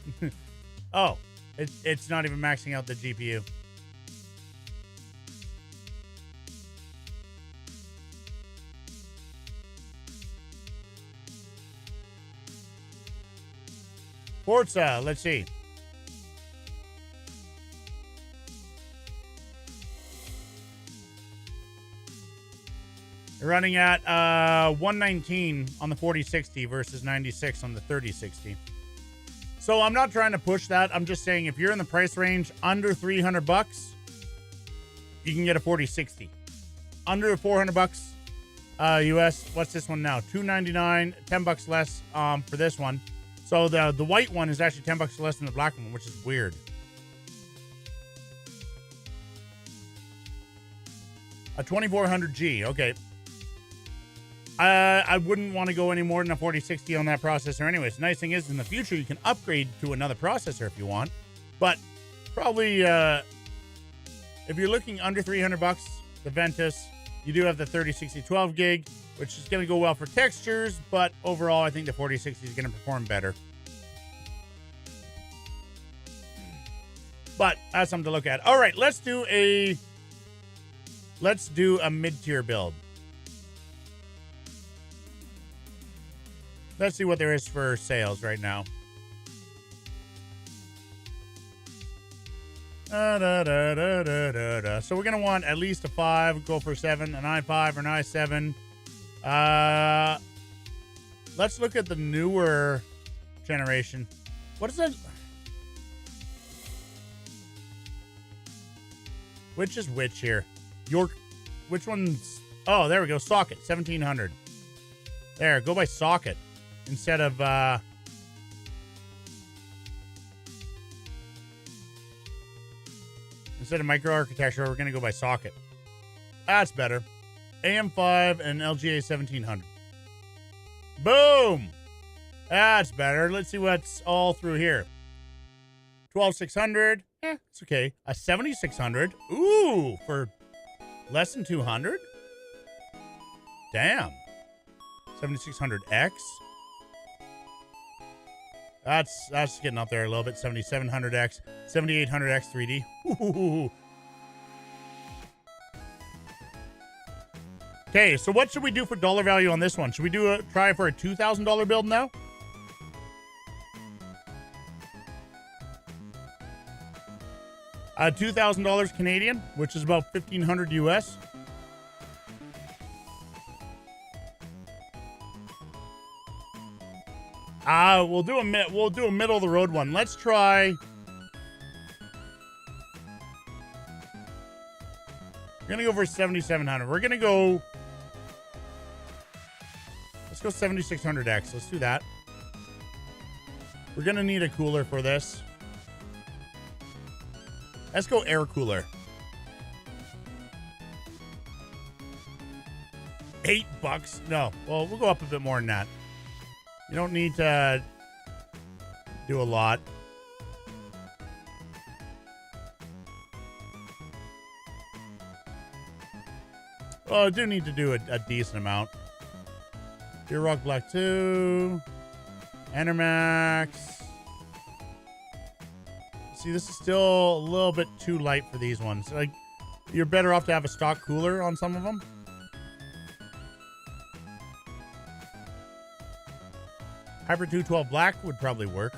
oh, it's not even maxing out the GPU. Forza, let's see. You're running at 119 on the 4060 versus 96 on the 3060. So I'm not trying to push that. I'm just saying if you're in the price range under $300, you can get a 4060. Under $400 US. What's this one now? $299, $10 less for this one. So the white one is actually $10 less than the black one, which is weird. A 2400G. Okay. I wouldn't want to go any more than a 4060 on that processor anyways. The nice thing is in the future, you can upgrade to another processor if you want. But probably if you're looking under $300, the Ventus, you do have the 3060 12 gig, which is going to go well for textures. But overall, I think the 4060 is going to perform better. But that's something to look at. All right, let's do a mid-tier build. Let's see what there is for sales right now. So we're going to want at least a 5, go for a 7, an i5 or an i7. Let's look at the newer generation. What is that? Which is which here? Which one's... Oh, there we go. Socket, 1700. There, go by socket. Instead of microarchitecture, we're going to go by socket. That's better. AM5 and LGA 1700. Boom! That's better. Let's see what's all through here. 12600. It's okay. A 7600. Ooh, for less than 200? Damn. 7600X. That's getting up there a little bit. 7700X, 7800X 3D. Ooh. Okay, so what should we do for dollar value on this one? Should we try for a $2,000 build now? $2,000 Canadian, which is about 1,500 US. We'll do a middle of the road one. Let's try. We're gonna go for 7,700. We're gonna go. Let's go 7,600X. Let's do that. We're gonna need a cooler for this. Let's go air cooler. $8? No. Well, we'll go up a bit more than that. You don't need to do a lot. Oh, I do need to do a decent amount. Deer Rock Black 2. Enermax. See, this is still a little bit too light for these ones. Like, you're better off to have a stock cooler on some of them. Hyper 212 Black would probably work.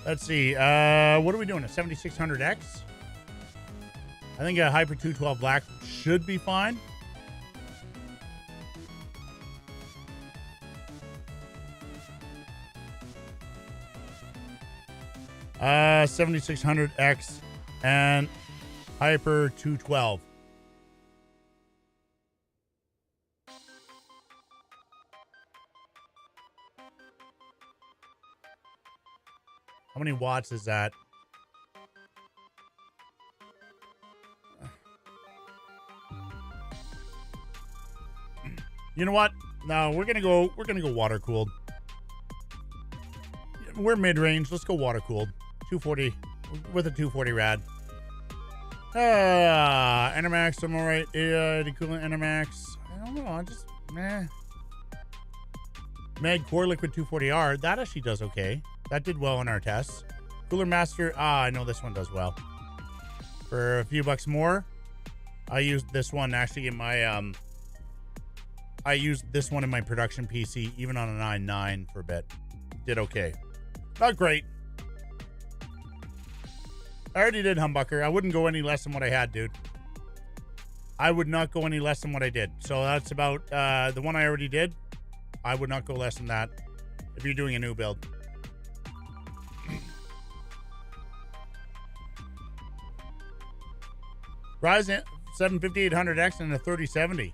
Let's see. What are we doing? A 7600X? I think a Hyper 212 Black should be fine. Uh, 7600X and Hyper 212. How many watts is that? You know what? No, we're gonna go water cooled. We're mid-range. Let's go water cooled. 240 with a 240 rad. Enermax, I'm alright. The coolant Enermax. I don't know. I just Med Core Liquid 240R. That actually does okay. That did well in our tests. Cooler Master. I know this one does well. For a few bucks more, I used this one actually in my I used this one in my production PC, even on a 9.9 for a bit. Did okay. Not great. I already did humbucker. I wouldn't go any less than what I had, dude. I would not go any less than what I did. So that's about the one I already did. I would not go less than that if you're doing a new build. Ryzen 7 5800X and a 3070.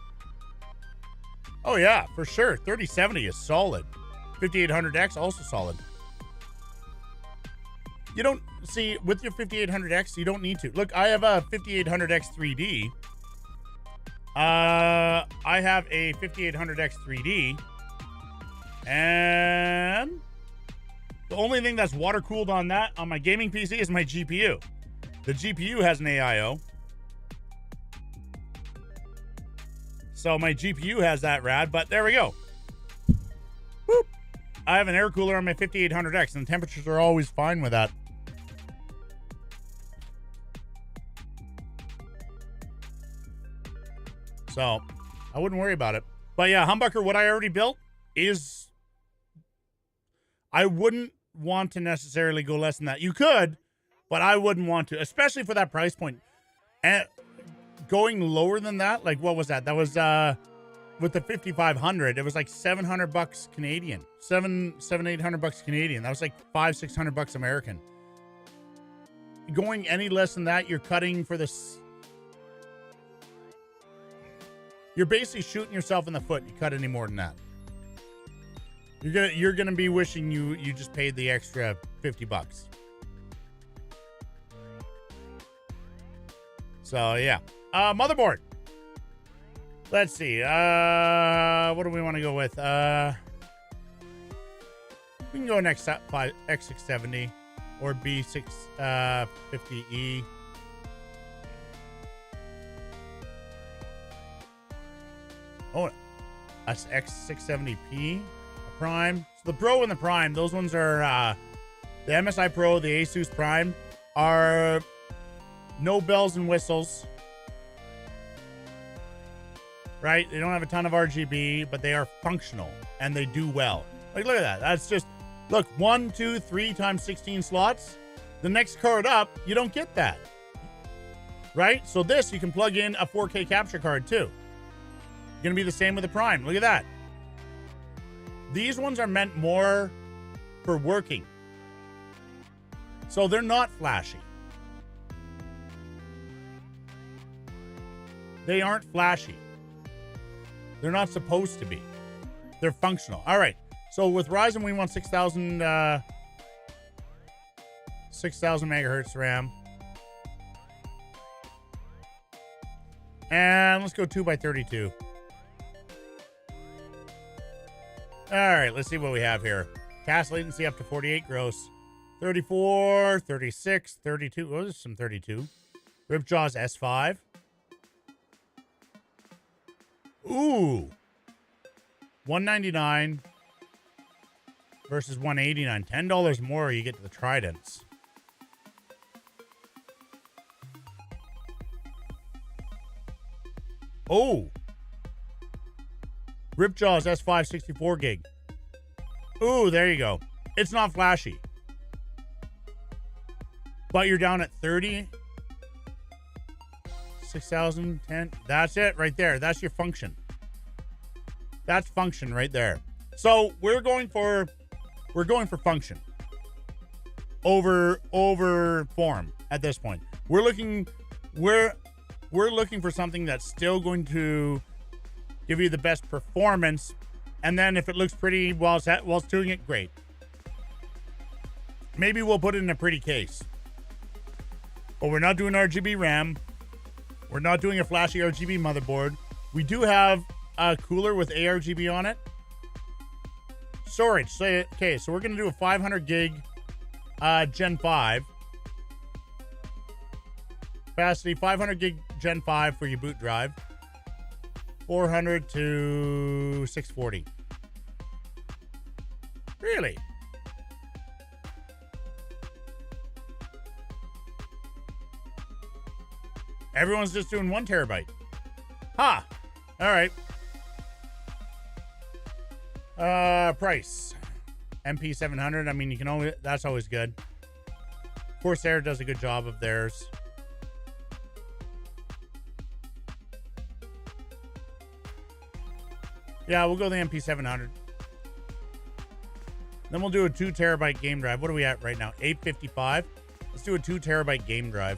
Oh yeah, for sure. 3070 is solid. 5800X also solid. You don't see with your 5800X, you don't need to. Look, I have a 5800X 3D. I have a 5800X 3D. And the only thing that's water cooled on that on my gaming PC is my GPU. The GPU has an AIO. So my GPU has that rad, but there we go. Boop. I have an air cooler on my 5800X, and the temperatures are always fine with that. So I wouldn't worry about it. But yeah, humbucker, what I already built is... I wouldn't want to necessarily go less than that. You could, but I wouldn't want to, especially for that price point. And going lower than that, like what was that? That was with the 5500, it was like $700 Canadian. $800 Canadian. That was like $600 American. Going any less than that, you're cutting for this. You're basically shooting yourself in the foot. You cut any more than that. You're gonna be wishing you just paid the extra $50. So yeah. Motherboard. Let's see. What do we want to go with? We can go next X670 or B650E. Oh, that's X670P. Prime. So the Pro and the Prime, those ones are the MSI Pro, the Asus Prime are No bells and whistles. Right? They don't have a ton of RGB, but they are functional and they do well. Like, look at that. That's just, look, 1, 2, 3 times 16 slots. The next card up, you don't get that. Right? So this, you can plug in a 4K capture card too. Going to be the same with the Prime. Look at that. These ones are meant more for working. So they're not flashy. They aren't flashy. They're not supposed to be. They're functional. All right. So with Ryzen, we want 6,000 megahertz RAM. And let's go 2x32. All right, let's see what we have here. Cast latency up to 48 gross. 34, 36, 32. Oh, there's some 32. Ripjaws S5. Ooh. 199 versus 189. $10 more, you get to the Tridents. Oh. Ripjaws S5 64 gig. Ooh, there you go. It's not flashy. But you're down at 30. 6,000, 10. That's it right there. That's your function. That's function right there. So we're going for function over form at this point. We're looking for something that's still going to give you the best performance, and then if it looks pretty while it's doing it, great. Maybe we'll put it in a pretty case. But we're not doing RGB RAM. We're not doing a flashy RGB motherboard. We do have a cooler with ARGB on it. Storage. Okay, so we're going to do a 500 gig Gen 5. Capacity 500 gig Gen 5 for your boot drive. 400 to 640. Really? Everyone's just doing 1 terabyte. Ha! All right. Price. MP700. I mean, you can only, that's always good. Corsair does a good job of theirs. Yeah, we'll go the MP700. Then we'll do a 2 terabyte game drive. What are we at right now? 855. Let's do a 2 terabyte game drive.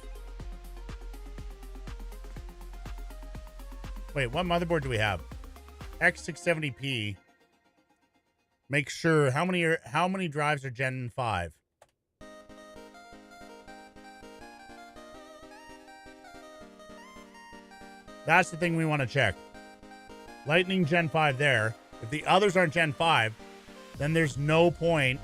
Wait, what motherboard do we have? X670P. Make sure how many drives are Gen 5? That's the thing we want to check. Lightning Gen 5 there. If the others aren't Gen 5, then there's no point.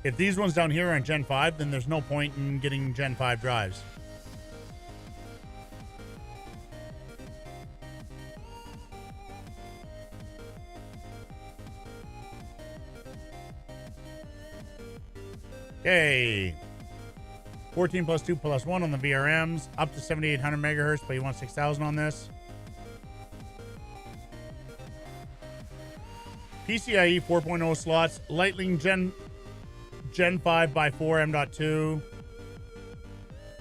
If these ones down here aren't Gen 5, then there's no point in getting Gen 5 drives. Okay. 14 plus 2 plus 1 on the VRMs. Up to 7,800 megahertz, but you want 6,000 on this. PCIe 4.0 slots. Lightning Gen 5 by 4 M.2.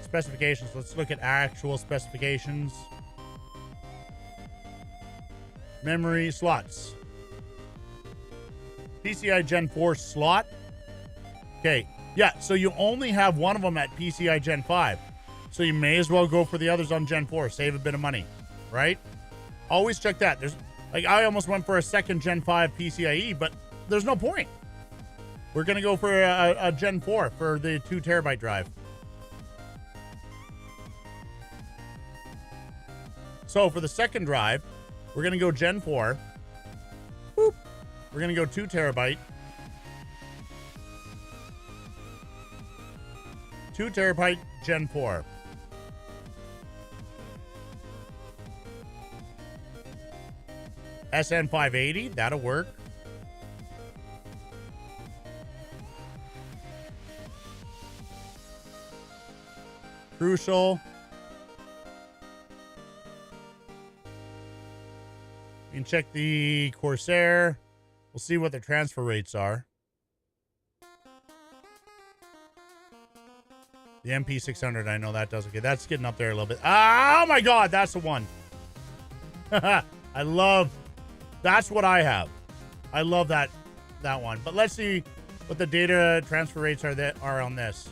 Specifications. Let's look at actual specifications. Memory slots. PCI Gen 4 slot. Okay. Yeah, so you only have one of them at PCI Gen 5. So you may as well go for the others on Gen 4. Save a bit of money, right? Always check that. There's, like, I almost went for a second Gen 5 PCIe, but there's no point. We're going to go for a Gen 4 for the 2 terabyte drive. So for the second drive, we're going to go Gen 4. Boop. We're going to go 2 terabyte. 2 terabyte Gen 4. SN580, that'll work. Crucial. You can check the Corsair. We'll see what their transfer rates are. The MP600, I know that does okay. That's getting up there a little bit. Oh my God, that's the one. I love, that's what I have. I love that one. But let's see what the data transfer rates are on this.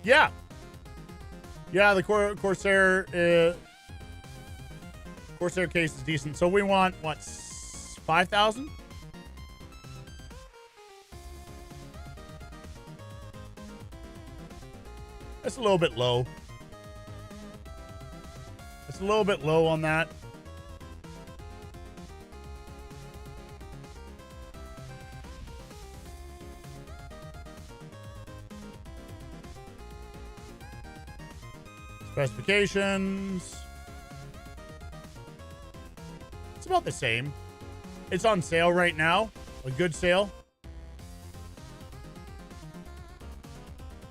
Yeah. Yeah, the Corsair Corsair case is decent. So we want, what, 5,000? That's a little bit low. It's a little bit low on that. Specifications. It's about the same. It's on sale right now. A good sale.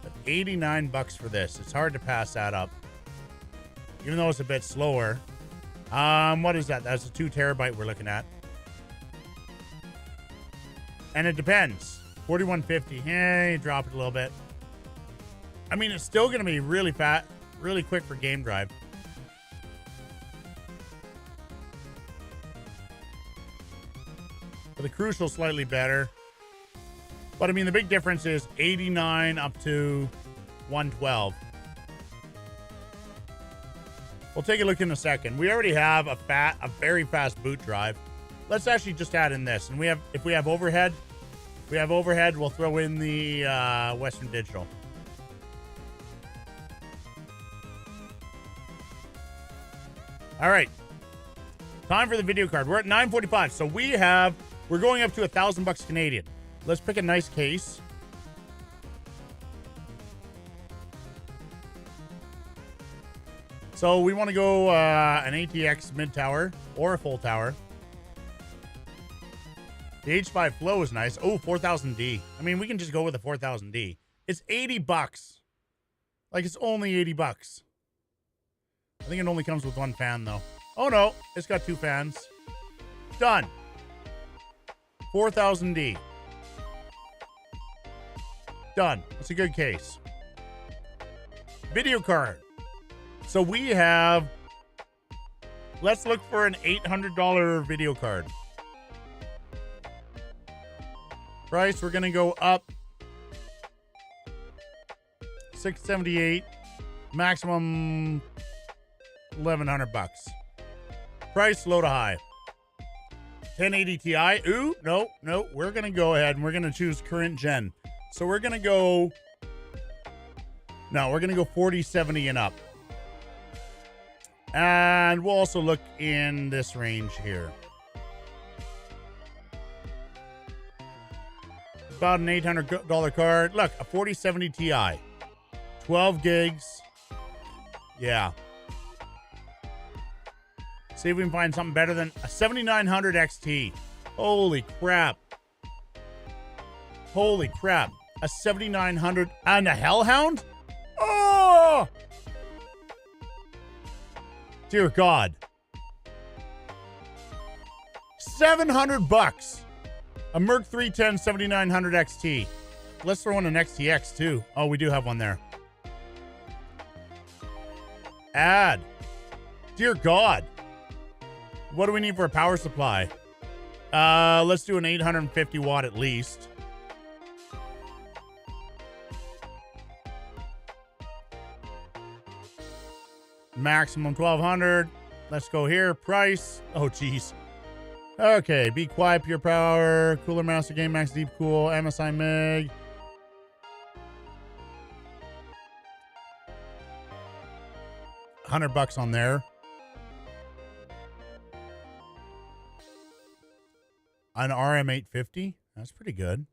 But 89 bucks for this. It's hard to pass that up. Even though it's a bit slower. What is that? That's a 2 terabyte we're looking at. And it depends. 4150. Hey, drop it a little bit. I mean, it's still going to be really fat. Really quick for game drive. But the Crucial slightly better. But I mean, the big difference is 89 up to 112. We'll take a look in a second. We already have a very fast boot drive. Let's actually just add in this. And if we have overhead, we'll throw in the Western Digital. All right, time for the video card. We're at 945, so we're going up to $1,000 Canadian. Let's pick a nice case. So we want to go an ATX mid tower or a full tower. The H5 Flow is nice. Oh, 4000D. I mean, we can just go with the 4000D. It's $80. Like, it's only $80. I think it only comes with one fan, though. Oh, no. It's got 2 fans. Done. 4000D. Done. That's a good case. Video card. So we have... Let's look for an $800 video card. Price, we're going to go up. $678. Maximum... $1,100. Price low to high. 1080 Ti. Ooh, no. We're gonna go ahead and we're gonna choose current gen. So we're gonna go. No, we're gonna go 4070 and up. And we'll also look in this range here. About an $800 card. Look, a 4070 Ti. 12 gigs. Yeah. See if we can find something better than a 7900 XT. Holy crap. Holy crap. A 7900 and a Hellhound? Oh! Dear God. $700. A Merc 310 7900 XT. Let's throw in an XTX too. Oh, we do have one there. Add. Dear God. What do we need for a power supply? Let's do an 850 watt at least. Maximum 1200. Let's go here. Price. Oh, geez. Okay. Be Quiet, Pure Power, Cooler Master, Game Max, Deep Cool, MSI Meg. $100 on there. An RM850. That's pretty good.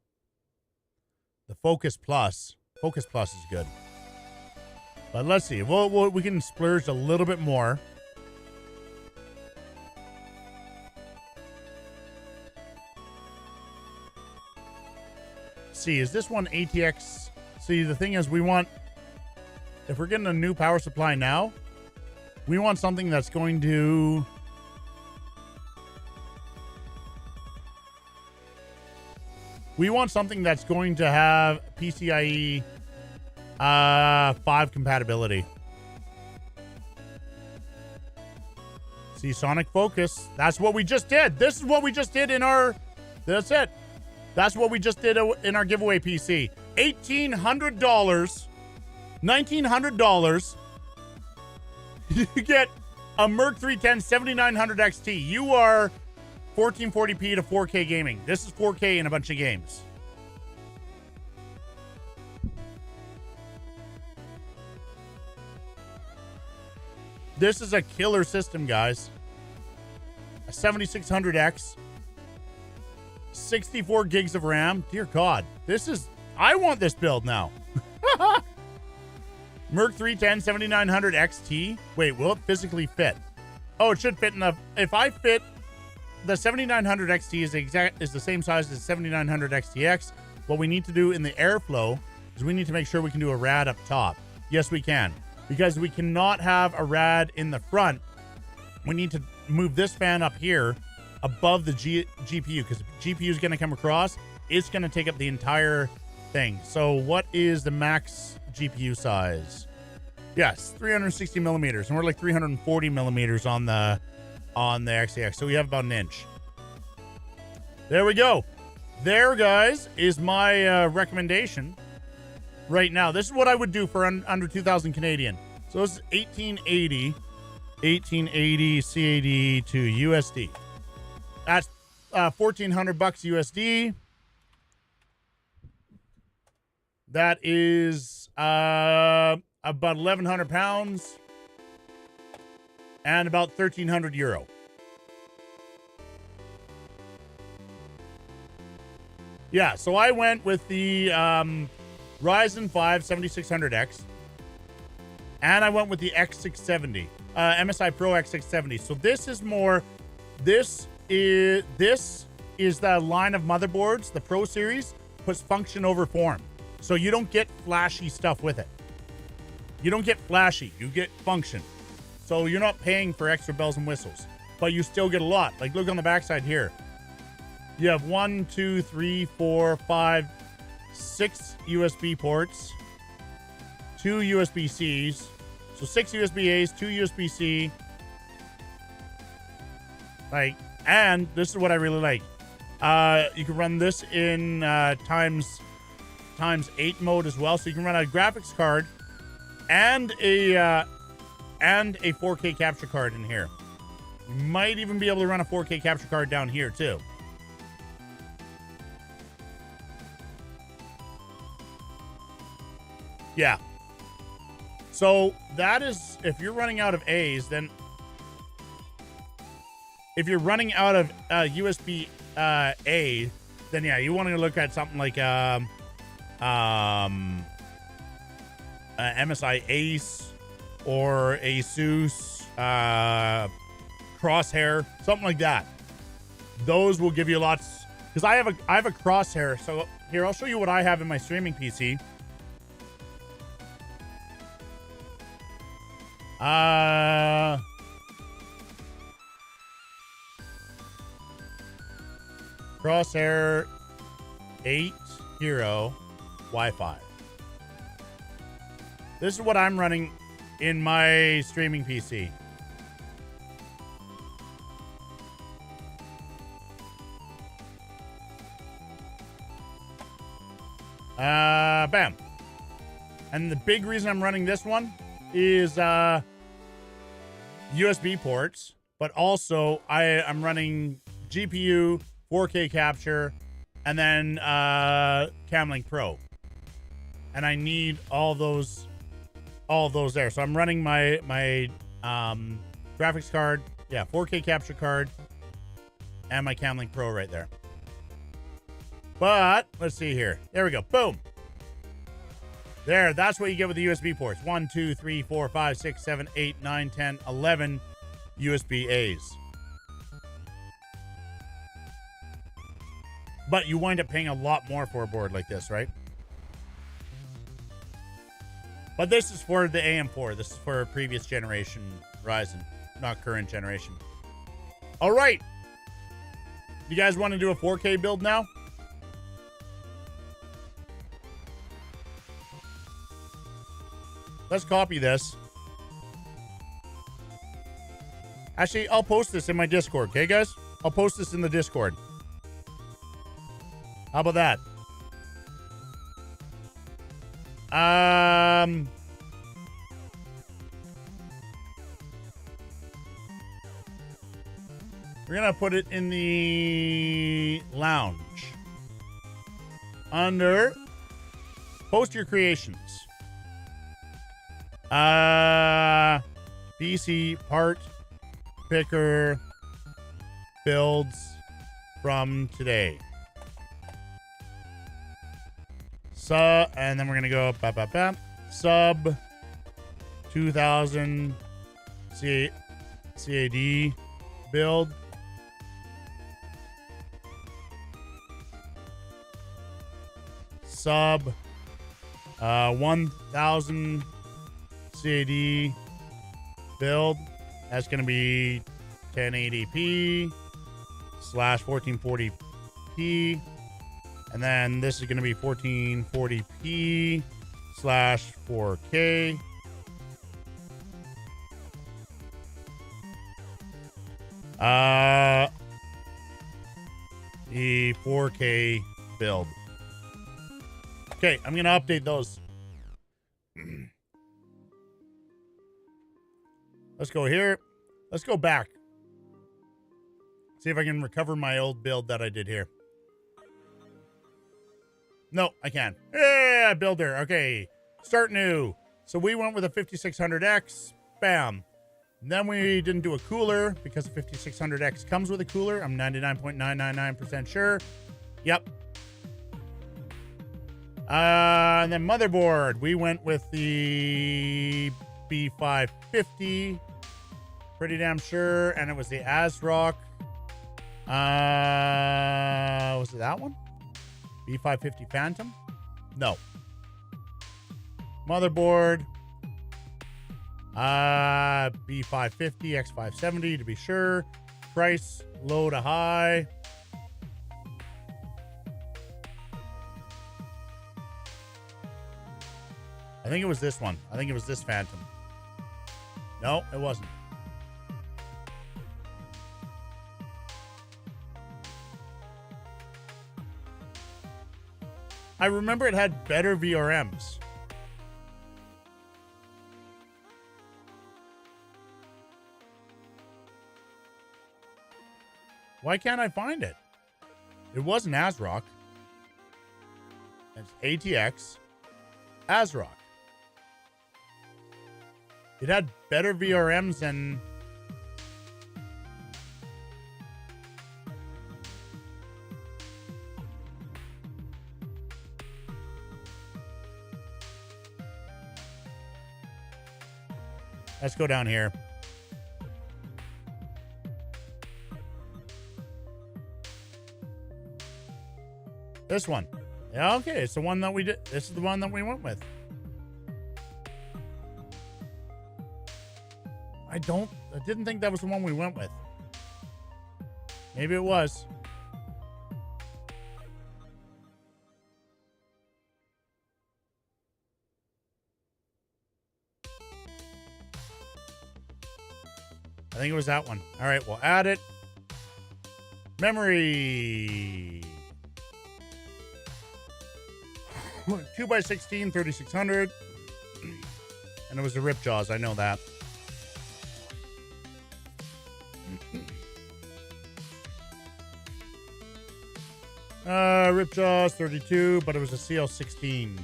The Focus Plus. Focus Plus is good. But let's see. We can splurge a little bit more. see, is this one ATX? See, the thing is, we want, if we're getting a new power supply now, we want something that's going to, have PCIe 5 compatibility. See, Sonic Focus. That's what we just did. This is what we just did in our, that's it. That's what we just did in our giveaway PC. $1,800, $1,900. You get a Merc 310 7900 XT. You are 1440p to 4K gaming. This is 4K in a bunch of games. This is a killer system, guys. A 7600X. 64 gigs of RAM. Dear God. This is... I want this build now. Merc 310 7900 XT. Wait, will it physically fit? Oh, it should fit enough. If I fit... The 7900 XT is the same size as 7900 XTX. What we need to do in the airflow is we need to make sure we can do a rad up top. Yes, we can. Because we cannot have a rad in the front. We need to move this fan up here above the GPU, because the GPU is going to come across. It's going to take up the entire thing. So what is the max GPU size? Yes, 360 millimeters. And we're like 340 millimeters on the XTX. So we have about an inch. There we go. There, guys, is my recommendation. Right now, this is what I would do for under 2,000 Canadian. So this is 1880 CAD to USD. That's $1,400 USD. That is about 1,100 pounds and about 1,300 euro. Yeah, so I went with the Ryzen 5 7600X, and I went with the X670, MSI Pro X670. So this is more, this is the line of motherboards, the Pro series, puts function over form. So you don't get flashy stuff with it. You don't get flashy, you get function. So you're not paying for extra bells and whistles, but you still get a lot. Like, look on the backside here. You have 1, 2, 3, 4, 5, 6 USB ports, 2 USB-Cs, so 6 USB-As, 2 USB-C. Like, and this is what I really like. You can run this in times 8 mode as well, so you can run a graphics card and a 4K capture card in here. You might even be able to run a 4K capture card down here too. Yeah. So that is, if you're running out of A's, then if you're running out of USB A, then yeah, you want to look at something like MSI Ace or Asus Crosshair, something like that. Those will give you lots, because I have a Crosshair. So here, I'll show you what I have in my streaming PC. Crosshair 8 Hero Wi-Fi. This is what I'm running in my streaming PC. Bam. And the big reason I'm running this one is USB ports, but also I'm running GPU, 4K capture, and then Camlink Pro. And I need all those there. So I'm running my graphics card, 4K capture card, and my Camlink Pro right there. But let's see here. There we go. Boom. There, that's what you get with the USB ports. 1, 2, 3, 4, 5, 6, 7, 8, 9, 10, 11 USB A's. But you wind up paying a lot more for a board like this, right? But this is for the AM4. This is for a previous generation Ryzen, not current generation. All right. You guys want to do a 4K build now? Let's copy this. Actually, I'll post this in my Discord, okay, guys? I'll post this in the Discord. How about that? We're gonna put it in the lounge. Under post your creations. PC part picker builds from today. And then we're gonna go sub 2000 CAD build. Sub 1000 CAD build. That's gonna be 1080p / 1440p. And then this is going to be 1440p / 4K. The 4K build. Okay, I'm going to update those. Let's go here. Let's go back. See if I can recover my old build that I did here. No, I can. Yeah, builder. Okay, start new. So we went with a 5600X. Bam. And then we didn't do a cooler because the 5600X comes with a cooler. I'm 99.999% sure. Yep. And then motherboard. We went with the B550. Pretty damn sure. And it was the ASRock. Was it that one? B550 Phantom? No. Motherboard. B550 X570 to be sure. Price low to high. I think it was this one. I think it was this Phantom. No, it wasn't. I remember it had better VRMs. Why can't I find it? It wasn't ASRock. It's ATX. ASRock. It had better VRMs than... Let's go down here. This one. Yeah, okay. It's the one that we did. This is the one that we went with. I didn't think that was the one we went with. Maybe it was. I think it was that one. All right, we'll add it. Memory. 2x16, 3600. And it was the Ripjaws. I know that. Ripjaws 32, but it was a CL16.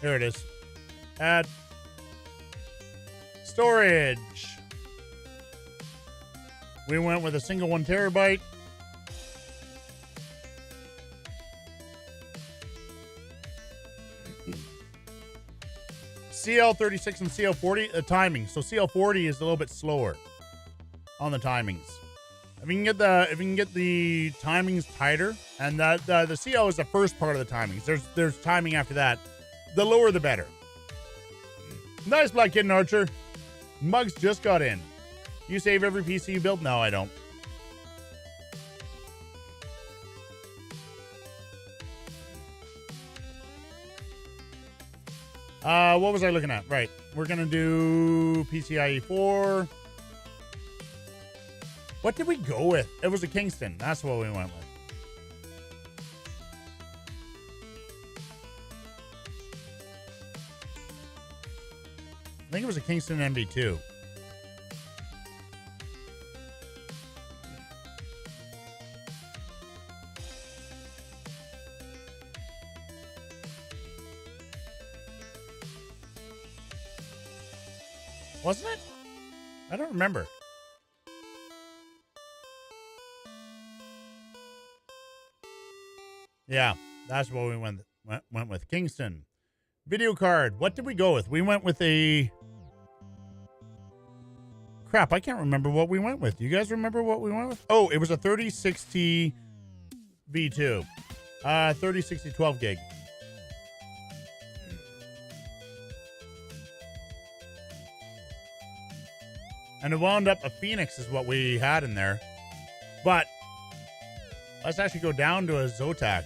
There it is. Add storage. We went with a single 1 terabyte. CL36 and CL40, the timing. So CL40 is a little bit slower on the timings. If you can get the timings tighter, and the CL is the first part of the timings. There's timing after that. The lower the better. Nice, Black Kid and Archer. Mugs just got in. You save every PC you build? No, I don't. What was I looking at? Right. We're going to do PCIe 4. What did we go with? It was a Kingston. That's what we went with. I think it was a Kingston MB2. Wasn't it? I don't remember. Yeah, that's what we went with. Kingston. Video card. What did we go with? We went with a... Crap, I can't remember what we went with. Do you guys remember what we went with? Oh, it was a 3060 V2. 3060 12 gig. And it wound up a Phoenix is what we had in there. But let's actually go down to a Zotac.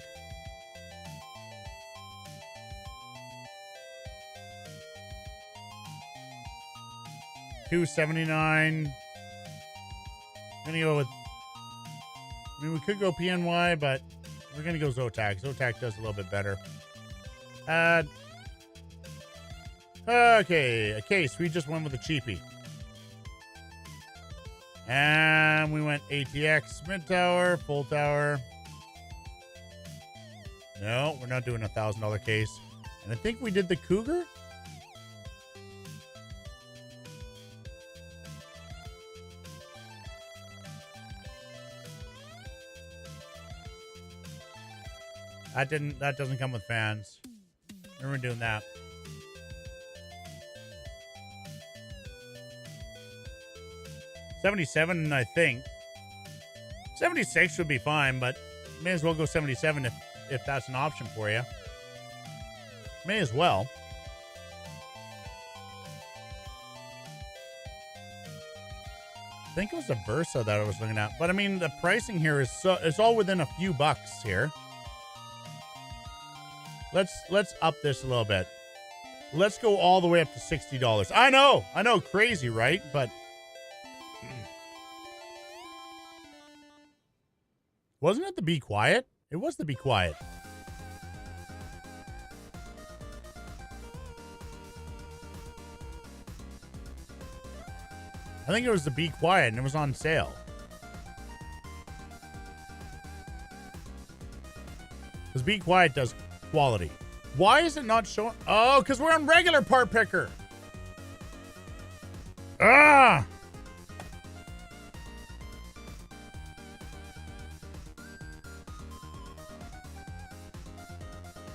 $279. I'm gonna go with, I mean, we could go PNY, but we're gonna go Zotac. Zotac does a little bit better. Okay, a case. We just went with a cheapie. And we went ATX, mid tower, full tower. No, we're not doing a $1,000 case. And I think we did the Cougar. That doesn't come with fans. We're doing that. $77, I think. 76 would be fine, but may as well go 77 if that's an option for you. May as well. I think it was the Versa that I was looking at, but I mean the pricing here is it's all within a few bucks here. Let's up this a little bit. Let's go all the way up to $60. I know, crazy, right? But wasn't it the Be Quiet? It was the Be Quiet. I think it was the Be Quiet, and it was on sale. Because Be Quiet does quality. Why is it not showing? Oh, because we're on regular part picker. Ah!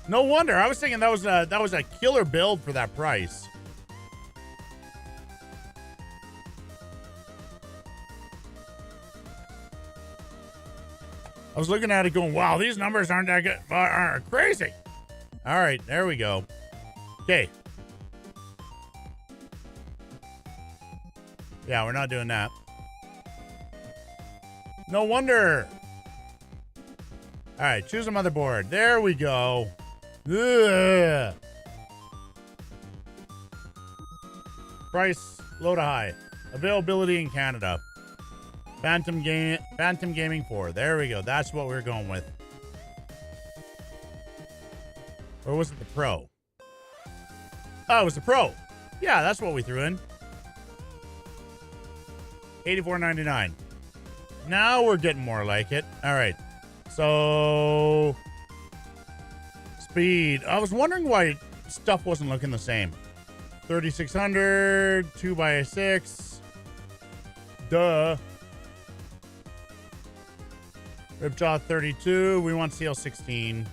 No wonder. I was thinking that was a killer build for that price. I was looking at it going, wow, these numbers aren't that good. Are crazy. All right, there we go. Okay. Yeah, we're not doing that. No wonder. All right, choose a motherboard. There we go. Ugh. Price, low to high. Availability in Canada. Phantom Gaming 4. There we go. That's what we're going with. Or was it the Pro? Oh, it was the Pro. Yeah, that's what we threw in. $84.99. Now we're getting more like it. All right. So speed. I was wondering why stuff wasn't looking the same. 3600, 2x6. Duh. Ripjaw 32. We want CL16.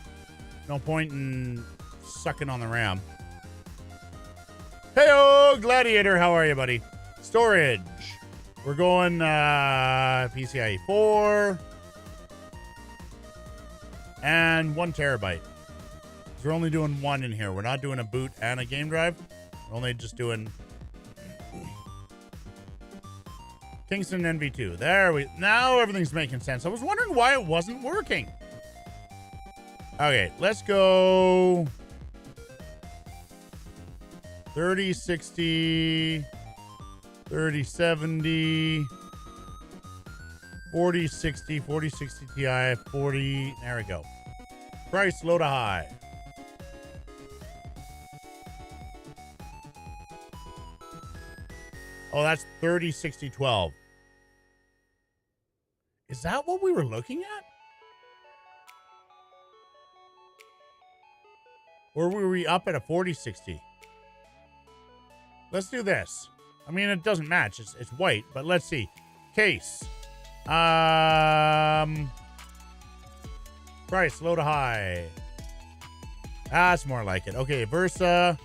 No point in sucking on the RAM. Heyo, Gladiator. How are you, buddy? Storage. We're going PCIe 4 and 1 terabyte. We're only doing one in here. We're not doing a boot and a game drive. We're only just doing Kingston NV2. Now everything's making sense. I was wondering why it wasn't working. Okay, let's go 3060, 3070, 4060, 4060 Ti, 40. There we go. Price low to high. Oh, that's 306012. Is that what we were looking at? Or were we up at a 4060? Let's do this. I mean, it doesn't match. It's white, but let's see. Case. Price low to high. That's more like it. Okay, Versa.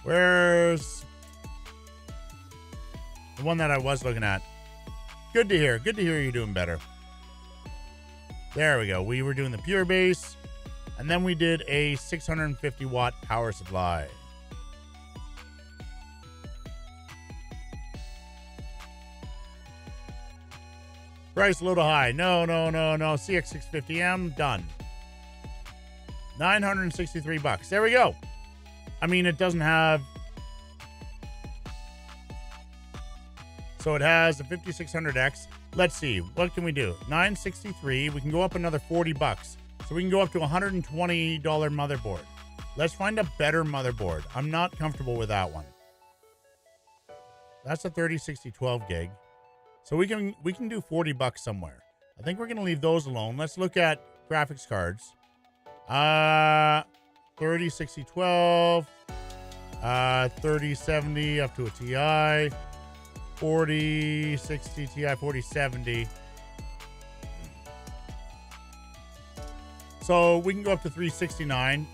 Where's the one that I was looking at? Good to hear. Good to hear you're doing better. There we go. We were doing the pure base, and then we did a 650 watt power supply. Price low to high. No. CX650M, done. $963. There we go. I mean, it doesn't have. So it has a 5600X. Let's see. What can we do? 963. We can go up another $40. So we can go up to $120 motherboard. Let's find a better motherboard. I'm not comfortable with that one. That's a 3060 gig. So we can do $40 somewhere. I think we're going to leave those alone. Let's look at graphics cards. 3060 3070 up to a Ti, 4060 Ti, 4070. So we can go up to 369.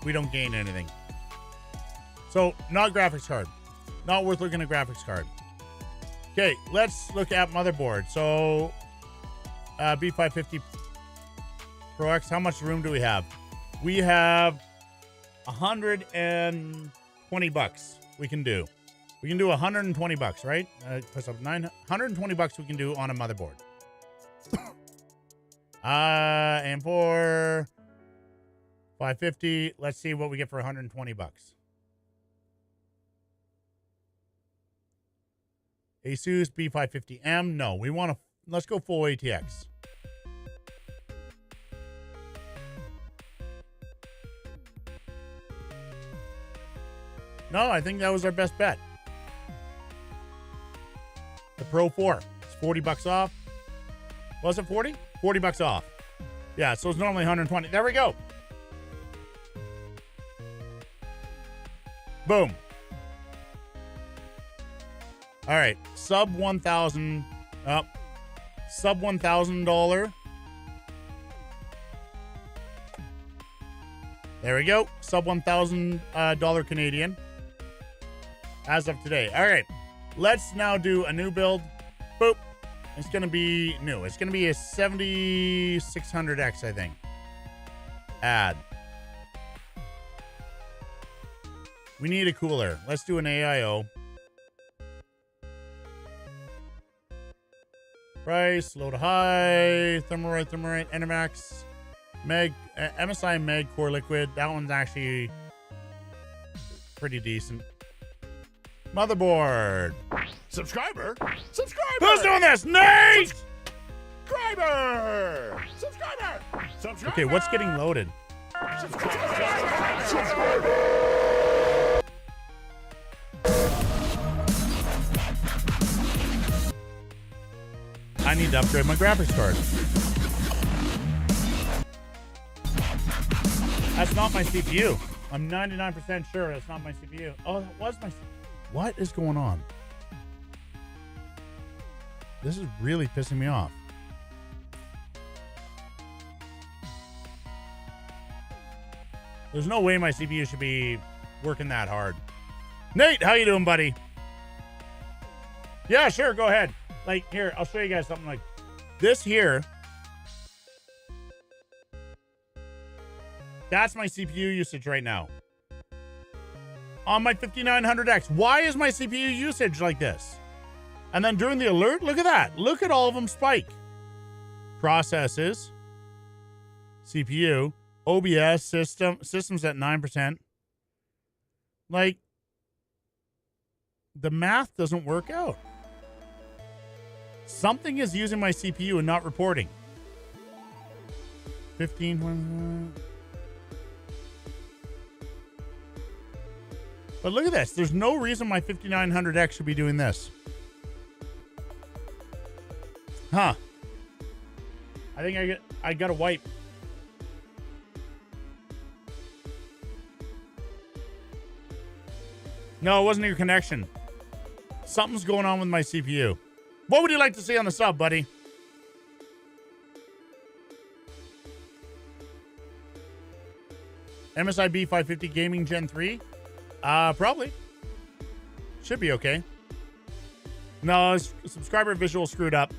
We don't gain anything. So not graphics card. Not worth looking at graphics card. Okay, let's look at motherboard. So B550 Pro X, how much room do we have? We have $120 we can do. We can do $120, right? Plus up $120 we can do on a motherboard. And for 550, let's see what we get for $120. Asus B550M. No, we want to. Let's go full ATX. No, I think that was our best bet. The Pro 4. It's $40 off. Was it 40? $40 off. Yeah, so it's normally 120. There we go. Boom. All right, sub $1,000. Sub $1,000. There we go. Sub $1,000 Canadian. As of today. All right, let's now do a new build. Boop. It's going to be new. It's going to be a 7600X, I think. Add. We need a cooler. Let's do an AIO. Price, low to high, Thermalright, Enermax, Meg, MSI Meg Core Liquid. That one's actually pretty decent. Motherboard. Subscriber. Who's doing this? Nate! Subscriber. Okay, what's getting loaded? I need to upgrade my graphics card. That's not my CPU. I'm 99% sure that's not my CPU. Oh, that was my CPU. What is going on? This is really pissing me off. There's no way my CPU should be working that hard. Nate, how you doing, buddy? Yeah, sure, go ahead. Like, here, I'll show you guys something like this here. That's my CPU usage right now. On my 5900X. Why is my CPU usage like this? And then during the alert, look at that. Look at all of them spike. Processes. CPU. OBS systems at 9%. Like, the math doesn't work out. Something is using my CPU and not reporting. 15. But look at this. There's no reason my 5900X should be doing this. Huh. I think I got a wipe. No, it wasn't your connection. Something's going on with my CPU. What would you like to see on the sub, buddy? MSI B550 Gaming Gen 3? Probably. Should be okay. No, subscriber visual screwed up.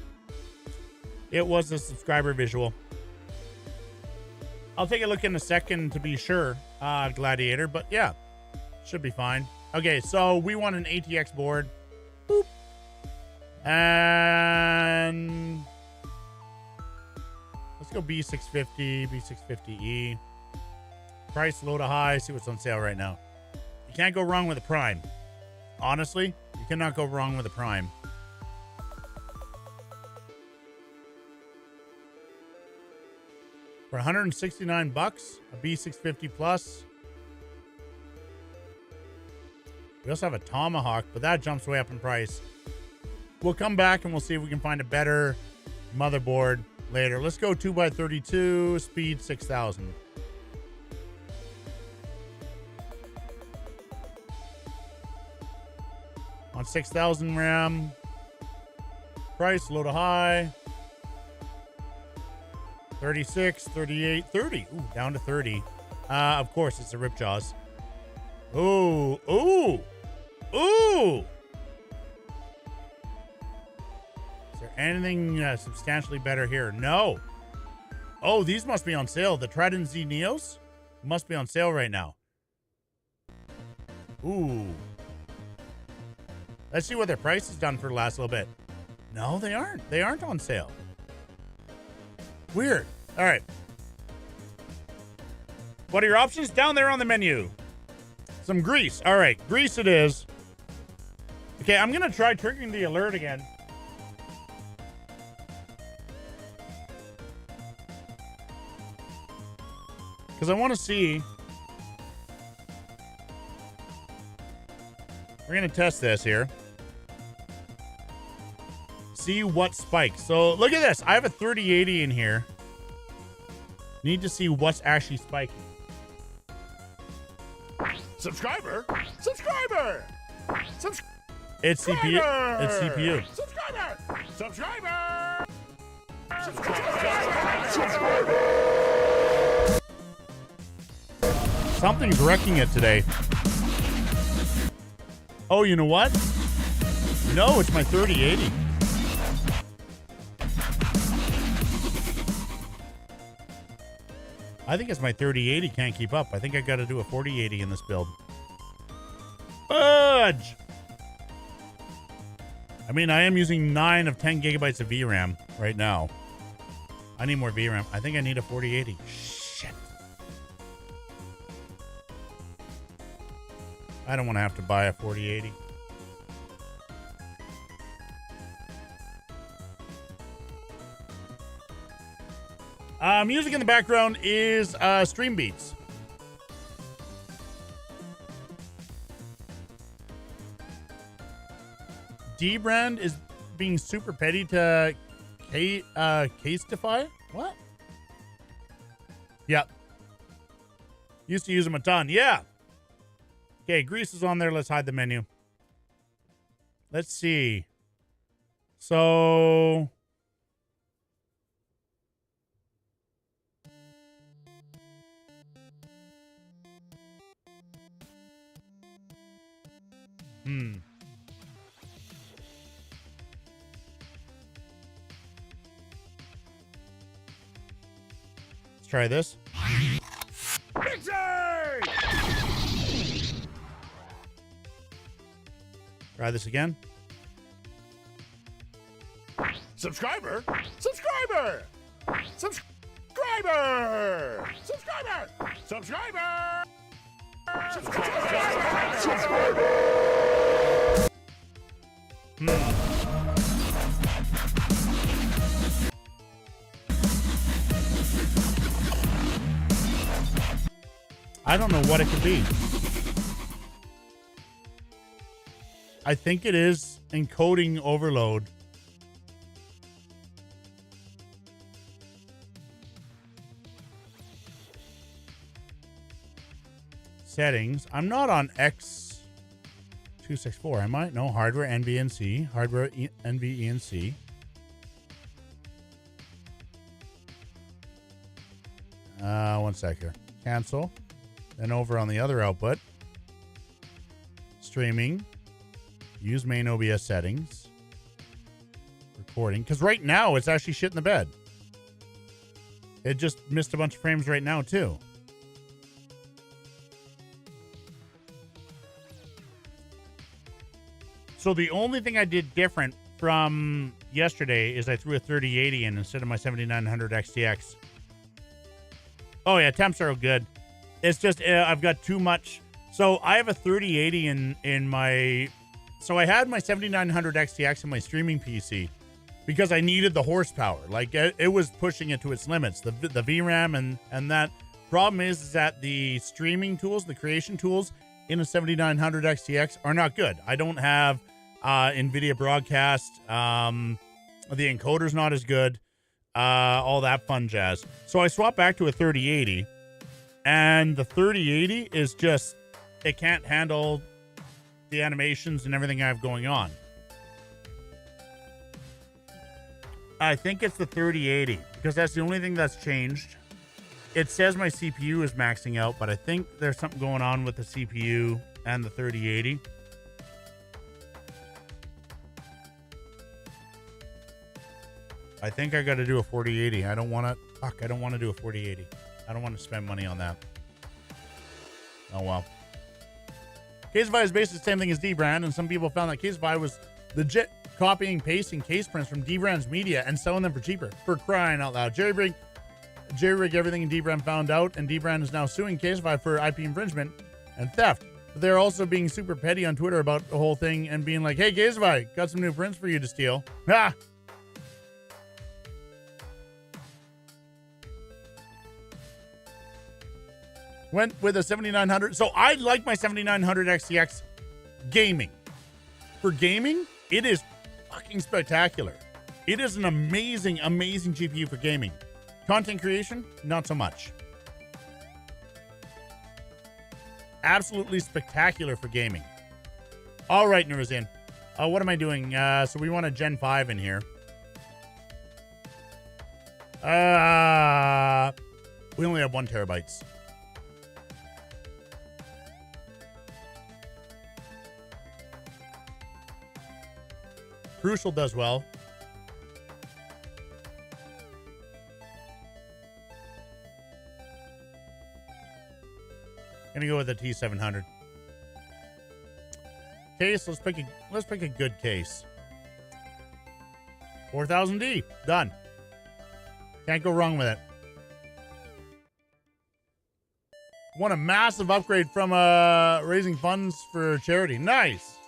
It was the subscriber visual. I'll take a look in a second to be sure, Gladiator, but yeah, should be fine. Okay, so we want an ATX board. Boop. And let's go B650, B650E. Price low to high, see what's on sale right now. You can't go wrong with a Prime. Honestly, you cannot go wrong with a Prime. For $169, a B650 Plus. We also have a Tomahawk, but that jumps way up in price. We'll come back and we'll see if we can find a better motherboard later. Let's go 2x32, speed 6000. On 6000 RAM. Price low to high. 36, 38, 30. Ooh, down to 30. Of course, it's a Ripjaws. Ooh, ooh, ooh. Is there anything substantially better here? No. Oh, these must be on sale. The Trident Z Neos must be on sale right now. Ooh. Let's see what their price is done for the last little bit. No, they aren't. They aren't on sale. Weird. All right. What are your options? Down there on the menu. Some grease. All right. Grease it is. Okay, I'm going to try triggering the alert again. Because I want to see. We're going to test this here. See what spikes. So look at this. I have a 3080 in here. Need to see what's actually spiking. Subscriber! Subscriber! It's CPU. It's CPU. Subscriber! Subscriber! Something's wrecking it today. Oh, you know what? No, it's my 3080. I think it's my 3080 can't keep up. I think I got to do a 4080 in this build. Fudge! I mean, I am using 9 of 10 gigabytes of VRAM right now. I need more VRAM. I think I need a 4080. Shit. I don't want to have to buy a 4080. Music in the background is Stream Beats. D-Brand is being super petty to Casetify? What? Yep. Used to use them a ton. Yeah. Okay, grease is on there. Let's hide the menu. Let's see. So... Let's try this. Try this again. Subscriber! Subscriber! Subscriber! Subscriber! Subscriber! I don't know what it could be. I think it is encoding overload. Settings. I'm not on X264, am I? No, hardware NVENC. Hardware NVENC. One sec here. Cancel. Then over on the other output. Streaming. Use main OBS settings. Recording. Because right now it's actually shit in the bed. It just missed a bunch of frames right now too. So the only thing I did different from yesterday is I threw a 3080 in instead of my 7900 XTX. Oh yeah, temps are good. It's just I've got too much. So I have a 3080 in my. So I had my 7900 XTX in my streaming PC because I needed the horsepower. Like it was pushing it to its limits. The VRAM and that. Problem is that the streaming tools, the creation tools in a 7900 XTX are not good. I don't have NVIDIA Broadcast. The encoder's not as good. All that fun jazz. So I swapped back to a 3080, and the 3080 is just, it can't handle the animations and everything I have going on. I think it's the 3080 because that's the only thing that's changed. It says my CPU is maxing out, but I think there's something going on with the CPU and the 3080. I think I got to do a 4080. I don't want to. Fuck, I don't want to do a 4080. I don't want to spend money on that. Oh well. Casify is basically the same thing as Dbrand, and some people found that Casify was legit copying, pasting case prints from Dbrand's media and selling them for cheaper. For crying out loud. Jerry rig everything in Dbrand found out, and Dbrand is now suing Casify for IP infringement and theft. But they're also being super petty on Twitter about the whole thing and being like, hey, Casify, got some new prints for you to steal. Ha! Went with a 7900. So I like my 7900 XTX gaming. For gaming, it is fucking spectacular. It is an amazing, amazing GPU for gaming. Content creation, not so much. Absolutely spectacular for gaming. All right, Nurazin. What am I doing? So we want a Gen 5 in here. We only have 1 terabytes. Crucial does well. Gonna go with the T700. Case, let's pick a good case. 4000D, done. Can't go wrong with it. Won a massive upgrade from raising funds for charity. Nice.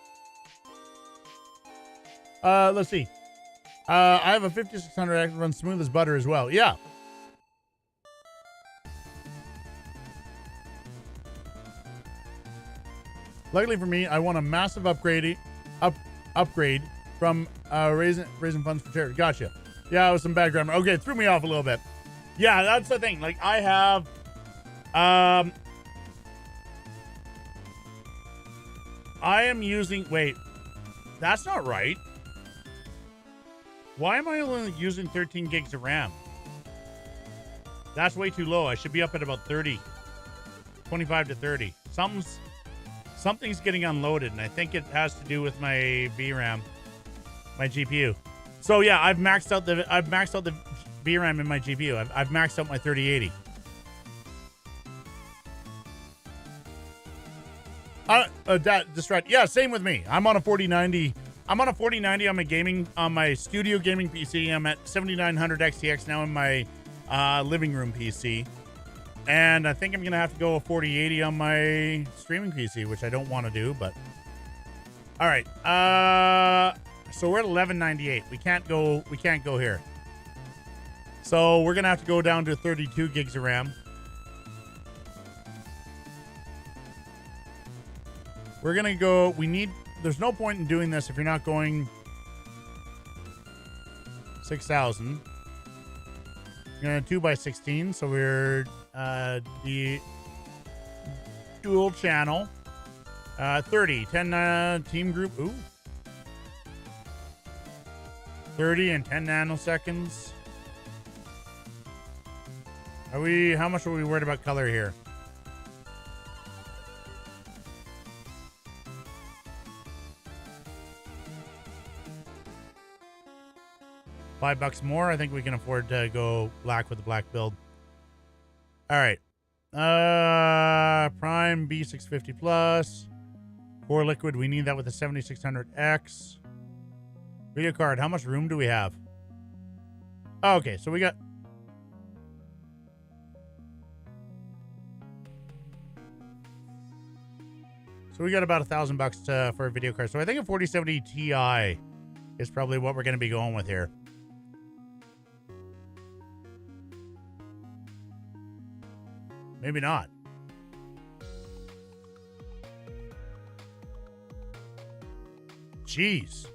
Let's see. I have a 5600X runs smooth as butter as well. Yeah. Luckily for me, I won a massive upgrade from raising funds for charity. Gotcha. Yeah, it was some bad grammar. Okay, it threw me off a little bit. Yeah, that's the thing. Like I have, I am using. Wait, that's not right. Why am I only using 13 gigs of RAM? That's way too low. I should be up at about 30. 25 to 30. Something's Something's getting unloaded, and I think it has to do with my VRAM, my GPU. So yeah, I've maxed out the VRAM in my GPU. I've maxed out my 3080. That's right. Yeah, same with me. I'm on a 4090. I'm on a 4090 on my studio gaming PC. I'm at 7900 XTX now in my living room PC. And I think I'm going to have to go a 4080 on my streaming PC, which I don't want to do, but all right. So we're at 1198. We can't go here. So we're going to have to go down to 32 gigs of RAM. We're going to go, there's no point in doing this if you're not going 6,000. You're going to 2x16, so we're the dual channel. 30, 10 team group. Ooh. 30 and 10 nanoseconds. How much are we worried about color here? $5 more. I think we can afford to go black with the black build. All right. Prime B650 plus. Core liquid. We need that with the 7600X. Video card. How much room do we have? Oh, okay. So we got. About $1,000 for a video card. So I think a 4070 Ti is probably what we're going to be going with here. Maybe not. Jeez.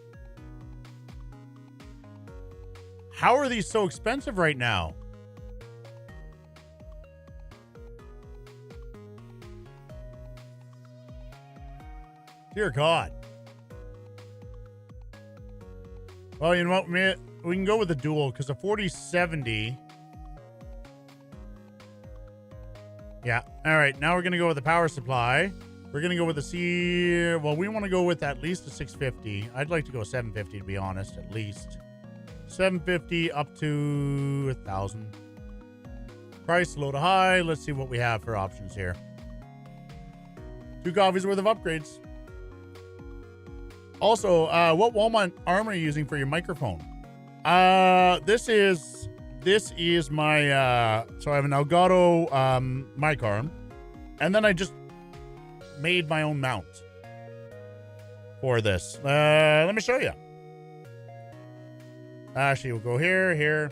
How are these so expensive right now? Dear God. Well, you know what? We can go with the dual because a 4070. Yeah. All right. Now we're going to go with the power supply. We're going to go with the Well, we want to go with at least a 650. I'd like to go 750 to be honest, at least. 750 up to 1,000. Price low to high. Let's see what we have for options here. 2 coffees worth of upgrades. Also, what Walmart arm are you using for your microphone? This is my so I have an Elgato mic arm, and then I just made my own mount for this. Let me show you. Actually, we'll go here.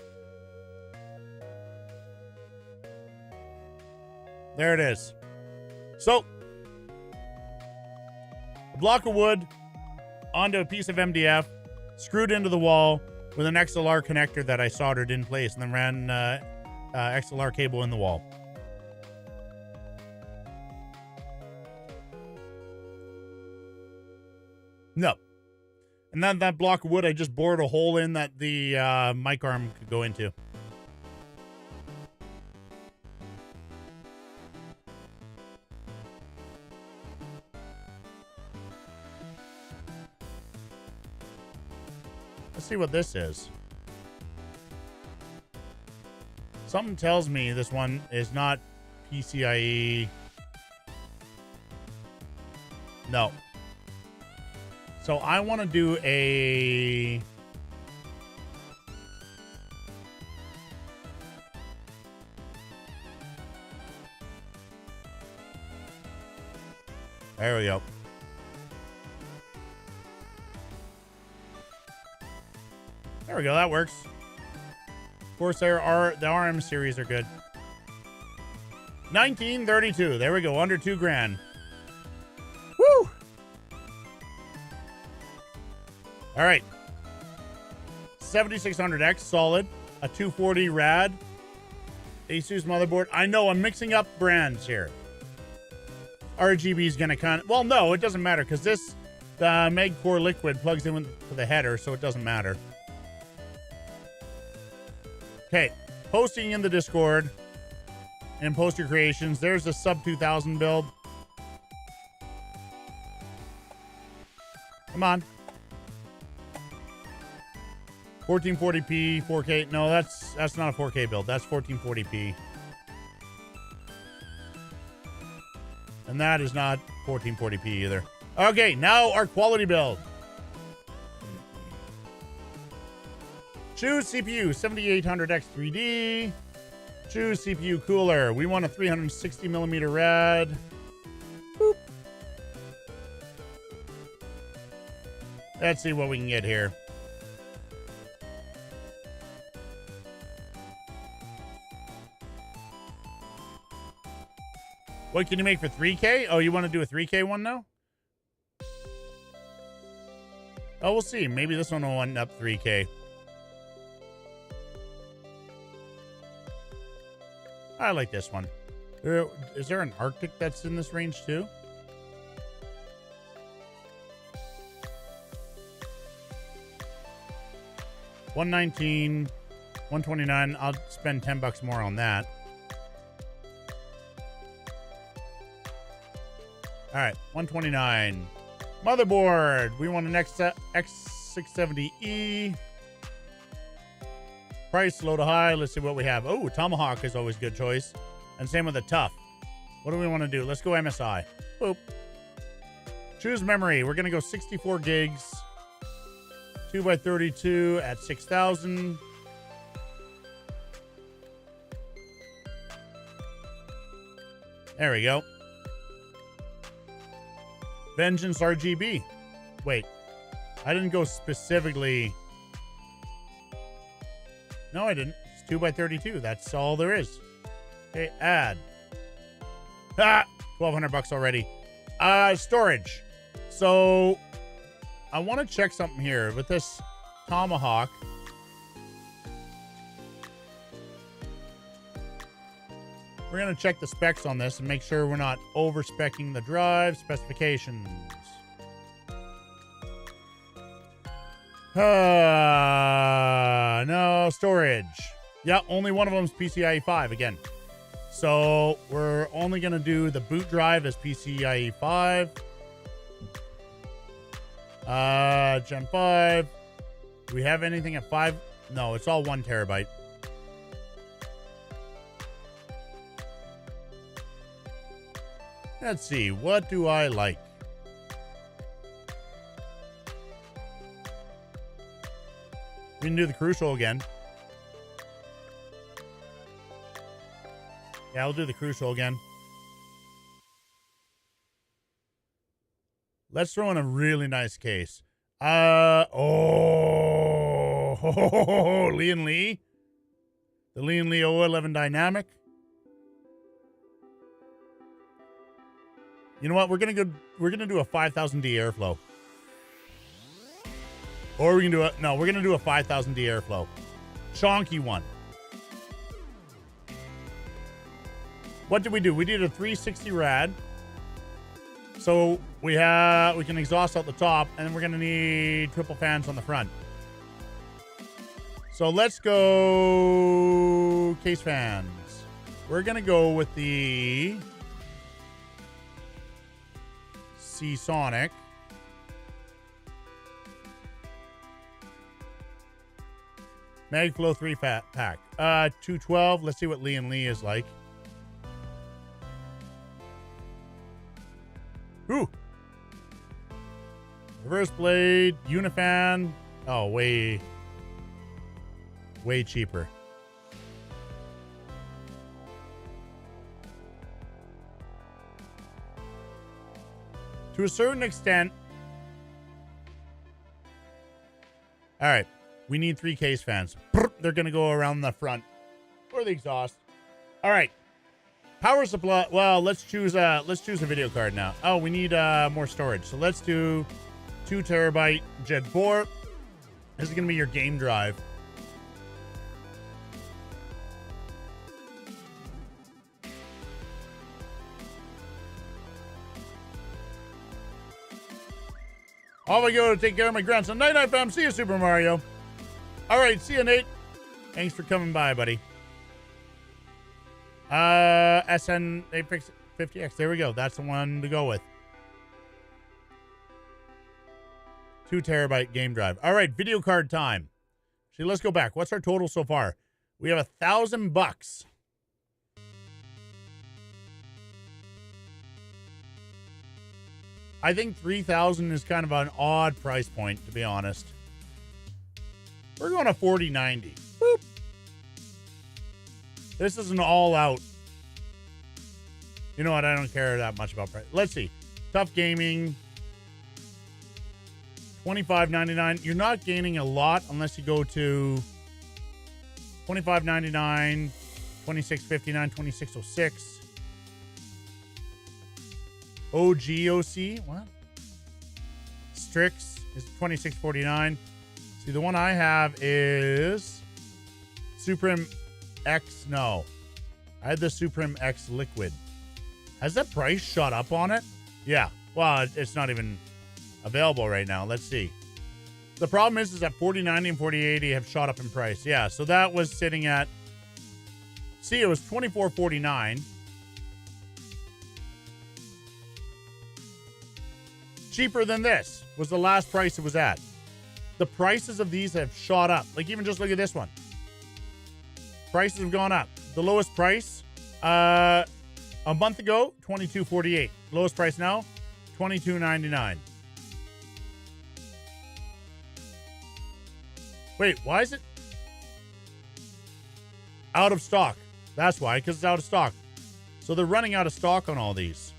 There it is. So, a block of wood onto a piece of MDF, screwed into the wall with an XLR connector that I soldered in place, and then ran XLR cable in the wall. No. And then that block of wood, I just bored a hole in that the mic arm could go into. Let's see what this is. Something tells me this one is not PCIe. No. So I want to do a... There we go. There we go. That works. Corsair the RM series are good. 1932. There we go. Under $2,000. Woo! All right. 7600X solid. A 240 rad. Asus motherboard. I know I'm mixing up brands here. RGB is going to kind of... Well, no, it doesn't matter because this Meg Core Liquid plugs in with the header, so it doesn't matter. Okay, posting in the Discord and post your creations. There's a sub 2000 build. Come on. 1440p, 4K. No, that's not a 4K build. That's 1440p. And that is not 1440p either. Okay, now our quality build. Choose CPU 7800X3D. Choose CPU cooler. We want a 360 millimeter rad. Boop. Let's see what we can get here. What can you make for 3K? Oh, you want to do a 3K one now? Oh, we'll see. Maybe this one will end up 3K. I like this one. Is there an Arctic that's in this range too? $119, $129. I'll spend $10 more on that. All right, $129. Motherboard. We want an X670E. Price low to high. Let's see what we have. Oh, Tomahawk is always a good choice. And same with the Tough. What do we want to do? Let's go MSI. Boop. Choose memory. We're going to go 64 gigs. 2x32 at 6,000. There we go. Vengeance RGB. Wait. I didn't go specifically. No, I didn't. It's 2x32. That's all there is. Okay, add. Ah, $1,200 already. Storage. So I want to check something here with this Tomahawk. We're going to check the specs on this and make sure we're not over-speccing the drive specifications. No, storage. Yeah, only one of them is PCIe 5 again. So we're only going to do the boot drive as PCIe 5. Gen 5. Do we have anything at 5? No, it's all 1 terabyte. Let's see. What do I like? We can do the Crucial again. Yeah, I'll do the Crucial again. Let's throw in a really nice case. Lian Li. The Lian Li 011 Dynamic. You know what? We're gonna do a 5000D airflow. Or we can do we're gonna do a 5000D airflow. Chonky one. What did we do? We did a 360 rad. So we can exhaust out the top, and then we're gonna need triple fans on the front. So let's go case fans. We're gonna go with the Seasonic. Magflow 3 pack. 212. Let's see what Lian Li is like. Ooh. Reverse blade, Unifan. Oh, way cheaper. To a certain extent. All right. We need 3 case fans. They're going to go around the front or the exhaust. All right. Power supply. Well, let's choose a video card now. Oh, we need more storage. So let's do 2 terabyte Gen 4. This is going to be your game drive. Off I go to take care of my grandson. Night night, fam. See you, Super Mario. All right, see you, Nate. Thanks for coming by, buddy. SN Apex 50X. There we go. That's the one to go with. 2 terabyte game drive. All right, video card time. See, let's go back. What's our total so far? We have $1,000. I think 3,000 is kind of an odd price point, to be honest. We're going to 4090. Boop. This is an all-out. You know what? I don't care that much about price. Let's see. Tough Gaming. $25.99. You're not gaining a lot unless you go to $25.99, $26.59, $26.06. OGOC, what? Strix is $26.49. See, the one I have is Supreme X. No, I had the Supreme X Liquid. Has that price shot up on it? Yeah. Well, it's not even available right now. Let's see. The problem is that 4090 and 4080 have shot up in price. Yeah, so that was sitting at, see, it was $24.49. Cheaper than this was the last price it was at. The prices of these have shot up. Like, even just look at this one. Prices have gone up. The lowest price a month ago, $22.48. Lowest price now, $22.99. Wait, why is it out of stock? That's why, because it's out of stock. So they're running out of stock on all these.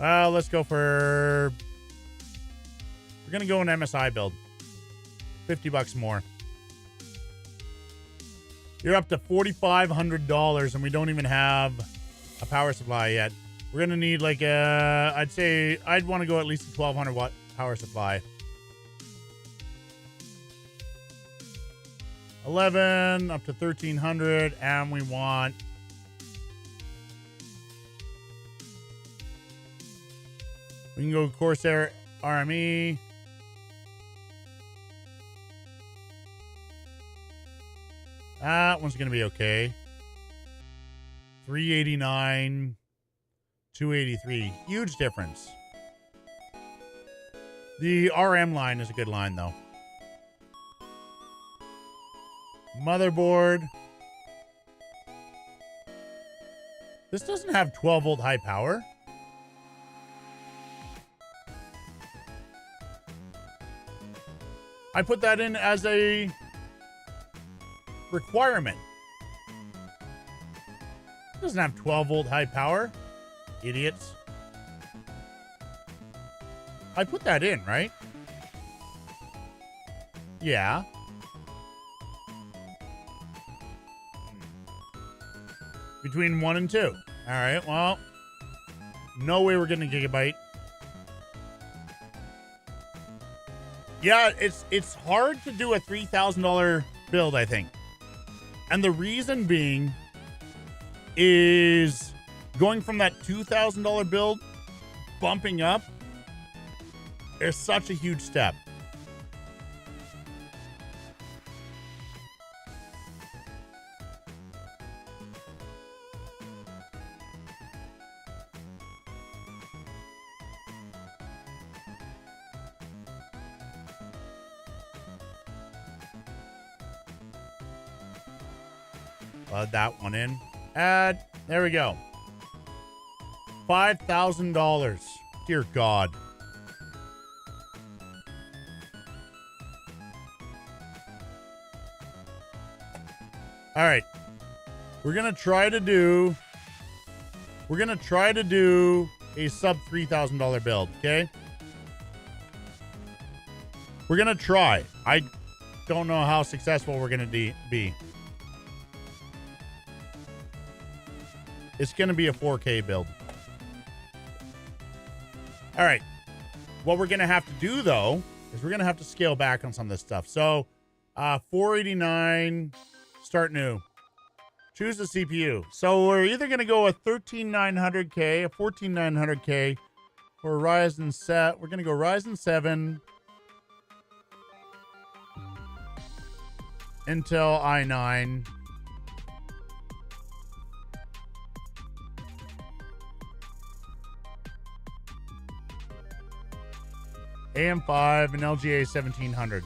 Let's go for, we're going to go an MSI build. $50 more. You're up to $4,500 and we don't even have a power supply yet. We're going to need like a, I'd say, I'd want to go at least a 1,200 watt power supply. 11 up to 1,300, and we want we can go Corsair RME. That one's going to be okay. 389, 283. Huge difference. The RM line is a good line, though. Motherboard. This doesn't have 12 volt high power. I put that in as a requirement. It doesn't have 12 volt high power. Idiots. I put that in, right? Yeah. Between 1 and 2. All right, well, no way we're getting a gigabyte. Yeah, it's hard to do a $3,000 build, I think. And the reason being is going from that $2,000 build, bumping up, is such a huge step. Add that one in. Add. There we go. $5,000. Dear God. All right. We're going to try to do a sub $3,000 build, okay? We're going to try. I don't know how successful we're going to be. It's going to be a 4K build. All right. What we're going to have to do, though, is we're going to have to scale back on some of this stuff. So, 489, start new. Choose the CPU. So, we're either going to go a 13900K, a 14900K, or a Ryzen set. We're going to go Ryzen 7, Intel i9, AM5 and LGA 1700.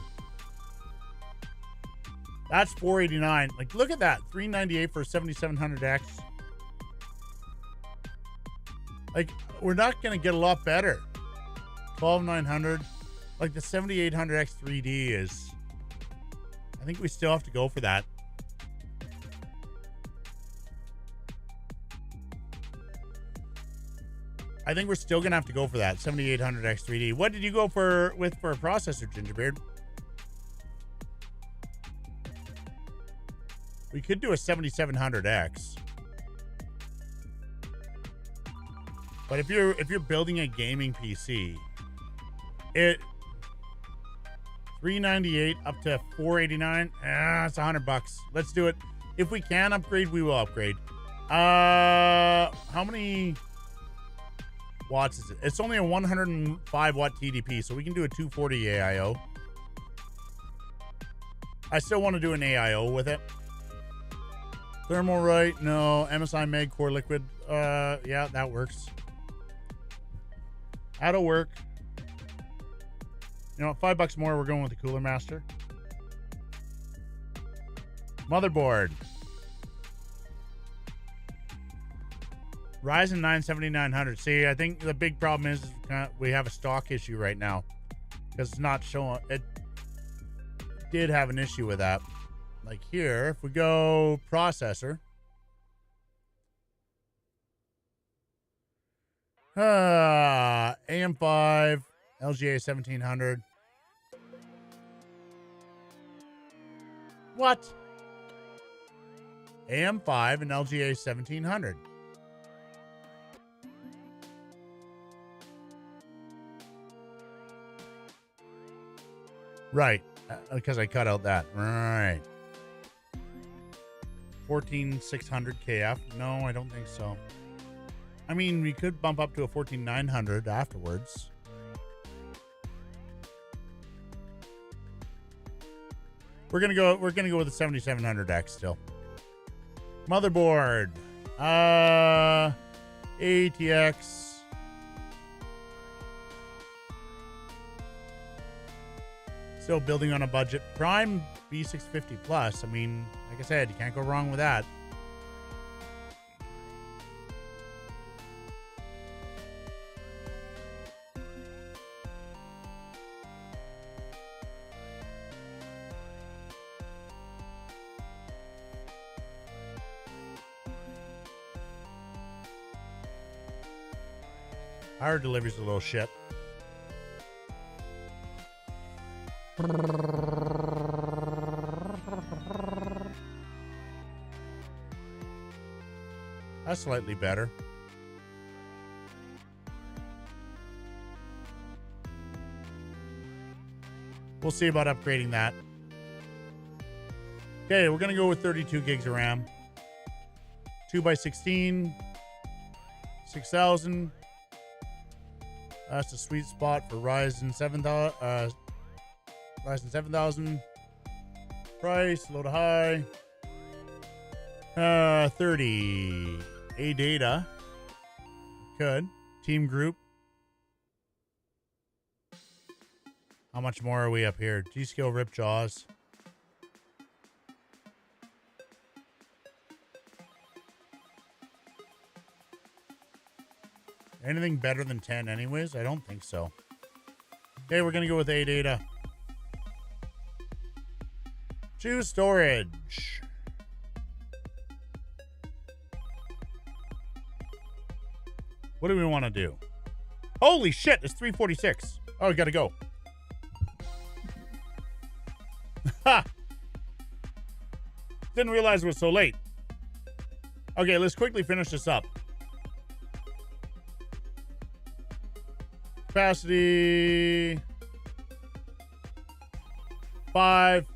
That's $489. Like, look at that. $398 for a 7700X. Like, we're not going to get a lot better. $12,900. Like, the 7800X 3D is... I think we still have to go for that. I think we're still going to have to go for that. 7800X 3D. What did you go for a processor, Gingerbeard? We could do a 7700X. But if you're building a gaming PC, it $398 up to $489. It's $100. Let's do it. If we can upgrade, we will upgrade. How many watts is it? It's only a 105 watt TDP, so we can do a 240 AIO. I still want to do an AIO with it. Thermal right? No. MSI Meg Core Liquid. Yeah, that works. That'll work. You know, $5 more, we're going with the Cooler Master. Motherboard. Ryzen 9 7900. See, I think the big problem is we have a stock issue right now because it's not showing. It did have an issue with that. Like here, if we go processor. AM5, LGA 1700. What? AM5 and LGA 1700. Right, because I cut out that. Right. 14600 KF. No, I don't think so. I mean, we could bump up to a 14900 afterwards. We're gonna go with the 7700X still. Motherboard. ATX. Still building on a budget. Prime B650 Plus. I mean, like I said, you can't go wrong with that. Our delivery's a little shit. That's slightly better. We'll see about upgrading that. Okay, we're going to go with 32 gigs of RAM. 2x16. 6,000. That's a sweet spot for Ryzen 7000. Ryzen 7000. Price, low to high. 30. ADATA. Good. Team group. How much more are we up here? G-Skill Rip Jaws. Anything better than 10 anyways? I don't think so. Okay, we're going to go with ADATA. Choose storage. What do we want to do? Holy shit, it's 3:46. Oh, we got to go. Ha! Didn't realize it was so late. Okay, let's quickly finish this up. Capacity 5.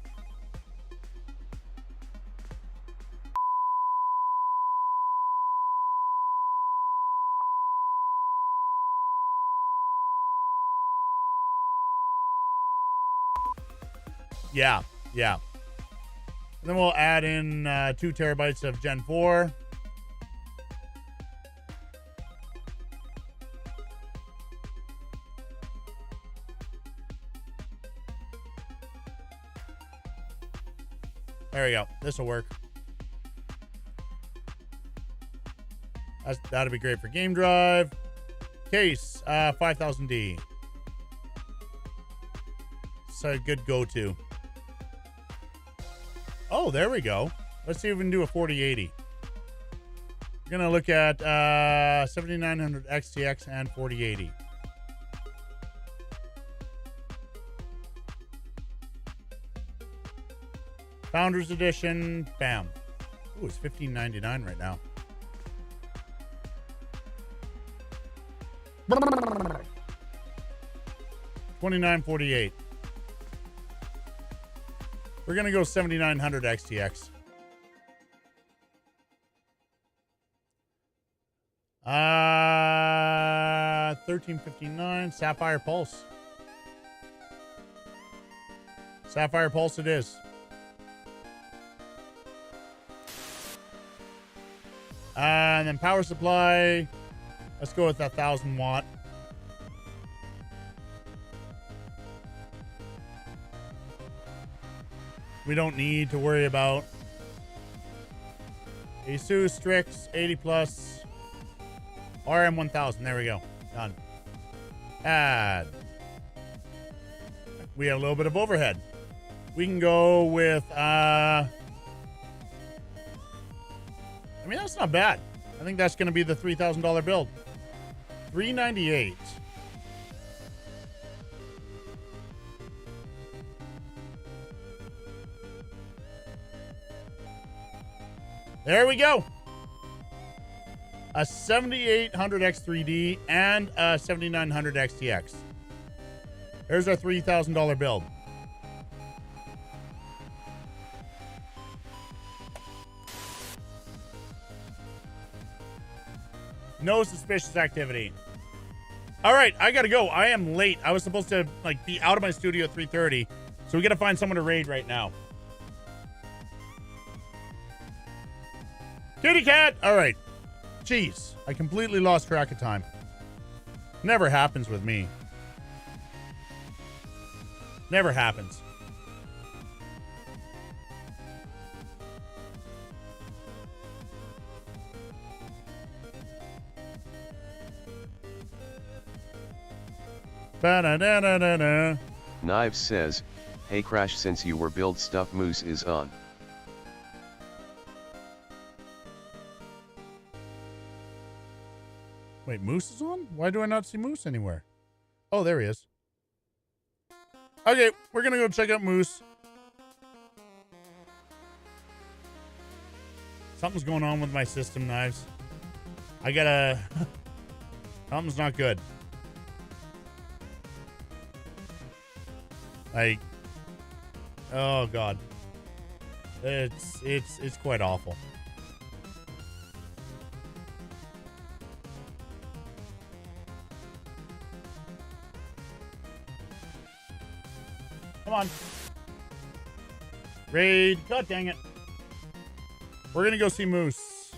Yeah. And then we'll add in 2 terabytes of Gen 4. There we go. This will work. That'd be great for game drive. Case, 5000D. It's a good go-to. Oh, there we go. Let's see if we can do a 4080. We're going to look at 7900 XTX and 4080. Founders Edition. Bam. Ooh, it's $15.99 right now. $29.48. We're gonna go 7900 XTX. $13.59. Sapphire Pulse. Sapphire Pulse it is. And then power supply. Let's go with that 1000 watt. We don't need to worry about Asus Strix 80 plus RM1000. There we go. Done. Add. We have a little bit of overhead. We can go with I mean, that's not bad. I think that's going to be the $3,000 build. $398. There we go. A 7800 X3D and a 7900 XTX. There's our $3,000 build. No suspicious activity. All right, I gotta go. I am late. I was supposed to be out of my studio at 3:30, so we gotta find someone to raid right now. Kitty cat. All right. Jeez, I completely lost track of time. Never happens with me. Never happens. Ba-da-da-da-da-da. Knives says, hey Crash, since you were build stuff, Moose is on. Wait, Moose is on? Why do I not see Moose anywhere? Oh, there he is. Okay, we're gonna go check out Moose. Something's going on with my system, Knives. I gotta... Something's not good. Oh God. It's quite awful. Come on. Raid. God dang it. We're gonna go see Moose.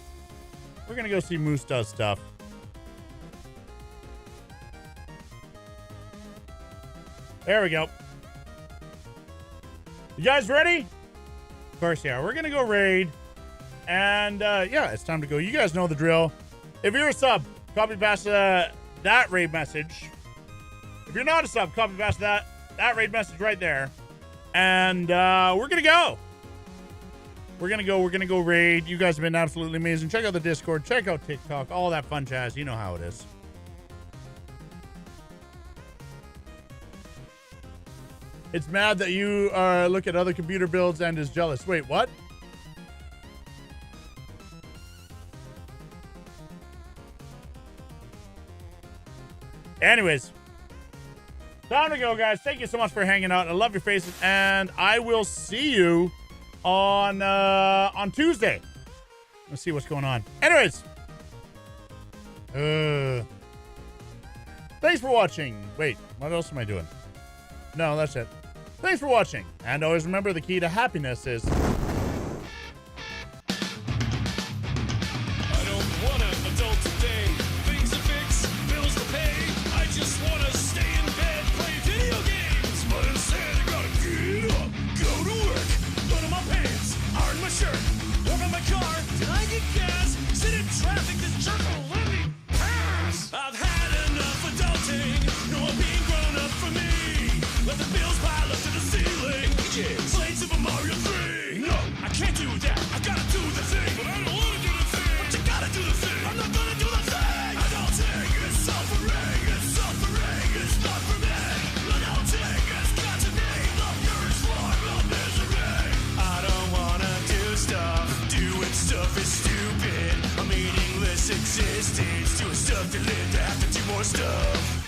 We're gonna go see Moose does stuff. There we go. You guys ready? Of course, yeah. We're gonna go raid. And yeah, it's time to go. You guys know the drill. If you're a sub, copy paste that raid message. If you're not a sub, copy paste that raid message right there. And we're gonna go. We're gonna go raid. You guys have been absolutely amazing. Check out the Discord, check out TikTok, all that fun jazz. You know how it is. It's mad that you look at other computer builds and is jealous. Wait, what? Anyways, time to go, guys. Thank you so much for hanging out. I love your faces, and I will see you on Tuesday. Let's see what's going on. Anyways, thanks for watching. Wait, what else am I doing? No, that's it. Thanks for watching, and always remember the key to happiness is... I don't wanna adult today. Things to fix, bills to pay. I just wanna stay in bed, play video games. But instead I gotta get up, go to work, put on my pants, enough to live to have to do more stuff.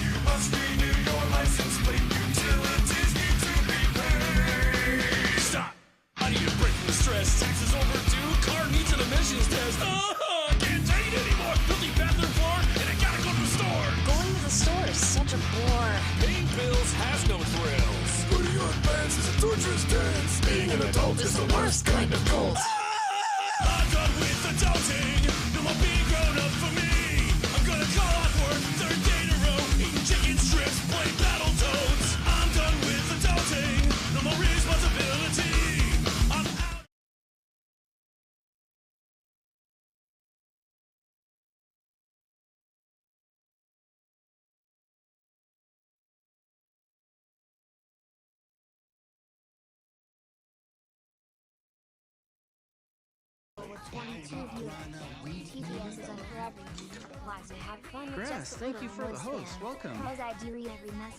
You must renew your license plate. Utilities need to be paid. Stop! I need a break from the stress. Taxes overdue. Car needs an emissions test. I can't take it anymore. Filthy bathroom floor, and I gotta go to the store. Going to the store is such a bore. Paying bills has no thrills. Putting on pants is a torturous dance. Being an adult is the worst kind of cult. I'm done with adulting. No more being grown up for me. I'm gonna call off work third day in a row. Eating chicken strips, playing Battletoads. I'm done with adulting. No more responsibility. I'm out. TPS is on forever. Applies to have fun. Grass, thank you for the host. Welcome. Because I do read every message